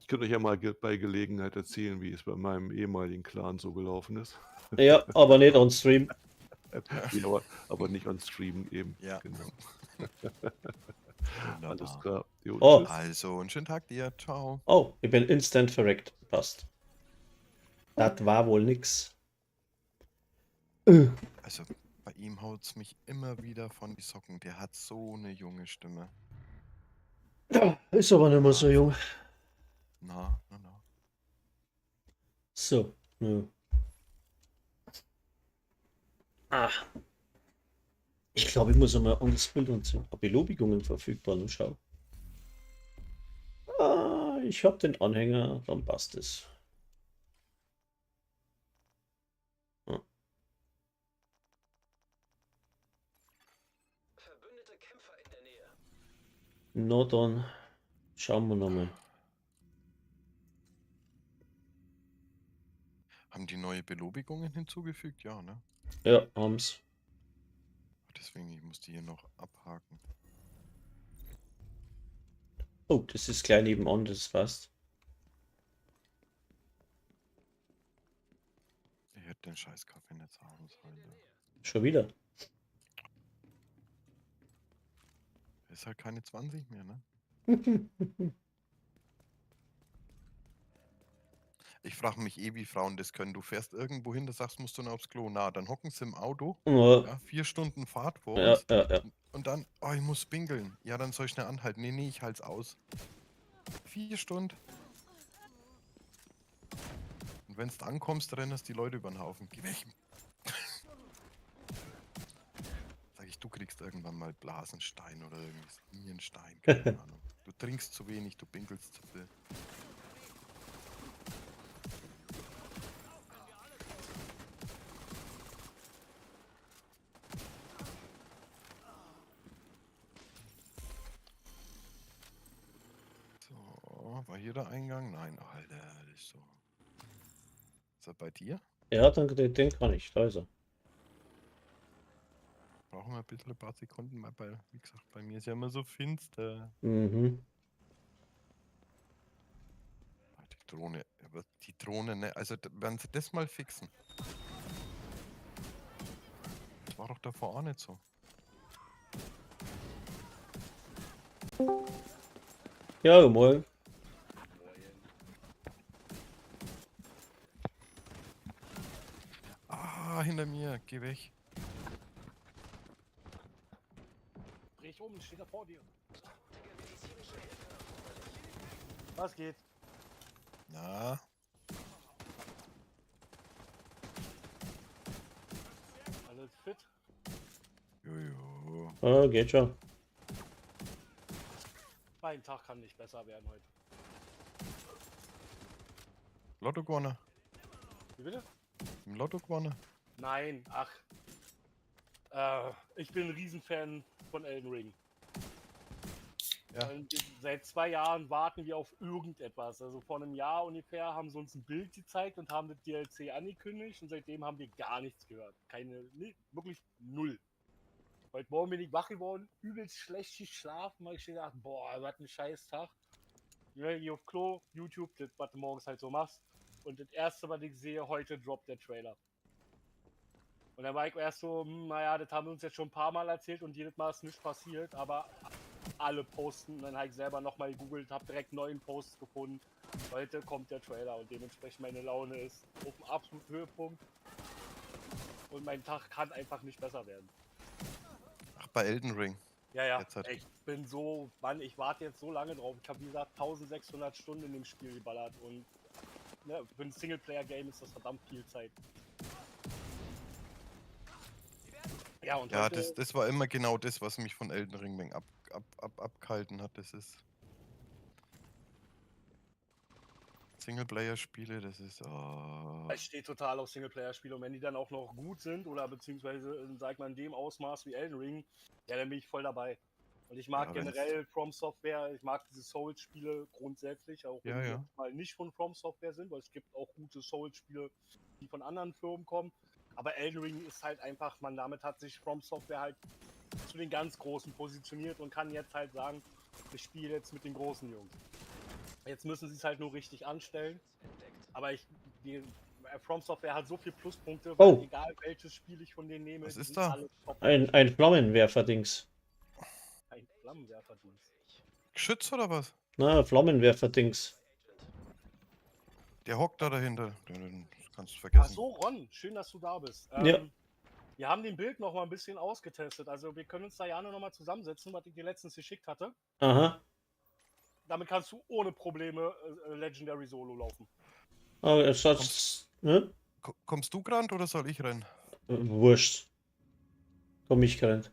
Speaker 9: Ich könnte euch ja mal bei Gelegenheit erzählen, wie es bei meinem ehemaligen Clan so gelaufen ist.
Speaker 1: Ja, aber nicht on Stream.
Speaker 9: Ja, aber nicht on Stream eben.
Speaker 4: Ja.
Speaker 9: Genau.
Speaker 4: Wunderbar.
Speaker 9: Alles klar. Jo,
Speaker 1: Oh.
Speaker 9: tschüss.
Speaker 4: Also, einen schönen Tag dir. Ciao.
Speaker 1: Oh, ich bin instant verreckt. Passt. Das war wohl nix.
Speaker 4: Also, bei ihm haut es mich immer wieder von die Socken. Der hat so eine junge Stimme.
Speaker 1: Ja, ist aber nicht mehr so jung.
Speaker 4: Na.
Speaker 1: So. Ja. Ah. Ich glaube, ich muss einmal an das Bild und so. Belobigungen verfügbar. Nur schau. Ah, ich habe den Anhänger, dann passt es.
Speaker 5: Verbündete Kämpfer in der Nähe.
Speaker 1: Na dann, schauen wir nochmal.
Speaker 4: Haben die neue Belobigungen hinzugefügt? Ja, ne?
Speaker 1: Ja, haben's.
Speaker 4: Deswegen, ich muss die hier noch abhaken.
Speaker 1: Oh, das ist gleich nebenan, das passt.
Speaker 4: Ich hätte den scheiß Kaffee nicht sagen sollen.
Speaker 1: Schon wieder.
Speaker 4: Ist halt keine 20 mehr, ne? Ich frage mich wie Frauen das können. Du fährst irgendwo hin, da sagst, musst du noch aufs Klo. Na, dann hocken sie im Auto.
Speaker 1: Ja,
Speaker 4: Ja, 4 Stunden Fahrt vor
Speaker 1: ja,
Speaker 4: uns.
Speaker 1: ja.
Speaker 4: Und dann, oh, ich muss pinkeln. Ja, dann soll ich schnell anhalten. Nee, ich halt's aus. 4 Stunden. Und wenn du ankommst, rennen die Leute über den Haufen. Geh weg. Sag ich, du kriegst irgendwann mal Blasenstein oder irgendwie Nierenstein. Keine Ahnung. Du trinkst zu wenig, du pinkelst zu viel. So, war hier der Eingang? Nein, Alter, das ist so. Ist er bei dir?
Speaker 1: Ja, dann den kann ich. Da ist er.
Speaker 4: Brauchen wir ein paar Sekunden, weil, wie gesagt, bei mir ist ja immer so finster.
Speaker 1: Mhm.
Speaker 4: Die Drohne, ne? Also, werden sie das mal fixen? Das war doch davor auch nicht so.
Speaker 1: Ja, mal.
Speaker 4: Ah, hinter mir, geh weg.
Speaker 10: Dreh ich um, steht da vor dir. Was geht?
Speaker 4: Na,
Speaker 10: Alles fit?
Speaker 4: Jojo.
Speaker 1: Ah, geht schon.
Speaker 10: Mein Tag kann nicht besser werden heute.
Speaker 4: Lotto gewonnen.
Speaker 10: Wie bitte?
Speaker 4: Im Lotto gewonnen.
Speaker 10: Nein, ach. Ich bin ein Riesenfan von Elden Ring.
Speaker 4: Ja.
Speaker 10: Und seit 2 Jahren warten wir auf irgendetwas. Also vor einem Jahr ungefähr haben sie uns ein Bild gezeigt und haben das DLC angekündigt und seitdem haben wir gar nichts gehört. Wirklich null. Heute Morgen bin ich wach geworden, übelst schlecht geschlafen, weil ich gedacht, boah, was ein scheiß Tag. Ja, hier auf Klo, YouTube, das, was du morgens halt so machst. Und das erste, was ich sehe, heute droppt der Trailer. Und dann war ich erst so, naja, das haben wir uns jetzt schon ein paar Mal erzählt und jedes Mal ist nichts passiert, aber alle posten. Und dann habe ich selber nochmal gegoogelt, habe direkt 9 Posts gefunden. Heute kommt der Trailer und dementsprechend meine Laune ist auf dem absoluten Höhepunkt. Und mein Tag kann einfach nicht besser werden.
Speaker 4: Ach, bei Elden Ring.
Speaker 10: Ja, ja,
Speaker 4: Jetzt hat-
Speaker 10: ich bin so, Mann, ich warte jetzt so lange drauf. Ich habe, wie gesagt, 1600 Stunden in dem Spiel geballert und ne, für ein Singleplayer-Game ist das verdammt viel Zeit. Ja, und
Speaker 4: Ja,
Speaker 10: heute,
Speaker 4: das war immer genau das, was mich von Elden Ring abgehalten hat. Das ist Singleplayer-Spiele, das ist. Oh.
Speaker 10: ich stehe total auf Singleplayer-Spiele und wenn die dann auch noch gut sind oder beziehungsweise, sag mal, in dem Ausmaß wie Elden Ring, ja, dann bin ich voll dabei. Und ich mag
Speaker 4: Ja, wenn's-
Speaker 10: generell From Software, ich mag diese Souls-Spiele grundsätzlich, auch wenn
Speaker 4: Ja,
Speaker 10: die
Speaker 4: ja.
Speaker 10: jetzt mal nicht von From Software sind, weil es gibt auch gute Souls-Spiele, die von anderen Firmen kommen. Aber Elden Ring ist halt einfach, damit hat sich From Software halt zu den ganz Großen positioniert und kann jetzt halt sagen, ich spiele jetzt mit den großen Jungs. Jetzt müssen sie es halt nur richtig anstellen. Aber From Software hat so viele Pluspunkte, weil
Speaker 1: Oh.
Speaker 10: egal welches Spiel ich von denen nehme,
Speaker 4: Was
Speaker 10: die
Speaker 4: ist
Speaker 10: sind
Speaker 4: da?
Speaker 10: alle top.
Speaker 1: Ein Flammenwerfer-Dings.
Speaker 10: Ein Flammenwerfer-Dienst.
Speaker 4: Geschütz oder was?
Speaker 1: Na, Flammenwerfer-Dings.
Speaker 4: Der hockt da dahinter. Das kannst du
Speaker 10: Ach
Speaker 4: vergessen.
Speaker 10: so, Ron, schön, dass du da bist.
Speaker 1: Ja.
Speaker 10: Wir haben den Bild noch mal ein bisschen ausgetestet. Also wir können uns da ja noch mal zusammensetzen, was ich dir letztens geschickt hatte.
Speaker 1: Aha.
Speaker 10: Damit kannst du ohne Probleme Legendary Solo laufen.
Speaker 1: Aber es hat. Ne?
Speaker 4: Kommst du gerannt oder soll ich rennen?
Speaker 1: Wurscht. Komm ich gerannt.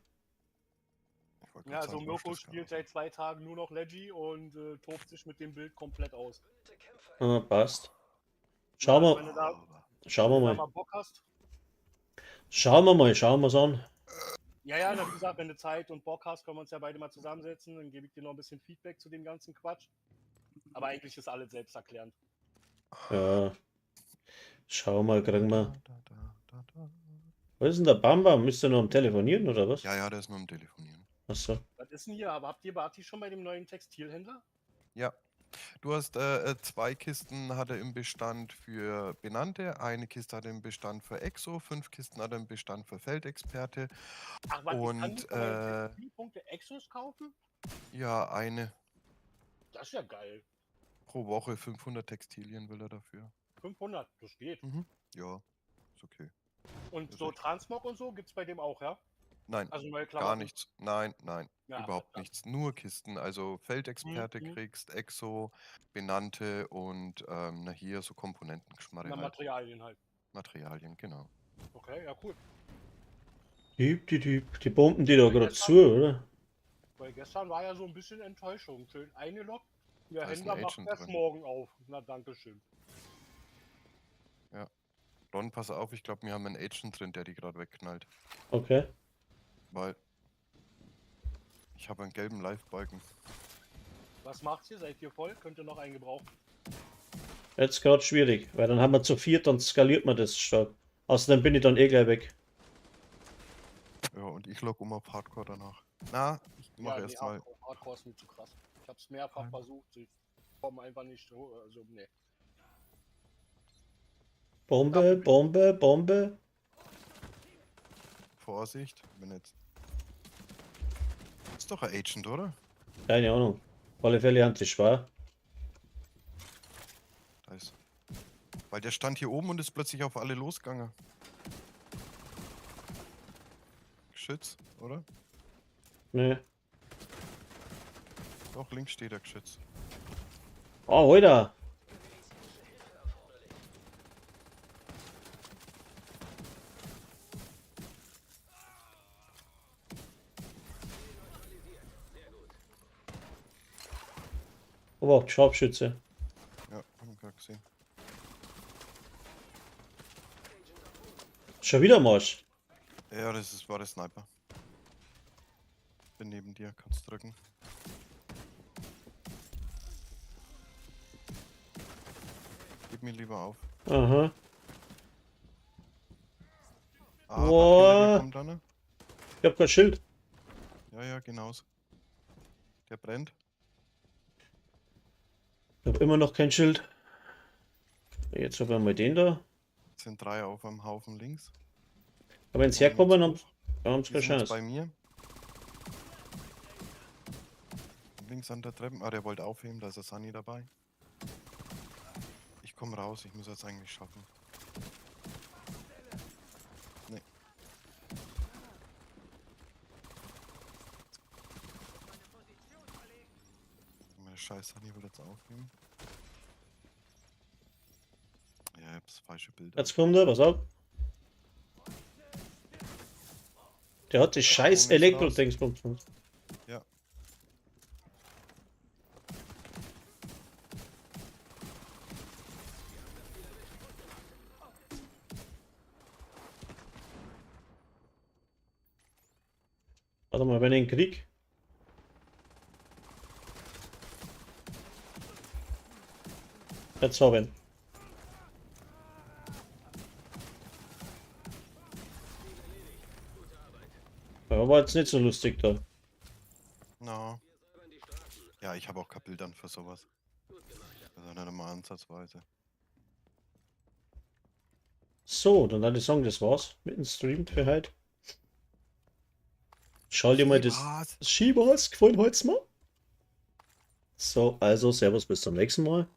Speaker 4: Ich wollte
Speaker 10: Ja,
Speaker 4: grad
Speaker 10: also
Speaker 4: sagen,
Speaker 10: Mirko
Speaker 4: das
Speaker 10: spielt seit 2 Tagen nur noch Leggy und tobt sich mit dem Bild komplett aus.
Speaker 1: Ah, passt.
Speaker 10: Ja,
Speaker 1: Schauen
Speaker 10: also
Speaker 1: wir,
Speaker 10: wenn du da,
Speaker 1: schauen wir
Speaker 10: wenn du da
Speaker 1: mal.
Speaker 10: mal Bock hast.
Speaker 1: Schauen wir es an.
Speaker 10: Ja, wie gesagt, wenn du Zeit und Bock hast, können wir uns ja beide mal zusammensetzen. Dann gebe ich dir noch ein bisschen Feedback zu dem ganzen Quatsch. Aber eigentlich ist alles selbsterklärend.
Speaker 1: Ja. Schauen wir, kriegen wir.
Speaker 4: Da.
Speaker 1: Was ist denn der Bamba? Müsst ihr noch am Telefonieren oder was?
Speaker 4: Ja, der ist nur am Telefonieren.
Speaker 1: Achso.
Speaker 10: Was ist denn hier? Aber habt ihr Barty schon bei dem neuen Textilhändler?
Speaker 4: Ja. Du hast 2 Kisten hat er im Bestand für Benannte, eine Kiste hat er im Bestand für Exo, 5 Kisten hat er im Bestand für Feldexperte.
Speaker 10: Ach, warte, ich kann
Speaker 4: Und
Speaker 10: mir von meinen Textilpunkte Exos kaufen?
Speaker 4: ja, eine
Speaker 10: Das ist ja geil.
Speaker 4: pro Woche 500 Textilien will er dafür.
Speaker 10: 500, das geht.
Speaker 4: Ja, ist okay.
Speaker 10: Und
Speaker 4: Das
Speaker 10: so
Speaker 4: ist-
Speaker 10: Transmog und so gibt's bei dem auch, ja?
Speaker 4: Nein,
Speaker 10: Also neue
Speaker 4: gar
Speaker 10: Klamotten.
Speaker 4: nichts. Nein,
Speaker 10: Ja,
Speaker 4: überhaupt
Speaker 10: verdammt.
Speaker 4: nichts. Nur Kisten. Also Feldexperte
Speaker 10: Mhm.
Speaker 4: kriegst, Exo, Benannte und hier so Komponentengeschmarre
Speaker 10: Na,
Speaker 4: halt.
Speaker 10: Materialien halt.
Speaker 4: Materialien, genau.
Speaker 10: Okay, ja cool.
Speaker 1: Die bomben die da
Speaker 10: Ja,
Speaker 1: gerade
Speaker 10: jetzt
Speaker 1: zu, oder?
Speaker 10: Weil gestern war ja so ein bisschen Enttäuschung. Schön eingeloggt. Der
Speaker 4: Da ist ein
Speaker 10: Händler macht
Speaker 4: Agent
Speaker 10: erst
Speaker 4: drin.
Speaker 10: morgen auf. Na, danke schön.
Speaker 4: Ron, pass auf, ich glaube, wir haben einen Agent drin, der die gerade wegknallt.
Speaker 1: Okay.
Speaker 4: Weil ich habe einen gelben Live-Balken.
Speaker 10: Was macht ihr? Seid ihr voll? Könnt ihr noch einen gebrauchen?
Speaker 1: Jetzt gerade schwierig, weil dann haben wir zu viert, dann skaliert man das stark. Außerdem bin ich dann eh gleich weg.
Speaker 4: Ja, und ich log auf Hardcore danach. Na, ich mache
Speaker 10: nee,
Speaker 4: erstmal.
Speaker 10: Hardcore ist mir zu krass. Ich hab's mehrfach
Speaker 4: Nein.
Speaker 10: versucht. Sie kommen einfach nicht. Also, nee.
Speaker 1: Bombe, Bombe, Bombe.
Speaker 4: Vorsicht, wenn jetzt. Ist doch ein Agent, oder?
Speaker 1: Keine Ahnung. Auf alle Fälle antischwar.
Speaker 4: Da ist. Weil der stand hier oben und ist plötzlich auf alle losgegangen. Geschütz, oder?
Speaker 1: Ne.
Speaker 4: Doch, links steht der Geschütz.
Speaker 1: Oh, Alter. Aber Scharfschütze.
Speaker 4: Ja, hab ich gerade gesehen.
Speaker 1: Schon wieder Marsch.
Speaker 4: Ja, war der Sniper. Bin neben dir, kannst drücken. Gib mir lieber auf.
Speaker 1: Aha.
Speaker 4: Ah,
Speaker 1: Boah.
Speaker 4: kommt einer.
Speaker 1: Ich hab kein Schild.
Speaker 4: Ja, genauso. Der brennt.
Speaker 1: Ich hab immer noch kein Schild. Jetzt haben wir mal den da.
Speaker 4: Sind 3 auf einem Haufen links.
Speaker 1: Aber wenn sie
Speaker 4: Kommen
Speaker 1: herkommen,
Speaker 4: jetzt
Speaker 1: haben
Speaker 4: hoch.
Speaker 1: sie
Speaker 4: Die
Speaker 1: keine
Speaker 4: sind jetzt
Speaker 1: Chance.
Speaker 4: bei mir. Links an der Treppe. Ah, der wollte aufheben, da ist der Sunny dabei. Ich komme raus, ich muss das eigentlich schaffen. Nee. Der scheiß Sunny will jetzt aufheben. Ja, ich hab das falsche Bild.
Speaker 1: Jetzt kommt er, pass auf. Der hat die scheiß
Speaker 4: Ohne
Speaker 1: Elektro-Dingsbums.
Speaker 4: Ja.
Speaker 1: Warte mal, wenn ich ihn krieg. Jetzt hab ich ihn. Ja, war jetzt nicht so lustig da.
Speaker 4: No. Ja, ich habe auch keine Bildern für sowas. Also nicht mal ansatzweise.
Speaker 1: So, dann würde ich sagen, das war's mit dem Stream für heute. Schau dir mal das Skibas, gefallen heute mal. So, also Servus, bis zum nächsten Mal.